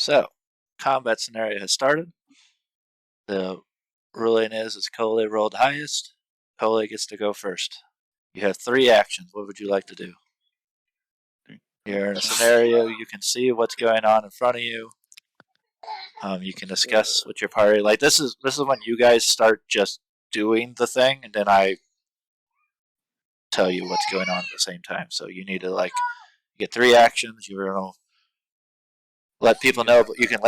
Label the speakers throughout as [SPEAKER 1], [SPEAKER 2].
[SPEAKER 1] So, combat scenario has started. The ruling is Cole rolled highest. Cole gets to go first. You have 3 actions. What would you like to do? You're in a scenario. You can see what's going on in front of you. You can discuss with your party. Like this is when you guys start just doing the thing, and then I tell you what's going on at the same time. So you need to get 3 actions. You're gonna let people know, but you can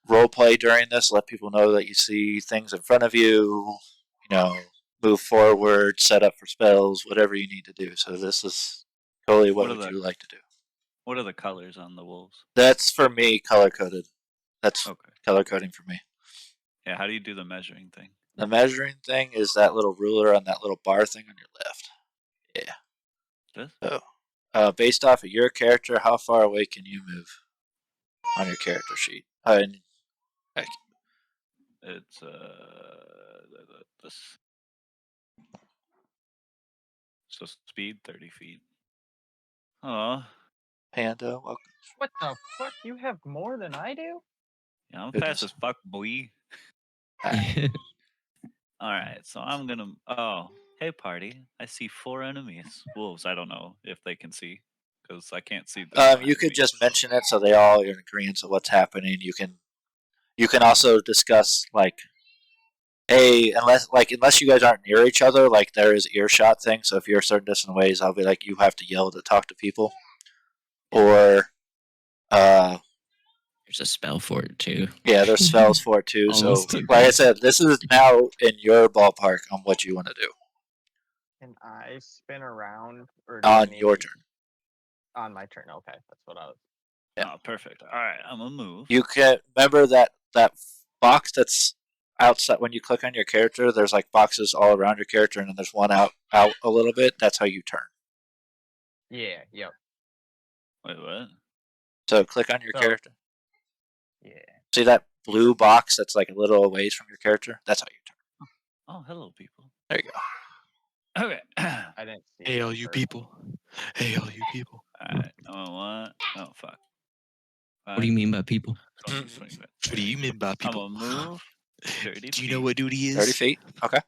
[SPEAKER 1] role play during this. Let people know that you see things in front of you. You know, move forward, set up for spells, whatever you need to do. So this is totally what would you like to do?
[SPEAKER 2] What are the colors on the wolves?
[SPEAKER 1] That's for me color coded. That's
[SPEAKER 2] okay.
[SPEAKER 1] Color coding for me.
[SPEAKER 2] Yeah, how do you do the measuring thing?
[SPEAKER 1] The measuring thing is that little ruler on that little bar thing on your left. Yeah.
[SPEAKER 2] This?
[SPEAKER 1] So, based off of your character, how far away can you move on your character sheet?
[SPEAKER 2] It's this. So speed 30 feet. Oh.
[SPEAKER 1] Panda, welcome.
[SPEAKER 3] What the fuck? You have more than I do?
[SPEAKER 2] Yeah, I'm fast as fuck, boy. Alright, so I'm gonna. Oh, hey, party. I see 4 enemies. Wolves, I don't know if they can see. Because I can't see them.
[SPEAKER 1] You could just mention it so they all are in agreement of what's happening. You can also discuss unless you guys aren't near each other, there is earshot thing. So if you're a certain distance ways, I'll be like, you have to yell to talk to people, or
[SPEAKER 4] there's a spell for it too.
[SPEAKER 1] Yeah, there's spells for it too. So like I said, this is now in your ballpark on what you want to do.
[SPEAKER 3] Can I spin around
[SPEAKER 1] on your turn?
[SPEAKER 3] On my turn, okay. That's what I was.
[SPEAKER 2] Yeah. Oh, perfect. All right, I'm gonna move.
[SPEAKER 1] You can remember that box that's outside when you click on your character. There's boxes all around your character, and then there's one out a little bit. That's how you turn.
[SPEAKER 3] Yeah. Yep.
[SPEAKER 2] Wait, what?
[SPEAKER 1] So click on your character.
[SPEAKER 3] Yeah.
[SPEAKER 1] See that blue box that's a little ways from your character? That's how you turn.
[SPEAKER 2] Oh, hello, people.
[SPEAKER 1] There you go.
[SPEAKER 2] Okay.
[SPEAKER 3] I didn't see.
[SPEAKER 5] Hey, all you people. Hey, all you people.
[SPEAKER 2] Alright. What? Oh, fuck.
[SPEAKER 4] What do you mean by people?
[SPEAKER 2] 20, 25.
[SPEAKER 5] What do you mean by people?
[SPEAKER 2] I'm gonna move 30
[SPEAKER 5] Do you know what duty is?
[SPEAKER 1] 30 feet. Okay.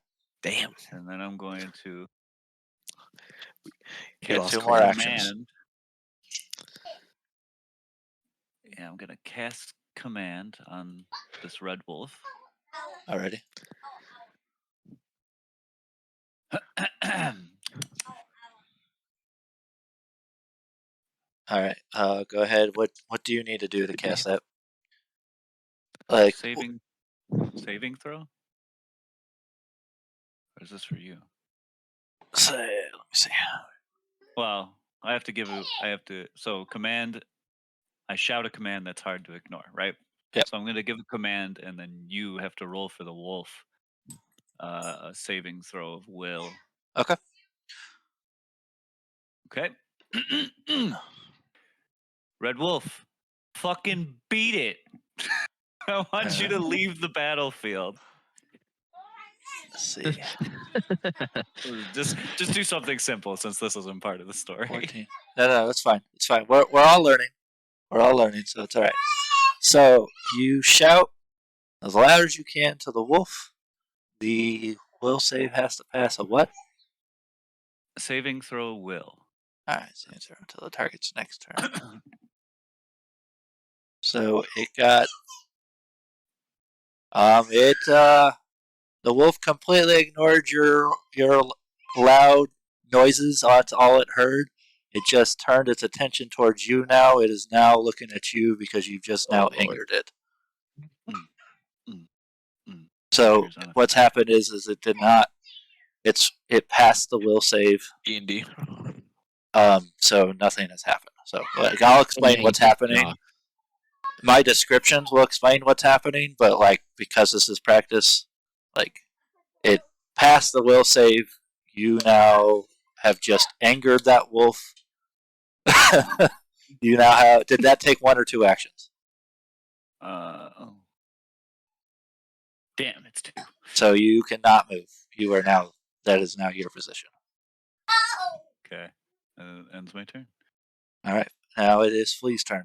[SPEAKER 5] Damn.
[SPEAKER 2] And then I'm going to
[SPEAKER 1] get 2 more actions.
[SPEAKER 2] Yeah, I'm gonna cast command on this red wolf.
[SPEAKER 1] Alrighty. All right. Go ahead. What do you need to do to cast that?
[SPEAKER 2] Saving throw? Or is this for you?
[SPEAKER 1] Let me see.
[SPEAKER 2] Well, so command, I shout a command that's hard to ignore, right?
[SPEAKER 1] Yeah.
[SPEAKER 2] So I'm going to give a command, and then you have to roll for the wolf a saving throw of will.
[SPEAKER 1] Okay.
[SPEAKER 2] Okay. Red wolf, fucking beat it. I want you to leave the battlefield.
[SPEAKER 1] Let's see.
[SPEAKER 2] just do something simple since this isn't part of the story.
[SPEAKER 1] 14. No, that's fine. It's fine. We're all learning. We're all learning, so it's all right. So you shout as loud as you can to the wolf. The will save has to pass a what?
[SPEAKER 2] Saving throw will.
[SPEAKER 1] All right, saving throw until the target's next turn. So it got the wolf completely ignored your loud noises. That's all it heard. It just turned its attention towards you now. It is now looking at you because you've just now angered it. So what's happened is it did not. It passed the will save.
[SPEAKER 5] D&D.
[SPEAKER 1] So nothing has happened. So I'll explain what's happening. My descriptions will explain what's happening, but because this is practice, it passed the will save. You now have just angered that wolf. You now have. Did that take 1 or 2 actions?
[SPEAKER 2] Damn, it's 2.
[SPEAKER 1] So you cannot move. You are now. That is now your position.
[SPEAKER 2] Okay. Ends my turn.
[SPEAKER 1] All right. Now it is Flea's turn.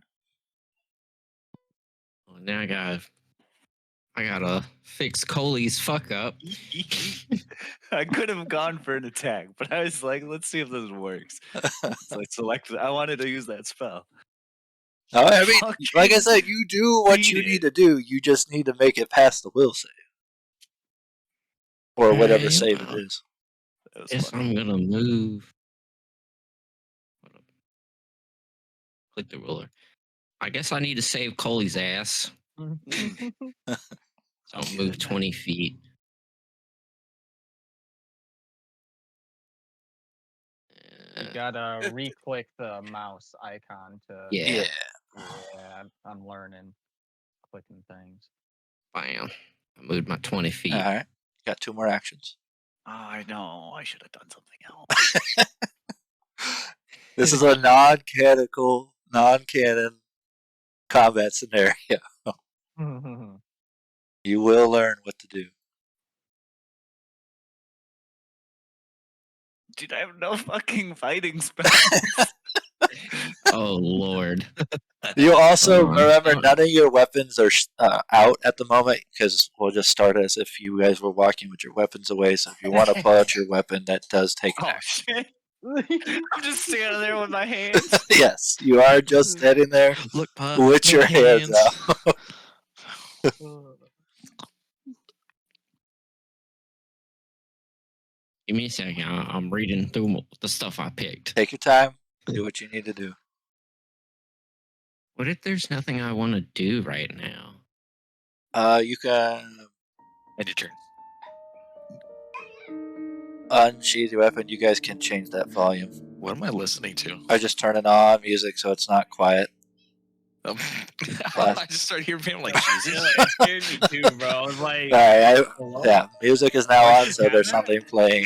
[SPEAKER 4] and then I gotta fix Coley's fuck up.
[SPEAKER 2] I could have gone for an attack, but I was like, let's see if this works. It's like select. I wanted to use that spell.
[SPEAKER 1] No, I mean, like I
[SPEAKER 2] Fucking
[SPEAKER 1] said, you do what you
[SPEAKER 2] beat
[SPEAKER 1] need
[SPEAKER 2] it.
[SPEAKER 1] to do. You just need to make it past the will save. Or whatever
[SPEAKER 4] Alright,
[SPEAKER 1] save it
[SPEAKER 4] well,
[SPEAKER 1] is.
[SPEAKER 2] That was
[SPEAKER 4] Guess
[SPEAKER 2] funny.
[SPEAKER 4] I'm gonna move. Click the ruler. I guess I need to save Coley's ass. So I'll
[SPEAKER 2] Sounds
[SPEAKER 4] move
[SPEAKER 2] good.
[SPEAKER 4] 20 feet.
[SPEAKER 3] You gotta re-click the mouse icon to.
[SPEAKER 4] Yeah.
[SPEAKER 3] Yeah, I'm learning clicking things.
[SPEAKER 4] Bam. I moved my 20 feet.
[SPEAKER 1] Alright. Got 2 more actions.
[SPEAKER 2] I know. I should have done something else.
[SPEAKER 1] This is a non-canon combat scenario. You will learn what to do.
[SPEAKER 2] Dude, I have no fucking fighting spells.
[SPEAKER 4] Oh, Lord.
[SPEAKER 1] You also remember
[SPEAKER 4] Hold on.
[SPEAKER 1] none of your weapons are out at the moment because we'll just start as if you guys were walking with your weapons away. So if you want to pull out your weapon, that does take an
[SPEAKER 2] Oh
[SPEAKER 1] action.
[SPEAKER 2] shit! I'm just standing there with my hands.
[SPEAKER 1] Yes, you are just standing there
[SPEAKER 5] Look, Puff.
[SPEAKER 1] with
[SPEAKER 5] no
[SPEAKER 1] your hands out.
[SPEAKER 4] Give me a second. I'm reading through the stuff I picked.
[SPEAKER 1] Take your time. Do what you need to do.
[SPEAKER 4] What if there's nothing I want to do right now?
[SPEAKER 1] You can
[SPEAKER 5] End your turn.
[SPEAKER 1] unsheath your weapon. You guys can change that volume.
[SPEAKER 5] What am I listening to?
[SPEAKER 1] I just turn it on music so it's not quiet.
[SPEAKER 5] I just started hearing people like, Jesus.
[SPEAKER 6] It scared me too, bro. I was like,
[SPEAKER 1] Alright,
[SPEAKER 6] hello?
[SPEAKER 1] yeah, music is now on, so there's something playing.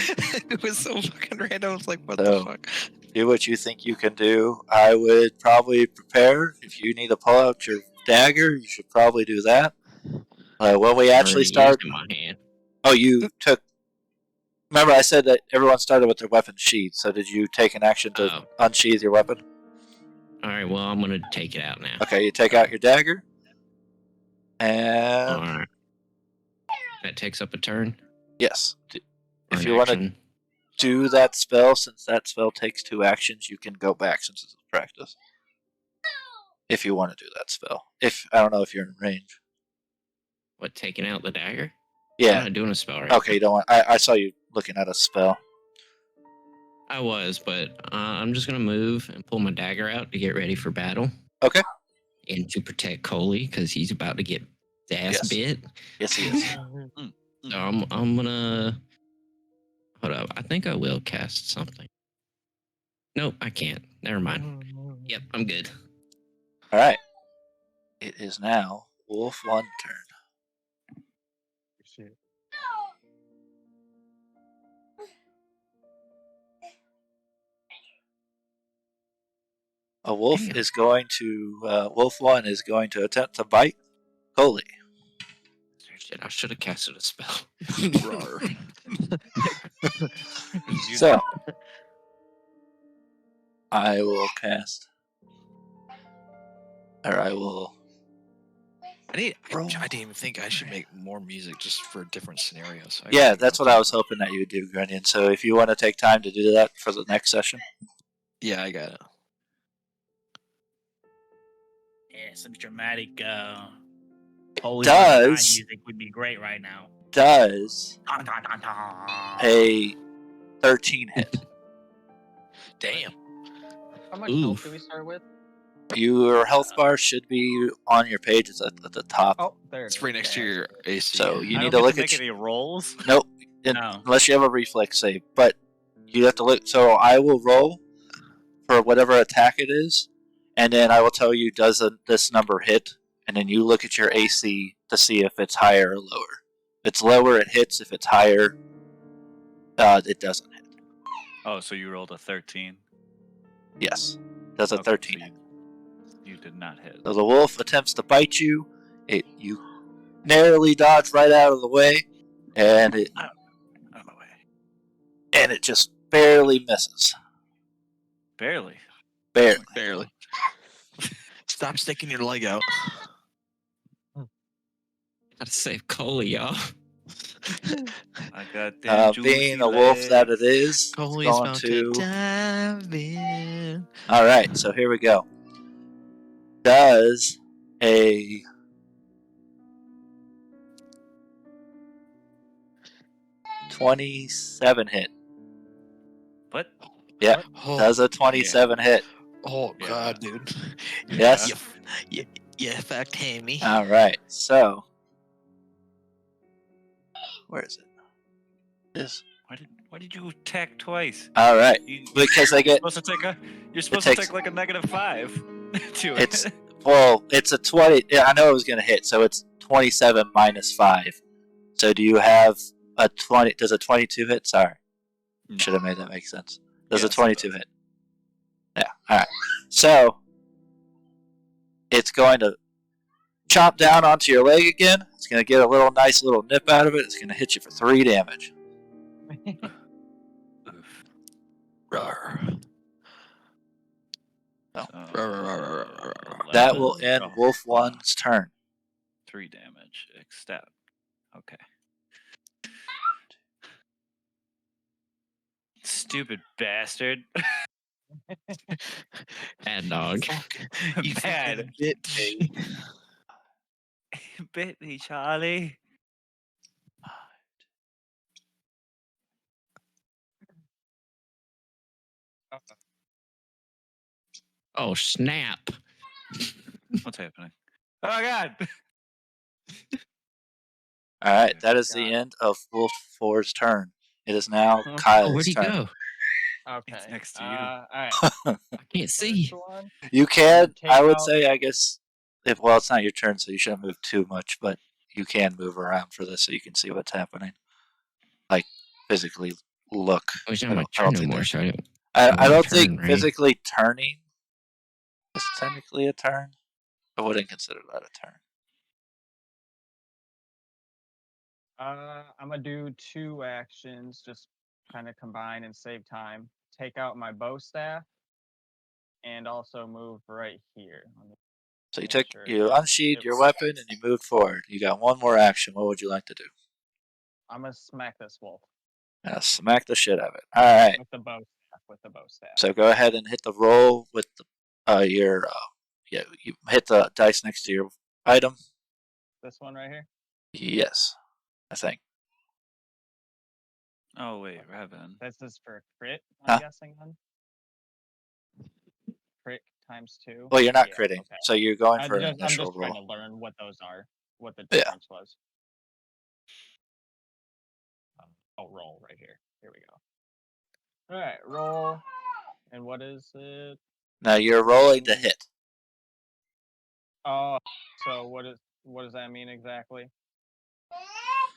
[SPEAKER 5] It was so fucking random. I was like, what
[SPEAKER 1] So-
[SPEAKER 5] the fuck?
[SPEAKER 1] Do what you think you can do. I would probably prepare. If you need to pull out your dagger, you should probably do that. When we actually
[SPEAKER 4] Already
[SPEAKER 1] start.
[SPEAKER 4] used it in my hand.
[SPEAKER 1] Oh, you took. Remember, I said that everyone started with their weapon sheath. So did you take an action to
[SPEAKER 4] Oh.
[SPEAKER 1] unsheath your weapon?
[SPEAKER 4] All right, well, I'm going to take it out now.
[SPEAKER 1] Okay, you take out your dagger. And
[SPEAKER 4] All right. That takes up a turn.
[SPEAKER 1] yes,
[SPEAKER 4] or
[SPEAKER 1] if
[SPEAKER 4] an
[SPEAKER 1] you want to
[SPEAKER 4] action.
[SPEAKER 1] do that spell, since that spell takes 2 actions, you can go back since it's a practice. If you want to do that spell. I don't know if you're in range.
[SPEAKER 4] What, taking out the dagger? I'm
[SPEAKER 1] Yeah.
[SPEAKER 4] not doing a spell right
[SPEAKER 1] Okay, you don't want. I saw you looking at a spell.
[SPEAKER 4] I was, but I'm just going to move and pull my dagger out to get ready for battle.
[SPEAKER 1] Okay.
[SPEAKER 4] And to protect Coley, because he's about to get his ass
[SPEAKER 1] Yes.
[SPEAKER 4] bit.
[SPEAKER 1] Yes, he is.
[SPEAKER 4] So I'm going to... Hold up. I think I will cast something. Nope, I can't. Never mind. Yep, I'm good.
[SPEAKER 1] All right. It is now Wolf 1 turn.
[SPEAKER 3] Shit.
[SPEAKER 1] A wolf
[SPEAKER 4] Damn.
[SPEAKER 1] is going to. Wolf 1 is going to attempt to bite Coley.
[SPEAKER 4] Shit, I should have casted a spell.
[SPEAKER 5] Rawr.
[SPEAKER 1] So I will cast. Or I will.
[SPEAKER 5] I
[SPEAKER 1] Roll.
[SPEAKER 5] didn't even think I should make more music just for different scenarios.
[SPEAKER 1] Yeah, that's what I was hoping that you would do, Grunion. So if you want to take time to do that for the next session.
[SPEAKER 5] Yeah, I got it.
[SPEAKER 6] Yeah, some dramatic Holy
[SPEAKER 1] does-
[SPEAKER 6] music would be great right now.
[SPEAKER 1] Does
[SPEAKER 6] Dun, dun, dun, dun.
[SPEAKER 1] a 13 hit.
[SPEAKER 5] Damn.
[SPEAKER 3] How much
[SPEAKER 4] Oof.
[SPEAKER 3] health do we start with?
[SPEAKER 1] Your health bar should be on your page. It's at the top.
[SPEAKER 3] Oh, there it
[SPEAKER 5] It's
[SPEAKER 3] is.
[SPEAKER 5] right next to
[SPEAKER 3] Okay.
[SPEAKER 5] your AC.
[SPEAKER 1] So you
[SPEAKER 2] I
[SPEAKER 1] need
[SPEAKER 2] don't
[SPEAKER 1] to
[SPEAKER 2] get
[SPEAKER 1] look
[SPEAKER 2] make
[SPEAKER 1] at.
[SPEAKER 2] any rolls.
[SPEAKER 1] Nope.
[SPEAKER 6] No.
[SPEAKER 1] Unless you have a reflex save. But you have to look. So I will roll for whatever attack it is, and then I will tell you, does this number hit? And then you look at your AC to see if it's higher or lower. If it's lower, it hits. If it's higher, it doesn't hit.
[SPEAKER 2] Oh, so you rolled a 13.
[SPEAKER 1] Yes. Does a
[SPEAKER 2] Okay,
[SPEAKER 1] 13
[SPEAKER 2] so
[SPEAKER 1] hit.
[SPEAKER 2] you did not hit.
[SPEAKER 1] So the wolf attempts to bite you. You narrowly dodge right out of the way, and it
[SPEAKER 2] Out of my way.
[SPEAKER 1] just barely misses.
[SPEAKER 2] Barely.
[SPEAKER 1] Barely.
[SPEAKER 5] Barely. Stop sticking your leg out.
[SPEAKER 4] Gotta save Coley, y'all.
[SPEAKER 2] I got them juicy
[SPEAKER 1] Being the wolf that it
[SPEAKER 2] legs.
[SPEAKER 1] is, it's
[SPEAKER 5] Coley's
[SPEAKER 1] going
[SPEAKER 5] about
[SPEAKER 1] to.
[SPEAKER 5] to dive in.
[SPEAKER 1] All right, so here we go. Does a 27 hit?
[SPEAKER 2] What?
[SPEAKER 1] Yeah,
[SPEAKER 5] Oh,
[SPEAKER 1] does a 27 hit?
[SPEAKER 5] oh
[SPEAKER 2] Yeah.
[SPEAKER 5] God, dude.
[SPEAKER 1] Yes.
[SPEAKER 5] You fucked Hammy.
[SPEAKER 1] All right, so where is it? This.
[SPEAKER 2] Why did you attack twice?
[SPEAKER 1] All right,
[SPEAKER 2] You,
[SPEAKER 1] because I get
[SPEAKER 2] you're supposed to take a. You're supposed
[SPEAKER 1] takes-
[SPEAKER 2] to take like a -5 to
[SPEAKER 1] it's
[SPEAKER 2] it.
[SPEAKER 1] well, it's a 20. Yeah, I know it was gonna hit, so it's 27 minus 5. So do you have a 20? Does a 22 hit? Sorry, should have made that make sense. Does a
[SPEAKER 2] Yes, it
[SPEAKER 1] 22
[SPEAKER 2] does.
[SPEAKER 1] hit? Yeah. All right. So it's going to chomp down onto your leg again. It's going to get a nice little nip out of it. It's going to hit you for 3 damage.
[SPEAKER 5] Rawr.
[SPEAKER 2] So,
[SPEAKER 1] That will
[SPEAKER 2] 11,
[SPEAKER 1] end Wolf 1's turn.
[SPEAKER 2] 3 damage. Stab. Okay. Stupid bastard.
[SPEAKER 4] Bad dog.
[SPEAKER 5] You
[SPEAKER 2] Bad.
[SPEAKER 5] fucking bit me.
[SPEAKER 2] Bit me, Charlie.
[SPEAKER 4] Oh, snap.
[SPEAKER 2] What's happening? Oh God!
[SPEAKER 1] All right. That is the end of Wolf 4's turn. It is now
[SPEAKER 3] Oh,
[SPEAKER 4] Oh,
[SPEAKER 1] Kyle's
[SPEAKER 4] where'd he
[SPEAKER 1] turn.
[SPEAKER 4] go?
[SPEAKER 3] Okay.
[SPEAKER 2] It's next to you.
[SPEAKER 3] All right.
[SPEAKER 4] I can't see.
[SPEAKER 3] First one.
[SPEAKER 1] You can,
[SPEAKER 3] Take
[SPEAKER 1] I would
[SPEAKER 3] out-
[SPEAKER 1] say, I guess, well, it's not your turn, so you shouldn't move too much, but you can move around for this so you can see what's happening. Like, physically look.
[SPEAKER 4] Oh, it's
[SPEAKER 1] I
[SPEAKER 4] not my
[SPEAKER 1] don't
[SPEAKER 4] turn no
[SPEAKER 1] think
[SPEAKER 4] more,
[SPEAKER 1] that-
[SPEAKER 4] so I don't.
[SPEAKER 1] I
[SPEAKER 4] want
[SPEAKER 1] don't
[SPEAKER 4] to
[SPEAKER 1] think
[SPEAKER 4] turn, right?
[SPEAKER 1] physically turning is technically a turn. I wouldn't consider that a turn.
[SPEAKER 3] I'm gonna do 2 actions, just kind of combine and save time. Take out my bow staff, and also move right here. Let me
[SPEAKER 1] So you
[SPEAKER 3] make
[SPEAKER 1] took,
[SPEAKER 3] sure
[SPEAKER 1] you
[SPEAKER 3] it-
[SPEAKER 1] unsheathed
[SPEAKER 3] it
[SPEAKER 1] your weapon and you moved forward. You got one more action. What would you like to do?
[SPEAKER 3] I'm gonna smack this wolf
[SPEAKER 1] Smack the shit out of it. All right.
[SPEAKER 3] with the bow staff. With the bow staff.
[SPEAKER 1] So go ahead and hit the roll with the, your you hit the dice next to your item.
[SPEAKER 3] This one right here.
[SPEAKER 1] Yes, I think.
[SPEAKER 2] Oh wait, Revan.
[SPEAKER 3] This is for crit.
[SPEAKER 1] Huh?
[SPEAKER 3] I'm guessing then. Crit ×2.
[SPEAKER 1] Well, you're not
[SPEAKER 3] Yeah,
[SPEAKER 1] critting,
[SPEAKER 3] okay.
[SPEAKER 1] so you're going
[SPEAKER 3] I'm
[SPEAKER 1] for an
[SPEAKER 3] just, I'm
[SPEAKER 1] initial
[SPEAKER 3] just trying
[SPEAKER 1] roll.
[SPEAKER 3] to learn what those are, what the
[SPEAKER 1] Yeah.
[SPEAKER 3] difference was. Oh, roll right here. Here we go. All right, roll. And what is it?
[SPEAKER 1] Now you're rolling to hit.
[SPEAKER 3] Oh, so what does that mean exactly?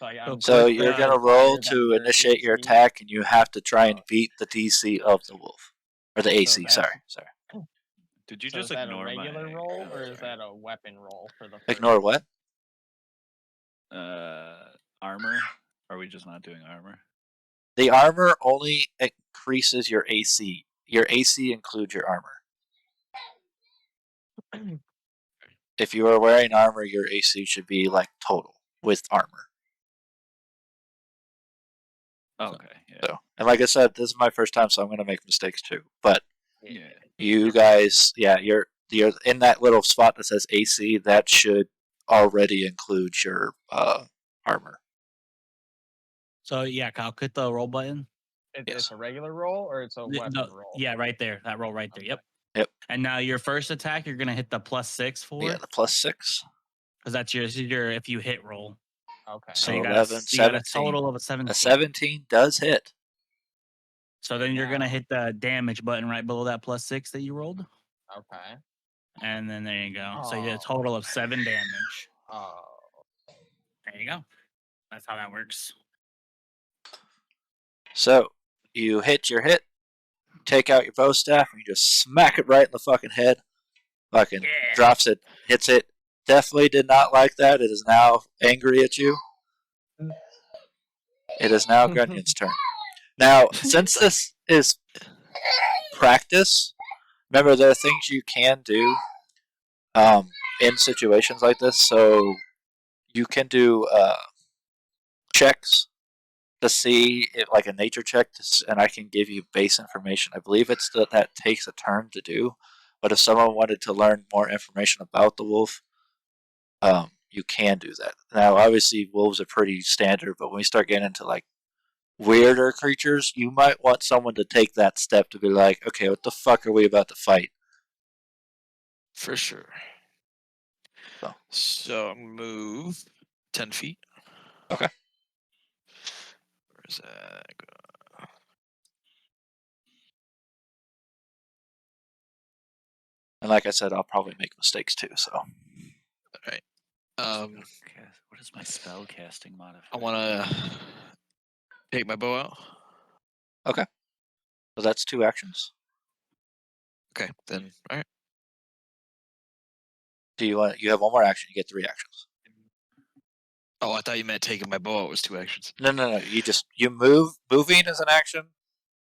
[SPEAKER 3] I'm
[SPEAKER 1] So
[SPEAKER 3] click
[SPEAKER 1] you're
[SPEAKER 3] the
[SPEAKER 1] gonna
[SPEAKER 3] higher
[SPEAKER 1] roll
[SPEAKER 3] than
[SPEAKER 1] to
[SPEAKER 3] your
[SPEAKER 1] initiate your
[SPEAKER 3] AC.
[SPEAKER 1] attack, and you have to try and
[SPEAKER 3] Oh.
[SPEAKER 1] beat the DC of the wolf or the AC.
[SPEAKER 3] that's-
[SPEAKER 1] Sorry.
[SPEAKER 2] Did you
[SPEAKER 3] So
[SPEAKER 2] just
[SPEAKER 3] is that a
[SPEAKER 2] ignore
[SPEAKER 3] regular
[SPEAKER 2] my?
[SPEAKER 3] roll
[SPEAKER 2] oh,
[SPEAKER 3] or is
[SPEAKER 2] sorry.
[SPEAKER 3] that a weapon roll for the first?
[SPEAKER 1] Ignore what?
[SPEAKER 2] Armor? Are we just not doing armor?
[SPEAKER 1] The armor only increases your AC. Your AC includes your armor. If you are wearing armor, your AC should be like total with armor.
[SPEAKER 2] Okay. Yeah.
[SPEAKER 1] So, and like I said, this is my first time, so I'm gonna make mistakes too. But
[SPEAKER 2] Yeah.
[SPEAKER 1] you guys, yeah, you're in that little spot that says AC. That should already include your armor.
[SPEAKER 6] So yeah, Kyle, click the roll button.
[SPEAKER 3] It's
[SPEAKER 1] Yes.
[SPEAKER 3] a regular roll or it's a weapon
[SPEAKER 6] No,
[SPEAKER 3] roll?
[SPEAKER 6] yeah, right there. That roll right there. Yep.
[SPEAKER 1] Yep.
[SPEAKER 6] And now your first attack, you're gonna hit the +6 for
[SPEAKER 1] Yeah, the +6.
[SPEAKER 6] because that's your if you hit roll.
[SPEAKER 3] Okay.
[SPEAKER 1] So
[SPEAKER 6] you got
[SPEAKER 1] 11,
[SPEAKER 6] you got a
[SPEAKER 1] 17.
[SPEAKER 6] total of a 17.
[SPEAKER 1] A 17 does hit.
[SPEAKER 6] So then you're gonna
[SPEAKER 3] Wow.
[SPEAKER 6] hit the damage button right below that +6 that you rolled,
[SPEAKER 3] Okay.
[SPEAKER 6] and then there you go. So you get a
[SPEAKER 3] Oh.
[SPEAKER 6] total of 7 damage.
[SPEAKER 3] Oh.
[SPEAKER 6] There you go. That's how that works.
[SPEAKER 1] So you hit your hit, take out your bow staff, and you just smack it right in the fucking head. Fucking
[SPEAKER 6] Yeah.
[SPEAKER 1] drops it, hits it. Definitely did not like that. It is now angry at you. It is now Grunyon's turn. Now, since this is practice, remember there are things you can do in situations like this. So you can do checks to see it, like a nature check, and I can give you base information. I believe it's that takes a turn to do. But if someone wanted to learn more information about the wolf, you can do that. Now, obviously, wolves are pretty standard, but when we start getting into like weirder creatures, you might want someone to take that step to be like, okay, what the fuck are we about to fight?
[SPEAKER 5] For sure. So I'm gonna move 10 feet.
[SPEAKER 1] Okay.
[SPEAKER 5] Where's that?
[SPEAKER 1] And like I said, I'll probably make mistakes too. So
[SPEAKER 5] Alright.
[SPEAKER 2] What is my spell casting modifier?
[SPEAKER 5] I wanna take my bow out.
[SPEAKER 1] okay, so that's 2 actions.
[SPEAKER 5] Okay, then alright.
[SPEAKER 1] Do you want? You have 1 more action. You get 3 actions.
[SPEAKER 5] Oh, I thought you meant taking my bow out was 2 actions.
[SPEAKER 1] No. You move. Moving is an action.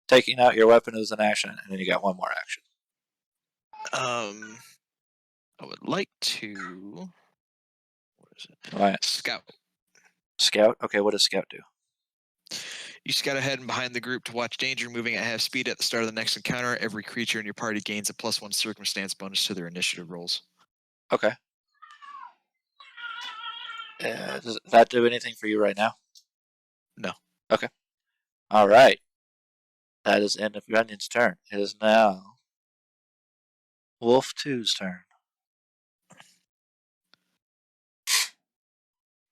[SPEAKER 1] Taking out your weapon is an action, and then you got 1 more action.
[SPEAKER 5] I would like to. What is it?
[SPEAKER 1] Right.
[SPEAKER 5] Scout.
[SPEAKER 1] Scout. Okay, what does scout do?
[SPEAKER 5] You scout ahead and behind the group to watch danger moving at half speed. At the start of the next encounter, every creature in your party gains a +1 circumstance bonus to their initiative rolls.
[SPEAKER 1] Okay. Does that do anything for you right now?
[SPEAKER 5] No.
[SPEAKER 1] Okay. All right. That is end of Runion's turn. It is now Wolf 2's turn.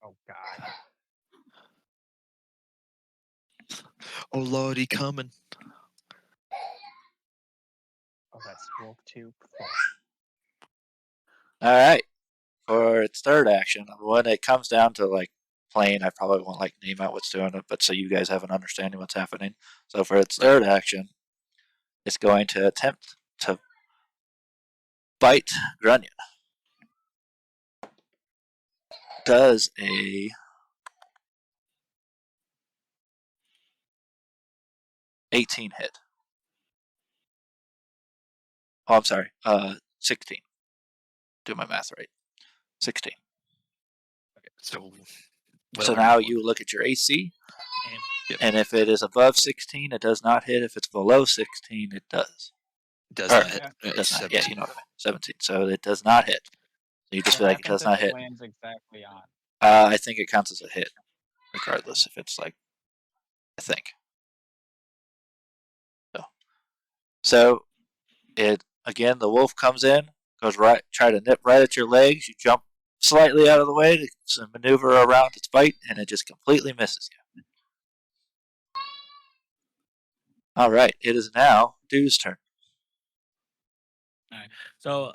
[SPEAKER 3] Oh God.
[SPEAKER 5] Oh Lord, he coming.
[SPEAKER 3] Oh, that's Wolf 2.
[SPEAKER 1] All right. For its 3rd action, when it comes down to like playing, I probably won't like name out what's doing it, but so you guys have an understanding what's happening. So for its 3rd action, it's going to attempt to bite Grunion. Does a 18 hit? Oh, I'm sorry. 16. Do my math right. 16.
[SPEAKER 5] Okay, so
[SPEAKER 1] Now you look at your AC,
[SPEAKER 5] Yep.
[SPEAKER 1] and if it is above 16, it does not hit. If it's below 16, it does.
[SPEAKER 5] does
[SPEAKER 1] Or,
[SPEAKER 5] not hit.
[SPEAKER 1] It does not.
[SPEAKER 5] 17.
[SPEAKER 1] Yeah, you know what I mean. 17. So it does not hit. So you just
[SPEAKER 3] What
[SPEAKER 1] feel like it
[SPEAKER 3] happens
[SPEAKER 1] does
[SPEAKER 3] if
[SPEAKER 1] not
[SPEAKER 3] it
[SPEAKER 1] hit.
[SPEAKER 3] lands exactly on?
[SPEAKER 1] I think it counts as a hit, regardless if it's like, I think. So it again, the wolf comes in, goes right, try to nip right at your legs. You jump slightly out of the way to maneuver around its bite, and it just completely misses you. All right, it is now Dew's turn.
[SPEAKER 6] So,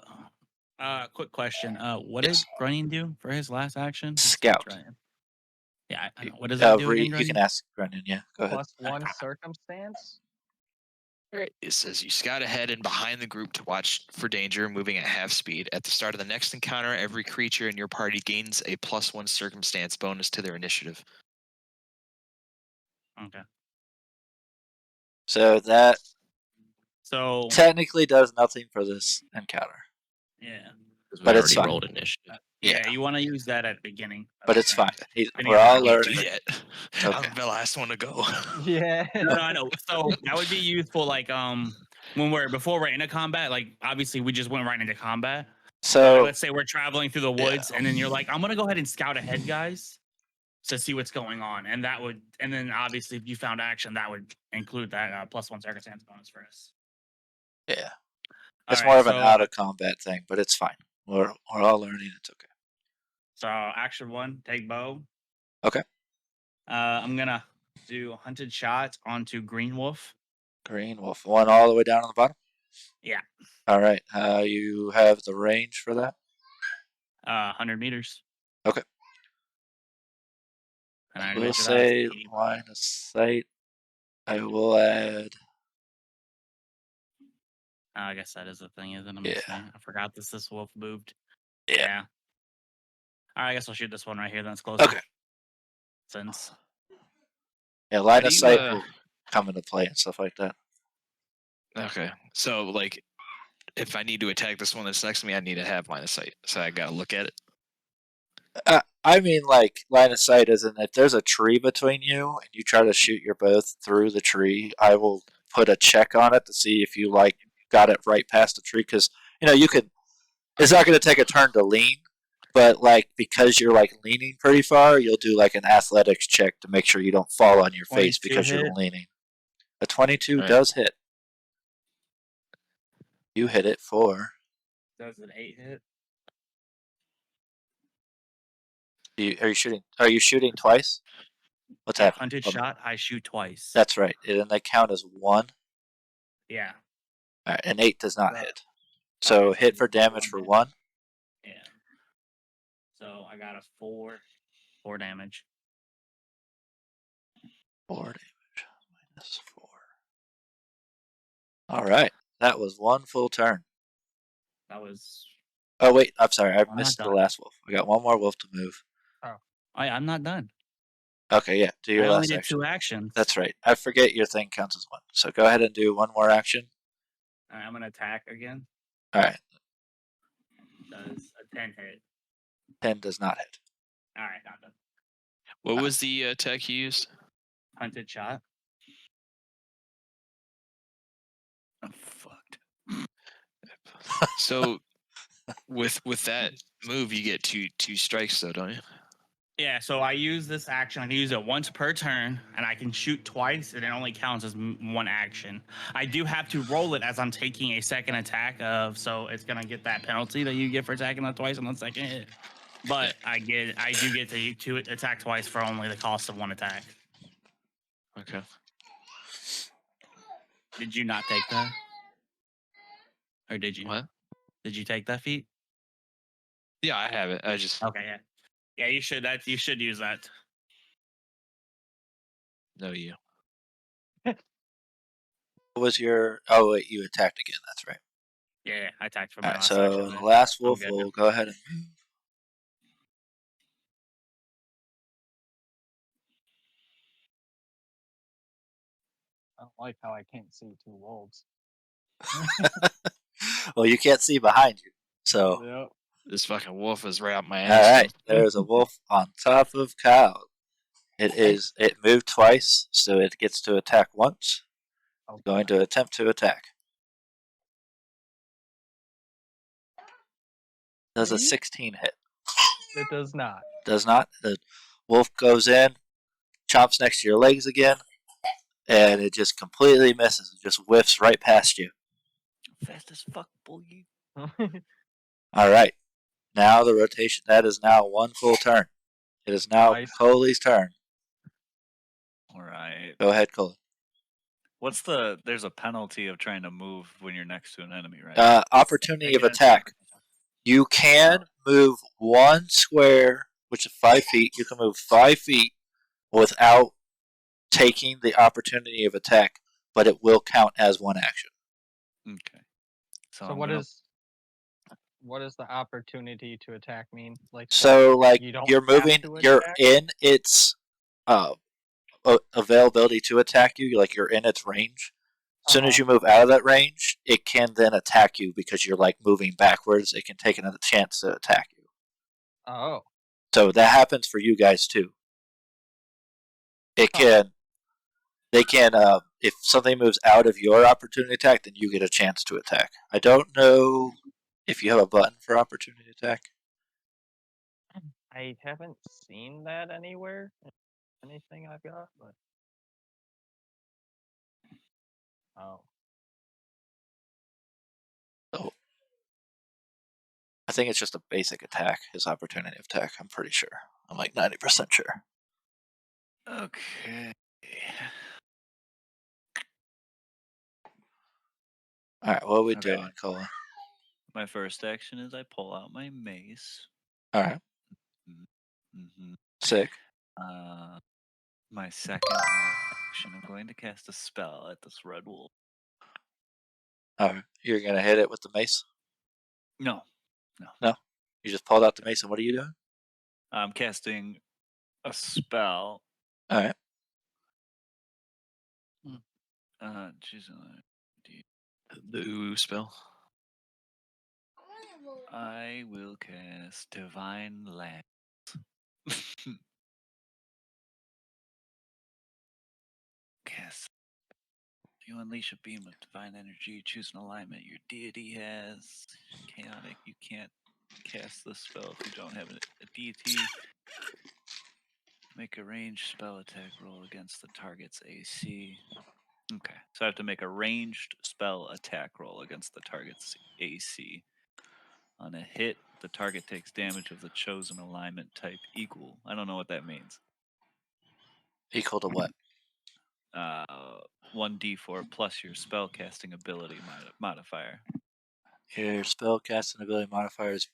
[SPEAKER 6] quick question. What
[SPEAKER 1] Yes.
[SPEAKER 6] did Grunion do for his last action?
[SPEAKER 1] Scout.
[SPEAKER 6] Yeah, I know. What does that do again,
[SPEAKER 1] You
[SPEAKER 6] Grunion?
[SPEAKER 1] can ask Grunion. Yeah, go ahead.
[SPEAKER 3] +1 circumstance?
[SPEAKER 5] Alright, it says you scout ahead and behind the group to watch for danger moving at half speed. At the start of the next encounter, every creature in your party gains a +1 circumstance bonus to their initiative.
[SPEAKER 6] Okay.
[SPEAKER 1] So that
[SPEAKER 6] So,
[SPEAKER 1] technically does nothing for this encounter,
[SPEAKER 6] yeah.
[SPEAKER 1] but it's
[SPEAKER 4] already
[SPEAKER 1] fine.
[SPEAKER 4] rolled initiative.
[SPEAKER 6] Yeah, you want to use that at the beginning.
[SPEAKER 1] But it's fine.
[SPEAKER 6] Depending
[SPEAKER 1] We're
[SPEAKER 6] on how
[SPEAKER 1] all
[SPEAKER 6] you
[SPEAKER 1] learning.
[SPEAKER 6] do it.
[SPEAKER 5] Yet.
[SPEAKER 1] Okay.
[SPEAKER 5] I'm the last one to go.
[SPEAKER 3] Yeah.
[SPEAKER 6] No, I know. So that would be useful, like before we're in a combat. Like obviously, we just went right into combat. But
[SPEAKER 1] So
[SPEAKER 6] let's say we're traveling through the woods, and then you're like, I'm gonna go ahead and scout ahead, guys, to see what's going on, and then obviously, if you found action, that would include that +1 circumstance bonus for us.
[SPEAKER 1] yeah,
[SPEAKER 6] All
[SPEAKER 1] it's
[SPEAKER 6] right,
[SPEAKER 1] more of an
[SPEAKER 6] so-
[SPEAKER 1] out of combat thing, but it's fine. We're all learning. It's okay.
[SPEAKER 6] So action 1, take bow.
[SPEAKER 1] Okay.
[SPEAKER 6] I'm gonna do hunted shots onto Green Wolf.
[SPEAKER 1] Green wolf, 1 all the way down on the bottom.
[SPEAKER 6] Yeah.
[SPEAKER 1] All right. You have the range for that.
[SPEAKER 6] 100 meters.
[SPEAKER 1] Okay.
[SPEAKER 6] And I
[SPEAKER 1] We'll
[SPEAKER 6] measure that as
[SPEAKER 1] say
[SPEAKER 6] 80.
[SPEAKER 1] line of sight. I will add.
[SPEAKER 6] I guess that is the thing, isn't it?
[SPEAKER 1] Yeah.
[SPEAKER 6] I forgot this wolf moved.
[SPEAKER 1] Yeah.
[SPEAKER 6] All right, I guess I'll shoot this one right here. Then it's closer.
[SPEAKER 1] Okay.
[SPEAKER 6] Since
[SPEAKER 1] Yeah, line
[SPEAKER 5] How
[SPEAKER 1] of
[SPEAKER 5] do you,
[SPEAKER 1] sight will come into play and stuff like that.
[SPEAKER 5] Okay. So, like, if I need to attack this one that's next to me, I need to have line of sight. So I gotta look at it.
[SPEAKER 1] I mean, like, line of sight isn't if there's a tree between you and you try to shoot your bow through the tree, I will put a check on it to see if you, like, got it right past the tree. Because, you could. It's not going to take a turn to lean, but, like, because you're, like, leaning pretty far, you'll do, like, an athletics check to make sure you don't fall on your face
[SPEAKER 6] 22
[SPEAKER 1] because you're
[SPEAKER 6] hit.
[SPEAKER 1] leaning. A 22
[SPEAKER 5] Right.
[SPEAKER 1] does hit. You hit it for.
[SPEAKER 6] Does an 8 hit?
[SPEAKER 1] Are you shooting twice? What's
[SPEAKER 6] Yeah,
[SPEAKER 1] happening?
[SPEAKER 6] hunted shot. I shoot twice.
[SPEAKER 1] That's right. And they count as 1.
[SPEAKER 6] Yeah.
[SPEAKER 1] All right, and 8 does not
[SPEAKER 6] Right.
[SPEAKER 1] hit. So
[SPEAKER 6] Okay, so
[SPEAKER 1] hit for
[SPEAKER 6] it's 1
[SPEAKER 1] damage for
[SPEAKER 6] hit.
[SPEAKER 1] 1.
[SPEAKER 6] Yeah. So I got a 4 damage.
[SPEAKER 1] 4 damage minus 4. All right, that was 1 full turn.
[SPEAKER 6] That was.
[SPEAKER 1] Oh wait, I'm sorry, I
[SPEAKER 6] I'm not
[SPEAKER 1] missed the
[SPEAKER 6] done.
[SPEAKER 1] last wolf. I got 1 more wolf to move.
[SPEAKER 6] I'm not done.
[SPEAKER 1] Okay, yeah, do your
[SPEAKER 6] I only
[SPEAKER 1] last
[SPEAKER 6] did
[SPEAKER 1] action.
[SPEAKER 6] 2 actions.
[SPEAKER 1] That's right. I forget your thing counts as 1. So go ahead and do 1 more action.
[SPEAKER 6] All right, I'm gonna attack again.
[SPEAKER 1] All right,
[SPEAKER 6] Does a 10 hit?
[SPEAKER 1] 10 does not hit.
[SPEAKER 6] All right, not done.
[SPEAKER 5] What was the attack you used?
[SPEAKER 6] Hunted shot.
[SPEAKER 2] I'm fucked.
[SPEAKER 5] So with that move, you get two strikes, though, don't you?
[SPEAKER 6] Yeah, so I use this action. I can use it once per turn, and I can shoot twice, and it only counts as 1 action. I do have to roll it as I'm taking a second attack so it's gonna get that penalty that you get for attacking that twice on the second hit. But I do get to attack twice for only the cost of 1 attack.
[SPEAKER 5] Okay.
[SPEAKER 6] Did you not take that? Or did you?
[SPEAKER 5] What?
[SPEAKER 6] Did you take that feat?
[SPEAKER 5] Yeah, I have it. I just
[SPEAKER 6] Okay, yeah. Yeah, you should use that.
[SPEAKER 5] know you.
[SPEAKER 1] What was your? Oh wait, you attacked again. That's right.
[SPEAKER 6] Yeah, I attacked for
[SPEAKER 1] All
[SPEAKER 6] my
[SPEAKER 1] right,
[SPEAKER 6] last
[SPEAKER 1] so
[SPEAKER 6] action.
[SPEAKER 1] the
[SPEAKER 6] there.
[SPEAKER 1] last
[SPEAKER 6] I'm
[SPEAKER 1] wolf
[SPEAKER 6] good
[SPEAKER 1] will
[SPEAKER 6] now.
[SPEAKER 1] go ahead and move.
[SPEAKER 3] I don't like how I can't see 2 wolves.
[SPEAKER 1] Well, you can't see behind you, so.
[SPEAKER 3] Yep.
[SPEAKER 5] This fucking wolf is right up my
[SPEAKER 1] All
[SPEAKER 5] ass.
[SPEAKER 1] right, there's a wolf on top of Kyle. It moved twice, so it gets to attack once.
[SPEAKER 3] Okay.
[SPEAKER 1] Going to attempt to attack. Does a 16 hit?
[SPEAKER 3] It does not.
[SPEAKER 1] Does not. The wolf goes in, chomps next to your legs again, and it just completely misses. It just whiffs right past you.
[SPEAKER 2] Fast as fuck, boy.
[SPEAKER 1] All right. Now the rotation. That is now 1 full turn. It is now
[SPEAKER 3] Nice.
[SPEAKER 1] Coley's turn.
[SPEAKER 2] All right.
[SPEAKER 1] Go ahead, Coley.
[SPEAKER 2] There's a penalty of trying to move when you're next to an enemy, right?
[SPEAKER 1] Opportunity of attack. You can move 1 square, which is 5 feet. You can move 5 feet without taking the opportunity of attack, but it will count as 1 action.
[SPEAKER 2] Okay.
[SPEAKER 3] So
[SPEAKER 2] I'm
[SPEAKER 3] what
[SPEAKER 2] gonna-
[SPEAKER 3] does the opportunity to attack mean? Like
[SPEAKER 1] So, like,
[SPEAKER 3] you don't
[SPEAKER 1] you're
[SPEAKER 3] have
[SPEAKER 1] moving,
[SPEAKER 3] to
[SPEAKER 1] you're
[SPEAKER 3] attack?
[SPEAKER 1] in its availability to attack you. Like, you're in its range. As soon as you move out of that range, it can then attack you because you're, like, moving backwards. It can take another chance to attack you.
[SPEAKER 3] Oh.
[SPEAKER 1] So that happens for you guys too. It can. They can. If something moves out of your opportunity attack, then you get a chance to attack. I don't know if you have a button for opportunity attack.
[SPEAKER 3] I haven't seen that anywhere. Anything I've got, but oh.
[SPEAKER 1] So I think it's just a basic attack. His opportunity attack. I'm pretty sure. I'm like 90% sure.
[SPEAKER 2] Okay.
[SPEAKER 1] All right. What are we
[SPEAKER 6] Okay.
[SPEAKER 1] doing, Colin?
[SPEAKER 2] My first action is I pull out my mace.
[SPEAKER 1] All right.
[SPEAKER 2] Mm-hmm.
[SPEAKER 1] Sick.
[SPEAKER 2] My second action, I'm going to cast a spell at this red wolf.
[SPEAKER 1] All right. You're gonna hit it with the mace.
[SPEAKER 2] No.
[SPEAKER 1] You just pulled out the mace, and what are you doing?
[SPEAKER 2] I'm casting a spell.
[SPEAKER 1] All right.
[SPEAKER 5] The ooh spell.
[SPEAKER 2] I will cast Divine Lance. Cast. You unleash a beam of divine energy. You choose an alignment your deity has. Chaotic. You can't cast this spell if you don't have a deity. Make a ranged spell attack roll against the target's AC. Okay, so I have to make a ranged spell attack roll against the target's AC. On a hit, the target takes damage of the chosen alignment type equal. I don't know what that means.
[SPEAKER 1] Equal to what?
[SPEAKER 2] 1d4 plus your spell casting ability modifier.
[SPEAKER 1] Your spell casting ability modifier is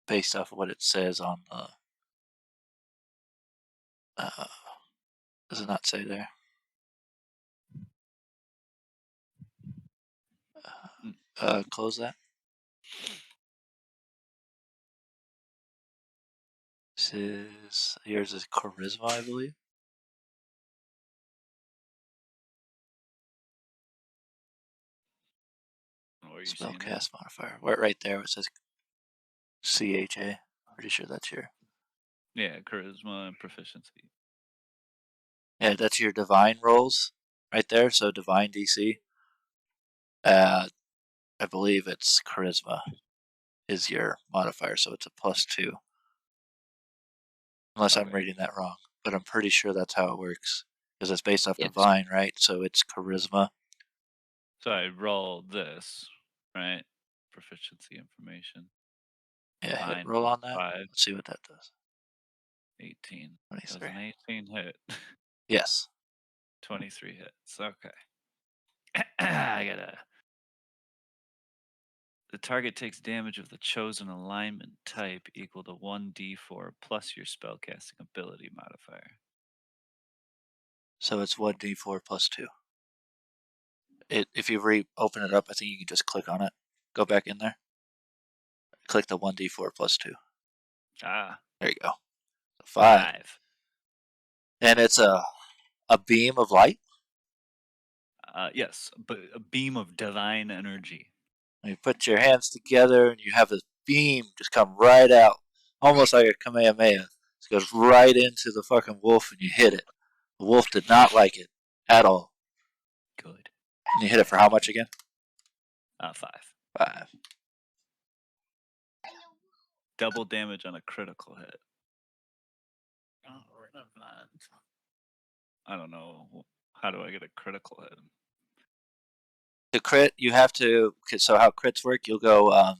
[SPEAKER 1] based off of what it says on the. Does it not say there? Close that. Yours is charisma, I believe.
[SPEAKER 2] What are you seeing?
[SPEAKER 1] Spellcast modifier. Right there, it says CHA. Pretty sure that's your.
[SPEAKER 2] Yeah, charisma and proficiency.
[SPEAKER 1] Yeah, that's your divine rolls right there. So divine DC. I believe it's charisma is your modifier, so it's a +2. Unless I'm
[SPEAKER 2] Okay.
[SPEAKER 1] reading that wrong, but I'm pretty sure that's how it works because it's based off
[SPEAKER 4] Yes.
[SPEAKER 1] divine, right? So it's charisma.
[SPEAKER 2] So I roll this, right? Proficiency information.
[SPEAKER 1] Yeah, hit
[SPEAKER 2] Divine
[SPEAKER 1] roll on that.
[SPEAKER 2] 5,
[SPEAKER 1] Let's see what that does.
[SPEAKER 2] 18. That was
[SPEAKER 1] 23.
[SPEAKER 2] an 18 hit.
[SPEAKER 1] Yes.
[SPEAKER 2] 23 hits. Okay. I gotta. The target takes damage of the chosen alignment type equal to 1d4 plus your spellcasting ability modifier.
[SPEAKER 1] So it's 1d4 +2. If you open it up, I think you can just click on it. Go back in there. Click the 1d4 +2.
[SPEAKER 2] Ah,
[SPEAKER 1] There you go. So 5.
[SPEAKER 2] 5.
[SPEAKER 1] And it's a beam of light.
[SPEAKER 2] Yes, but a beam of divine energy.
[SPEAKER 1] And you put your hands together and you have this beam just come right out. Almost like a Kamehameha. It goes right into the fucking wolf and you hit it. The wolf did not like it at all.
[SPEAKER 2] Good.
[SPEAKER 1] And you hit it for how much again?
[SPEAKER 2] 5.
[SPEAKER 1] 5.
[SPEAKER 2] Double damage on a critical hit. I don't know. How do I get a critical hit?
[SPEAKER 1] To crit, you have to. So how crits work? You'll go. It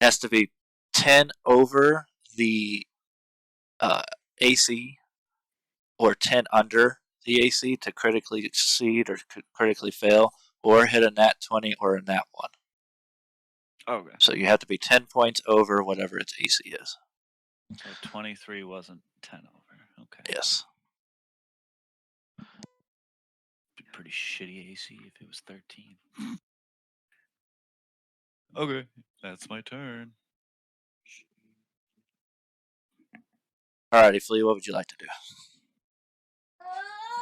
[SPEAKER 1] has to be 10 over the AC, or 10 under the AC to critically succeed or critically fail, or hit a nat 20 or a nat 1.
[SPEAKER 2] Okay.
[SPEAKER 1] So you have to be 10 points over whatever its AC is.
[SPEAKER 2] So 23 wasn't 10 over. Okay.
[SPEAKER 1] Yes.
[SPEAKER 2] Be pretty shitty AC if it was 13. Okay, that's my turn.
[SPEAKER 1] Alrighty, Flea, what would you like to do?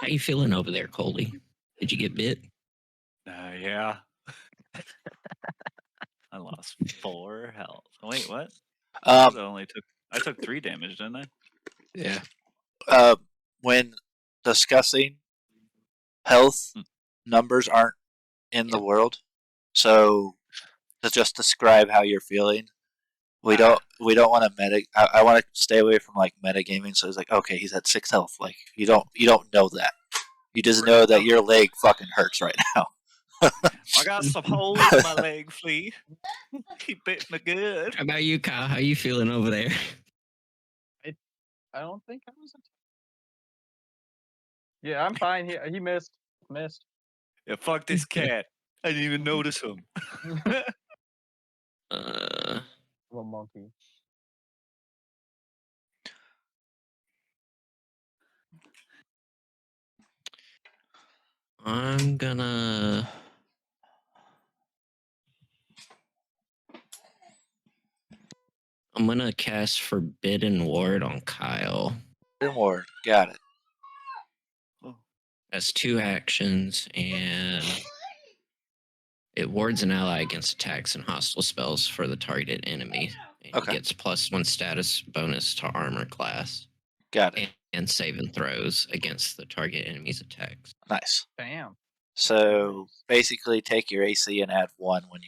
[SPEAKER 4] How you feeling over there, Coley? Did you get bit?
[SPEAKER 2] Yeah. I lost 4 health. Wait, what? I took 3 damage, didn't I?
[SPEAKER 1] Yeah. When discussing health, numbers aren't in the world, so to just describe how you're feeling, we don't want to meta. I want to stay away from like metagaming. So it's like, okay, he's at 6 health. Like you don't know that. You just know that your leg fucking hurts right now.
[SPEAKER 2] I got some holes in my leg, Flea. He bit me good.
[SPEAKER 4] How about you, Kyle? How you feeling over there?
[SPEAKER 3] I don't think I was. Yeah, I'm fine. He missed.
[SPEAKER 2] Yeah, fuck this cat. I didn't even notice him.
[SPEAKER 3] Little monkey.
[SPEAKER 4] I'm gonna cast Forbidden Ward on Kyle.
[SPEAKER 1] Forbidden Ward, got it.
[SPEAKER 4] That's 2 actions, and it wards an ally against attacks and hostile spells for the targeted enemy And
[SPEAKER 1] Okay.
[SPEAKER 4] he gets +1 status bonus to armor class
[SPEAKER 1] Got it.
[SPEAKER 4] and save and throws against the target enemy's attacks.
[SPEAKER 1] Nice.
[SPEAKER 3] Damn.
[SPEAKER 1] So
[SPEAKER 3] Nice.
[SPEAKER 1] basically, take your AC and add 1 when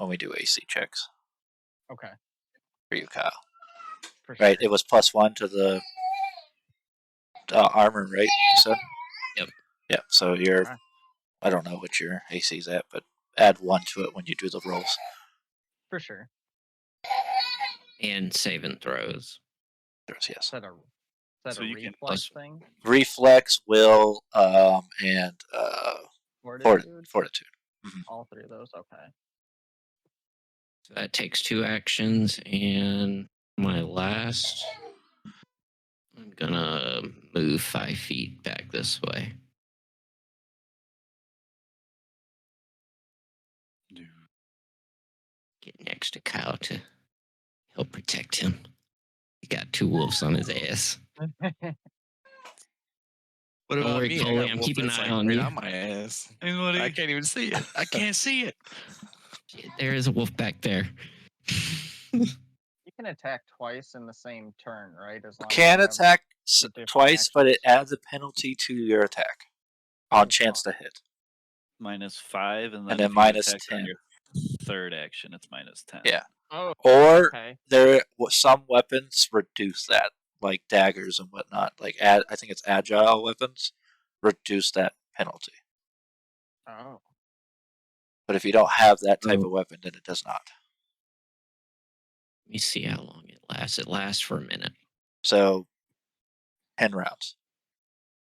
[SPEAKER 1] we do AC checks
[SPEAKER 3] Okay.
[SPEAKER 1] for you, Kyle.
[SPEAKER 3] For
[SPEAKER 1] Right?
[SPEAKER 3] sure.
[SPEAKER 1] It was +1 to the armor, right? You said.
[SPEAKER 4] Yep.
[SPEAKER 1] Yeah. So you're.
[SPEAKER 3] Okay.
[SPEAKER 1] I don't know what your AC is at, but add 1 to it when you do the rolls.
[SPEAKER 3] For sure.
[SPEAKER 4] And save and throws.
[SPEAKER 1] Yes.
[SPEAKER 3] Is that
[SPEAKER 2] So
[SPEAKER 3] a
[SPEAKER 2] you can
[SPEAKER 3] reflex thing?
[SPEAKER 1] Reflex, will, and
[SPEAKER 3] Fortitude?
[SPEAKER 1] fortitude.
[SPEAKER 3] All 3 of those. Okay.
[SPEAKER 4] So that takes 2 actions, and my last, I'm gonna move 5 feet back this way. Get next to Kyle to help protect him. He got 2 wolves on his ass.
[SPEAKER 5] What
[SPEAKER 4] Don't
[SPEAKER 5] about
[SPEAKER 4] worry,
[SPEAKER 5] me?
[SPEAKER 4] Coley,
[SPEAKER 5] I got
[SPEAKER 4] I'm
[SPEAKER 5] wolf
[SPEAKER 4] keeping an
[SPEAKER 5] that's
[SPEAKER 4] eye
[SPEAKER 5] like
[SPEAKER 4] on
[SPEAKER 5] right
[SPEAKER 4] you.
[SPEAKER 5] on my ass.
[SPEAKER 2] Anybody?
[SPEAKER 5] I can't even see it. I can't see it.
[SPEAKER 4] Shit, there is a wolf back there.
[SPEAKER 3] You can attack twice in the same turn, right? As long as
[SPEAKER 1] Can
[SPEAKER 3] you have
[SPEAKER 1] attack
[SPEAKER 3] different
[SPEAKER 1] twice, but it
[SPEAKER 3] actions.
[SPEAKER 1] adds a penalty to your attack on
[SPEAKER 3] Oh,
[SPEAKER 1] chance
[SPEAKER 3] fuck.
[SPEAKER 1] to hit.
[SPEAKER 2] -5, and then
[SPEAKER 1] And then
[SPEAKER 2] if you
[SPEAKER 1] minus
[SPEAKER 2] attack on
[SPEAKER 1] 10.
[SPEAKER 2] your third action, it's -10.
[SPEAKER 1] Yeah.
[SPEAKER 3] Oh,
[SPEAKER 1] Or
[SPEAKER 3] okay.
[SPEAKER 1] some weapons reduce that, like daggers and whatnot. Like I think it's agile weapons reduce that penalty.
[SPEAKER 3] Oh.
[SPEAKER 1] But if you don't have that type
[SPEAKER 4] Oh.
[SPEAKER 1] of weapon, then it does not.
[SPEAKER 4] Let me see how long it lasts. It lasts for a minute.
[SPEAKER 1] So 10 rounds.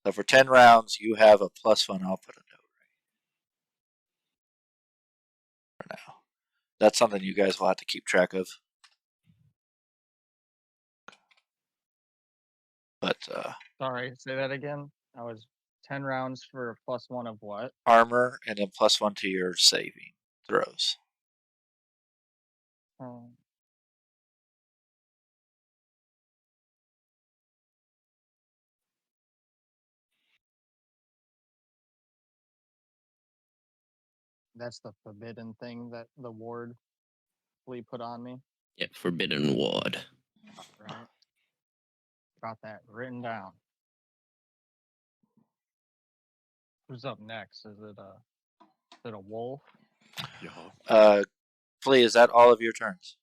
[SPEAKER 1] So for 10 rounds, you have a +1. I'll put a note right for now. That's something you guys will have to keep track of. But
[SPEAKER 3] Sorry, say that again. I was 10 rounds for a +1 of what?
[SPEAKER 1] armor and then +1 to your saving throws.
[SPEAKER 3] Oh. That's the forbidden thing that the ward put on me.
[SPEAKER 4] Yep, Forbidden Ward.
[SPEAKER 3] Right. Got that written down. Who's up next? Is it a wolf?
[SPEAKER 1] Flea, is that all of your turns?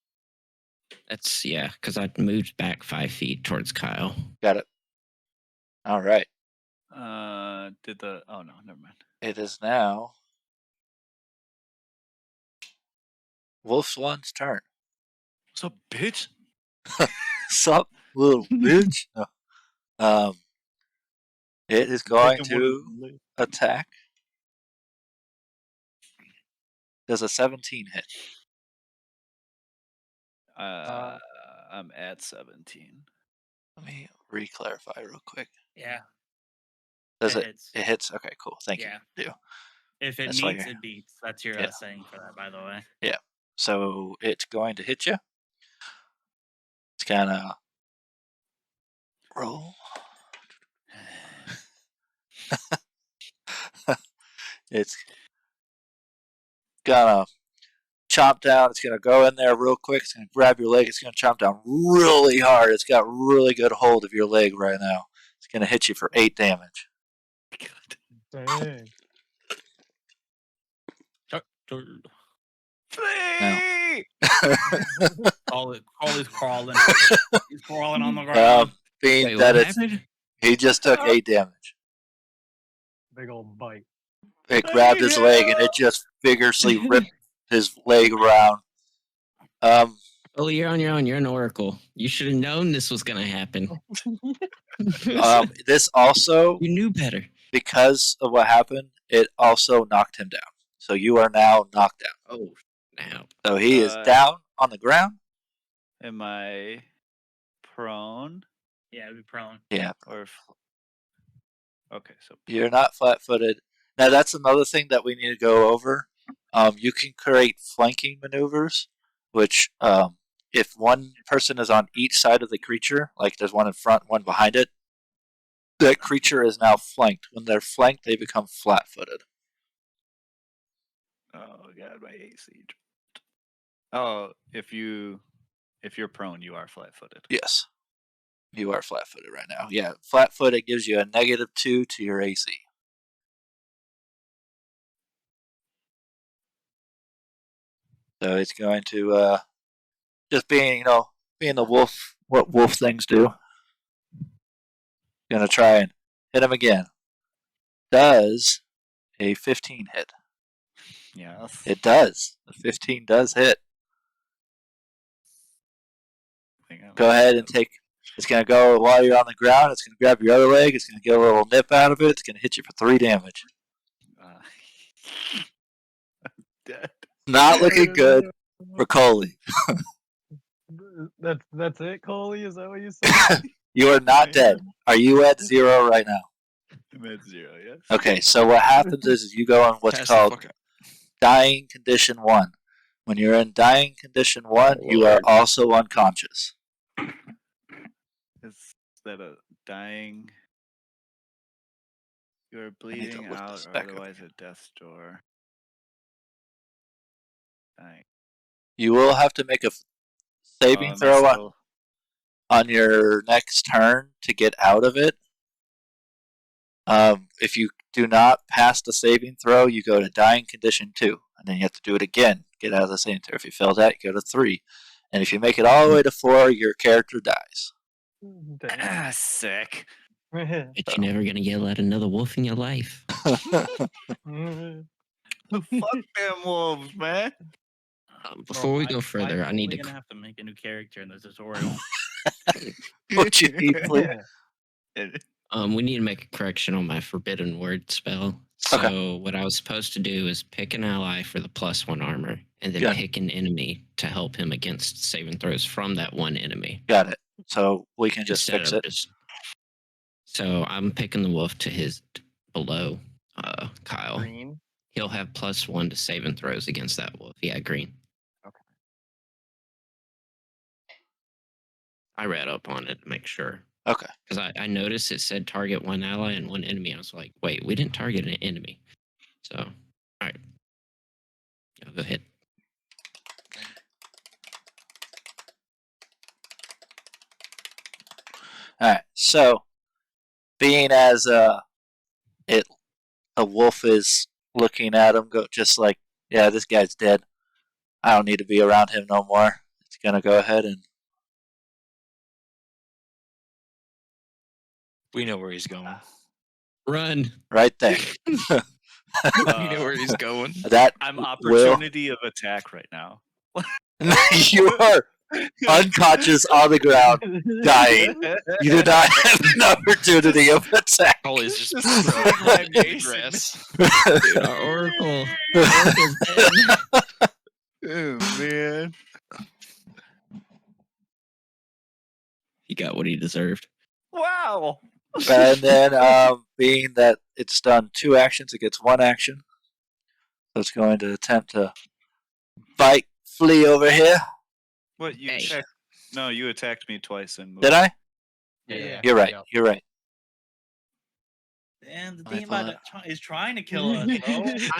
[SPEAKER 4] That's, yeah, because I moved back 5 feet towards Kyle.
[SPEAKER 1] Got it. All right.
[SPEAKER 2] Oh no, never mind.
[SPEAKER 1] It is now Wolf One's turn.
[SPEAKER 2] What's up, bitch?
[SPEAKER 1] Sup, little bitch? No. It is going to attack. Does a 17 hit?
[SPEAKER 2] I'm at 17.
[SPEAKER 1] Let me re-clarify real quick.
[SPEAKER 6] Yeah.
[SPEAKER 1] Does it?
[SPEAKER 6] hits.
[SPEAKER 1] It hits. Okay, cool. Thank
[SPEAKER 6] Yeah.
[SPEAKER 1] you.
[SPEAKER 6] If it
[SPEAKER 1] That's why
[SPEAKER 6] meets,
[SPEAKER 1] you're-
[SPEAKER 6] it beats. That's your
[SPEAKER 1] Yeah.
[SPEAKER 6] saying for that, by the way.
[SPEAKER 1] Yeah. So it's going to hit you. It's gonna roll. It's gonna chomp down. It's gonna go in there real quick. It's gonna grab your leg. It's gonna chomp down really hard. It's got really good hold of your leg right now. It's gonna hit you for 8 damage.
[SPEAKER 3] Dang.
[SPEAKER 2] Flea!
[SPEAKER 6] Collie's crawling. He's crawling on the ground.
[SPEAKER 1] Being
[SPEAKER 4] Wait,
[SPEAKER 1] that
[SPEAKER 4] what
[SPEAKER 1] it's
[SPEAKER 4] happened?
[SPEAKER 1] he just took 8 damage.
[SPEAKER 3] Big old bite.
[SPEAKER 1] It grabbed his leg and it just vigorously ripped his leg around.
[SPEAKER 4] Oh, you're on your own. You're an oracle. You should have known this was going to happen.
[SPEAKER 1] This also,
[SPEAKER 4] You knew better.
[SPEAKER 1] because of what happened, it also knocked him down. So you are now knocked down.
[SPEAKER 4] Oh, now.
[SPEAKER 1] So he is down on the ground.
[SPEAKER 2] Am I prone?
[SPEAKER 6] Yeah, it'd be prone.
[SPEAKER 1] Yeah.
[SPEAKER 2] Okay, so
[SPEAKER 1] You're not flat-footed. Now that's another thing that we need to go over. You can create flanking maneuvers, which if one person is on each side of the creature, like there's one in front, one behind it, that creature is now flanked. When they're flanked, they become flat-footed.
[SPEAKER 2] oh god, my AC. Oh, if If you're prone, you are flat-footed.
[SPEAKER 1] Yes. You are flat-footed right now. Yeah, flat-footed gives you a -2 to your AC. So it's going to just being the wolf, what wolf things do. Gonna try and hit him again. Does a 15 hit?
[SPEAKER 2] Yes.
[SPEAKER 1] It does. The 15 does hit. Go ahead and take. It's gonna go while you're on the ground. It's gonna grab your other leg. It's gonna get a little nip out of it. It's gonna hit you for 3 damage.
[SPEAKER 2] Dead.
[SPEAKER 1] Not looking good for Coley.
[SPEAKER 3] That's it, Coley? Is that what you said?
[SPEAKER 1] You are not dead. Are you at 0 right now?
[SPEAKER 2] I'm at 0, yes.
[SPEAKER 1] Okay, so what happens is you go on what's
[SPEAKER 5] Pass the
[SPEAKER 1] called
[SPEAKER 5] fuck out.
[SPEAKER 1] dying condition 1. When you're in dying condition 1, you are also unconscious.
[SPEAKER 2] Is that a dying? You are
[SPEAKER 1] need to
[SPEAKER 2] bleeding
[SPEAKER 1] lift
[SPEAKER 2] out,
[SPEAKER 1] this
[SPEAKER 2] or
[SPEAKER 1] back up
[SPEAKER 2] otherwise at death's door. Dying.
[SPEAKER 1] You will have to make a saving
[SPEAKER 2] am I
[SPEAKER 1] throw
[SPEAKER 2] still-
[SPEAKER 1] on your next turn to get out of it. If you do not pass the saving throw, you go to dying condition 2, and then you have to do it again. Get out of the saving throw. If you fail that, you go to 3, and if you make it all the way to 4, your character dies.
[SPEAKER 2] Sick.
[SPEAKER 4] Bet you're never gonna yell at another wolf in your life.
[SPEAKER 2] Fuck them wolves, man.
[SPEAKER 4] Before we go further, I need to.
[SPEAKER 6] We're gonna have to make a new character in the tutorial.
[SPEAKER 1] What you need, please?
[SPEAKER 4] We need to make a correction on my forbidden word spell. So
[SPEAKER 1] Okay.
[SPEAKER 4] what I was supposed to do is pick an ally for the +1 armor, and then
[SPEAKER 1] Yeah.
[SPEAKER 4] pick an enemy to help him against saving throws from that one enemy.
[SPEAKER 1] Got it. So we can just
[SPEAKER 4] Instead
[SPEAKER 1] fix
[SPEAKER 4] of
[SPEAKER 1] it.
[SPEAKER 4] So I'm picking the wolf to his below Kyle.
[SPEAKER 3] Green.
[SPEAKER 4] He'll have +1 to saving throws against that wolf. Yeah, green.
[SPEAKER 3] Okay.
[SPEAKER 4] I read up on it to make sure.
[SPEAKER 1] Okay.
[SPEAKER 4] Because I noticed it said target 1 ally and 1 enemy. I was like, wait, we didn't target an enemy. So, all right. Go ahead.
[SPEAKER 1] All right. So, being as a wolf is looking at him, go just like, yeah, this guy's dead. I don't need to be around him no more. It's gonna go ahead and
[SPEAKER 5] We know where he's going.
[SPEAKER 4] Run.
[SPEAKER 1] right there.
[SPEAKER 5] We know where he's going.
[SPEAKER 1] That
[SPEAKER 2] I'm
[SPEAKER 1] will
[SPEAKER 2] opportunity of attack right now.
[SPEAKER 1] you are unconscious on the ground, dying. You do not have an opportunity of attack.
[SPEAKER 5] Holly's just
[SPEAKER 2] Just
[SPEAKER 5] thrown
[SPEAKER 2] like
[SPEAKER 5] in the
[SPEAKER 2] Jason.
[SPEAKER 5] grass.
[SPEAKER 4] Dude, our Oracle. Oracle's dead.
[SPEAKER 2] Oh man.
[SPEAKER 4] He got what he deserved.
[SPEAKER 2] Wow.
[SPEAKER 1] And then, being that it's done 2 actions, it gets 1 action. So it's going to attempt to bite Flea over here.
[SPEAKER 2] What you
[SPEAKER 4] Hey.
[SPEAKER 2] attacked? No, you attacked me twice and moved.
[SPEAKER 1] Did I?
[SPEAKER 3] Yeah.
[SPEAKER 1] You're right.
[SPEAKER 3] Yep.
[SPEAKER 1] You're right.
[SPEAKER 6] And the
[SPEAKER 1] I
[SPEAKER 6] demon
[SPEAKER 1] thought-
[SPEAKER 6] is trying to kill us, bro.
[SPEAKER 4] I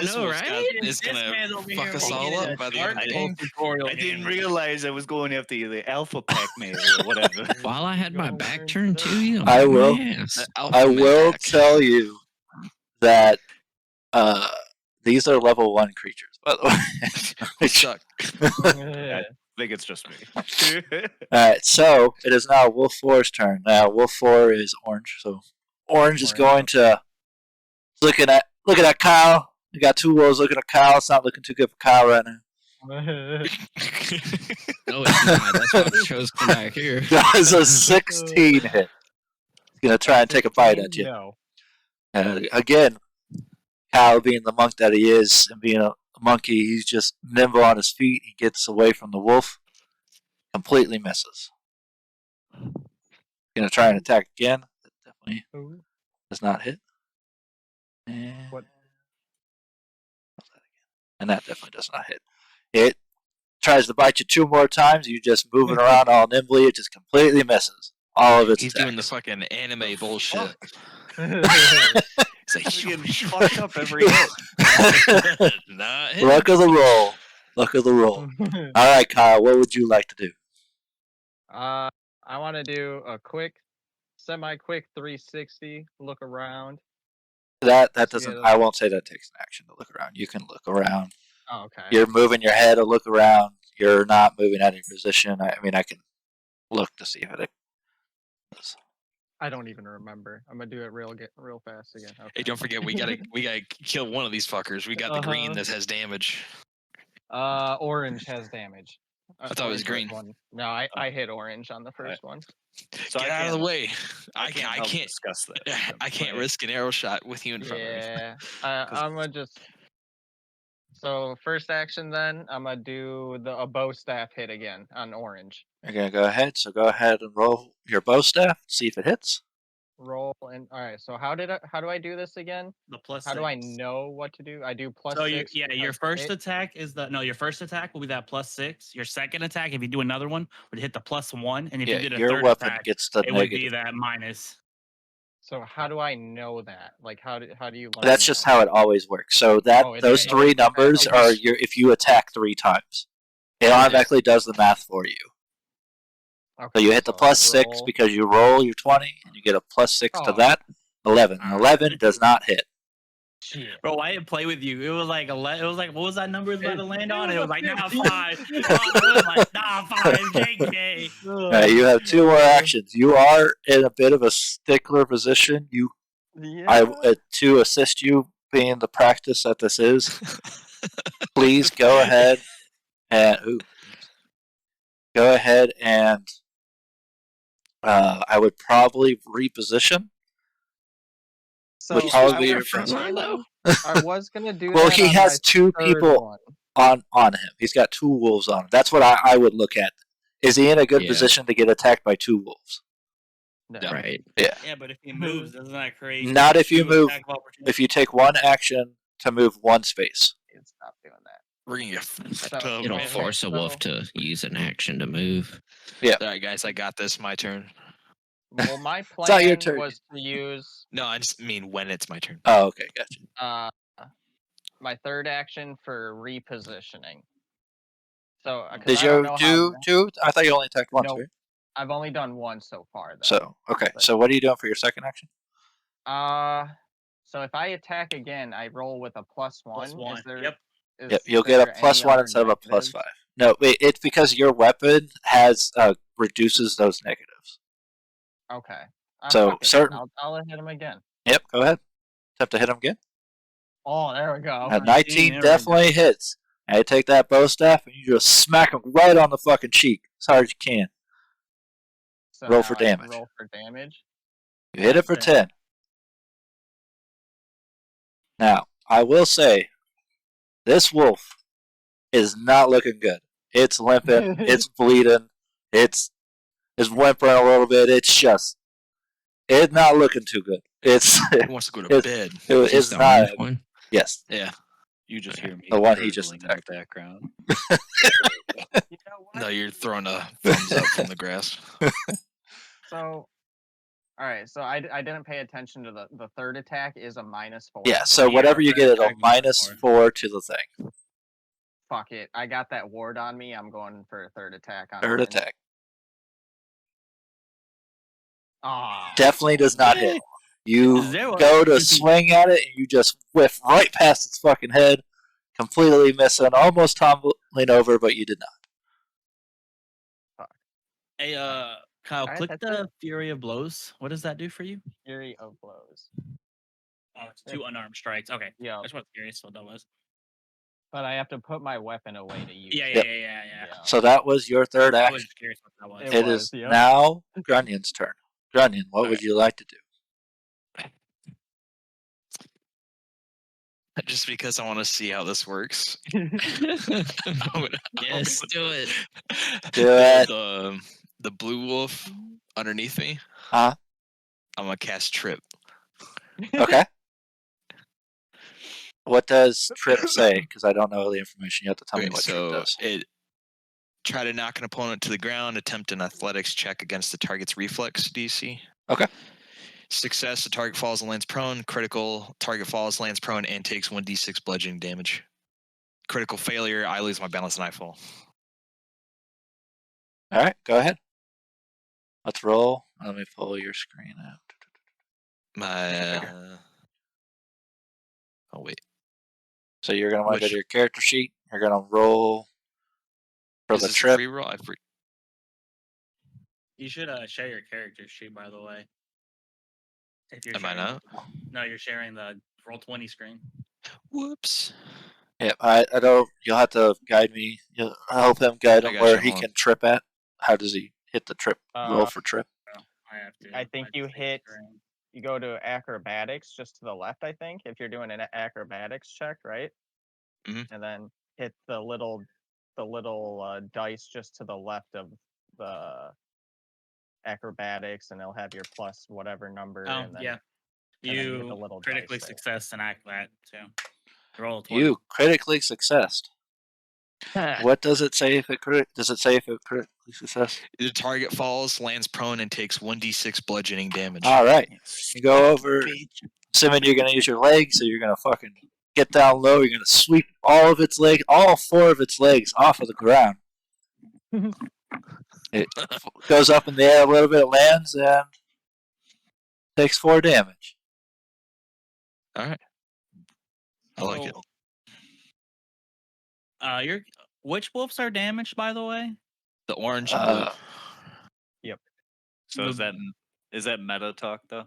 [SPEAKER 5] This
[SPEAKER 4] know,
[SPEAKER 5] wolf's
[SPEAKER 4] right?
[SPEAKER 5] got- is
[SPEAKER 6] This
[SPEAKER 5] gonna
[SPEAKER 6] man's over
[SPEAKER 5] fuck
[SPEAKER 6] here
[SPEAKER 5] us all
[SPEAKER 6] making
[SPEAKER 5] up
[SPEAKER 6] a
[SPEAKER 5] by the end of the
[SPEAKER 6] Dark
[SPEAKER 5] game.
[SPEAKER 6] Souls tutorial
[SPEAKER 2] I didn't
[SPEAKER 6] game.
[SPEAKER 2] realize I was going after the alpha pack mail or whatever.
[SPEAKER 4] While I had my
[SPEAKER 3] Go
[SPEAKER 4] back
[SPEAKER 3] where
[SPEAKER 4] turned
[SPEAKER 3] it's
[SPEAKER 4] to you, I'm
[SPEAKER 1] I
[SPEAKER 4] on my
[SPEAKER 1] will-
[SPEAKER 4] ass.
[SPEAKER 1] I will tell you that these are level 1 creatures, by the way.
[SPEAKER 5] We suck.
[SPEAKER 2] I think it's just me.
[SPEAKER 1] Alright, so it is now Wolf 4's turn. Now Wolf 4 is orange, so orange is going to looking at Kyle. We got 2 wolves looking at Kyle. It's not looking too good for Kyle right now.
[SPEAKER 4] No, it's not. That's why I chose to come back here.
[SPEAKER 1] That is a 16 hit. He's gonna try and take a bite at you.
[SPEAKER 3] No.
[SPEAKER 1] Again, Kyle being the monk that he is and being a monkey, he's just nimble on his feet. He gets away from the wolf. Completely misses. Gonna try and attack again. That definitely does not hit. And
[SPEAKER 3] What?
[SPEAKER 1] And that definitely does not hit. It tries to bite you 2 more times. You just moving around all nimbly. It just completely misses all of its
[SPEAKER 5] He's
[SPEAKER 1] attacks.
[SPEAKER 5] doing the fucking anime bullshit.
[SPEAKER 2] It's like he's getting fucked up every hit.
[SPEAKER 5] Not
[SPEAKER 1] Luck of the roll. Luck of the roll. All right, Kyle. What would you like to do?
[SPEAKER 3] I want to do a quick, semi-quick 360 look around.
[SPEAKER 1] That
[SPEAKER 3] Just to
[SPEAKER 1] doesn't.
[SPEAKER 3] get
[SPEAKER 1] I won't say that takes an action to look around. You can look around.
[SPEAKER 3] Oh, okay.
[SPEAKER 1] You're moving your head to look around. You're not moving out of your position. I mean, I can look to see if it is.
[SPEAKER 3] I don't even remember. I'm gonna do it real fast again. Okay.
[SPEAKER 5] Hey, don't forget we gotta kill one of these fuckers. We got the green
[SPEAKER 3] Uh-huh.
[SPEAKER 5] that has damage.
[SPEAKER 3] Orange has damage.
[SPEAKER 5] I thought it was
[SPEAKER 3] Orange
[SPEAKER 5] green.
[SPEAKER 3] One. No, I hit orange on the first one.
[SPEAKER 2] So
[SPEAKER 5] Get out of the way.
[SPEAKER 2] I can't.
[SPEAKER 5] I
[SPEAKER 2] help
[SPEAKER 5] can't.
[SPEAKER 2] discuss that.
[SPEAKER 5] I can't risk an arrow shot with you in front of me.
[SPEAKER 3] Yeah. I'm gonna just. So first action, then I'm gonna do a bow staff hit again on orange.
[SPEAKER 1] You're gonna go ahead. So go ahead and roll your bow staff. See if it hits.
[SPEAKER 3] Roll and all right. So how do I do this again?
[SPEAKER 6] The plus.
[SPEAKER 3] How do I
[SPEAKER 6] 6.
[SPEAKER 3] know what to do? I do plus
[SPEAKER 6] So
[SPEAKER 3] 6.
[SPEAKER 6] your
[SPEAKER 3] because
[SPEAKER 6] first
[SPEAKER 3] hit-
[SPEAKER 6] attack is your first attack will be that +6. Your second attack, if you do another one, would hit the +1, and if
[SPEAKER 1] Yeah,
[SPEAKER 6] you did a
[SPEAKER 1] your
[SPEAKER 6] third
[SPEAKER 1] weapon
[SPEAKER 6] attack,
[SPEAKER 1] gets the
[SPEAKER 6] it would be
[SPEAKER 1] negative.
[SPEAKER 6] that minus.
[SPEAKER 3] So how do I know that? Like how do you learn
[SPEAKER 1] That's just
[SPEAKER 3] that?
[SPEAKER 1] how it always works. So that
[SPEAKER 3] Oh, it
[SPEAKER 1] those
[SPEAKER 3] is.
[SPEAKER 1] three
[SPEAKER 3] Okay.
[SPEAKER 1] numbers
[SPEAKER 3] Okay.
[SPEAKER 1] are your if you attack 3 times. It automatically does the math for you.
[SPEAKER 3] Okay,
[SPEAKER 1] So you hit the
[SPEAKER 3] I
[SPEAKER 1] +6
[SPEAKER 3] roll-
[SPEAKER 1] because you roll your 20 and you get a +6 to
[SPEAKER 3] Oh.
[SPEAKER 1] that. 11. And
[SPEAKER 6] Alright.
[SPEAKER 1] 11 does not hit.
[SPEAKER 3] Shit.
[SPEAKER 6] Bro, I didn't play with you. It was like what was that number about to land on? And it was like, nah,
[SPEAKER 3] 15.
[SPEAKER 6] 5. It was like, nah, 5, JK.
[SPEAKER 1] You have 2 more actions. You are in a bit of a stickler position.
[SPEAKER 3] Yeah.
[SPEAKER 1] To assist you being the practice that this is, please go ahead and go ahead and I would probably reposition.
[SPEAKER 3] So
[SPEAKER 1] would probably
[SPEAKER 3] I
[SPEAKER 1] be
[SPEAKER 3] was
[SPEAKER 1] your
[SPEAKER 4] front line, though.
[SPEAKER 3] I was gonna do
[SPEAKER 1] Well,
[SPEAKER 3] that
[SPEAKER 1] he
[SPEAKER 3] on
[SPEAKER 1] has
[SPEAKER 3] my
[SPEAKER 1] 2
[SPEAKER 3] third
[SPEAKER 1] people
[SPEAKER 3] one.
[SPEAKER 1] on him. He's got 2 wolves on him. That's what I would look at. Is he in a good
[SPEAKER 4] Yeah.
[SPEAKER 1] position to get attacked by 2 wolves?
[SPEAKER 3] No.
[SPEAKER 4] Right.
[SPEAKER 6] Yeah, but if he moves, doesn't that create
[SPEAKER 1] Not if you
[SPEAKER 6] 2
[SPEAKER 1] move.
[SPEAKER 6] attack of opportunity?
[SPEAKER 1] If you take 1 action to move 1 space.
[SPEAKER 3] Stop doing that.
[SPEAKER 5] We're gonna get fucked
[SPEAKER 3] So-
[SPEAKER 5] up.
[SPEAKER 4] It'll
[SPEAKER 3] Okay,
[SPEAKER 4] force a wolf
[SPEAKER 3] so-
[SPEAKER 4] to use an action to move.
[SPEAKER 5] All right, guys, I got this. My turn.
[SPEAKER 3] Well, my
[SPEAKER 1] It's not your
[SPEAKER 3] plan
[SPEAKER 1] turn.
[SPEAKER 3] was to use
[SPEAKER 5] No, I just mean when it's my turn.
[SPEAKER 1] Oh, okay, gotcha.
[SPEAKER 3] my third action for repositioning. So
[SPEAKER 1] Did you do 2? I thought you only attacked once,
[SPEAKER 3] Nope.
[SPEAKER 1] right?
[SPEAKER 3] I've only done one so far, though.
[SPEAKER 1] So, okay.
[SPEAKER 3] But-
[SPEAKER 1] So what are you doing for your second action?
[SPEAKER 3] So if I attack again, I roll with a +1.
[SPEAKER 6] +1.
[SPEAKER 3] Is there,
[SPEAKER 6] Yep.
[SPEAKER 1] Yep, you'll get a
[SPEAKER 3] there any
[SPEAKER 1] +1
[SPEAKER 3] other
[SPEAKER 1] instead of a
[SPEAKER 3] negatives?
[SPEAKER 1] +5. No, it's because your weapon has reduces those negatives.
[SPEAKER 3] Okay.
[SPEAKER 1] So,
[SPEAKER 3] fuck it then.
[SPEAKER 1] certain-
[SPEAKER 3] I'll hit him again.
[SPEAKER 1] Yep, go ahead. Attempt to hit him again.
[SPEAKER 3] Oh, there we go.
[SPEAKER 1] 19
[SPEAKER 6] there we
[SPEAKER 1] definitely hits. And you take that bow staff and you just smack him right on the fucking cheek as hard as you can.
[SPEAKER 3] So
[SPEAKER 1] roll
[SPEAKER 3] now
[SPEAKER 1] for
[SPEAKER 3] I can
[SPEAKER 1] damage.
[SPEAKER 3] Roll for damage.
[SPEAKER 1] You hit it for 10. Now, I will say, this wolf is not looking good. It's limping. It's bleeding. It's whimpering a little bit. It's not looking too good. It's
[SPEAKER 5] He wants to go to bed.
[SPEAKER 1] it's
[SPEAKER 4] Is the
[SPEAKER 1] not.
[SPEAKER 4] orange one?
[SPEAKER 1] Yes,
[SPEAKER 5] Yeah.
[SPEAKER 2] You just hear me
[SPEAKER 1] The one he just
[SPEAKER 2] gurgling in
[SPEAKER 1] attacked.
[SPEAKER 2] the background.
[SPEAKER 3] You know what?
[SPEAKER 5] No, you're throwing a thumbs up from the grass.
[SPEAKER 3] So, all right. So I didn't pay attention to the third attack is a -4.
[SPEAKER 1] yeah. So whatever you get, it'll -4 to the thing.
[SPEAKER 3] Fuck it. I got that ward on me. I'm going for a third attack on
[SPEAKER 1] Third
[SPEAKER 3] orange.
[SPEAKER 1] attack
[SPEAKER 3] Aw.
[SPEAKER 1] definitely does not hit. You
[SPEAKER 6] Zero.
[SPEAKER 1] go to swing at it, and you just whiff right past its fucking head, completely missing, almost tumbling over, but you did not.
[SPEAKER 6] Hey, Kyle,
[SPEAKER 3] Alright,
[SPEAKER 6] click
[SPEAKER 3] that's
[SPEAKER 6] the Fury of Blows. What does that do for you?
[SPEAKER 3] Fury of blows.
[SPEAKER 6] Oh, it's 2 unarmed strikes. Okay.
[SPEAKER 3] Yeah,
[SPEAKER 6] I just was curious what that was.
[SPEAKER 3] but I have to put my weapon away to use.
[SPEAKER 6] Yeah,
[SPEAKER 3] it.
[SPEAKER 6] yeah,
[SPEAKER 1] Yep.
[SPEAKER 6] yeah.
[SPEAKER 1] So that was your third
[SPEAKER 6] I was
[SPEAKER 1] action.
[SPEAKER 6] just curious what that was.
[SPEAKER 3] It
[SPEAKER 1] It is
[SPEAKER 3] was, yep.
[SPEAKER 1] now Grunyon's turn. Grunyon, what would
[SPEAKER 6] Alright.
[SPEAKER 1] you like to do?
[SPEAKER 5] Just because I want to see how this works.
[SPEAKER 4] Yes, do it.
[SPEAKER 1] Do it.
[SPEAKER 5] The blue wolf underneath me.
[SPEAKER 1] Huh?
[SPEAKER 5] I'm gonna cast Trip.
[SPEAKER 1] Okay. What does Trip say? Because I don't know the information. You have to tell me
[SPEAKER 5] Okay,
[SPEAKER 1] what Trip
[SPEAKER 5] so
[SPEAKER 1] does.
[SPEAKER 5] it try to knock an opponent to the ground. Attempt an athletics check against the target's reflex DC.
[SPEAKER 1] Okay.
[SPEAKER 5] Success: the target falls and lands prone. Critical: target falls, lands prone, and takes 1d6 bludgeoning damage. Critical failure: I lose my balance and I fall.
[SPEAKER 1] All right, go ahead. Let's roll. Let me pull your screen out.
[SPEAKER 5] My. Oh wait.
[SPEAKER 1] So you're gonna want to go
[SPEAKER 5] Which-
[SPEAKER 1] to your character sheet. You're gonna roll for
[SPEAKER 5] Is
[SPEAKER 1] the
[SPEAKER 5] this
[SPEAKER 1] trip.
[SPEAKER 5] a free roll?
[SPEAKER 6] You should share your character sheet, by the way. If you're
[SPEAKER 5] Am I
[SPEAKER 6] sharing,
[SPEAKER 5] not?
[SPEAKER 6] no, you're sharing the Roll20 screen.
[SPEAKER 5] Whoops.
[SPEAKER 1] Yeah, I don't. You'll have to guide me. You'll help him guide
[SPEAKER 5] I
[SPEAKER 1] him
[SPEAKER 5] got
[SPEAKER 1] where
[SPEAKER 5] you,
[SPEAKER 1] he
[SPEAKER 5] hold on.
[SPEAKER 1] can trip at. How does he hit the trip? Roll for trip.
[SPEAKER 6] Oh, I have to.
[SPEAKER 3] I think you
[SPEAKER 6] have to share
[SPEAKER 3] hit-
[SPEAKER 6] screen.
[SPEAKER 3] You go to acrobatics just to the left, I think, if you're doing an acrobatics check, right?
[SPEAKER 5] Mhm.
[SPEAKER 3] And then hit the little dice just to the left of the acrobatics, and it'll have your plus whatever number.
[SPEAKER 6] Oh,
[SPEAKER 3] and then,
[SPEAKER 6] yeah.
[SPEAKER 3] then you hit
[SPEAKER 6] You
[SPEAKER 3] the little
[SPEAKER 6] critically
[SPEAKER 3] dice there.
[SPEAKER 6] success and act that too. Roll a 20.
[SPEAKER 1] You critically successed. What does it say if it does it say if it critically success?
[SPEAKER 5] The target falls, lands prone, and takes 1d6 bludgeoning damage.
[SPEAKER 1] All right. You go over. Assuming you're gonna use your legs, so you're gonna fucking get down low. You're gonna sweep all of its legs, all 4 of its legs, off of the ground. It goes up in the air a little bit, it lands, and takes 4 damage.
[SPEAKER 5] All right. I like it.
[SPEAKER 6] Which wolves are damaged, by the way?
[SPEAKER 5] The orange and blue.
[SPEAKER 2] So is that meta talk though?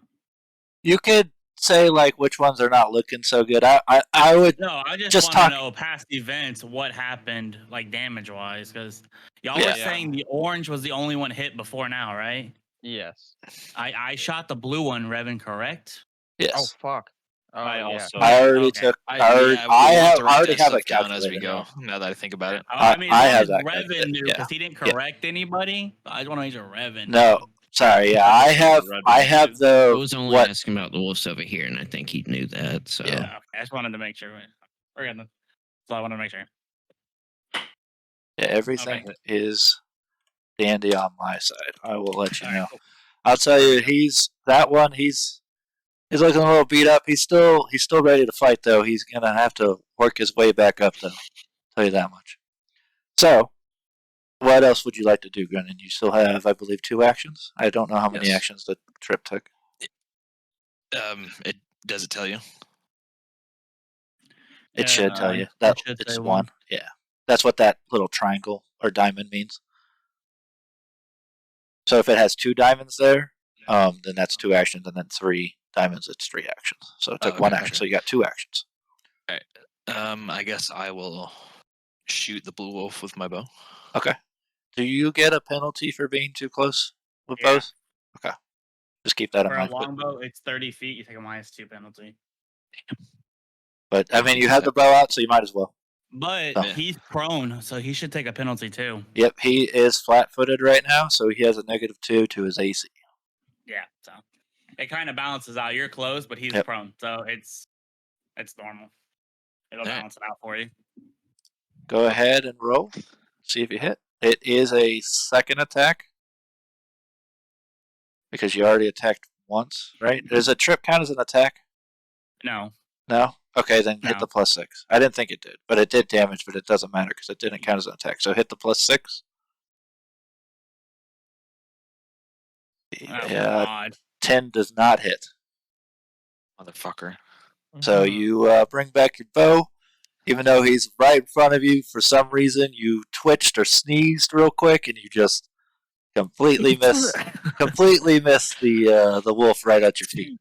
[SPEAKER 1] You could say like which ones are not looking so good. I would.
[SPEAKER 6] No, I just
[SPEAKER 1] Just
[SPEAKER 6] want
[SPEAKER 1] talk-
[SPEAKER 6] to know past events what happened, like damage wise, because y'all
[SPEAKER 1] Yeah.
[SPEAKER 6] were saying the orange was the only one hit before now, right?
[SPEAKER 3] Yes.
[SPEAKER 6] I shot the blue one, Revan, correct?
[SPEAKER 1] Yes.
[SPEAKER 3] Oh fuck. Oh
[SPEAKER 2] I
[SPEAKER 3] yeah.
[SPEAKER 2] also.
[SPEAKER 1] I already
[SPEAKER 6] Okay.
[SPEAKER 1] took.
[SPEAKER 5] I
[SPEAKER 1] already have it
[SPEAKER 5] down as we
[SPEAKER 1] calculated.
[SPEAKER 5] go. Now that I think about it.
[SPEAKER 6] I mean,
[SPEAKER 1] I
[SPEAKER 6] as
[SPEAKER 1] have
[SPEAKER 6] long as
[SPEAKER 1] that
[SPEAKER 6] Revan
[SPEAKER 1] calculated,
[SPEAKER 6] knew,
[SPEAKER 1] yeah.
[SPEAKER 6] because he didn't correct anybody. I just want to make sure Revan.
[SPEAKER 1] No,
[SPEAKER 6] knew.
[SPEAKER 1] sorry. Yeah,
[SPEAKER 2] I
[SPEAKER 1] I
[SPEAKER 2] just
[SPEAKER 1] have.
[SPEAKER 2] remember
[SPEAKER 1] I
[SPEAKER 2] Revan
[SPEAKER 1] have
[SPEAKER 2] too.
[SPEAKER 4] I
[SPEAKER 1] the
[SPEAKER 4] was only
[SPEAKER 1] what?
[SPEAKER 4] asking about the wolves over here, and I think he knew that. So
[SPEAKER 1] Yeah.
[SPEAKER 6] Okay, I just wanted to make sure. We're good. So I wanted to make sure.
[SPEAKER 1] Yeah, everything is dandy on my side. I will let you
[SPEAKER 6] All right,
[SPEAKER 1] know.
[SPEAKER 6] cool.
[SPEAKER 1] I'll tell you, he's looking a little beat up. He's still ready to fight though. He's gonna have to work his way back up though. Tell you that much. So, what else would you like to do, Grennan? You still have, I believe, 2 actions. I don't know how many
[SPEAKER 5] Yes.
[SPEAKER 1] actions the trip took.
[SPEAKER 5] It does it tell you?
[SPEAKER 1] It should tell you
[SPEAKER 6] it
[SPEAKER 1] that
[SPEAKER 6] should
[SPEAKER 1] it's
[SPEAKER 6] say
[SPEAKER 1] 1. Yeah, that's what that little triangle or diamond means. So if it has 2 diamonds there, then that's 2 actions, and then 3 diamonds, it's 3 actions. So it took
[SPEAKER 5] Okay,
[SPEAKER 1] 1 action,
[SPEAKER 5] okay.
[SPEAKER 1] so you got 2 actions.
[SPEAKER 5] I guess I will shoot the blue wolf with my bow.
[SPEAKER 1] Okay. Do you get a penalty for being too close with
[SPEAKER 6] Yeah.
[SPEAKER 1] bows? Okay. Just keep that in
[SPEAKER 6] For a
[SPEAKER 1] mind.
[SPEAKER 6] longbow, it's 30 feet. You take a -2 penalty.
[SPEAKER 1] But I mean, you have the bow out, so you might as well.
[SPEAKER 6] But
[SPEAKER 1] Oh.
[SPEAKER 6] he's prone, so he should take a penalty too.
[SPEAKER 1] Yep, he is flat-footed right now, so he has a -2 to his AC.
[SPEAKER 6] Yeah, so it kind of balances out. You're close, but he's
[SPEAKER 1] Yep.
[SPEAKER 6] prone, so it's normal. It'll
[SPEAKER 5] Alright.
[SPEAKER 6] balance it out for you.
[SPEAKER 1] Go ahead and roll. See if you hit. It is a second attack because you already attacked once, right? Does a trip count as an attack?
[SPEAKER 6] No,
[SPEAKER 1] No? Okay, then hit
[SPEAKER 6] No.
[SPEAKER 1] the +6. I didn't think it did, but it did damage, but it doesn't matter because it didn't count as an attack. So hit the +6.
[SPEAKER 6] oh,
[SPEAKER 1] Yeah,
[SPEAKER 6] God.
[SPEAKER 1] 10 does not hit.
[SPEAKER 5] Motherfucker.
[SPEAKER 1] So you bring back your bow. Even though he's right in front of you, for some reason you twitched or sneezed real quick, and you just completely miss the wolf right at your feet.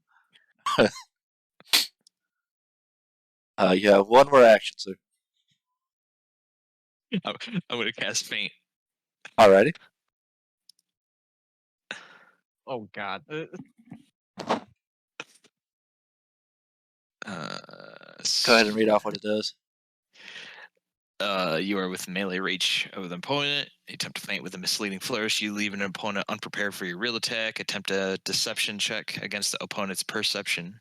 [SPEAKER 1] You have 1 more action, sir.
[SPEAKER 5] I'm gonna cast faint.
[SPEAKER 1] Alrighty.
[SPEAKER 3] Oh god.
[SPEAKER 1] Go ahead and read off what it does.
[SPEAKER 5] You are with melee reach of the opponent. You attempt to feint with a misleading flourish. You leave an opponent unprepared for your real attack. Attempt a deception check against the opponent's perception.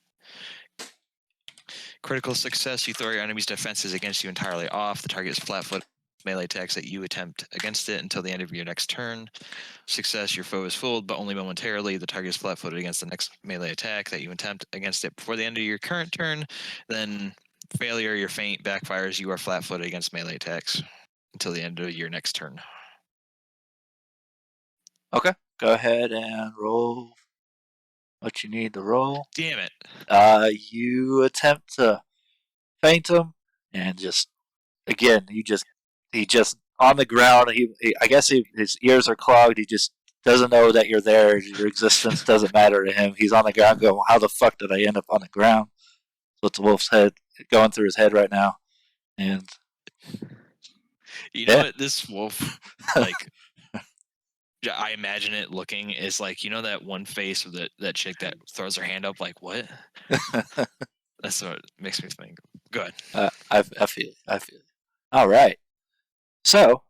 [SPEAKER 5] Critical success. You throw your enemy's defenses against you entirely off. The target is flat-footed. Melee attacks that you attempt against it until the end of your next turn. Success. Your foe is fooled, but only momentarily. The target is flat-footed against the next melee attack that you attempt against it before the end of your current turn. Then failure. Your feint backfires. You are flat-footed against melee attacks until the end of your next turn.
[SPEAKER 1] Okay. go ahead and roll what you need to roll.
[SPEAKER 5] Damn it.
[SPEAKER 1] You attempt to feint him, and just again, he just on the ground. I guess his ears are clogged. He just doesn't know that you're there. Your existence doesn't matter to him. He's on the ground going, how the fuck did I end up on the ground? So it's the wolf's head going through his head right now. And
[SPEAKER 5] You know
[SPEAKER 1] Yeah.
[SPEAKER 5] what? This wolf, like, I imagine it looking is like, you know, that one face of that chick that throws her hand up, like, what? That's what makes me think. Go ahead.
[SPEAKER 1] I feel it. I feel it. All right. So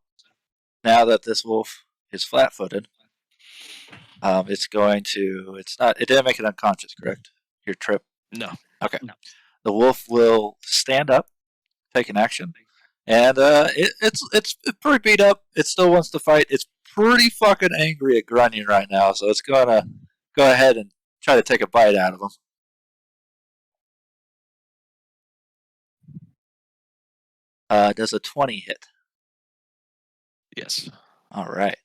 [SPEAKER 1] now that this wolf is flat-footed, it's going to. It's not. It didn't make it unconscious, correct? Your trip.
[SPEAKER 5] No.
[SPEAKER 1] Okay.
[SPEAKER 6] No.
[SPEAKER 1] The wolf will stand up, take an action, and it's pretty beat up. It still wants to fight. It's pretty fucking angry at Grunion right now, so it's gonna go ahead and try to take a bite out of him. Does a 20 hit?
[SPEAKER 5] Yes.
[SPEAKER 1] All right.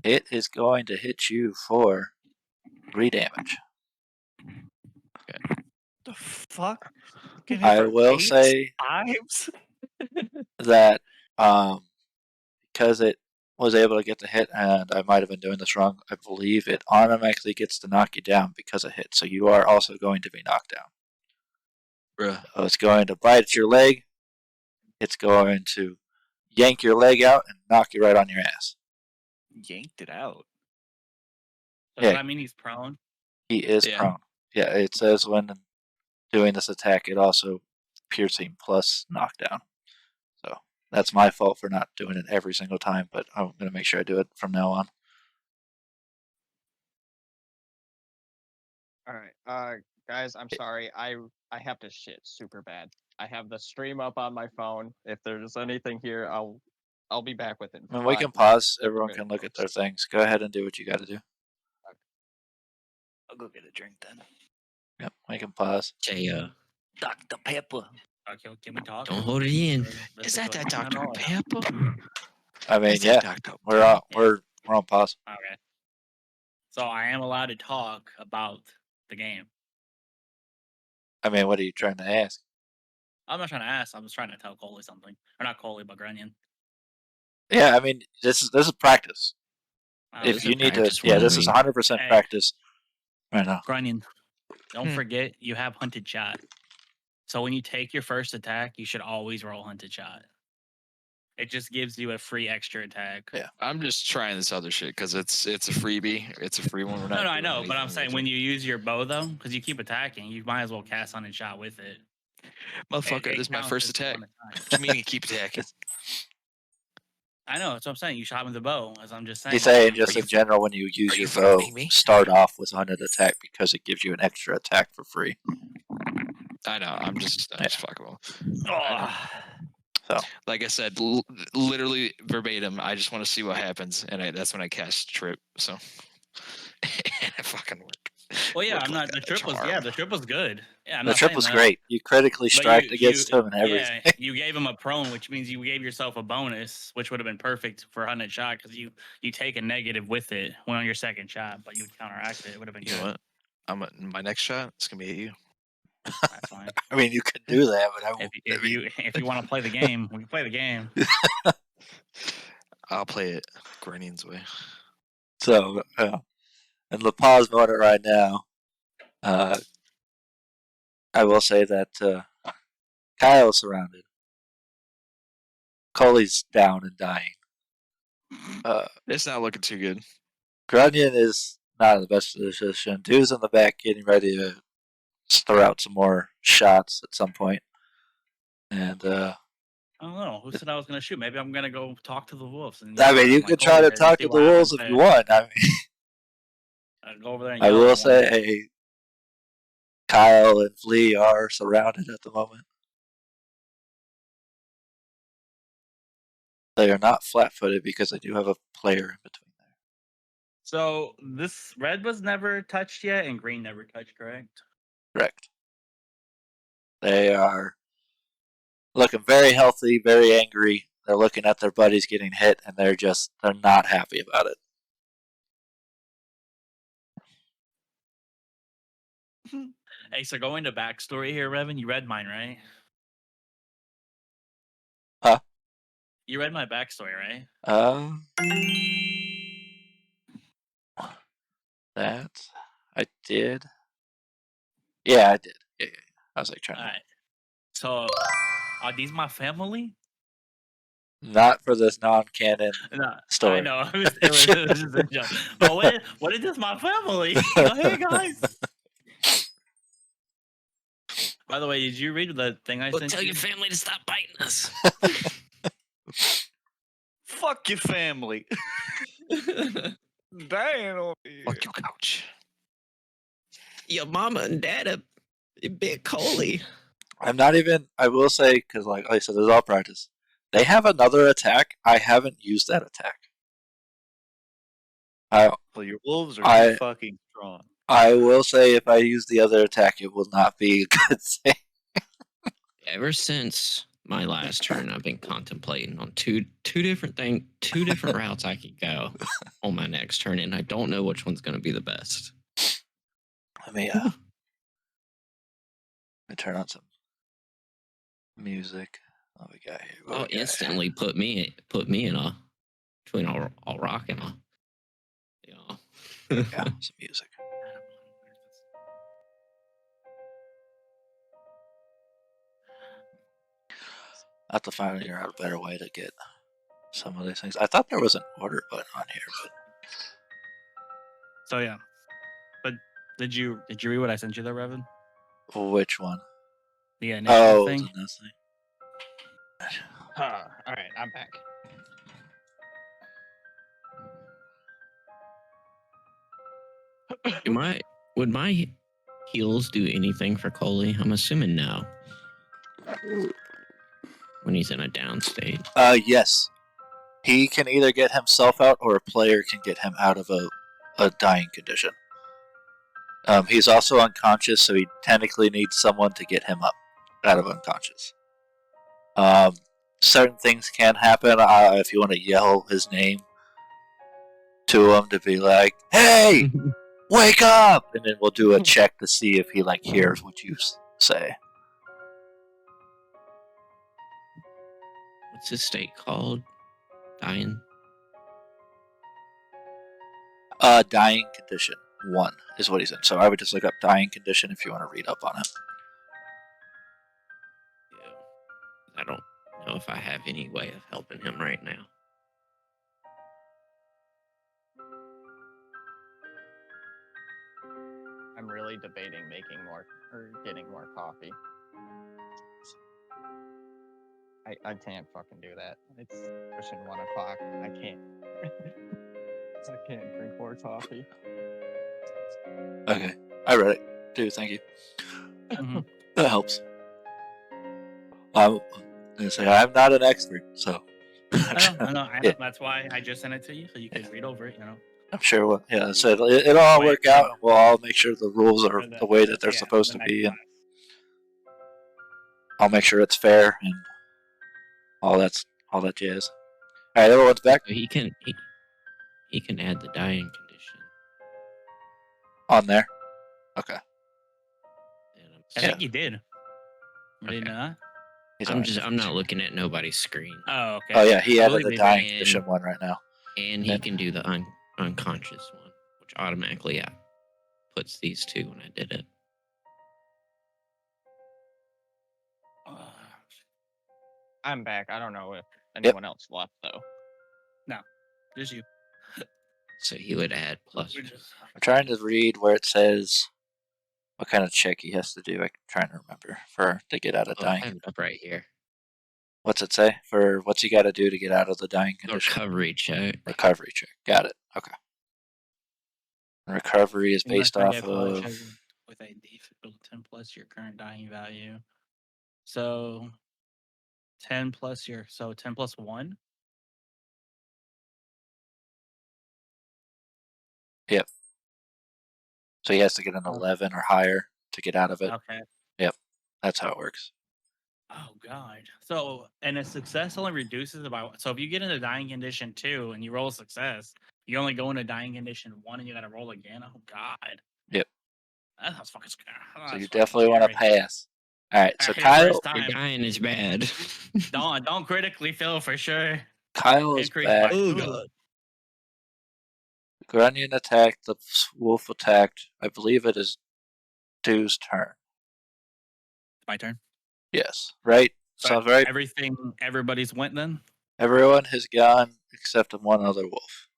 [SPEAKER 1] It is going to hit you for 3 damage.
[SPEAKER 2] The fuck?
[SPEAKER 1] I will say
[SPEAKER 2] Times?
[SPEAKER 1] that because it was able to get the hit, and I might have been doing this wrong, I believe it automatically gets to knock you down because of hit. So you are also going to be knocked down.
[SPEAKER 5] Bruh.
[SPEAKER 1] So it's going to bite at your leg. It's going to yank your leg out and knock you right on your ass.
[SPEAKER 2] Yanked it out.
[SPEAKER 6] Does
[SPEAKER 1] Yeah.
[SPEAKER 6] that mean he's prone?
[SPEAKER 1] He is
[SPEAKER 5] Yeah.
[SPEAKER 1] prone. Yeah, it says when doing this attack, it also piercing plus knockdown. So that's my fault for not doing it every single time, but I'm going to make sure I do it from now on.
[SPEAKER 3] All right, guys, I'm sorry. I have to shit super bad. I have the stream up on my phone. If there's anything here, I'll be back with it.
[SPEAKER 1] I mean, we can pause. Everyone can look at their
[SPEAKER 3] post.
[SPEAKER 1] things. Go ahead and do what you got to do.
[SPEAKER 2] I'll go get a drink then.
[SPEAKER 1] Yep, we can pause.
[SPEAKER 4] Say,
[SPEAKER 2] Dr. Pepper.
[SPEAKER 6] Can we talk?
[SPEAKER 4] don't hold it in.
[SPEAKER 5] Is that that
[SPEAKER 2] No,
[SPEAKER 5] Dr.
[SPEAKER 2] no,
[SPEAKER 5] Pepper?
[SPEAKER 1] I mean,
[SPEAKER 5] Is
[SPEAKER 1] yeah,
[SPEAKER 5] that Dr.
[SPEAKER 1] we're on,
[SPEAKER 5] Pepper?
[SPEAKER 1] we're on pause.
[SPEAKER 6] Okay. So I am allowed to talk about the game.
[SPEAKER 1] I mean, what are you trying to ask?
[SPEAKER 6] I'm not trying to ask. I'm just trying to tell Coley something, or not Coley, but Grunion.
[SPEAKER 1] Yeah, I mean, this is practice.
[SPEAKER 6] Oh,
[SPEAKER 1] If
[SPEAKER 4] This
[SPEAKER 1] you
[SPEAKER 4] is
[SPEAKER 1] need to,
[SPEAKER 4] practice
[SPEAKER 1] yeah, this is
[SPEAKER 4] 101.
[SPEAKER 1] 100%
[SPEAKER 6] Hey.
[SPEAKER 1] practice right now.
[SPEAKER 6] Grunion, don't forget you have hunted shot. So when you take your first attack, you should always roll hunted shot. It just gives you a free extra attack.
[SPEAKER 1] Yeah.
[SPEAKER 5] I'm just trying this other shit because it's a freebie. It's a free one. We're not
[SPEAKER 6] No, I
[SPEAKER 5] doing
[SPEAKER 6] know, but I'm
[SPEAKER 5] anything
[SPEAKER 6] saying
[SPEAKER 5] with
[SPEAKER 6] when
[SPEAKER 5] it.
[SPEAKER 6] you use your bow though, because you keep attacking, you might as well cast hunted shot with it.
[SPEAKER 5] Motherfucker,
[SPEAKER 6] It
[SPEAKER 5] this is my
[SPEAKER 6] counts
[SPEAKER 5] first
[SPEAKER 6] as
[SPEAKER 5] attack.
[SPEAKER 6] one attack.
[SPEAKER 5] What you mean you keep attacking?
[SPEAKER 6] I know, that's what I'm saying. You shot with the bow, as I'm just saying.
[SPEAKER 1] He's saying
[SPEAKER 5] Are
[SPEAKER 1] just
[SPEAKER 5] you-
[SPEAKER 1] in general, when you use
[SPEAKER 5] are you
[SPEAKER 1] your bow,
[SPEAKER 5] threatening me?
[SPEAKER 1] start off with 100 attack because it gives you an extra attack for free.
[SPEAKER 5] I know. I'm just fucking with him.
[SPEAKER 6] Oh,
[SPEAKER 1] So
[SPEAKER 5] Like I said, literally verbatim. I just want to see what happens, and that's when I cast trip. So, and it fucking worked.
[SPEAKER 6] well, yeah,
[SPEAKER 5] Worked
[SPEAKER 6] I'm
[SPEAKER 5] like
[SPEAKER 6] not. The
[SPEAKER 5] a
[SPEAKER 6] trip was
[SPEAKER 5] charm.
[SPEAKER 6] the trip was good. Yeah, I'm
[SPEAKER 1] the
[SPEAKER 6] not
[SPEAKER 1] trip
[SPEAKER 6] saying
[SPEAKER 1] was
[SPEAKER 6] that.
[SPEAKER 1] great. You critically
[SPEAKER 6] But
[SPEAKER 1] striked against him and everything.
[SPEAKER 6] Yeah, you gave him a prone, which means you gave yourself a bonus, which would have been perfect for hunted shot because you take a negative with it when on your second shot, but you would counteract it. It would have been
[SPEAKER 5] You know
[SPEAKER 6] good.
[SPEAKER 5] what? My next shot is gonna be at you.
[SPEAKER 6] That's fine.
[SPEAKER 1] I mean, you could do that, but I won't.
[SPEAKER 6] If you want to play the game, we can play the game.
[SPEAKER 5] I'll play it Grenion's way.
[SPEAKER 1] So, in the pause moment right now, I will say that Kyle's surrounded. Coley's down and dying.
[SPEAKER 5] It's not looking too good.
[SPEAKER 1] Grunion is not in the best position. Dude's in the back getting ready to throw out some more shots at some point. And
[SPEAKER 6] I don't know. Who said I was going to shoot? Maybe I'm going to go talk to the wolves. And
[SPEAKER 1] I mean, you
[SPEAKER 6] like
[SPEAKER 1] could try
[SPEAKER 6] Coley
[SPEAKER 1] to
[SPEAKER 6] did and
[SPEAKER 1] talk
[SPEAKER 6] see
[SPEAKER 1] to the
[SPEAKER 6] what
[SPEAKER 1] wolves
[SPEAKER 6] happens
[SPEAKER 1] if you
[SPEAKER 6] there.
[SPEAKER 1] want. I mean,
[SPEAKER 6] I'd go over there and
[SPEAKER 1] I
[SPEAKER 6] yell
[SPEAKER 1] will
[SPEAKER 6] at one.
[SPEAKER 1] say Kyle and Flea are surrounded at the moment. They are not flat-footed because they do have a player in between there.
[SPEAKER 6] So this red was never touched yet, and green never touched, correct?
[SPEAKER 1] Correct. They are looking very healthy, very angry. They're looking at their buddies getting hit, and they're not happy about it.
[SPEAKER 6] Hey, so going to backstory here, Revan, you read mine, right?
[SPEAKER 1] Huh?
[SPEAKER 6] You read my backstory, right?
[SPEAKER 1] That I did. Yeah, I did. Yeah. I was like trying
[SPEAKER 6] All
[SPEAKER 1] to.
[SPEAKER 6] right. So, are these my family?
[SPEAKER 1] Not for this non-canon
[SPEAKER 6] No,
[SPEAKER 1] story.
[SPEAKER 6] I know. It was just a joke. But what is this my family? Hey, guys. By the way, did you read the thing I
[SPEAKER 4] Well,
[SPEAKER 6] sent
[SPEAKER 4] tell
[SPEAKER 6] you?
[SPEAKER 4] your family to stop biting us.
[SPEAKER 2] Fuck your family. Damn.
[SPEAKER 5] Fuck your couch.
[SPEAKER 4] Your mama and dad are a bit coley.
[SPEAKER 1] I'm not even. I will say because, like I said, there's all practice. They have another attack. I haven't used that attack.
[SPEAKER 2] Well, your wolves are too fucking strong.
[SPEAKER 1] I will say if I use the other attack, it will not be a good thing.
[SPEAKER 4] Ever since my last turn, I've been contemplating on two different routes I could go on my next turn, and I don't know which one's going to be the best.
[SPEAKER 1] Let me turn on some music. What we got here?
[SPEAKER 4] Oh, instantly put me in a between all rock and a.
[SPEAKER 1] Yeah, some music. I have to find out a better way to get some of these things. I thought there was an order button on here, but
[SPEAKER 6] So yeah. But did you read what I sent you there, Revan?
[SPEAKER 1] which one?
[SPEAKER 6] The initiative thing.
[SPEAKER 1] The this thing.
[SPEAKER 3] All right, I'm back.
[SPEAKER 4] Would my heals do anything for Coley? I'm assuming no. When he's in a down state.
[SPEAKER 1] Yes. He can either get himself out or a player can get him out of a dying condition. He's also unconscious, so he technically needs someone to get him up out of unconscious. Certain things can happen if you want to yell his name to him to be like, "Hey, wake up!" And then we'll do a check to see if he hears what you say.
[SPEAKER 4] What's his state called? Dying?
[SPEAKER 1] Dying condition 1 is what he's in. So I would just look up dying condition if you want to read up on it.
[SPEAKER 4] Yeah. I don't know if I have any way of helping him right now.
[SPEAKER 3] I'm really debating making more or getting more coffee. I can't fucking do that. It's pushing 1 o'clock. I can't. I can't drink more coffee.
[SPEAKER 1] Okay, I read it. Dude, thank you. That helps. I'm gonna say I'm not an expert, so.
[SPEAKER 6] I know.
[SPEAKER 1] Yeah.
[SPEAKER 6] That's why I just sent it to you so you can read over it.
[SPEAKER 1] I'm sure we'll, so it'll all work out, and we'll all make sure the rules are the way that they're supposed to be, and I'll make sure it's fair and all that jazz. All right, everyone's back
[SPEAKER 4] So he can add the dying condition.
[SPEAKER 1] on there. Okay.
[SPEAKER 6] I think you did.
[SPEAKER 4] Okay.
[SPEAKER 6] Did not?
[SPEAKER 4] I'm not looking at nobody's screen.
[SPEAKER 6] Oh, okay.
[SPEAKER 1] Oh yeah, he added the
[SPEAKER 4] believe
[SPEAKER 1] dying
[SPEAKER 4] in-
[SPEAKER 1] condition 1 right now.
[SPEAKER 4] And he can do the unconscious one, which automatically puts these 2 when I did it.
[SPEAKER 3] I'm back. I don't know if anyone else left though.
[SPEAKER 6] No, just you.
[SPEAKER 4] So he would add plus.
[SPEAKER 1] I'm trying to read where it says what kind of check he has to do. I'm trying to remember to get out of
[SPEAKER 4] I
[SPEAKER 1] dying.
[SPEAKER 4] have it up right here.
[SPEAKER 1] What's it say for what's he got to do to get out of the dying condition?
[SPEAKER 4] Recovery check.
[SPEAKER 1] Recovery check. Got it. Okay. Recovery is based off of.
[SPEAKER 6] With a default 10 plus your current dying value. So 10 plus 10 plus 1.
[SPEAKER 1] Yep. So he has to get an 11 or higher to get out of it.
[SPEAKER 6] Okay.
[SPEAKER 1] Yep. That's how it works.
[SPEAKER 6] Oh God. So and a success only reduces about. So if you get into dying condition 2 and you roll a success, you only go into dying condition 1 and you got to roll again. Oh God.
[SPEAKER 1] Yep.
[SPEAKER 6] That sounds fucking scary.
[SPEAKER 1] So you definitely want to pass. All right. So
[SPEAKER 6] Hey,
[SPEAKER 1] Kyle,
[SPEAKER 6] first
[SPEAKER 4] Your
[SPEAKER 6] time.
[SPEAKER 4] dying is bad.
[SPEAKER 6] Don't critically fail for sure.
[SPEAKER 1] Kyle is
[SPEAKER 6] Increase
[SPEAKER 1] back.
[SPEAKER 6] by
[SPEAKER 4] Oh,
[SPEAKER 6] 2.
[SPEAKER 4] God.
[SPEAKER 1] Grunion attacked. The wolf attacked. I believe it is Dew's turn.
[SPEAKER 2] My turn.
[SPEAKER 1] Yes. Right. Sounds right.
[SPEAKER 6] Everybody's went then.
[SPEAKER 1] Everyone has gone except one other wolf.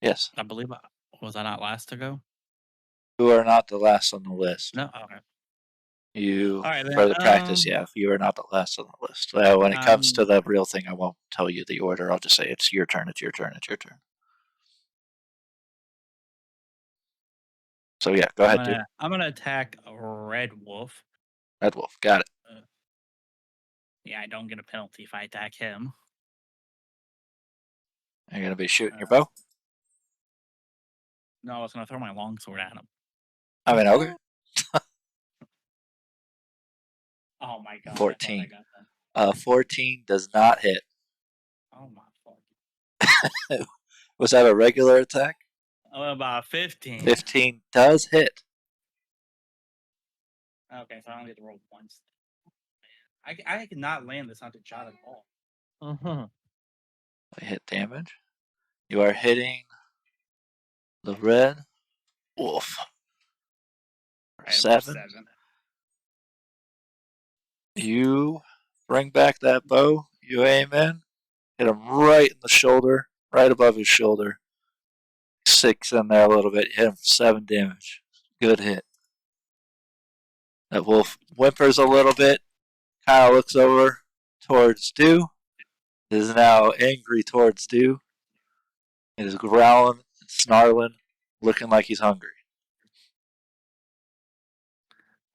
[SPEAKER 1] Yes.
[SPEAKER 6] I believe. Was I not last to go?
[SPEAKER 1] You are not the last on the list.
[SPEAKER 6] No. Okay.
[SPEAKER 1] You,
[SPEAKER 6] All right,
[SPEAKER 1] for
[SPEAKER 6] then,
[SPEAKER 1] the practice, yeah, you are not the last on the list. When it comes to the real thing, I won't tell you the order. I'll just say it's your turn, it's your turn, it's your turn. So yeah, go ahead, dude.
[SPEAKER 6] I'm gonna attack a red wolf.
[SPEAKER 1] Red wolf, got it.
[SPEAKER 6] Yeah, I don't get a penalty if I attack him.
[SPEAKER 1] You're gonna be shooting your bow.
[SPEAKER 6] No, I was gonna throw my longsword at him.
[SPEAKER 1] I mean, okay.
[SPEAKER 6] Oh my God.
[SPEAKER 1] 14.
[SPEAKER 6] I got that.
[SPEAKER 1] 14 does not hit.
[SPEAKER 6] Oh my fuck.
[SPEAKER 1] Was that a regular attack?
[SPEAKER 6] About 15.
[SPEAKER 1] 15 does hit.
[SPEAKER 6] Okay, so I only get to roll once. I cannot land this onto shot at all.
[SPEAKER 3] Mm-hmm.
[SPEAKER 1] Hit damage. You are hitting the red wolf.
[SPEAKER 6] Right,
[SPEAKER 1] 7.
[SPEAKER 6] 7.
[SPEAKER 1] You bring back that bow. You aim in. Hit him right in the shoulder, right above his shoulder. 6 in there a little bit. Hit him for 7 damage. Good hit. That wolf whimpers a little bit. Kyle looks over towards Dew. Is now angry towards Dew. It is growling and snarling, looking like he's hungry.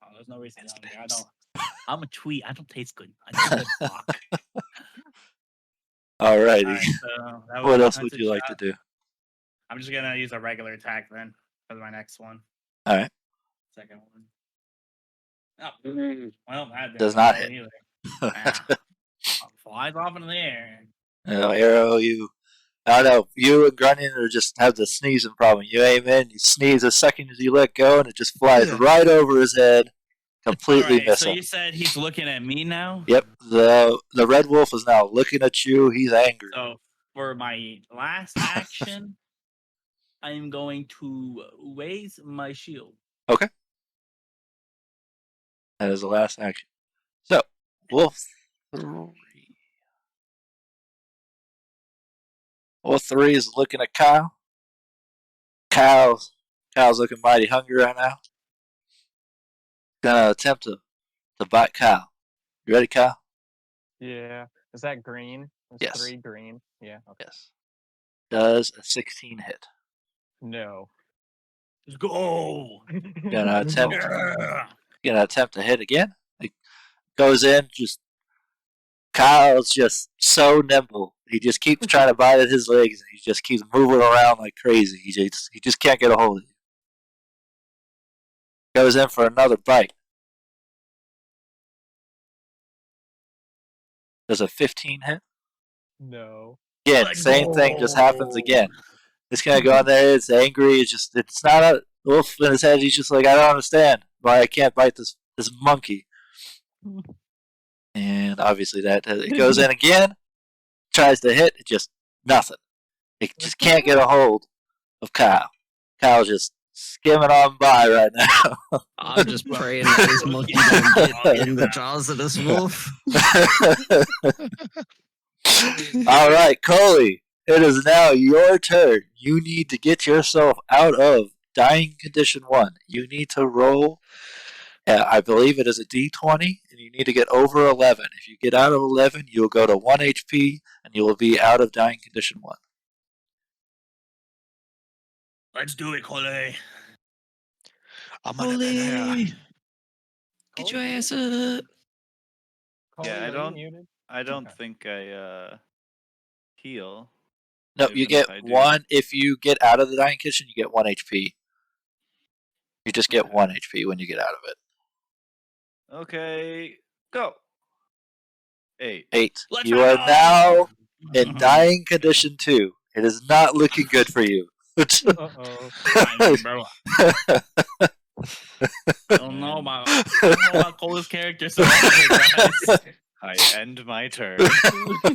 [SPEAKER 6] Oh, there's no reason to be hungry. I don't. I'm a tweet. I don't taste good. I taste like fuck.
[SPEAKER 1] Alrighty.
[SPEAKER 6] Alright, so that was
[SPEAKER 1] What
[SPEAKER 6] my
[SPEAKER 1] else would
[SPEAKER 6] hunted
[SPEAKER 1] you like
[SPEAKER 6] shot.
[SPEAKER 1] to do?
[SPEAKER 6] I'm just gonna use a regular attack then for my next one.
[SPEAKER 1] Alright.
[SPEAKER 6] Second one. Oh, well, that didn't
[SPEAKER 1] Does not
[SPEAKER 6] roll
[SPEAKER 1] hit.
[SPEAKER 6] either. Flies off into the air.
[SPEAKER 1] Arrow, you. I don't know. You and Grunion are just have the sneezing problem. You aim in, you sneeze a second as you let go, and it just flies right over his head, completely
[SPEAKER 6] Alright, so
[SPEAKER 1] missing.
[SPEAKER 6] you said he's looking at me now?
[SPEAKER 1] Yep. The red wolf is now looking at you. He's angry.
[SPEAKER 6] So for my last action, I'm going to raise my shield.
[SPEAKER 1] Okay. That is the last action. So, wolf 3. Wolf 3 is looking at Kyle. Kyle's looking mighty hungry right now. Gonna attempt to bite Kyle. You ready, Kyle?
[SPEAKER 3] Yeah. Is that green? Is
[SPEAKER 1] Yes.
[SPEAKER 3] 3 green? Yeah. Okay.
[SPEAKER 1] Yes. Does a 16 hit?
[SPEAKER 3] No.
[SPEAKER 6] Let's go.
[SPEAKER 1] Gonna attempt.
[SPEAKER 6] Yeah.
[SPEAKER 1] Gonna attempt to hit again. It goes in. Just Kyle's just so nimble. He just keeps trying to bite at his legs, and he just keeps moving around like crazy. He just can't get a hold of you. Goes in for another bite. Does a 15 hit?
[SPEAKER 3] No.
[SPEAKER 1] Again,
[SPEAKER 6] Let's
[SPEAKER 1] same thing just happens
[SPEAKER 6] go.
[SPEAKER 1] again. It's gonna go in there. It's angry. It's not a wolf in his head. He's just like, I don't understand why I can't bite this monkey. And obviously it goes in again. Tries to hit. It just nothing. It just can't get a hold of Kyle. Kyle's just skimming on by right now.
[SPEAKER 4] I'm just praying that this monkey don't get in the jaws of this wolf.
[SPEAKER 1] All right, Coley. It is now your turn. You need to get yourself out of dying condition 1. You need to roll. I believe it is a d20, and you need to get over 11. If you get out of 11, you'll go to 1 HP, and you will be out of dying condition 1.
[SPEAKER 6] Let's do it, Cole.
[SPEAKER 4] Holy! Get your ass up!
[SPEAKER 3] Coley,
[SPEAKER 2] Yeah, I
[SPEAKER 3] are you
[SPEAKER 2] don't-
[SPEAKER 3] muted?
[SPEAKER 2] I don't
[SPEAKER 3] Okay.
[SPEAKER 2] think I heal.
[SPEAKER 1] No,
[SPEAKER 2] Even
[SPEAKER 1] you
[SPEAKER 2] if
[SPEAKER 1] get
[SPEAKER 2] I do.
[SPEAKER 1] 1. If you get out of the dying condition, you get 1 HP. You just get
[SPEAKER 2] Okay.
[SPEAKER 1] 1 HP when you get out of it.
[SPEAKER 2] Okay. Go. 8.
[SPEAKER 1] 8.
[SPEAKER 6] Let's
[SPEAKER 1] You are
[SPEAKER 6] go!
[SPEAKER 1] now in dying condition 2. It is not looking good for you.
[SPEAKER 3] Uh-oh.
[SPEAKER 6] I mean, bro, I don't know about Cole's character so guys.
[SPEAKER 2] I end my turn.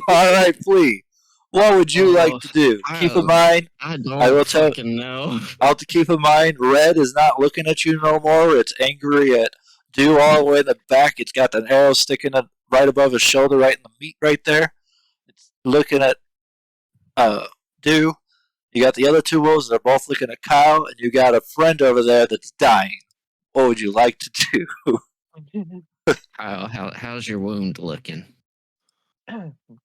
[SPEAKER 1] All right, Flea. What would you like
[SPEAKER 4] Oh,
[SPEAKER 1] to do? Keep in
[SPEAKER 4] oh.
[SPEAKER 1] mind,
[SPEAKER 4] I don't
[SPEAKER 1] I will tell-
[SPEAKER 4] fucking know.
[SPEAKER 1] I'll have to keep in mind, Red is not looking at you no more. It's angry at Dew all the way in the back. It's got an arrow sticking right above his shoulder, right in the meat right there. It's looking at Dew. You got the other two wolves. They're both looking at Kyle, and you got a friend over there that's dying. What would you like to do?
[SPEAKER 4] How's your wound looking?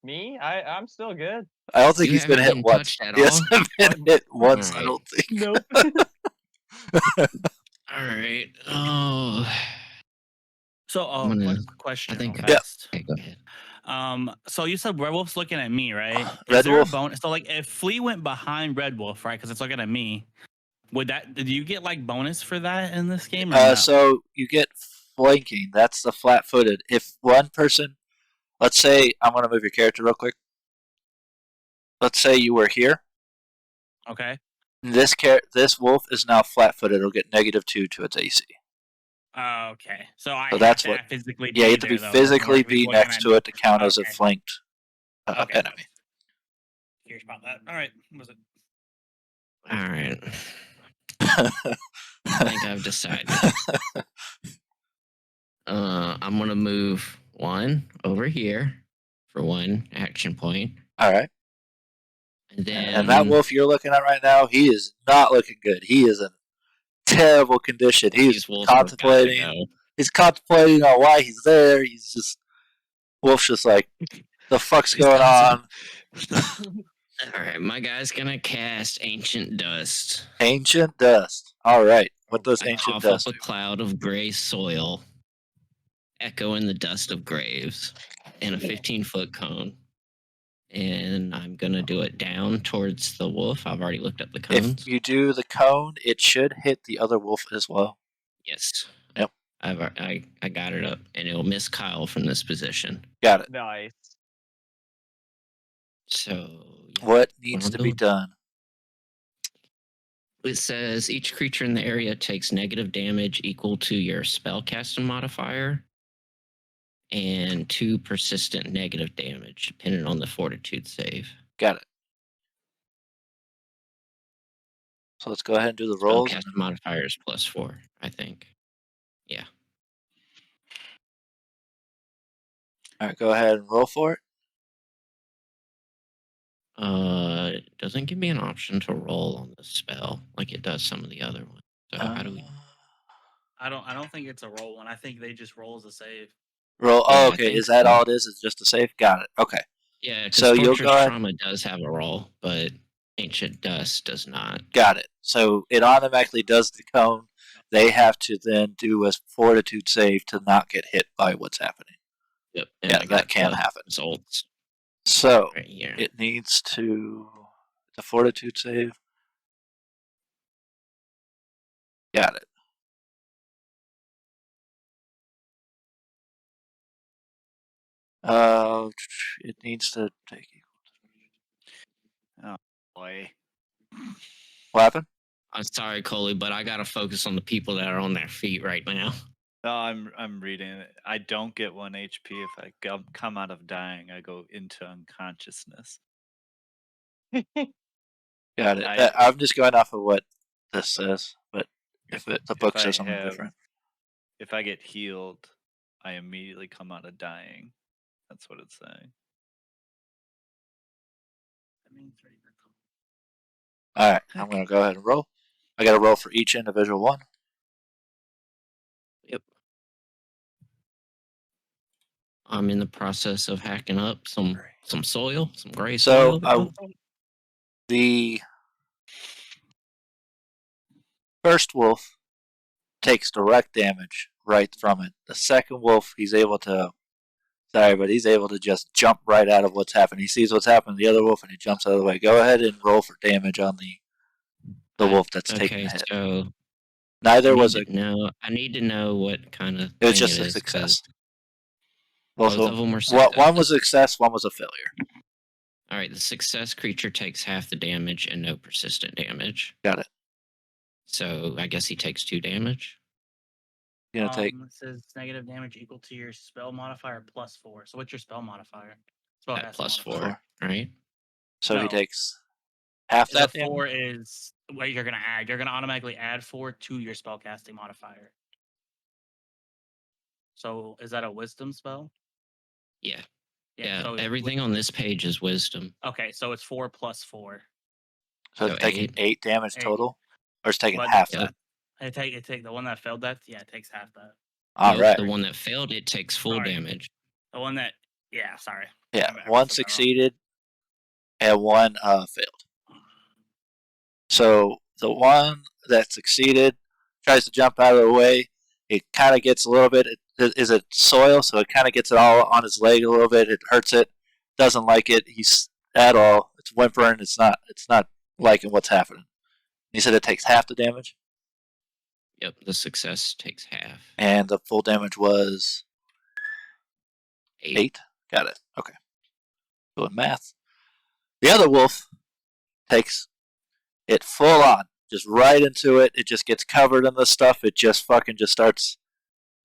[SPEAKER 3] Me? I'm still good.
[SPEAKER 1] I don't think
[SPEAKER 4] You
[SPEAKER 1] he's been
[SPEAKER 4] haven't
[SPEAKER 1] hit
[SPEAKER 4] been
[SPEAKER 1] once.
[SPEAKER 4] touched at
[SPEAKER 1] He hasn't been hit once, I
[SPEAKER 4] Alright.
[SPEAKER 1] don't think.
[SPEAKER 3] Nope.
[SPEAKER 4] All right. Oh,
[SPEAKER 6] So,
[SPEAKER 4] I'm gonna-
[SPEAKER 6] one question.
[SPEAKER 4] I think
[SPEAKER 6] real
[SPEAKER 4] I-
[SPEAKER 6] fast.
[SPEAKER 4] okay, go ahead.
[SPEAKER 6] So you said Red Wolf's looking at me, right?
[SPEAKER 1] Red
[SPEAKER 6] Is there
[SPEAKER 1] Wolf?
[SPEAKER 6] a bonus? So, like, if Flea went behind Red Wolf, right, because it's looking at me, did you get like bonus for that in this game? Or no?
[SPEAKER 1] So you get flanking. That's the flat-footed. If one person, let's say, I'm going to move your character real quick. Let's say you were here.
[SPEAKER 6] Okay.
[SPEAKER 1] This wolf is now flat-footed. It'll get -2 to its AC.
[SPEAKER 6] Okay. So I
[SPEAKER 1] So
[SPEAKER 6] have
[SPEAKER 1] that's
[SPEAKER 6] to
[SPEAKER 1] what-
[SPEAKER 6] physically.
[SPEAKER 1] Yeah, you have to be
[SPEAKER 6] there, though,
[SPEAKER 1] physically
[SPEAKER 6] or
[SPEAKER 1] be
[SPEAKER 6] looking
[SPEAKER 1] next
[SPEAKER 6] at
[SPEAKER 1] to
[SPEAKER 6] me.
[SPEAKER 1] it to count as a
[SPEAKER 6] Okay.
[SPEAKER 1] flanked
[SPEAKER 6] Okay.
[SPEAKER 1] enemy.
[SPEAKER 6] Curious about that. All right. What was it?
[SPEAKER 4] All right. I think I've decided. I'm gonna move one over here for one action point,
[SPEAKER 1] All right.
[SPEAKER 4] and then
[SPEAKER 1] And that wolf you're looking at right now, he is not looking good. He is in terrible condition. He's
[SPEAKER 4] these wolves have gotta
[SPEAKER 1] contemplating.
[SPEAKER 4] go.
[SPEAKER 1] He's contemplating on why he's there. He's just Wolf's just like, the fuck's
[SPEAKER 4] He's
[SPEAKER 1] going on?
[SPEAKER 4] All right, my guy's gonna cast Ancient Dust.
[SPEAKER 1] Ancient dust. All right. What does
[SPEAKER 4] I
[SPEAKER 1] ancient
[SPEAKER 4] cough
[SPEAKER 1] dust
[SPEAKER 4] up
[SPEAKER 1] do?
[SPEAKER 4] a cloud of gray soil, echoing the dust of graves, in a 15-foot cone. And I'm gonna do it down towards the wolf. I've already looked up the cones.
[SPEAKER 1] If you do the cone, it should hit the other wolf as well.
[SPEAKER 4] Yes.
[SPEAKER 1] Yep.
[SPEAKER 4] I got it up, and it'll miss Kyle from this position.
[SPEAKER 1] Got it.
[SPEAKER 3] Nice.
[SPEAKER 4] So yeah.
[SPEAKER 1] What needs
[SPEAKER 4] I'm
[SPEAKER 1] to be
[SPEAKER 4] doing.
[SPEAKER 1] done?
[SPEAKER 4] It says each creature in the area takes negative damage equal to your spellcasting modifier and 2 persistent negative damage, depending on the fortitude save.
[SPEAKER 1] Got it. So let's go ahead and do the rolls.
[SPEAKER 4] Spellcasting modifier is +4, I think. Yeah.
[SPEAKER 1] All right, go ahead and roll for it.
[SPEAKER 4] It doesn't give me an option to roll on the spell like it does some of the other ones. So how do we?
[SPEAKER 6] I don't think it's a roll one. I think they just roll as a save.
[SPEAKER 1] Roll.
[SPEAKER 4] Yeah,
[SPEAKER 1] Oh,
[SPEAKER 4] I
[SPEAKER 1] okay.
[SPEAKER 4] think
[SPEAKER 1] Is that
[SPEAKER 4] so.
[SPEAKER 1] all it is? It's just a save? Got it. Okay.
[SPEAKER 4] Yeah, because
[SPEAKER 1] So you'll
[SPEAKER 4] Torturous
[SPEAKER 1] go ahead-
[SPEAKER 4] Trauma does have a roll, but Ancient Dust does not.
[SPEAKER 1] Got it. So it automatically does the cone. They have to then do a fortitude save to not get hit by what's happening.
[SPEAKER 4] Yep. And
[SPEAKER 1] Yeah,
[SPEAKER 4] I got
[SPEAKER 1] that can
[SPEAKER 4] the
[SPEAKER 1] happen.
[SPEAKER 4] Results
[SPEAKER 1] So
[SPEAKER 4] right here.
[SPEAKER 1] it needs to the fortitude save. Got it. It needs to take.
[SPEAKER 2] Boy.
[SPEAKER 1] What happened?
[SPEAKER 4] I'm sorry, Coley, but I gotta focus on the people that are on their feet right now.
[SPEAKER 2] No, I'm reading it. I don't get 1 HP if I come out of dying. I go into unconsciousness.
[SPEAKER 1] Got it.
[SPEAKER 2] I-
[SPEAKER 1] I'm just going off of what this says, but if the book
[SPEAKER 2] I
[SPEAKER 1] says something
[SPEAKER 2] have-
[SPEAKER 1] different.
[SPEAKER 2] If I get healed, I immediately come out of dying. That's what it's saying.
[SPEAKER 1] All right, I'm going to go ahead and roll. I got to roll for each individual one.
[SPEAKER 4] Yep. I'm in the process of hacking up some soil, some gray
[SPEAKER 1] So
[SPEAKER 4] soil.
[SPEAKER 1] the first wolf takes direct damage right from it. The second wolf, he's able to just jump right out of what's happening. He sees what's happening to the other wolf and he jumps out of the way. Go ahead and roll for damage on the wolf that's taking the hit.
[SPEAKER 4] So
[SPEAKER 1] Neither was a.
[SPEAKER 4] no. I need to know what kind of.
[SPEAKER 1] It was
[SPEAKER 4] thing
[SPEAKER 1] just
[SPEAKER 4] it
[SPEAKER 1] a
[SPEAKER 4] is,
[SPEAKER 1] success.
[SPEAKER 4] 'cause Both of them were
[SPEAKER 1] one was a success, one was a failure.
[SPEAKER 4] All right, the success creature takes half the damage and no persistent damage.
[SPEAKER 1] Got it.
[SPEAKER 4] So I guess he takes 2 damage.
[SPEAKER 1] You're gonna take.
[SPEAKER 6] It says negative damage equal to your spell modifier +4. So what's your spell modifier?
[SPEAKER 4] At plus
[SPEAKER 6] modifier.
[SPEAKER 4] 4, right?
[SPEAKER 1] So he
[SPEAKER 6] No.
[SPEAKER 1] takes half that
[SPEAKER 6] The
[SPEAKER 1] damage.
[SPEAKER 6] 4 is what you're gonna add. You're gonna automatically add 4 to your spellcasting modifier. So is that a wisdom spell?
[SPEAKER 4] Yeah. Yeah.
[SPEAKER 6] so
[SPEAKER 4] Everything on this page is wisdom.
[SPEAKER 6] Okay, so it's 4 plus 4.
[SPEAKER 1] So
[SPEAKER 4] So
[SPEAKER 1] it's taking 8 damage
[SPEAKER 6] 8.
[SPEAKER 1] total, or it's taking
[SPEAKER 6] But
[SPEAKER 1] half
[SPEAKER 4] Yep.
[SPEAKER 1] that.
[SPEAKER 6] It take the one that failed that. Yeah, it takes half that.
[SPEAKER 1] All
[SPEAKER 4] Nope,
[SPEAKER 1] right.
[SPEAKER 4] The one that failed it takes full
[SPEAKER 6] Sorry.
[SPEAKER 4] damage.
[SPEAKER 6] The one that sorry.
[SPEAKER 1] Yeah,
[SPEAKER 6] I said that
[SPEAKER 1] one
[SPEAKER 6] wrong.
[SPEAKER 1] succeeded, and one failed. So the one that succeeded tries to jump out of the way. It kind of gets a little bit. Is it soil? So it kind of gets it all on his leg a little bit. It hurts it. Doesn't like it. He's at all. It's whimpering. It's not liking what's happening. He said it takes half the damage,
[SPEAKER 4] Yep, the success takes half.
[SPEAKER 1] and the full damage was 8. Got it. Okay. Doing math. The other wolf takes it full on, just right into it. It just gets covered in the stuff. It just fucking just starts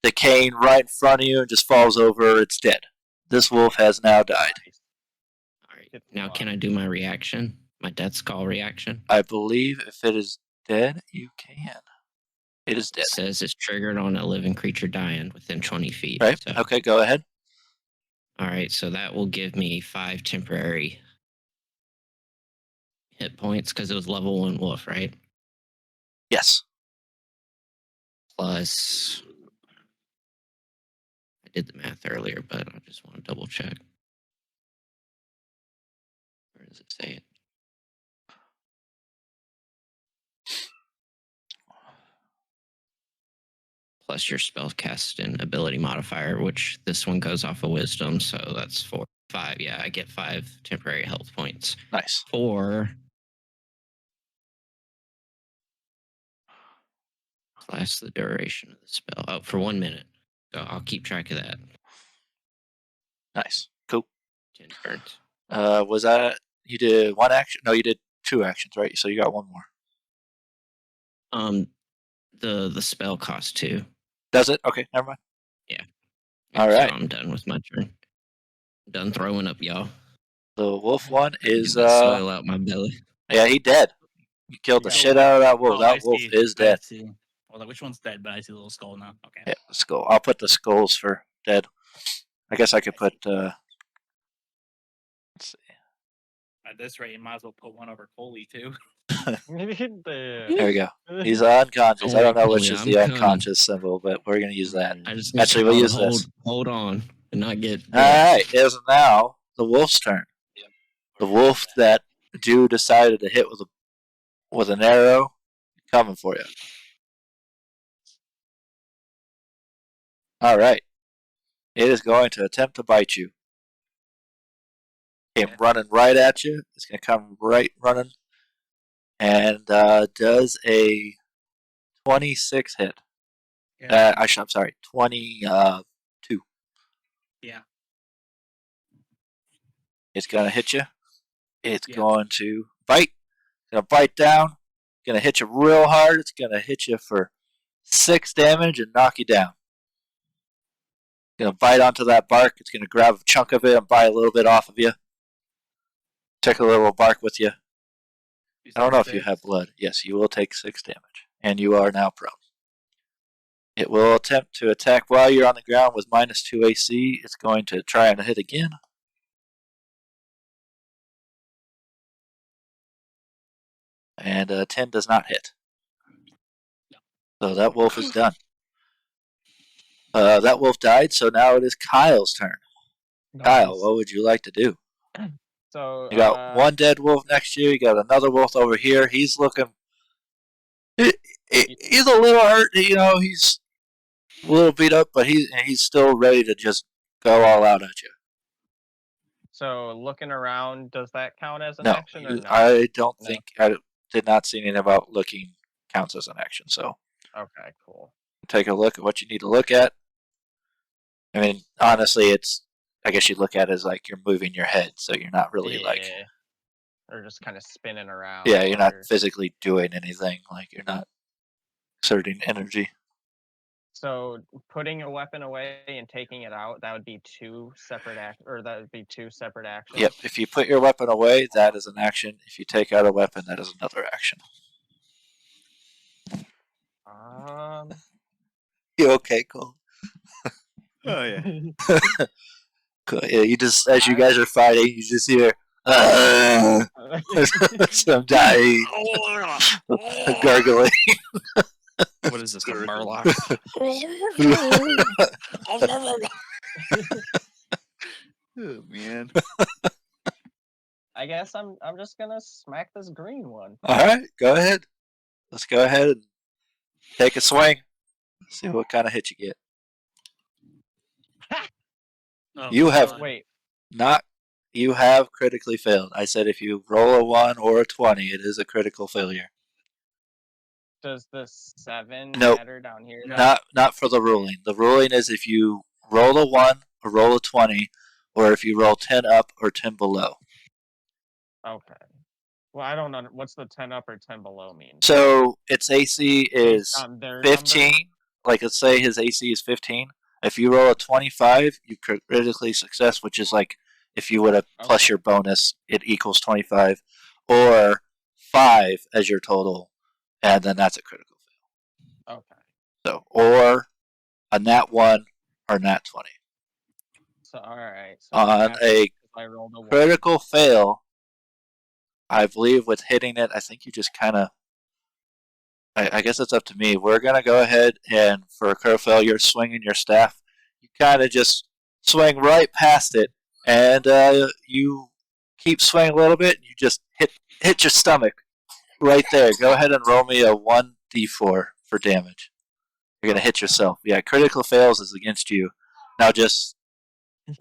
[SPEAKER 1] decaying right in front of you and just falls over. It's dead. This wolf has now died.
[SPEAKER 4] All right. Now can I do my reaction? My death call reaction?
[SPEAKER 1] I believe if it is dead, you can. It is dead.
[SPEAKER 4] It says it's triggered on a living creature dying within 20 feet.
[SPEAKER 1] Right?
[SPEAKER 4] So.
[SPEAKER 1] Okay, go ahead.
[SPEAKER 4] All right, so that will give me 5 temporary hit points because it was level 1 wolf, right?
[SPEAKER 1] Yes.
[SPEAKER 4] Plus, I did the math earlier, but I just want to double check. Where does it say it? Plus your spellcasting ability modifier, which this one goes off of wisdom, so that's 4, 5. Yeah, I get 5 temporary health points.
[SPEAKER 1] Nice.
[SPEAKER 4] Or last the duration of the spell. Oh, for 1 minute. So I'll keep track of that.
[SPEAKER 1] Nice. Cool.
[SPEAKER 4] 10 turns.
[SPEAKER 1] Was that you did one action? No, you did 2 actions, right? So you got 1 more.
[SPEAKER 4] The spell costs 2.
[SPEAKER 1] Does it? Okay, never mind.
[SPEAKER 4] Yeah.
[SPEAKER 1] All right.
[SPEAKER 4] So I'm done with my turn. Done throwing up, y'all.
[SPEAKER 1] The wolf one is
[SPEAKER 4] Get that soil out my belly.
[SPEAKER 1] yeah, he dead. You killed the
[SPEAKER 6] Yeah.
[SPEAKER 1] shit out of that wolf.
[SPEAKER 6] Oh, I
[SPEAKER 1] That wolf
[SPEAKER 6] see.
[SPEAKER 1] is
[SPEAKER 6] I
[SPEAKER 1] dead.
[SPEAKER 6] see. Well, like, which one's dead? But I see the little skull now. Okay.
[SPEAKER 1] Yeah, the skull. I'll put the skulls for dead. I guess I could put let's see.
[SPEAKER 6] At this rate, you might as well put one over Coley too.
[SPEAKER 1] There we go. He's unconscious. I don't know which is the unconscious symbol, but we're gonna use that.
[SPEAKER 4] I just
[SPEAKER 1] Actually, we'll use this.
[SPEAKER 4] Hold on and not get.
[SPEAKER 1] Alright, it is now the wolf's turn. The wolf that Jew decided to hit with an arrow coming for you. Alright. It is going to attempt to bite you. Came running right at you. It's gonna come right running. And does a 26 hit.
[SPEAKER 6] Yeah.
[SPEAKER 1] I'm sorry, 22.
[SPEAKER 6] Yeah.
[SPEAKER 1] It's gonna hit you. It's
[SPEAKER 6] Yeah.
[SPEAKER 1] going to bite. It's gonna bite down. It's gonna hit you real hard. It's gonna hit you for 6 damage and knock you down. It's gonna bite onto that bark. It's gonna grab a chunk of it and bite a little bit off of you. Take a little bark with you. I don't know if you have blood. Yes, you will take 6 damage. And you are now prone. It will attempt to attack while you're on the ground with -2 AC. It's going to try and hit again. And 10 does not hit. So that wolf is done. That wolf died, so now it is Kyle's turn. Kyle, what would you like to do?
[SPEAKER 3] So
[SPEAKER 1] You got one dead wolf next to you. You got another wolf over here. He's looking. He's a little hurt. You know, he's a little beat up, but he's still ready to just go all out at you.
[SPEAKER 3] So looking around, does that count as an
[SPEAKER 1] No,
[SPEAKER 3] action or no?
[SPEAKER 1] I don't
[SPEAKER 3] No.
[SPEAKER 1] think. I did not see anything about looking counts as an action. So
[SPEAKER 3] Okay, cool.
[SPEAKER 1] take a look at what you need to look at. I mean, honestly, it's. I guess you look at it as like you're moving your head, so you're not really like.
[SPEAKER 3] or just kind of spinning around.
[SPEAKER 1] Yeah, you're not
[SPEAKER 3] or-
[SPEAKER 1] physically doing anything. Like you're not exerting energy.
[SPEAKER 3] So putting a weapon away and taking it out, that would be two separate actions.
[SPEAKER 1] Yep. If you put your weapon away, that is an action. If you take out a weapon, that is another action. You okay, Cole?
[SPEAKER 2] Oh yeah.
[SPEAKER 1] Cool. Yeah, you just as you guys are fighting, you just hear some dying, gargling.
[SPEAKER 5] What is this, a Murloc?
[SPEAKER 2] Oh man.
[SPEAKER 3] I guess I'm just gonna smack this green one.
[SPEAKER 1] All right, go ahead. Let's go ahead and take a swing. See what kind of hit you get.
[SPEAKER 6] Oh,
[SPEAKER 1] You have-
[SPEAKER 6] God.
[SPEAKER 3] Wait,
[SPEAKER 1] You have critically failed. I said if you roll a 1 or a 20, it is a critical failure.
[SPEAKER 3] does the 7
[SPEAKER 1] Nope.
[SPEAKER 3] matter down here?
[SPEAKER 6] No.
[SPEAKER 1] Not for the ruling. The ruling is if you roll a 1 or roll a 20, or if you roll 10 up or 10 below.
[SPEAKER 3] Okay. Well, I don't know what's the 10 up or 10 below mean.
[SPEAKER 1] So its AC is
[SPEAKER 3] Based on their
[SPEAKER 1] 15. Like let's say his AC is 15. If you roll a 25, you critically success, which is like if you would have plus your bonus, it equals 25, or 5 as your total, and then that's a critical fail.
[SPEAKER 3] numbers. Okay.
[SPEAKER 1] So, or a nat 1 or nat 20.
[SPEAKER 3] So all right. So
[SPEAKER 1] On a
[SPEAKER 3] I rolled a 1.
[SPEAKER 1] critical fail, I believe with hitting it, I think you just kind of. I guess it's up to me. We're going to go ahead and for a critical fail, you're swinging your staff. You kind of just swing right past it, and you keep swinging a little bit. You just hit your stomach right there. Go ahead and roll me a 1d4 for damage. You're going to hit yourself. Yeah, critical fails is against you. Now just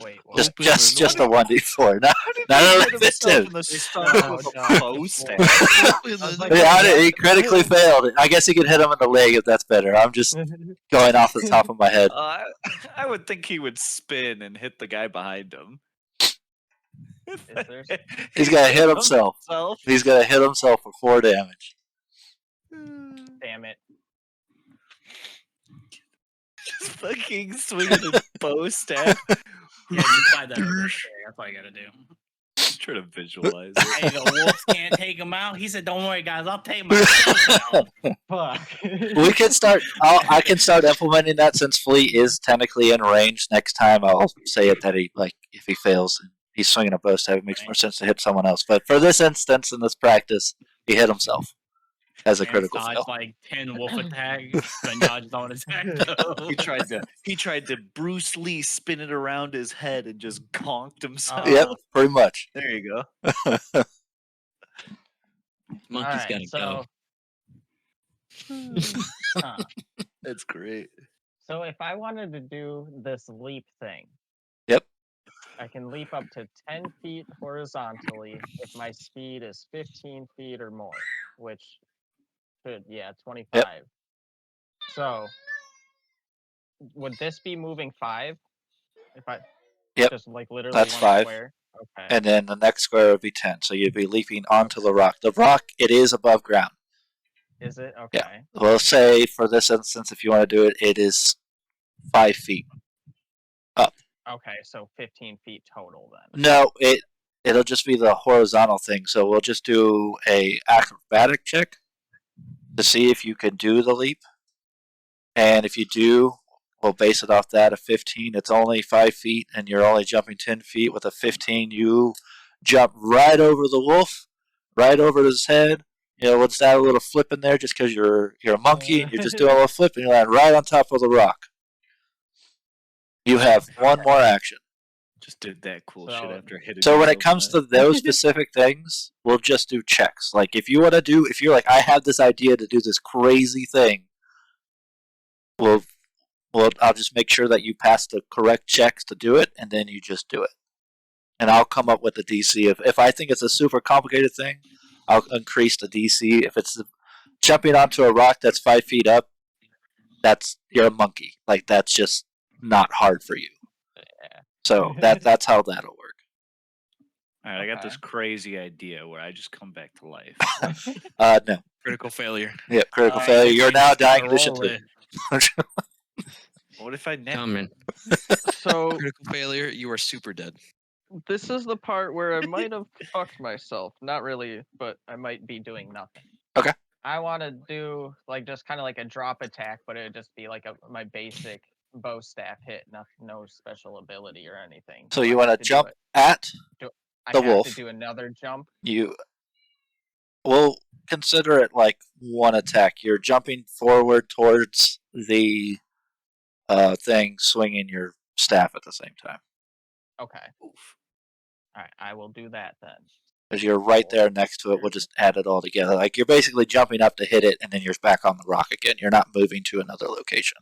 [SPEAKER 3] Wait. What?
[SPEAKER 1] just a 1d4. Not a
[SPEAKER 2] himself in
[SPEAKER 1] lifted.
[SPEAKER 2] the stomach with a bow staff.
[SPEAKER 1] He critically failed. I guess you could hit him in the leg if that's better. I'm just going off the top of my head.
[SPEAKER 2] I would think he would spin and hit the guy behind him.
[SPEAKER 3] Is there
[SPEAKER 1] He's got to hit himself. He's got to hit himself for 4 damage.
[SPEAKER 3] Damn it.
[SPEAKER 2] Just fucking swinging his bow staff.
[SPEAKER 6] Yeah, you slide that over there. That's all you gotta do.
[SPEAKER 2] Try to visualize it.
[SPEAKER 6] Hey, the wolves can't take him out. He said, "Don't worry, guys. I'll take myself out."
[SPEAKER 3] Fuck.
[SPEAKER 1] We can start. I can start implementing that since Flea is technically in range. Next time, I'll say it that if he fails, and he's swinging a bow staff, it makes more sense to hit someone else. But for this instance, in this practice, he hit himself as a critical
[SPEAKER 6] dodged
[SPEAKER 1] fail.
[SPEAKER 6] like 10 wolf attacks, then dodged his own attack.
[SPEAKER 2] He tried to Bruce Lee spin it around his head and just conked himself.
[SPEAKER 1] Yep, pretty much.
[SPEAKER 2] There you go.
[SPEAKER 4] Monkey's
[SPEAKER 3] Alright,
[SPEAKER 4] gotta
[SPEAKER 3] Huh.
[SPEAKER 2] That's great.
[SPEAKER 3] So if I wanted to do this leap thing,
[SPEAKER 1] Yep.
[SPEAKER 3] I can leap up to 10 feet horizontally if my speed is 15 feet or more, which should, 25. So would this be moving 5? If I
[SPEAKER 1] Yep,
[SPEAKER 3] just like literally
[SPEAKER 1] that's
[SPEAKER 3] one
[SPEAKER 1] 5.
[SPEAKER 3] square? Okay.
[SPEAKER 1] And then the next square would be 10. So you'd be leaping onto the rock. The rock, it is above ground.
[SPEAKER 3] Is it? Okay.
[SPEAKER 1] We'll say for this instance, if you want to do it, it is 5 feet.
[SPEAKER 3] Okay, so 15 feet total then.
[SPEAKER 1] No, it'll just be the horizontal thing. So we'll just do a acrobatic check to see if you can do the leap. And if you do, we'll base it off that. A 15, it's only 5 feet, and you're only jumping 10 feet. With a 15, you jump right over the wolf, right over his head. We'll just add a little flip in there just because you're a monkey and you're just doing a little flip and you land right on top of the rock. You have one more action.
[SPEAKER 2] Just did that cool shit after hitting.
[SPEAKER 1] So when it comes to those specific things, we'll just do checks. Like if you're like, I have this idea to do this crazy thing, I'll just make sure that you pass the correct checks to do it, and then you just do it. And I'll come up with the DC. If I think it's a super complicated thing, I'll increase the DC. If it's jumping onto a rock that's 5 feet up, you're a monkey. Like that's just not hard for you. So that's how that'll work.
[SPEAKER 2] All right, I got this
[SPEAKER 3] Okay.
[SPEAKER 2] crazy idea where I just come back to life.
[SPEAKER 1] No.
[SPEAKER 5] Critical failure.
[SPEAKER 1] Yeah, critical
[SPEAKER 6] Oh,
[SPEAKER 1] failure. You're
[SPEAKER 6] you
[SPEAKER 1] now
[SPEAKER 6] just gotta
[SPEAKER 1] dying edition
[SPEAKER 6] roll
[SPEAKER 1] 2.
[SPEAKER 6] it.
[SPEAKER 2] What if I net?
[SPEAKER 4] Coming.
[SPEAKER 7] So
[SPEAKER 5] Critical failure. You are super dead.
[SPEAKER 7] this is the part where I might have fucked myself. Not really, but I might be doing nothing.
[SPEAKER 1] Okay.
[SPEAKER 3] I want to do like just kind of like a drop attack, but it would just be like my basic bow staff hit, no special ability or anything.
[SPEAKER 1] So
[SPEAKER 3] Do
[SPEAKER 1] you
[SPEAKER 3] I
[SPEAKER 1] want
[SPEAKER 3] have
[SPEAKER 1] to
[SPEAKER 3] do
[SPEAKER 1] jump
[SPEAKER 3] it?
[SPEAKER 1] at
[SPEAKER 3] I
[SPEAKER 1] the
[SPEAKER 3] have
[SPEAKER 1] wolf.
[SPEAKER 3] to do another jump.
[SPEAKER 1] You will consider it like one attack. You're jumping forward towards the thing, swinging your staff at the same time.
[SPEAKER 3] Okay. All right, I will do that then.
[SPEAKER 1] Because you're right there next to it. We'll just add it all together. Like you're basically jumping up to hit it, and then you're back on the rock again. You're not moving to another location.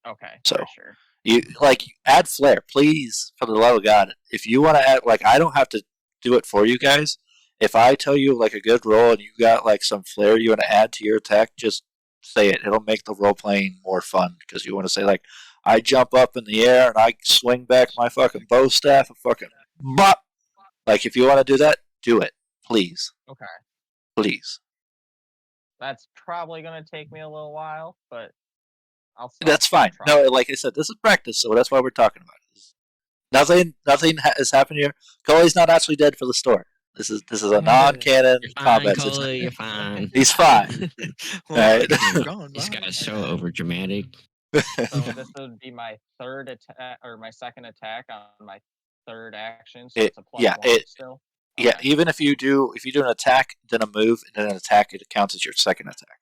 [SPEAKER 3] Okay.
[SPEAKER 1] So-
[SPEAKER 3] for sure.
[SPEAKER 1] You like add flair, please, for the love of God. If you want to add, like I don't have to do it for you guys. If I tell you like a good roll and you got like some flair you want to add to your attack, just say it. It'll make the role playing more fun because you want to say like, I jump up in the air and I swing back my fucking bow staff and fucking bop. Like if you want to do that, do it, please.
[SPEAKER 3] Okay.
[SPEAKER 1] Please.
[SPEAKER 3] That's probably gonna take me a little while, but I'll.
[SPEAKER 1] That's
[SPEAKER 3] still
[SPEAKER 1] fine.
[SPEAKER 3] try.
[SPEAKER 1] No, like I said, this is practice, so that's why we're talking about it. Nothing has happened here. Coley's not actually dead for the story. This is a non-canon
[SPEAKER 4] You're fine,
[SPEAKER 1] combat
[SPEAKER 4] Cole,
[SPEAKER 1] situation.
[SPEAKER 4] you're fine.
[SPEAKER 1] He's fine. Alright.
[SPEAKER 5] You're gone.
[SPEAKER 4] This
[SPEAKER 5] bye.
[SPEAKER 4] guy's so over dramatic.
[SPEAKER 3] So this would be my third attack or my second attack on my third action. So
[SPEAKER 1] It-
[SPEAKER 3] it's a plus
[SPEAKER 1] yeah,
[SPEAKER 3] 1 still.
[SPEAKER 1] Yeah,
[SPEAKER 3] Okay.
[SPEAKER 1] even if you do an attack, then a move, and then an attack, it counts as your second attack.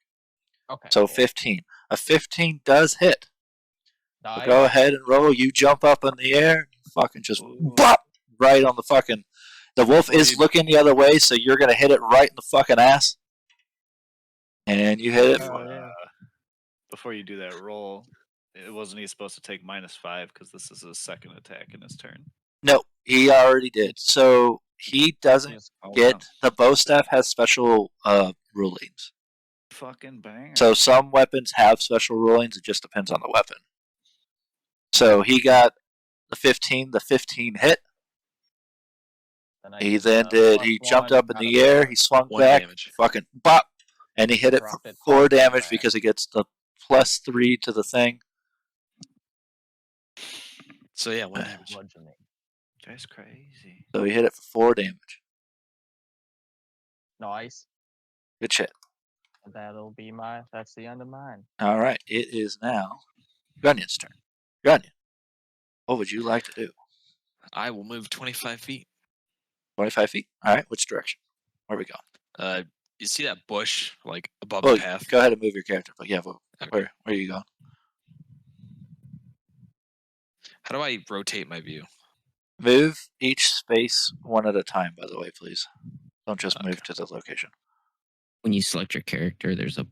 [SPEAKER 3] Okay.
[SPEAKER 1] So
[SPEAKER 3] cool.
[SPEAKER 1] 15. A 15 does hit. So
[SPEAKER 3] Nice.
[SPEAKER 1] go ahead and roll. You jump up in the air, fucking just
[SPEAKER 2] Ooh.
[SPEAKER 1] bop right on the fucking. The wolf is looking the other way, so you're gonna hit it right in the fucking ass. And you hit it.
[SPEAKER 3] Oh, yeah.
[SPEAKER 2] Before you do that roll, it wasn't he supposed to take -5 because this is his second attack in his turn.
[SPEAKER 1] No, he already did. So he doesn't
[SPEAKER 3] Just-
[SPEAKER 2] Oh,
[SPEAKER 1] get
[SPEAKER 2] wow.
[SPEAKER 1] the bow staff has special rulings.
[SPEAKER 2] Fucking bang.
[SPEAKER 1] So some weapons have special rulings. It just depends on the weapon. So he got the 15. The 15 hit.
[SPEAKER 3] then I
[SPEAKER 1] He
[SPEAKER 3] get
[SPEAKER 1] then
[SPEAKER 3] the
[SPEAKER 1] did.
[SPEAKER 3] plus
[SPEAKER 1] He jumped
[SPEAKER 3] 1
[SPEAKER 1] up in
[SPEAKER 3] out
[SPEAKER 1] the
[SPEAKER 3] of
[SPEAKER 1] air.
[SPEAKER 3] 4.
[SPEAKER 1] He swung
[SPEAKER 5] 1
[SPEAKER 1] back.
[SPEAKER 5] damage.
[SPEAKER 1] Fucking bop, and he hit it for
[SPEAKER 3] Dropped it
[SPEAKER 1] 4
[SPEAKER 3] plus 3
[SPEAKER 1] damage
[SPEAKER 3] back.
[SPEAKER 1] because it gets the +3 to the thing.
[SPEAKER 5] So yeah, 1 damage.
[SPEAKER 3] Bludgeoning.
[SPEAKER 2] That's crazy.
[SPEAKER 1] So he hit it for 4 damage.
[SPEAKER 3] Nice.
[SPEAKER 1] Good shit.
[SPEAKER 3] That'll be that's the end of mine.
[SPEAKER 1] All right, it is now Gunyon's turn. Gunyon, what would you like to do?
[SPEAKER 5] I will move 25 feet.
[SPEAKER 1] 25 feet. All right, which direction? Where are we going?
[SPEAKER 5] You see that bush like above
[SPEAKER 1] Well,
[SPEAKER 5] the path?
[SPEAKER 1] go ahead and move your character. But yeah, where are you going?
[SPEAKER 5] How do I rotate my view?
[SPEAKER 1] Move each space one at a time. By the way, please don't just move to the location.
[SPEAKER 4] When you select your character, there's a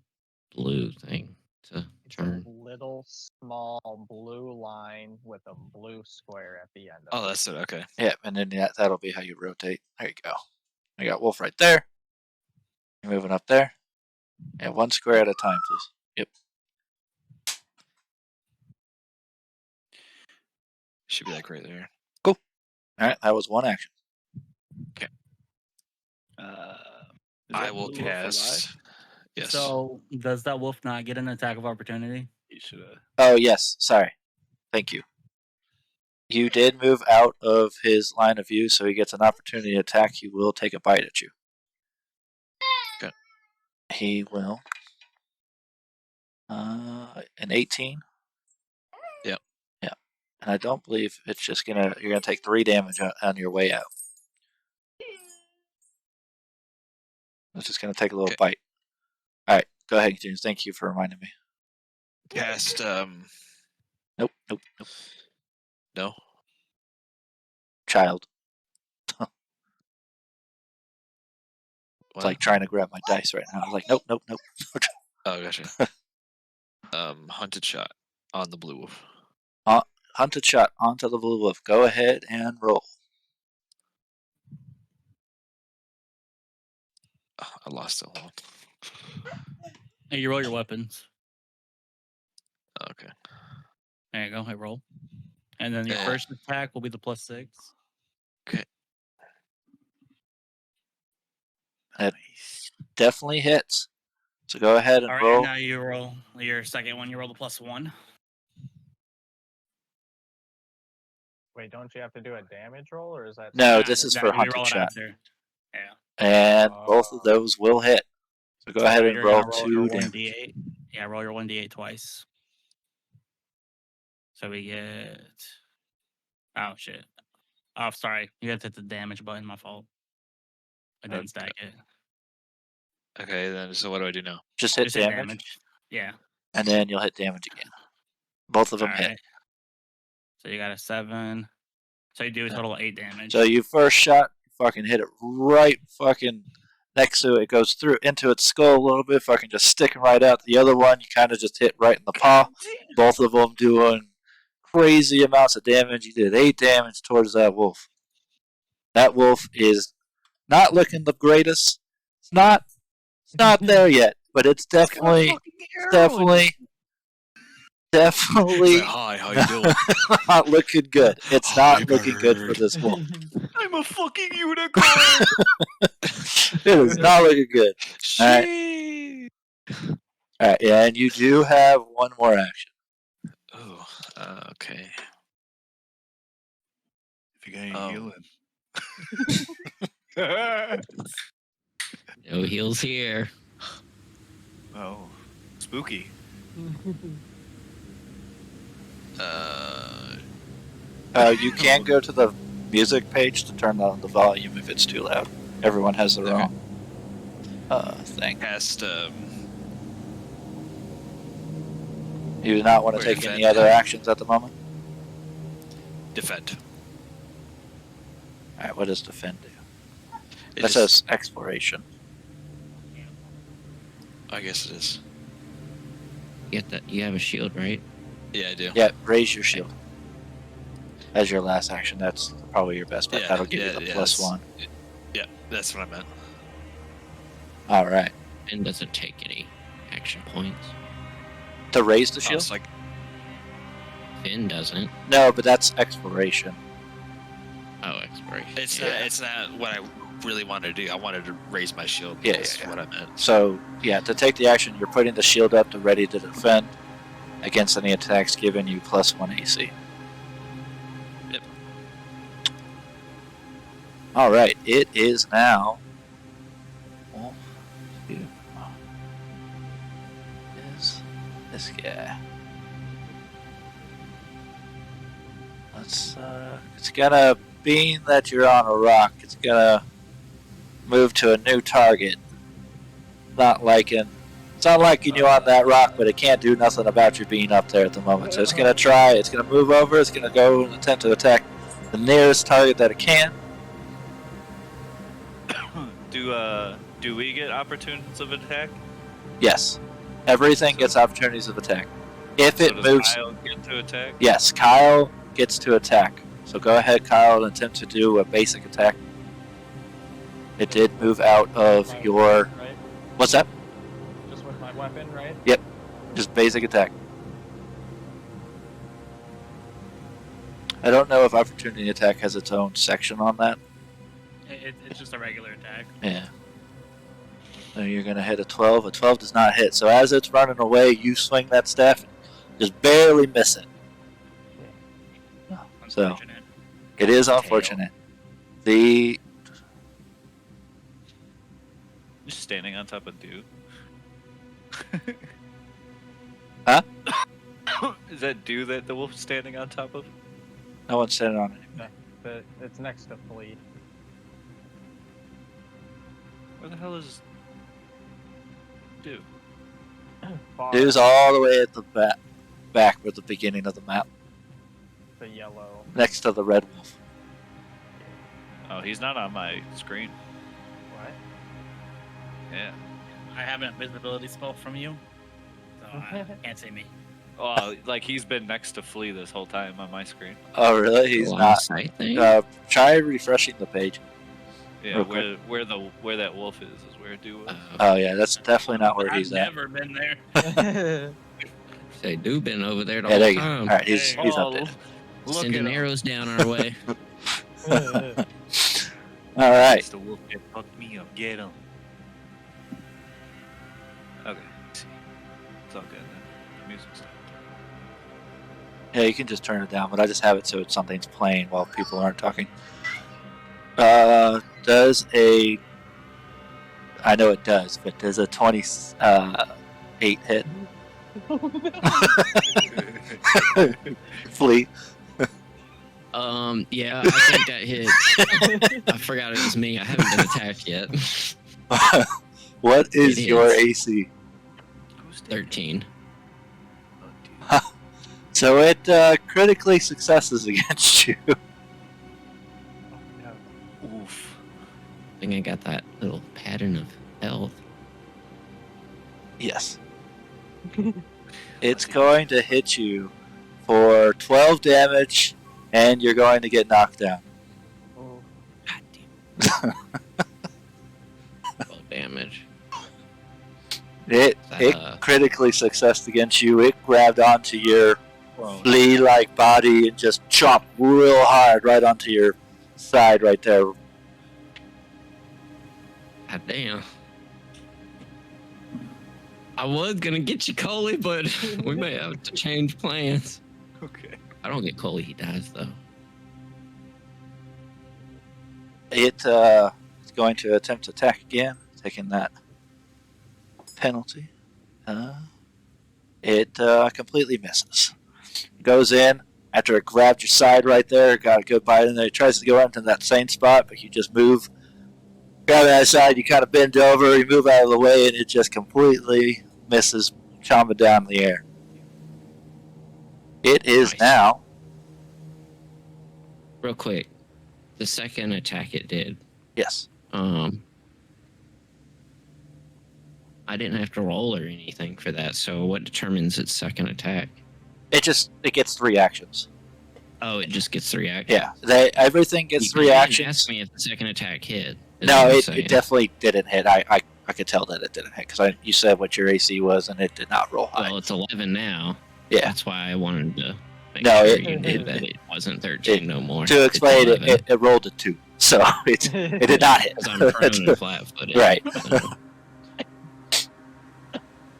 [SPEAKER 4] blue thing to
[SPEAKER 3] It's
[SPEAKER 4] turn.
[SPEAKER 3] a little small blue line with a blue square at the end of
[SPEAKER 5] Oh,
[SPEAKER 3] it.
[SPEAKER 5] that's it. Okay.
[SPEAKER 1] Yeah, and then that'll be how you rotate. There you go. I got wolf right there. You're moving up there. Yeah, one square at a time, please. Yep.
[SPEAKER 5] Should be like right there.
[SPEAKER 1] All right, that was one action.
[SPEAKER 2] Is
[SPEAKER 5] I
[SPEAKER 2] that
[SPEAKER 5] will
[SPEAKER 2] blue wolf alive?
[SPEAKER 5] cast. Yes.
[SPEAKER 6] So does that wolf not get an attack of opportunity?
[SPEAKER 2] You should have.
[SPEAKER 1] Oh yes, sorry. Thank you. You did move out of his line of view, so he gets an opportunity to attack. He will take a bite at you.
[SPEAKER 5] Okay.
[SPEAKER 1] He will. An 18.
[SPEAKER 5] Yep.
[SPEAKER 1] Yeah. And I don't believe it's just you're gonna take 3 damage on your way out. It's just gonna take a little
[SPEAKER 5] Okay.
[SPEAKER 1] bite. All right, go ahead, James. Thank you for reminding me.
[SPEAKER 5] Cast.
[SPEAKER 1] Nope.
[SPEAKER 5] No.
[SPEAKER 1] Child.
[SPEAKER 5] What?
[SPEAKER 1] It's like trying to grab my dice right now. I was like, nope.
[SPEAKER 5] Oh, gotcha. Hunted shot on the blue wolf.
[SPEAKER 1] Hunted shot onto the blue wolf. Go ahead and roll.
[SPEAKER 5] Oh, I lost it. Hold on.
[SPEAKER 6] Hey, you roll your weapons.
[SPEAKER 5] Okay.
[SPEAKER 6] There you go. I roll. And then your
[SPEAKER 5] Yeah.
[SPEAKER 6] first attack will be the +6.
[SPEAKER 1] It definitely hits. So go ahead and
[SPEAKER 6] All right,
[SPEAKER 1] roll.
[SPEAKER 6] and now you roll your second one. You roll the +1.
[SPEAKER 3] Wait, don't you have to do a damage roll, or is that?
[SPEAKER 1] No,
[SPEAKER 6] Nah,
[SPEAKER 1] this is
[SPEAKER 6] nah,
[SPEAKER 1] for
[SPEAKER 6] we
[SPEAKER 1] hunting
[SPEAKER 6] roll it
[SPEAKER 1] shot.
[SPEAKER 6] after. Yeah.
[SPEAKER 1] And both of those will hit. So go ahead and
[SPEAKER 6] You're
[SPEAKER 1] roll
[SPEAKER 6] gonna your
[SPEAKER 1] 2 damage.
[SPEAKER 6] 1d8. Yeah, roll your 1d8 twice. So we get. Oh shit. Oh, sorry. You have to hit the damage button. My fault. I didn't stack it.
[SPEAKER 5] Okay, then so what do I do now?
[SPEAKER 1] Just hit
[SPEAKER 6] Just hit
[SPEAKER 1] damage,
[SPEAKER 6] Yeah.
[SPEAKER 1] and then you'll hit damage again. Both of them hit.
[SPEAKER 6] Alright. So you got a 7. So you do a total of 8 damage.
[SPEAKER 1] So you first shot, fucking hit it right fucking next to it. It goes through into its skull a little bit, fucking just sticking right out. The other one, you kind of just hit right in the paw. Both of them doing crazy amounts of damage. You did 8 damage towards that wolf. That wolf is not looking the greatest. It's not there yet, but it's definitely
[SPEAKER 5] Say, hi, how you doing?
[SPEAKER 1] not looking good. It's not looking good for this wolf.
[SPEAKER 2] I'm a fucking unicorn.
[SPEAKER 1] It is not looking good.
[SPEAKER 5] Shit.
[SPEAKER 1] Alright, yeah, and you do have one more action.
[SPEAKER 5] Oh, okay.
[SPEAKER 2] If you got any
[SPEAKER 5] healing.
[SPEAKER 4] No heals here.
[SPEAKER 2] Oh, spooky.
[SPEAKER 1] You can go to the music page to turn down the volume if it's too loud. Everyone has their own thing.
[SPEAKER 5] Cast.
[SPEAKER 1] You do not want to
[SPEAKER 5] Where
[SPEAKER 1] take
[SPEAKER 5] defend
[SPEAKER 1] any other
[SPEAKER 5] at?
[SPEAKER 1] actions at the moment?
[SPEAKER 5] Defend.
[SPEAKER 1] Alright, what does defend do?
[SPEAKER 5] It
[SPEAKER 1] That
[SPEAKER 5] just-
[SPEAKER 1] says exploration.
[SPEAKER 5] I guess it is.
[SPEAKER 4] Get that? You have a shield, right?
[SPEAKER 5] Yeah, I do.
[SPEAKER 1] Yeah, raise your shield. As your last action, that's probably your best bet.
[SPEAKER 5] Yeah,
[SPEAKER 1] That'll give you the
[SPEAKER 5] yeah,
[SPEAKER 1] +1.
[SPEAKER 5] Yeah, that's what I meant.
[SPEAKER 1] Alright.
[SPEAKER 4] And doesn't take any action points.
[SPEAKER 1] To raise the
[SPEAKER 5] Oh,
[SPEAKER 1] shield?
[SPEAKER 5] it's like
[SPEAKER 4] Finn doesn't.
[SPEAKER 1] No, but that's exploration.
[SPEAKER 4] Oh, exploration.
[SPEAKER 5] it's not what I really wanted to do. I wanted to raise my shield.
[SPEAKER 1] Yeah,
[SPEAKER 5] That's
[SPEAKER 1] yeah.
[SPEAKER 5] what I meant.
[SPEAKER 1] So, yeah, to take the action, you're putting the shield up to ready to defend against any attacks giving you +1 AC.
[SPEAKER 5] Yep.
[SPEAKER 1] Alright, it is now. Is this guy. It's gonna, being that you're on a rock, it's gonna move to a new target. It's not liking you on that rock, but it can't do nothing about you being up there at the moment. So it's gonna move over, it's gonna go and attempt to attack the nearest target that it can.
[SPEAKER 2] Do we get opportunities of attack?
[SPEAKER 1] Yes. Everything gets opportunities of attack. If it
[SPEAKER 2] does
[SPEAKER 1] moves.
[SPEAKER 2] Kyle get to attack?
[SPEAKER 1] Yes, Kyle gets to attack. So go ahead, Kyle, and attempt to do a basic attack. It did move out of
[SPEAKER 3] My
[SPEAKER 1] your.
[SPEAKER 3] weapon, right?
[SPEAKER 1] What's that?
[SPEAKER 3] Just with my weapon, right?
[SPEAKER 1] Just basic attack. I don't know if opportunity attack has its own section on that.
[SPEAKER 6] It's just a regular attack.
[SPEAKER 1] Yeah. So you're going to hit a 12. A 12 does not hit. So as it's running away, you swing that staff, just barely miss it. So
[SPEAKER 6] Unfortunate.
[SPEAKER 1] it is unfortunate. The
[SPEAKER 2] Just standing on top of Dew.
[SPEAKER 1] Huh?
[SPEAKER 2] Is that Dew that the wolf's standing on top of?
[SPEAKER 1] no one's sitting on it.
[SPEAKER 3] It's next to Fleet.
[SPEAKER 2] Where the hell is Dew?
[SPEAKER 3] Far
[SPEAKER 1] Dude's all the way at the back with the beginning of the map,
[SPEAKER 3] the yellow.
[SPEAKER 1] next to the red wolf.
[SPEAKER 2] Oh, he's not on my screen.
[SPEAKER 3] What?
[SPEAKER 2] Yeah.
[SPEAKER 6] I have an invisibility spell from you, so I can't see me.
[SPEAKER 2] Oh, like he's been next to Flea this whole time on my screen.
[SPEAKER 1] Oh, really? He's
[SPEAKER 4] Line of
[SPEAKER 1] not.
[SPEAKER 4] sight thing?
[SPEAKER 1] Try refreshing the page.
[SPEAKER 2] Yeah,
[SPEAKER 1] Okay.
[SPEAKER 2] where that wolf is where Dew was.
[SPEAKER 1] Oh, yeah, that's definitely not where
[SPEAKER 6] I've
[SPEAKER 1] he's at.
[SPEAKER 6] never been there.
[SPEAKER 4] Say, dude, been over there the
[SPEAKER 1] Yeah,
[SPEAKER 4] whole
[SPEAKER 1] there you go.
[SPEAKER 4] time.
[SPEAKER 1] Alright, he's up there.
[SPEAKER 2] Look
[SPEAKER 4] Sending
[SPEAKER 2] at him.
[SPEAKER 4] arrows down our way.
[SPEAKER 1] All right.
[SPEAKER 2] It's the wolf that fucked me up. Get him. Okay. Let's see. It's all good then. The music's stopped.
[SPEAKER 1] Yeah, you can just turn it down, but I just have it so something's playing while people aren't talking. Does a... I know it does, but does a 28 hit? Flee.
[SPEAKER 4] Yeah, I think that hit. I forgot it was me. I haven't been attacked yet.
[SPEAKER 1] What is
[SPEAKER 4] It
[SPEAKER 1] your
[SPEAKER 4] is.
[SPEAKER 1] AC?
[SPEAKER 2] Who's taking
[SPEAKER 4] 13.
[SPEAKER 2] Oh, dude.
[SPEAKER 1] So it critically successes against you.
[SPEAKER 2] Oof.
[SPEAKER 4] I think I got that little pattern of health.
[SPEAKER 1] Yes. It's going to hit you for 12 damage, and you're going to get knocked down.
[SPEAKER 3] Oh,
[SPEAKER 4] God damn. 12 damage.
[SPEAKER 1] It critically successed against you. It grabbed onto your flea-like body and just chopped real hard right onto your side right there.
[SPEAKER 4] God damn. I was gonna get you, Coley, but we may have to change plans.
[SPEAKER 2] Okay.
[SPEAKER 4] I don't get Coley, he dies though.
[SPEAKER 1] It's going to attempt to attack again, taking that penalty. It completely misses. Goes in after it grabbed your side right there, got a good bite in there. It tries to go into that same spot, but you just move. Grab that side, you kind of bend over, you move out of the way, and it just completely misses, chomping down in the air. It is
[SPEAKER 4] Nice.
[SPEAKER 1] now.
[SPEAKER 4] Real quick, the second attack it did,
[SPEAKER 1] Yes.
[SPEAKER 4] I didn't have to roll or anything for that, so what determines its second attack?
[SPEAKER 1] It gets 3 actions.
[SPEAKER 4] Oh, it just gets 3 actions?
[SPEAKER 1] Yeah. Everything gets
[SPEAKER 4] You
[SPEAKER 1] 3
[SPEAKER 4] didn't
[SPEAKER 1] actions.
[SPEAKER 4] ask me if the second attack hit. is
[SPEAKER 1] No,
[SPEAKER 4] what I'm
[SPEAKER 1] it
[SPEAKER 4] saying.
[SPEAKER 1] definitely didn't hit. I could tell that it didn't hit because you said what your AC was, and it did not roll high.
[SPEAKER 4] Well, it's 11 now.
[SPEAKER 1] Yeah.
[SPEAKER 4] That's why I wanted to make
[SPEAKER 1] No,
[SPEAKER 4] sure
[SPEAKER 1] it-
[SPEAKER 4] you knew that it wasn't 13 no more.
[SPEAKER 1] To
[SPEAKER 4] It's
[SPEAKER 1] explain it,
[SPEAKER 4] 11.
[SPEAKER 1] it rolled a 2, so it did not hit.
[SPEAKER 4] Because I'm prone and flat-footed.
[SPEAKER 1] Right.
[SPEAKER 4] So,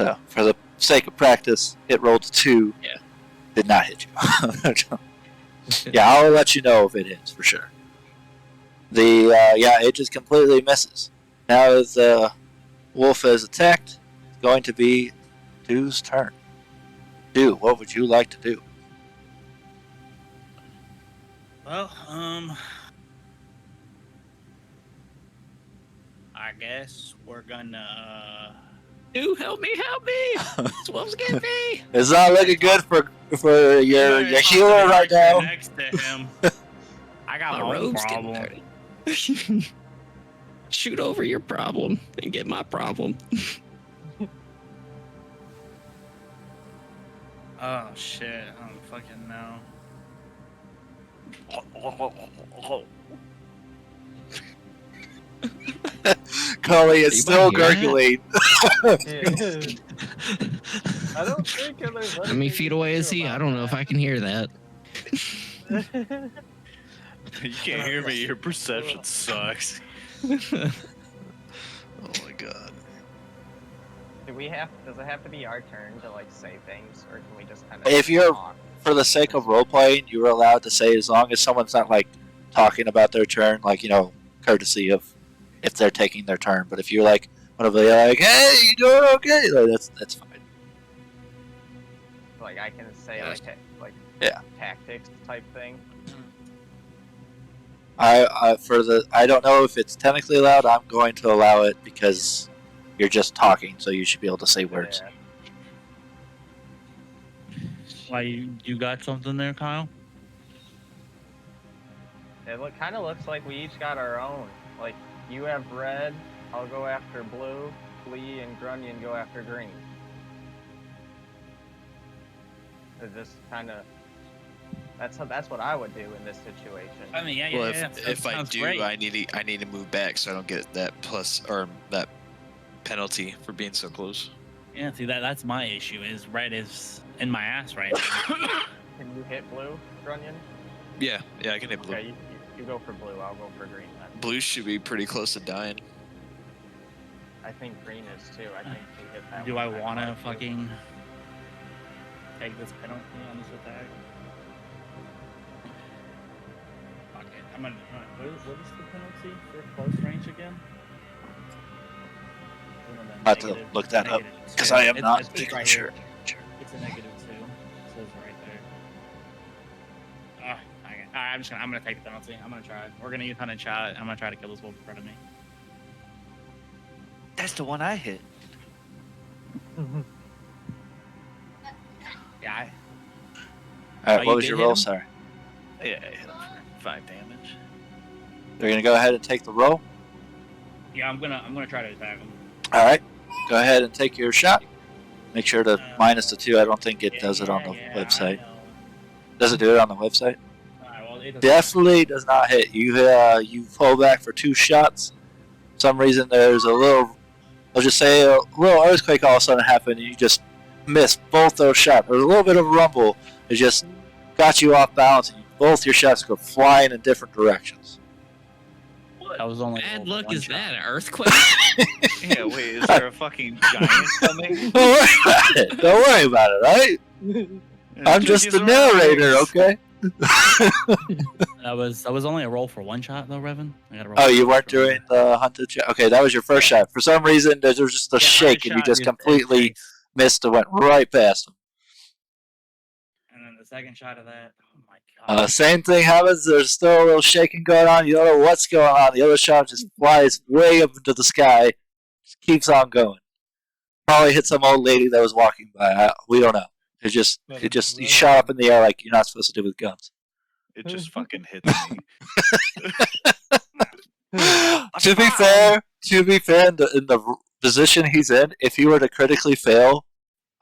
[SPEAKER 1] So, for the sake of practice, it rolled a 2.
[SPEAKER 4] Yeah.
[SPEAKER 1] Did not hit you. Yeah, I'll let you know if it hits for sure. It just completely misses. Now the wolf is attacked. It's going to be Dew's turn. Dew, what would you like to do?
[SPEAKER 6] Well, I guess we're gonna.
[SPEAKER 4] Dude, help me! This wolf's getting me!
[SPEAKER 1] It's not looking good for your healer right now.
[SPEAKER 6] Next to him. I got
[SPEAKER 4] My
[SPEAKER 6] my own
[SPEAKER 4] robe's getting
[SPEAKER 6] problem.
[SPEAKER 4] dirty. Shoot over your problem and get my problem.
[SPEAKER 6] Oh shit! I don't fucking know.
[SPEAKER 1] Cully is
[SPEAKER 4] You
[SPEAKER 1] still
[SPEAKER 4] might hear
[SPEAKER 1] gurgling.
[SPEAKER 3] I don't think there's.
[SPEAKER 4] How many feet away is he? I don't know if I can hear that.
[SPEAKER 2] You can't hear me. Your perception sucks.
[SPEAKER 5] Oh my god.
[SPEAKER 3] Does it have to be our turn to like say things, or can we just kind of?
[SPEAKER 1] If you're- For the sake of role playing, you were allowed to say as long as someone's not like talking about their turn, like courtesy of if they're taking their turn. But if you're like one of the like, hey, you doing okay? Like, that's fine.
[SPEAKER 3] Like I can say
[SPEAKER 1] Yeah.
[SPEAKER 3] like tactics type thing.
[SPEAKER 1] I don't know if it's technically allowed. I'm going to allow it because you're just talking, so you should be able to say words.
[SPEAKER 3] Yeah.
[SPEAKER 6] Why you got something there, Kyle?
[SPEAKER 3] It kind of looks like we each got our own. Like you have red, I'll go after blue, Flea and Grunion go after green. It just kind of. That's what I would do in this situation.
[SPEAKER 6] I mean, yeah.
[SPEAKER 5] Well,
[SPEAKER 6] That
[SPEAKER 5] if I
[SPEAKER 6] sounds
[SPEAKER 5] do,
[SPEAKER 6] great.
[SPEAKER 5] I need to move back so I don't get that plus or that penalty for being so close.
[SPEAKER 6] Yeah, see that's my issue. Is red is in my ass right now.
[SPEAKER 3] Can you hit blue, Grunion?
[SPEAKER 5] Yeah, I can hit blue.
[SPEAKER 3] Okay, you go for blue. I'll go for green then.
[SPEAKER 5] Blue should be pretty close to dying.
[SPEAKER 3] I think green is too. I think we hit that.
[SPEAKER 6] Do
[SPEAKER 3] one
[SPEAKER 6] I
[SPEAKER 3] time
[SPEAKER 6] want to
[SPEAKER 3] hard, too.
[SPEAKER 6] fucking take this penalty on this attack? Fuck it. I'm gonna. What is the penalty for close range again?
[SPEAKER 1] I'll have to look that up, because I am not
[SPEAKER 6] it's right
[SPEAKER 1] sure.
[SPEAKER 6] here. It's a -2. It says right there. Okay. Alright, I'm gonna take the penalty. I'm gonna try. We're gonna use hunting shot. I'm gonna try to kill this wolf in front of me.
[SPEAKER 1] That's the one I hit.
[SPEAKER 6] Yeah.
[SPEAKER 1] Alright,
[SPEAKER 6] you
[SPEAKER 1] what was
[SPEAKER 6] did
[SPEAKER 1] your
[SPEAKER 6] hit
[SPEAKER 1] roll?
[SPEAKER 6] him?
[SPEAKER 1] Sorry.
[SPEAKER 2] Yeah, I hit him for 5 damage.
[SPEAKER 1] They're going to go ahead and take the roll.
[SPEAKER 6] Yeah, I'm gonna try to attack him.
[SPEAKER 1] Alright. Go ahead and take your shot. Make sure to minus the 2. I don't think it does it on the website. Does it do it on the website?
[SPEAKER 6] Alright, well, it doesn't
[SPEAKER 1] Definitely does not hit. You pull back for 2 shots. For some reason, there's a little, I'll just say a little earthquake all of a sudden happened, and you just missed both those shots. There was a little bit of a rumble. It just got you off balance, and both your shots go flying in different directions.
[SPEAKER 6] That was only
[SPEAKER 4] Bad
[SPEAKER 6] rolled
[SPEAKER 4] luck
[SPEAKER 6] one
[SPEAKER 4] is
[SPEAKER 6] shot.
[SPEAKER 4] that? An earthquake?
[SPEAKER 2] Yeah, wait, is there a fucking giant coming?
[SPEAKER 1] Don't worry about it. Don't worry about it, right? I'm just the narrator, okay?
[SPEAKER 6] That was only a roll for one shot though, Revan. I gotta roll
[SPEAKER 1] Oh,
[SPEAKER 6] for
[SPEAKER 1] you
[SPEAKER 6] one
[SPEAKER 1] weren't
[SPEAKER 6] for one.
[SPEAKER 1] doing the hunted shot? Okay, that was your first shot. For some reason, there was just a
[SPEAKER 6] Yeah,
[SPEAKER 1] shake,
[SPEAKER 6] hunted
[SPEAKER 1] and you
[SPEAKER 6] shot
[SPEAKER 1] just
[SPEAKER 6] is
[SPEAKER 1] completely
[SPEAKER 6] instincts.
[SPEAKER 1] missed and went right past him.
[SPEAKER 6] And then the second shot of that, oh my god.
[SPEAKER 1] Same thing happens. There's still a little shaking going on. You don't know what's going on. The other shot just flies way up into the sky. Just keeps on going. Probably hit some old lady that was walking by. We don't know. It just you shot up in the air like you're not supposed to do with guns.
[SPEAKER 2] It just fucking hits me.
[SPEAKER 1] To be fair, in the position he's in, if he were to critically fail,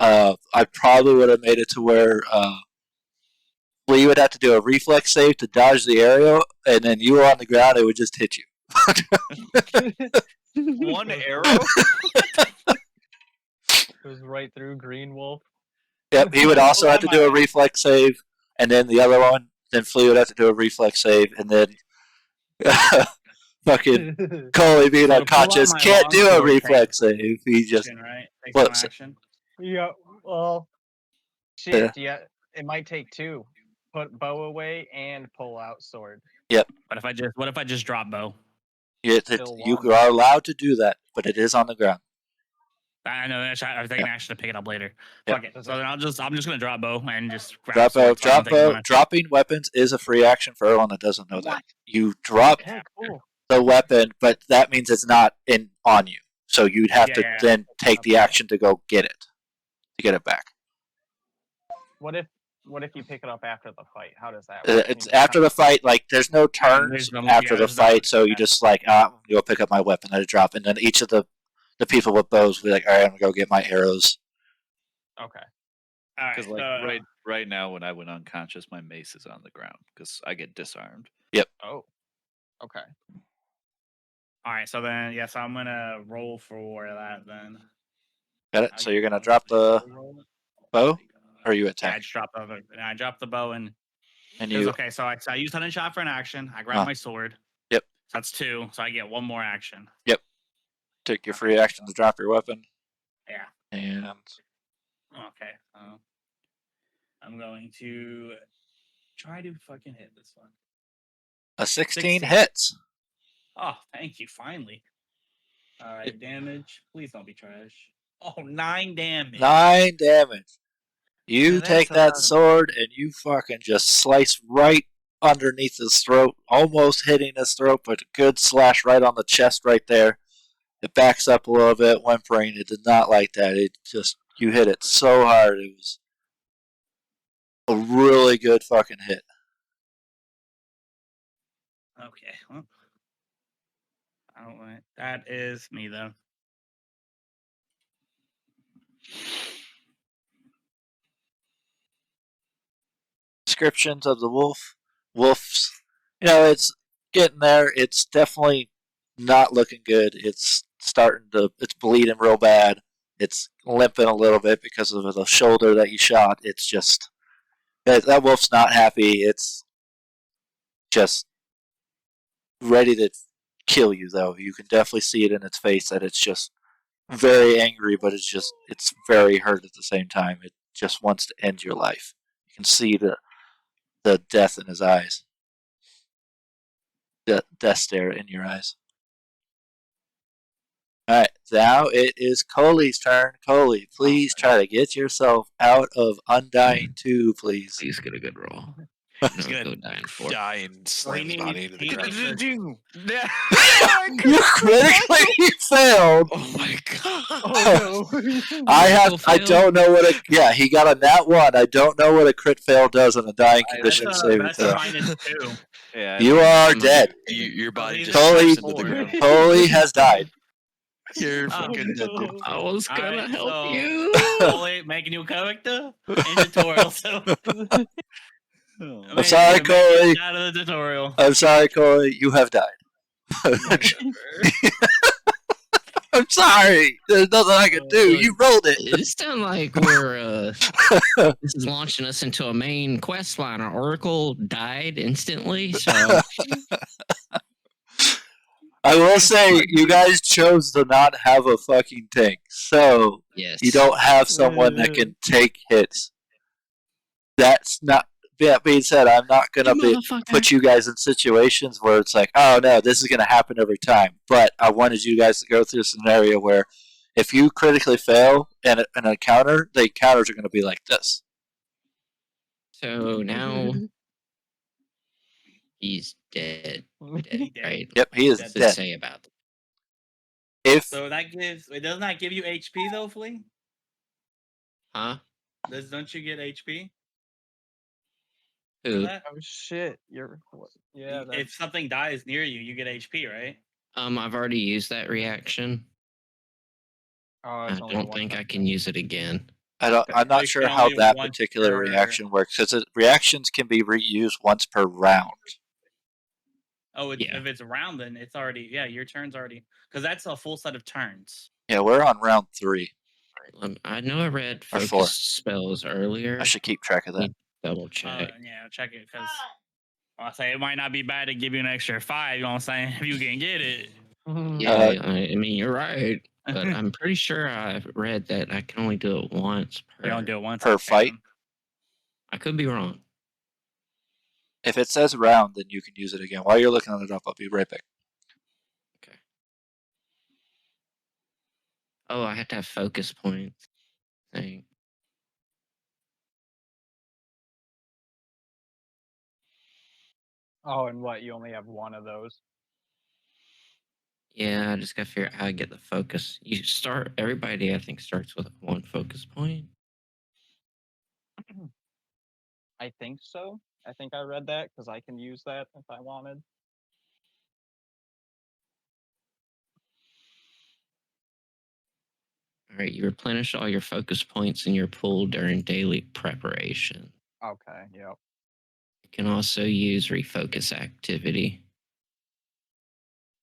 [SPEAKER 1] I probably would have made it to where you would have to do a reflex save to dodge the arrow, and then you were on the ground, it would just hit you.
[SPEAKER 2] One arrow?
[SPEAKER 7] Goes right through Green Wolf.
[SPEAKER 1] Yep, he would also have to do a reflex save, and then the other one, then Flea would have to do a reflex save, and then fucking Coley being
[SPEAKER 6] So to pull out
[SPEAKER 1] unconscious
[SPEAKER 6] my
[SPEAKER 1] can't do a
[SPEAKER 6] longsword
[SPEAKER 1] reflex save. He just
[SPEAKER 6] Action, right? Take
[SPEAKER 1] flips
[SPEAKER 6] some
[SPEAKER 1] it.
[SPEAKER 6] action.
[SPEAKER 3] Yeah. Well. Shit. Yeah. It might take 2. Put bow away and pull out sword.
[SPEAKER 6] What if I just drop bow?
[SPEAKER 1] You are allowed to do that, but it is on the ground.
[SPEAKER 6] I know that shot. I'm taking action to pick it up later.
[SPEAKER 1] Yep.
[SPEAKER 6] Fuck it. So then I'm just gonna drop bow and just grab
[SPEAKER 1] Drop bow.
[SPEAKER 6] sword, so I don't
[SPEAKER 1] Drop
[SPEAKER 6] take the
[SPEAKER 1] bow.
[SPEAKER 6] money.
[SPEAKER 1] Dropping weapons is a free action for everyone that doesn't know that. You drop
[SPEAKER 3] Okay, cool.
[SPEAKER 1] the weapon, but that means it's not on you. So you'd have to then take the action to go get it back.
[SPEAKER 3] What if you pick it up after the fight? How does that work?
[SPEAKER 1] It's after the fight. Like there's no turns
[SPEAKER 6] There's no-
[SPEAKER 1] after
[SPEAKER 6] yeah,
[SPEAKER 1] the
[SPEAKER 6] there's no-
[SPEAKER 1] fight, so you just like you'll pick up my weapon, let it drop, and then each of the people with bows will be like, all right, I'm gonna go get my arrows.
[SPEAKER 3] Okay.
[SPEAKER 6] All right.
[SPEAKER 2] Because like right now, when I went unconscious, my mace is on the ground because I get disarmed.
[SPEAKER 3] Oh. Okay.
[SPEAKER 6] All right. So then, yes, I'm gonna roll for that then.
[SPEAKER 1] Got it. So you're gonna drop the bow, or you
[SPEAKER 6] Yeah, I
[SPEAKER 1] attack,
[SPEAKER 6] just dropped the. I dropped the bow and.
[SPEAKER 1] and
[SPEAKER 6] Because,
[SPEAKER 1] you
[SPEAKER 6] okay, so I used hunting shot for an action. I grabbed my sword.
[SPEAKER 1] Yep.
[SPEAKER 6] So that's 2. So I get 1 more action.
[SPEAKER 1] take your free action to drop your weapon,
[SPEAKER 6] Yeah.
[SPEAKER 1] and
[SPEAKER 6] Okay. I'm going to try to fucking hit this one.
[SPEAKER 1] a 16
[SPEAKER 6] 16.
[SPEAKER 1] hits.
[SPEAKER 6] Oh, thank you. Finally. All right. Damage. Please don't be trash. Oh, 9 damage.
[SPEAKER 1] 9 damage. You
[SPEAKER 2] Man, that's
[SPEAKER 1] take
[SPEAKER 2] a
[SPEAKER 1] that
[SPEAKER 2] lot of-
[SPEAKER 1] sword and you fucking just slice right underneath his throat, almost hitting his throat, but a good slash right on the chest right there. It backs up a little bit, whimpering. It did not like that. It just, you hit it so hard. It was a really good fucking hit.
[SPEAKER 6] Okay. Well, I don't want it. That is me, though.
[SPEAKER 1] Descriptions of the wolves, it's getting there. It's definitely not looking good. It's bleeding real bad. It's limping a little bit because of the shoulder that you shot. It's just that wolf's not happy. It's just ready to kill you, though. You can definitely see it in its face that it's just very angry, but it's very hurt at the same time. It just wants to end your life. You can see the death in his eyes. The death stare in your eyes. Alright, now it is Coley's turn. Coley, please try to get yourself out of Undying 2, please.
[SPEAKER 4] Please get a good roll.
[SPEAKER 5] He's
[SPEAKER 4] No,
[SPEAKER 5] gonna
[SPEAKER 4] go dying 4.
[SPEAKER 5] die and slam his body into the
[SPEAKER 6] he
[SPEAKER 5] ground.
[SPEAKER 6] needs
[SPEAKER 1] You critically failed.
[SPEAKER 5] Oh my god!
[SPEAKER 7] Oh no!
[SPEAKER 1] I don't know what a he got a nat 1. I don't know what a crit fail does on a dying condition saving
[SPEAKER 6] that's
[SPEAKER 1] throw.
[SPEAKER 6] a -2.
[SPEAKER 5] Yeah,
[SPEAKER 1] You are
[SPEAKER 4] I'm
[SPEAKER 1] dead.
[SPEAKER 5] your body just
[SPEAKER 1] Coley-
[SPEAKER 5] slips into the ground.
[SPEAKER 1] Coley has died.
[SPEAKER 5] You're fucking dead, dude.
[SPEAKER 4] I was gonna
[SPEAKER 6] Alright,
[SPEAKER 4] help
[SPEAKER 6] so-
[SPEAKER 4] you.
[SPEAKER 6] Coley, make a new character in tutorial. So
[SPEAKER 1] I'm sorry, Coley.
[SPEAKER 6] Out of the tutorial.
[SPEAKER 1] I'm sorry, Coley. You have died. I'm sorry. There's nothing I can do. You rolled it.
[SPEAKER 4] It's sounds like we're this is launching us into a main quest line. Our Oracle died instantly, so
[SPEAKER 1] I will say, you guys chose to not have a fucking tank, so
[SPEAKER 4] yes.
[SPEAKER 1] you don't have someone that can take hits. That's not. That being said, I'm not gonna put you guys in situations where it's like, oh no, this is gonna happen every time. But I wanted you guys to go through a scenario where, if you critically fail in an encounter, the encounters are gonna be like this.
[SPEAKER 4] So now he's dead. Dead, right?
[SPEAKER 1] Yep, he is
[SPEAKER 6] That's
[SPEAKER 4] To
[SPEAKER 1] dead.
[SPEAKER 4] say about that.
[SPEAKER 1] If
[SPEAKER 6] So that gives it does not give you HP though, Flea?
[SPEAKER 4] Huh?
[SPEAKER 6] Don't you get HP?
[SPEAKER 4] Who?
[SPEAKER 6] That?
[SPEAKER 7] Oh shit! Yeah.
[SPEAKER 6] If something dies near you, you get HP, right?
[SPEAKER 4] I've already used that reaction.
[SPEAKER 3] Oh,
[SPEAKER 4] I
[SPEAKER 3] it's only
[SPEAKER 4] don't
[SPEAKER 3] one
[SPEAKER 4] think
[SPEAKER 3] time.
[SPEAKER 4] I can use it again.
[SPEAKER 1] I'm not
[SPEAKER 6] They
[SPEAKER 1] sure
[SPEAKER 6] can
[SPEAKER 1] how
[SPEAKER 6] only
[SPEAKER 1] that
[SPEAKER 6] once
[SPEAKER 1] particular
[SPEAKER 6] per-
[SPEAKER 1] reaction works, because reactions can be reused once per round.
[SPEAKER 6] Oh,
[SPEAKER 4] Yeah.
[SPEAKER 6] if it's round, then it's already your turn's already because that's a full set of turns.
[SPEAKER 1] Yeah, we're on round 3.
[SPEAKER 4] I know I read
[SPEAKER 1] Or
[SPEAKER 4] focus
[SPEAKER 1] 4.
[SPEAKER 4] spells earlier.
[SPEAKER 1] I should keep track of that.
[SPEAKER 4] Need to double check.
[SPEAKER 6] Check it because I say it might not be bad to give you an extra 5. You know what I'm saying? If you can get it.
[SPEAKER 4] Yeah, I mean you're right, but I'm pretty sure I read that I can only do it once per.
[SPEAKER 6] You don't do it once
[SPEAKER 1] Per fight?
[SPEAKER 4] I could be wrong.
[SPEAKER 1] If it says round, then you can use it again. While you're looking it up, I'll be right back.
[SPEAKER 4] Okay. Oh, I have to have focus points. Dang.
[SPEAKER 3] Oh, and what? You only have one of those.
[SPEAKER 4] Yeah, I just gotta figure out how to get the focus. Everybody I think starts with one focus point.
[SPEAKER 3] I think so. I think I read that because I can use that if I wanted.
[SPEAKER 4] All right, you replenish all your focus points in your pool during daily preparation.
[SPEAKER 3] Okay. Yep.
[SPEAKER 4] You can also use refocus activity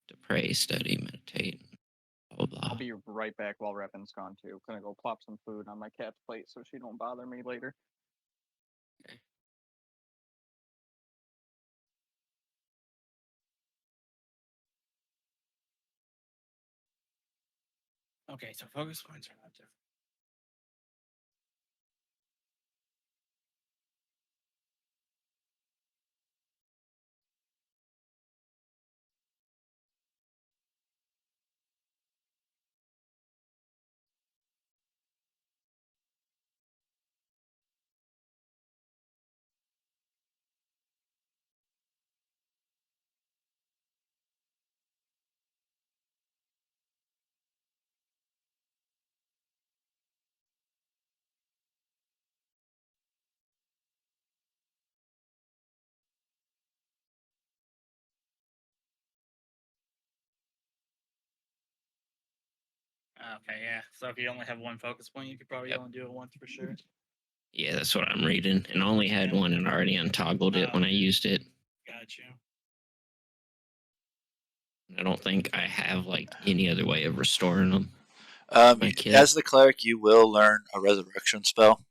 [SPEAKER 4] to pray, study, meditate, blah blah.
[SPEAKER 3] I'll be right back while Reppin's gone too. Gonna go plop some food on my cat's plate so she don't bother me later.
[SPEAKER 6] Okay, so focus points are not different. Okay, yeah. So if you only have one focus point, you could probably only do it once for sure.
[SPEAKER 4] Yeah, that's what I'm reading. And I only had one and already untoggled it when I used it.
[SPEAKER 6] Got you.
[SPEAKER 4] I don't think I have like any other way of restoring them.
[SPEAKER 1] As the cleric, you will learn a resurrection spell,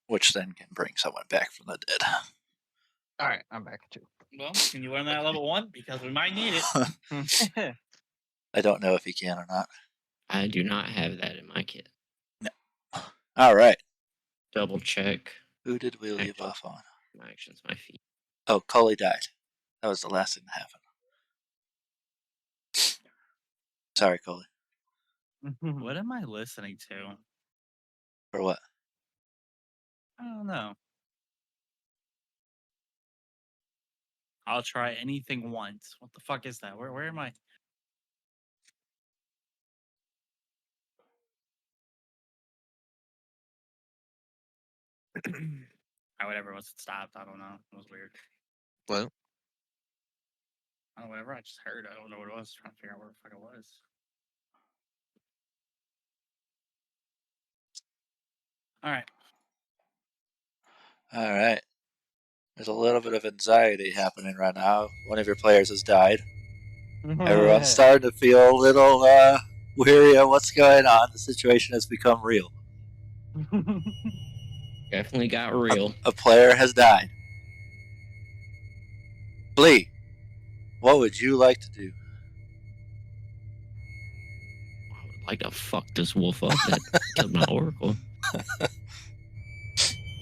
[SPEAKER 1] which then can bring someone back from the dead.
[SPEAKER 3] All right, I'm back too.
[SPEAKER 6] Well, can you learn that at level 1? Because we might need it.
[SPEAKER 1] I don't know if he can or not.
[SPEAKER 4] I do not have that in my kit.
[SPEAKER 1] All right.
[SPEAKER 4] Double check.
[SPEAKER 1] Who did we leave
[SPEAKER 4] Action.
[SPEAKER 1] off on?
[SPEAKER 4] My actions, my feet.
[SPEAKER 1] Oh, Cully died. That was the last thing to happen. Sorry, Cully.
[SPEAKER 6] What am I listening to?
[SPEAKER 1] For what?
[SPEAKER 6] I don't know. I'll try anything once. What the fuck is that? Where am I? Whatever, once it stopped, I don't know. It was weird.
[SPEAKER 5] What?
[SPEAKER 6] I don't know, whatever I just heard. I don't know what it was. Trying to figure out where the fuck it was. All right.
[SPEAKER 1] All right. There's a little bit of anxiety happening right now. One of your players has died. Everyone's starting to feel a little weary of what's going on. The situation has become real.
[SPEAKER 4] Definitely got real.
[SPEAKER 1] A player has died. Flea, what would you like to do?
[SPEAKER 4] I would like to fuck this wolf up that killed my oracle.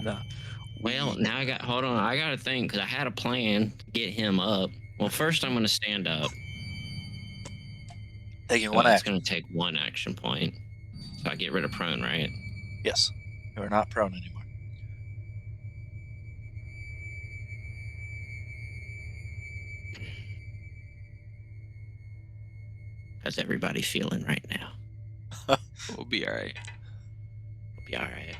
[SPEAKER 1] No.
[SPEAKER 4] Well, now I got. Hold on, I got to think because I had a plan to get him up. Well, first I'm going to stand up.
[SPEAKER 1] Taking
[SPEAKER 4] So
[SPEAKER 1] one
[SPEAKER 4] it's
[SPEAKER 1] action.
[SPEAKER 4] going to take 1 action point. So I get rid of prone, right?
[SPEAKER 1] Yes. You are not prone anymore.
[SPEAKER 4] How's everybody feeling right now?
[SPEAKER 5] We'll be all right.
[SPEAKER 4] We'll be all right.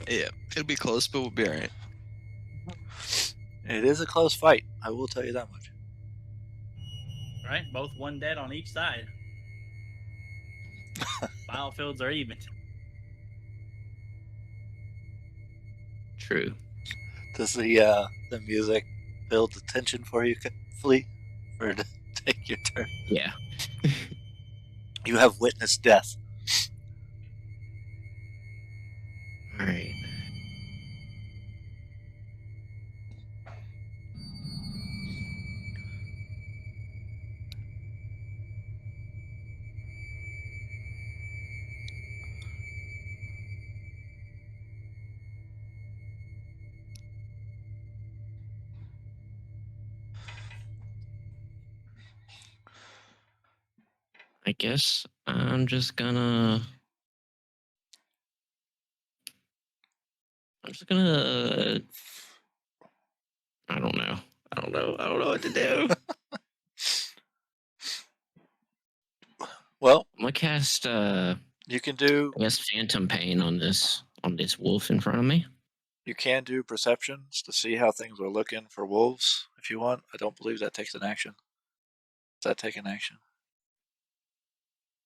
[SPEAKER 5] Yeah, it'll be close, but we'll be all right.
[SPEAKER 1] It is a close fight. I will tell you that much.
[SPEAKER 6] Right? Both 1 dead on each side. Battlefields are even.
[SPEAKER 4] True.
[SPEAKER 1] Does the music build the tension for you, Flea? For to take your turn?
[SPEAKER 4] Yeah.
[SPEAKER 1] You have witnessed death.
[SPEAKER 4] All right. I guess I'm just gonna. I don't know. I don't know what to do.
[SPEAKER 1] Well,
[SPEAKER 4] I'm gonna cast
[SPEAKER 1] you can do
[SPEAKER 4] I guess phantom pain on this wolf in front of me.
[SPEAKER 1] you can do perceptions to see how things are looking for wolves if you want. I don't believe that takes an action. Does that take an action?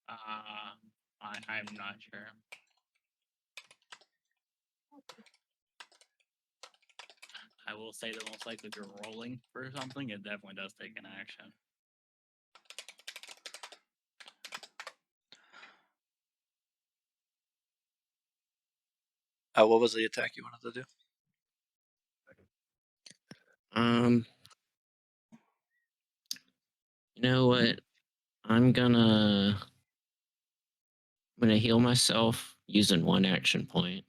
[SPEAKER 6] I'm not sure. I will say that most likely if you're rolling for something, it definitely does take an action.
[SPEAKER 1] What was the attack you wanted to do?
[SPEAKER 4] You know what? I'm gonna heal myself using 1 action point.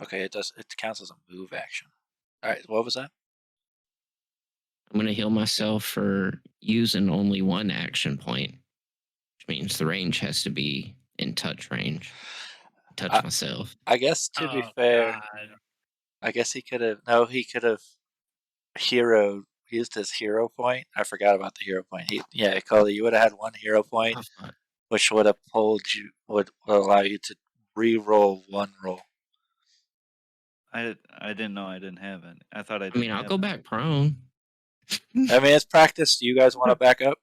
[SPEAKER 1] Okay, it does. It counts as a move action. All right, what was that?
[SPEAKER 4] I'm gonna heal myself for using only 1 action point, which means the range has to be in touch range. Touch myself.
[SPEAKER 1] I guess to be fair,
[SPEAKER 6] God.
[SPEAKER 1] I guess he could have. No, he could have used his hero point. I forgot about the hero point. Cody, you would have had 1 hero point, which would have would allow you to re-roll 1 roll.
[SPEAKER 2] I didn't know I didn't have it. I thought I
[SPEAKER 4] I
[SPEAKER 2] didn't
[SPEAKER 4] mean, I'll
[SPEAKER 2] have
[SPEAKER 4] go
[SPEAKER 2] it.
[SPEAKER 4] back prone.
[SPEAKER 1] I mean, it's practice. Do you guys want to back up?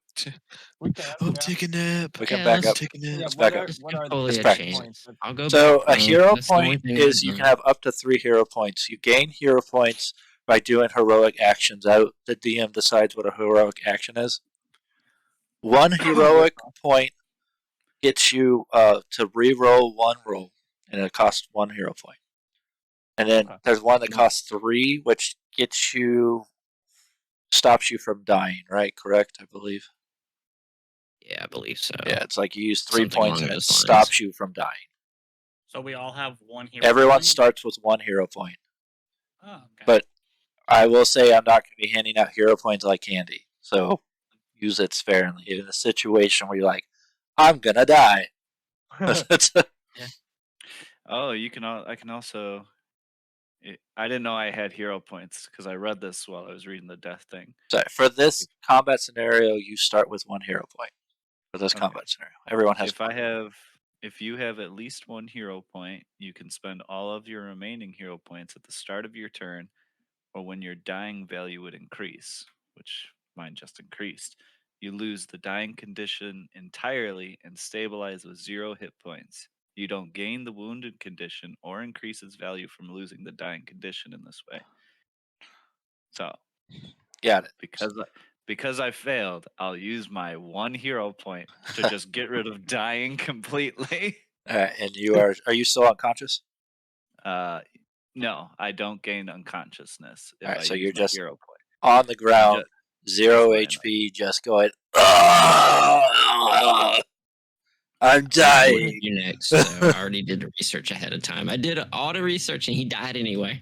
[SPEAKER 3] We can.
[SPEAKER 5] Oh,
[SPEAKER 3] Yeah.
[SPEAKER 5] take a nap.
[SPEAKER 1] We can
[SPEAKER 4] Yeah,
[SPEAKER 1] back
[SPEAKER 4] let's
[SPEAKER 1] up.
[SPEAKER 5] Take a nap.
[SPEAKER 1] Let's
[SPEAKER 3] what
[SPEAKER 1] back
[SPEAKER 3] are,
[SPEAKER 1] up.
[SPEAKER 4] Just
[SPEAKER 3] what
[SPEAKER 4] give
[SPEAKER 3] are
[SPEAKER 4] Foley
[SPEAKER 3] the
[SPEAKER 4] a
[SPEAKER 1] practice.
[SPEAKER 3] points?
[SPEAKER 4] chance. I'll go
[SPEAKER 1] So
[SPEAKER 4] back
[SPEAKER 1] a
[SPEAKER 4] prone.
[SPEAKER 1] hero
[SPEAKER 4] That's the only
[SPEAKER 1] point
[SPEAKER 4] thing
[SPEAKER 1] is
[SPEAKER 4] I've
[SPEAKER 1] you
[SPEAKER 4] done.
[SPEAKER 1] can have up to 3 hero points. You gain hero points by doing heroic actions. The DM decides what a heroic action is. 1 heroic point gets you to re-roll 1 roll, and it costs 1 hero point. And then
[SPEAKER 3] Okay.
[SPEAKER 1] there's one that costs 3, which stops you from dying, right? Correct, I believe.
[SPEAKER 4] Yeah, I believe so.
[SPEAKER 1] Yeah, it's like you use 3
[SPEAKER 4] Something
[SPEAKER 1] points
[SPEAKER 4] along
[SPEAKER 1] and it
[SPEAKER 4] those lines.
[SPEAKER 1] stops you from dying.
[SPEAKER 6] So we all have one hero.
[SPEAKER 1] Everyone
[SPEAKER 6] point?
[SPEAKER 1] starts with 1 hero point.
[SPEAKER 6] Oh, okay.
[SPEAKER 1] But I will say I'm not going to be handing out hero points like candy. So use it sparingly in a situation where you're like, I'm going to die.
[SPEAKER 2] Oh, you can. I can also. I didn't know I had hero points because I read this while I was reading the death thing.
[SPEAKER 1] So for this combat scenario, you start with 1 hero point. For this
[SPEAKER 2] Okay.
[SPEAKER 1] combat scenario, everyone has.
[SPEAKER 2] If you have at least 1 hero point, you can spend all of your remaining hero points at the start of your turn, or when your dying value would increase, which mine just increased. You lose the dying condition entirely and stabilize with 0 hit points. You don't gain the wounded condition or increase its value from losing the dying condition in this way. So,
[SPEAKER 1] Got it.
[SPEAKER 2] because I failed, I'll use my 1 hero point to just get rid of dying completely.
[SPEAKER 1] All right, and are you still unconscious?
[SPEAKER 2] No, I don't gain unconsciousness if
[SPEAKER 1] Alright,
[SPEAKER 2] I
[SPEAKER 1] so
[SPEAKER 2] use
[SPEAKER 1] you're
[SPEAKER 2] my
[SPEAKER 1] just
[SPEAKER 2] hero point.
[SPEAKER 1] on the ground, 0 HP, just going, I'm dying.
[SPEAKER 4] You next. So I already did the research ahead of time. I did all the research and he died anyway.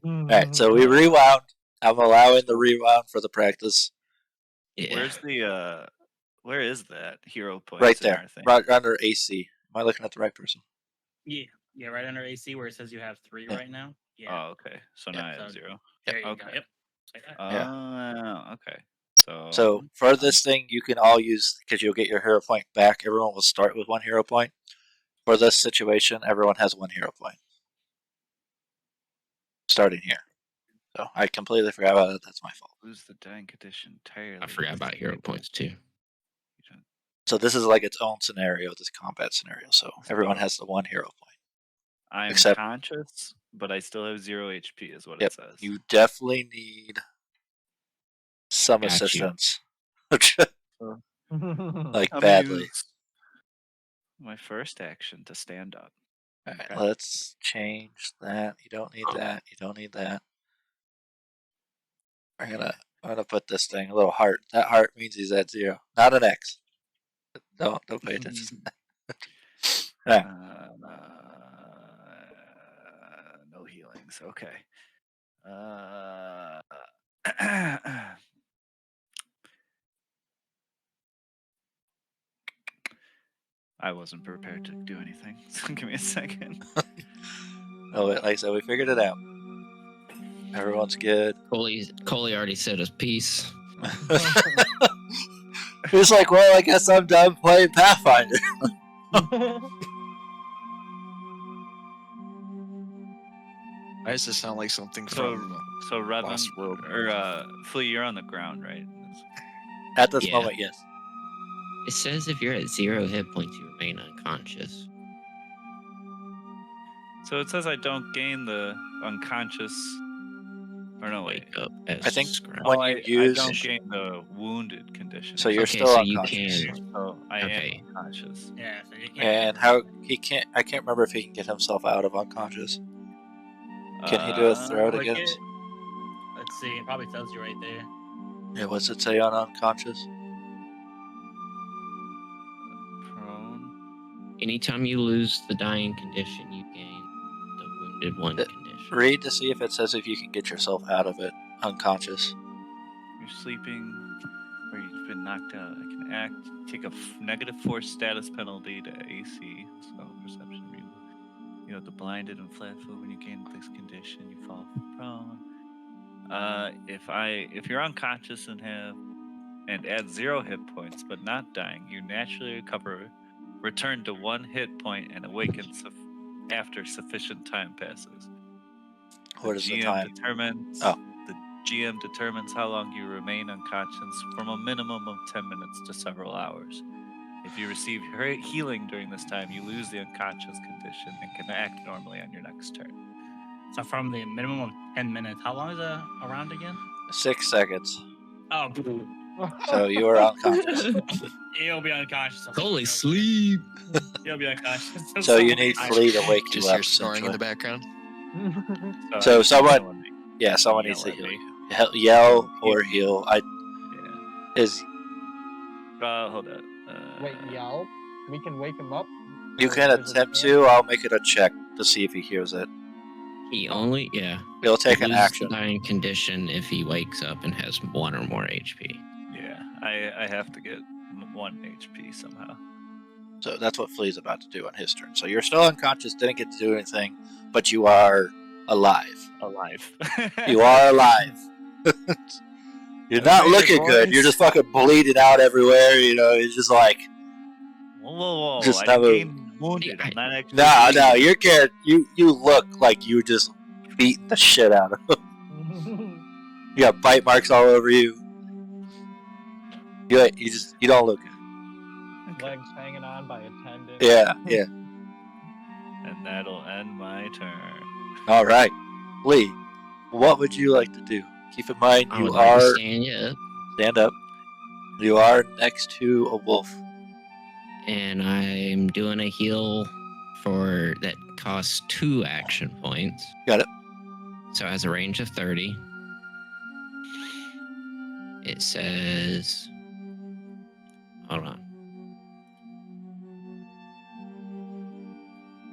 [SPEAKER 1] Alright, so we rewound. I'm allowing the rewound for the practice.
[SPEAKER 4] Yeah.
[SPEAKER 2] Where is that hero point?
[SPEAKER 1] Right there, right under AC. Am I looking at the right person?
[SPEAKER 6] Yeah, right under AC where it says you have 3
[SPEAKER 1] Yeah.
[SPEAKER 6] right now. Yeah.
[SPEAKER 2] Oh, okay. So now I have
[SPEAKER 6] So-
[SPEAKER 2] 0.
[SPEAKER 6] There you
[SPEAKER 2] okay.
[SPEAKER 6] go. Yep. Like that.
[SPEAKER 1] Yeah.
[SPEAKER 2] Okay.
[SPEAKER 1] So for this thing, you can all use, because you'll get your hero point back. Everyone will start with 1 hero point. For this situation, everyone has 1 hero point. Starting here. So I completely forgot about that. That's my fault.
[SPEAKER 2] Lose the dying condition entirely.
[SPEAKER 4] I forgot about hero points too.
[SPEAKER 1] So this is like its own scenario, this combat scenario. So everyone has the 1 hero point.
[SPEAKER 2] I'm
[SPEAKER 1] Except-
[SPEAKER 2] conscious, but I still have 0 HP, is what
[SPEAKER 1] Yep.
[SPEAKER 2] it says.
[SPEAKER 1] You definitely need some
[SPEAKER 4] Got you.
[SPEAKER 1] assistance. Like
[SPEAKER 2] I'm
[SPEAKER 1] badly.
[SPEAKER 2] use my first action to stand up.
[SPEAKER 1] Alright,
[SPEAKER 2] Okay.
[SPEAKER 1] let's change that. You don't need that. You don't need that. I'm gonna put this thing a little heart. That heart means he's at 0, not an X. Don't pay attention. Alright.
[SPEAKER 2] No healings. Okay. I wasn't prepared to do anything. So give me a second.
[SPEAKER 1] Oh, like I said, we figured it out. Everyone's good.
[SPEAKER 4] Coley already said his piece.
[SPEAKER 1] He's like, well, I guess I'm done playing Pathfinder.
[SPEAKER 5] Why does this sound like something
[SPEAKER 2] So
[SPEAKER 5] from
[SPEAKER 2] Redmond
[SPEAKER 5] Lost World?
[SPEAKER 2] or Flea, you're on the ground, right?
[SPEAKER 1] At this
[SPEAKER 4] Yeah.
[SPEAKER 1] moment, yes.
[SPEAKER 4] It says if you're at 0 hit points, you remain unconscious.
[SPEAKER 2] So it says I don't gain the unconscious. Or no, wait.
[SPEAKER 4] Wake up as
[SPEAKER 1] I think
[SPEAKER 4] scrap.
[SPEAKER 1] when
[SPEAKER 2] I
[SPEAKER 1] you
[SPEAKER 2] don't
[SPEAKER 1] use,
[SPEAKER 2] gain the wounded condition.
[SPEAKER 1] so you're
[SPEAKER 4] Okay,
[SPEAKER 1] still
[SPEAKER 4] so you
[SPEAKER 1] unconscious.
[SPEAKER 4] can.
[SPEAKER 2] So I
[SPEAKER 4] Okay.
[SPEAKER 2] am unconscious.
[SPEAKER 6] Yeah, so you can't.
[SPEAKER 1] And how he can't? I can't remember if he can get himself out of unconscious. Can he do a throw to
[SPEAKER 6] click
[SPEAKER 1] get?
[SPEAKER 6] it. Let's see. It probably tells you right there.
[SPEAKER 1] Yeah, what's it say on unconscious?
[SPEAKER 2] Prone.
[SPEAKER 4] Anytime you lose the dying condition, you gain the wounded one condition.
[SPEAKER 1] Read to see if it says if you can get yourself out of it unconscious.
[SPEAKER 2] You're sleeping or you've been knocked out. I can act. Take a -4 status penalty to AC. So perception. You know, the blinded and flat-footed. When you gain this condition, you fall prone. If you're unconscious and add 0 hit points but not dying, you naturally recover, return to 1 hit point, and awaken after sufficient time passes.
[SPEAKER 1] What is the time?
[SPEAKER 2] The GM determines how long you remain unconscious, from a minimum of 10 minutes to several hours. If you receive healing during this time, you lose the unconscious condition and can act normally on your next turn.
[SPEAKER 6] So from the minimum of 10 minutes, how long is a round again?
[SPEAKER 1] 6 seconds.
[SPEAKER 6] Oh,
[SPEAKER 1] So you are unconscious.
[SPEAKER 6] he'll be unconscious.
[SPEAKER 4] Holy sleep!
[SPEAKER 6] He'll be unconscious.
[SPEAKER 1] So you need Flea to wake you
[SPEAKER 5] Just
[SPEAKER 1] up.
[SPEAKER 5] hear snoring in the
[SPEAKER 1] essentially.
[SPEAKER 5] background.
[SPEAKER 1] So
[SPEAKER 2] I-
[SPEAKER 1] someone-
[SPEAKER 2] someone needs
[SPEAKER 1] Yeah, someone
[SPEAKER 2] Yell
[SPEAKER 1] needs to
[SPEAKER 2] at
[SPEAKER 1] heal
[SPEAKER 2] me.
[SPEAKER 1] you. Yell or heal.
[SPEAKER 2] Yeah.
[SPEAKER 1] Is
[SPEAKER 2] Hold on.
[SPEAKER 3] Wait, yell. We can wake him up.
[SPEAKER 1] you
[SPEAKER 3] Or
[SPEAKER 1] can
[SPEAKER 3] there's a
[SPEAKER 1] attempt
[SPEAKER 3] chance?
[SPEAKER 1] to. I'll make it a check to see if he hears it.
[SPEAKER 4] He only, yeah.
[SPEAKER 1] It'll take
[SPEAKER 4] he
[SPEAKER 1] an
[SPEAKER 4] loses
[SPEAKER 1] action.
[SPEAKER 4] the dying condition if he wakes up and has 1 or more HP.
[SPEAKER 2] Yeah, I have to get 1 HP somehow.
[SPEAKER 1] So that's what Flea's about to do on his turn. So you're still unconscious, didn't get to do anything, but you are alive.
[SPEAKER 2] Alive.
[SPEAKER 1] You are alive. You're not
[SPEAKER 3] made it,
[SPEAKER 1] looking good. You're
[SPEAKER 3] boys.
[SPEAKER 1] just fucking bleeding out everywhere. You know, it's just like
[SPEAKER 2] Whoa!
[SPEAKER 1] Just
[SPEAKER 2] I didn't
[SPEAKER 1] have a-
[SPEAKER 2] gain wounded. I'm not actually.
[SPEAKER 1] no.
[SPEAKER 2] bleeding.
[SPEAKER 1] You're good. You look like you just beat the shit out of him. You got bite marks all over you. You don't look good.
[SPEAKER 2] Okay.
[SPEAKER 3] Legs hanging on by a tendon.
[SPEAKER 1] Yeah.
[SPEAKER 2] And that'll end my turn.
[SPEAKER 1] All right, Lee. What would you like to do? Keep in mind
[SPEAKER 4] I
[SPEAKER 1] you
[SPEAKER 4] would like to
[SPEAKER 1] are
[SPEAKER 4] stand you up,
[SPEAKER 1] stand up. You are next to a wolf.
[SPEAKER 4] and I'm doing a heal for that costs 2 action points.
[SPEAKER 1] Got it.
[SPEAKER 4] So it has a range of 30. It says, hold on.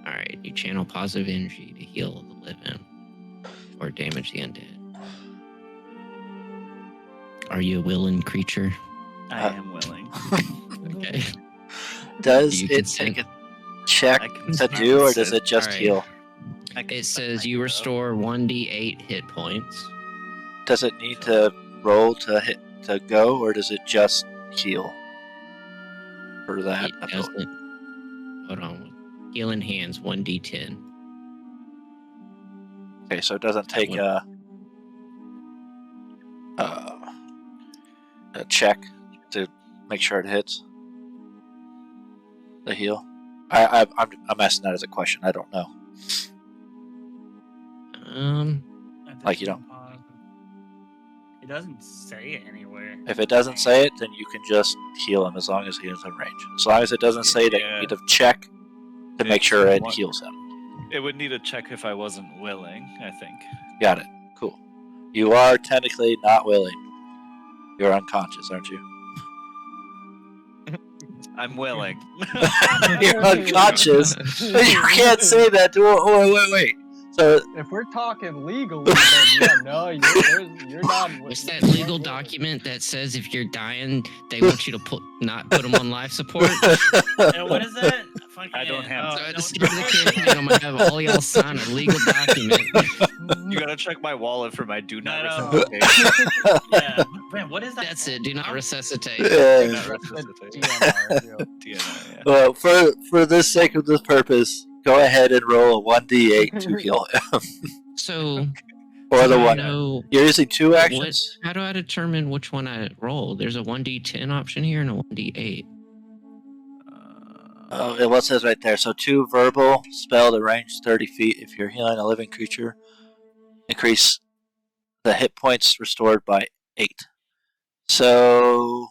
[SPEAKER 4] All right, you channel positive energy to heal the living or damage the undead. Are you a willing creature?
[SPEAKER 2] I am willing.
[SPEAKER 4] Okay.
[SPEAKER 1] Does
[SPEAKER 4] Do you
[SPEAKER 1] it
[SPEAKER 4] consent?
[SPEAKER 1] take a check
[SPEAKER 2] I can
[SPEAKER 1] to do, or does it just
[SPEAKER 4] Alright.
[SPEAKER 1] heal?
[SPEAKER 4] It says you restore 1d8 hit points.
[SPEAKER 1] Does it need to roll to go, or does it just heal? For that
[SPEAKER 4] It
[SPEAKER 1] ability?
[SPEAKER 4] doesn't. Hold on. Healing hands 1d10.
[SPEAKER 1] Okay, so it doesn't
[SPEAKER 4] That
[SPEAKER 1] take
[SPEAKER 4] one.
[SPEAKER 1] a check to make sure it hits the heal. I'm asking that as a question. I don't know. Like you don't.
[SPEAKER 6] It doesn't say it anywhere.
[SPEAKER 1] If it doesn't say it, then you can just heal him as long as he is in range. As long as it doesn't say that you
[SPEAKER 2] Yeah.
[SPEAKER 1] need to check to make sure it
[SPEAKER 2] One-
[SPEAKER 1] heals him.
[SPEAKER 2] It would need a check if I wasn't willing, I think.
[SPEAKER 1] Got it. Cool. You are technically not willing. You're unconscious, aren't you?
[SPEAKER 2] I'm willing.
[SPEAKER 1] You're unconscious. You can't say that to a. Wait. So
[SPEAKER 3] If we're talking legally, then yeah, no, you're not.
[SPEAKER 4] What's that legal document that says if you're dying, they want you to not put them on life support?
[SPEAKER 6] Yeah, what is that?
[SPEAKER 2] I don't have-
[SPEAKER 4] So at the start of the campaign, I'm gonna have all y'all sign a legal document.
[SPEAKER 2] You gotta check my wallet for my do not
[SPEAKER 6] No.
[SPEAKER 2] resuscitate.
[SPEAKER 6] Yeah, man, what is that?
[SPEAKER 4] That's it. Do not resuscitate.
[SPEAKER 2] Do
[SPEAKER 1] Yeah.
[SPEAKER 2] not
[SPEAKER 3] That's the
[SPEAKER 2] resuscitate.
[SPEAKER 3] DMR, yeah.
[SPEAKER 2] DNR, yeah.
[SPEAKER 1] Well, for the sake of this purpose, go ahead and roll a 1d8 to heal him,
[SPEAKER 4] So
[SPEAKER 1] or the
[SPEAKER 4] do I
[SPEAKER 1] one.
[SPEAKER 4] know
[SPEAKER 1] You're using 2 actions.
[SPEAKER 4] how do I determine which one I roll? There's a 1d10 option here and a 1d8.
[SPEAKER 1] Oh, what says right there? So 2 verbal, spell to range 30 feet. If you're healing a living creature, increase the hit points restored by 8. So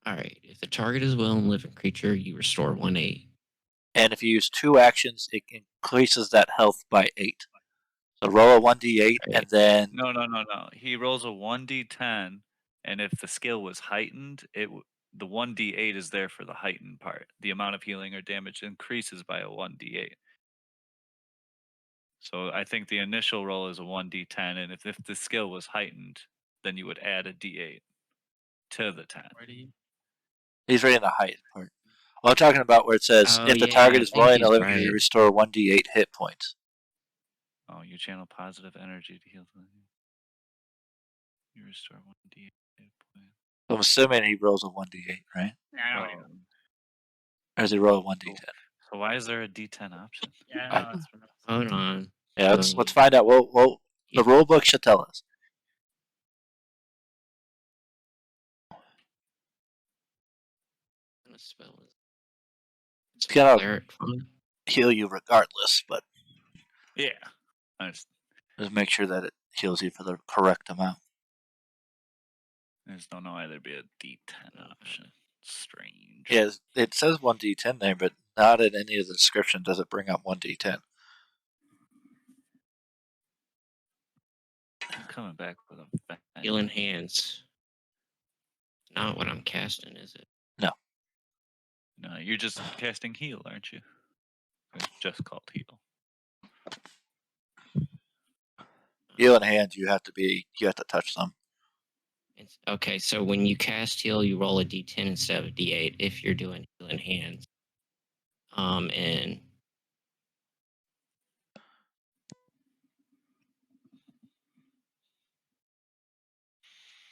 [SPEAKER 4] All right. If the target is a willing living creature, you restore 1/8.
[SPEAKER 1] and if you use 2 actions, it increases that health by 8. So roll a 1d8, and then
[SPEAKER 2] No. He rolls a 1d10, and if the skill was heightened, the 1d8 is there for the heightened part. The amount of healing or damage increases by a 1d8. So I think the initial roll is a 1d10, and if the skill was heightened, then you would add a d8 to the 10.
[SPEAKER 1] he's reading the height part. Well, I'm talking about where it says
[SPEAKER 4] Oh,
[SPEAKER 1] if the
[SPEAKER 4] yeah,
[SPEAKER 1] target
[SPEAKER 4] I
[SPEAKER 1] is
[SPEAKER 4] think
[SPEAKER 1] willing to
[SPEAKER 4] he's
[SPEAKER 1] live,
[SPEAKER 4] right.
[SPEAKER 1] you restore 1d8 hit points.
[SPEAKER 2] Oh, you channel positive energy to heal them. You restore 1d8 hit point.
[SPEAKER 1] I'm assuming he rolls a 1d8, right?
[SPEAKER 6] I don't know.
[SPEAKER 1] Or does he roll a 1d10?
[SPEAKER 2] So why is there a d10 option?
[SPEAKER 6] Yeah,
[SPEAKER 1] I-
[SPEAKER 6] no, it's
[SPEAKER 4] Hold on.
[SPEAKER 1] Yeah, let's find out. Well, the rule book should tell us.
[SPEAKER 4] Spell it.
[SPEAKER 1] It's gonna
[SPEAKER 4] Cleric font.
[SPEAKER 1] heal you regardless, but
[SPEAKER 2] Yeah. I just
[SPEAKER 1] make sure that it heals you for the correct amount.
[SPEAKER 2] don't know why there'd be a d10 option. strange.
[SPEAKER 1] Yeah, it says 1d10 there, but not in any of the description does it bring up 1d10.
[SPEAKER 2] I'm coming back with a
[SPEAKER 4] Healing hands. Not what I'm casting, is it?
[SPEAKER 2] No, you're just casting heal, aren't you? It's just called heal.
[SPEAKER 1] Healing hands, you have to touch them.
[SPEAKER 4] Okay, so when you cast heal, you roll a d10 instead of a d8 if you're doing healing hands. And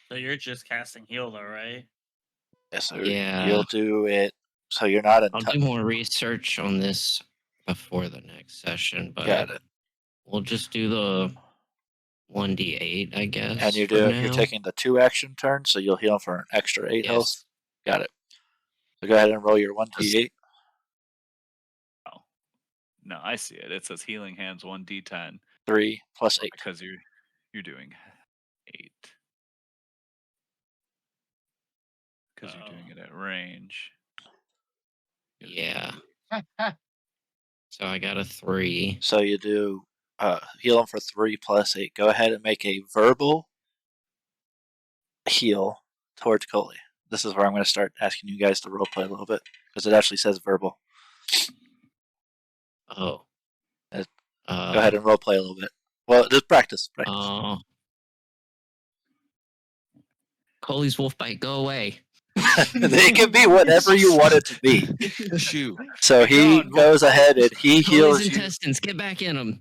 [SPEAKER 6] So you're just casting heal, though, right?
[SPEAKER 1] Yeah, so
[SPEAKER 4] Yeah.
[SPEAKER 1] you'll do it. So you're not in
[SPEAKER 4] I'll
[SPEAKER 1] touch.
[SPEAKER 4] do more research on this before the next session, but
[SPEAKER 1] Got it.
[SPEAKER 4] we'll just do the 1d8, I guess.
[SPEAKER 1] And you're
[SPEAKER 4] for
[SPEAKER 1] you're
[SPEAKER 4] now.
[SPEAKER 1] taking the 2 action turn, so you'll heal for an extra 8 health.
[SPEAKER 4] Yes.
[SPEAKER 1] Got it. So go ahead and roll your 1d8.
[SPEAKER 2] Oh. No, I see it. It says healing hands 1d10
[SPEAKER 1] 3 plus 8.
[SPEAKER 2] because you're doing 8. Because you're doing it at range.
[SPEAKER 4] Yeah. So I got a 3.
[SPEAKER 1] So you do heal him for 3 plus 8. Go ahead and make a verbal heal towards Coley. This is where I'm going to start asking you guys to roleplay a little bit because it actually says verbal.
[SPEAKER 4] Oh.
[SPEAKER 1] Go ahead and roleplay a little bit. Well, just practice.
[SPEAKER 4] Oh. Coley's wolf bite, go away.
[SPEAKER 1] It can be whatever you want it to be.
[SPEAKER 5] Shoot.
[SPEAKER 1] So he goes ahead and he
[SPEAKER 4] Coley's
[SPEAKER 1] heals you.
[SPEAKER 4] intestines, get back in them.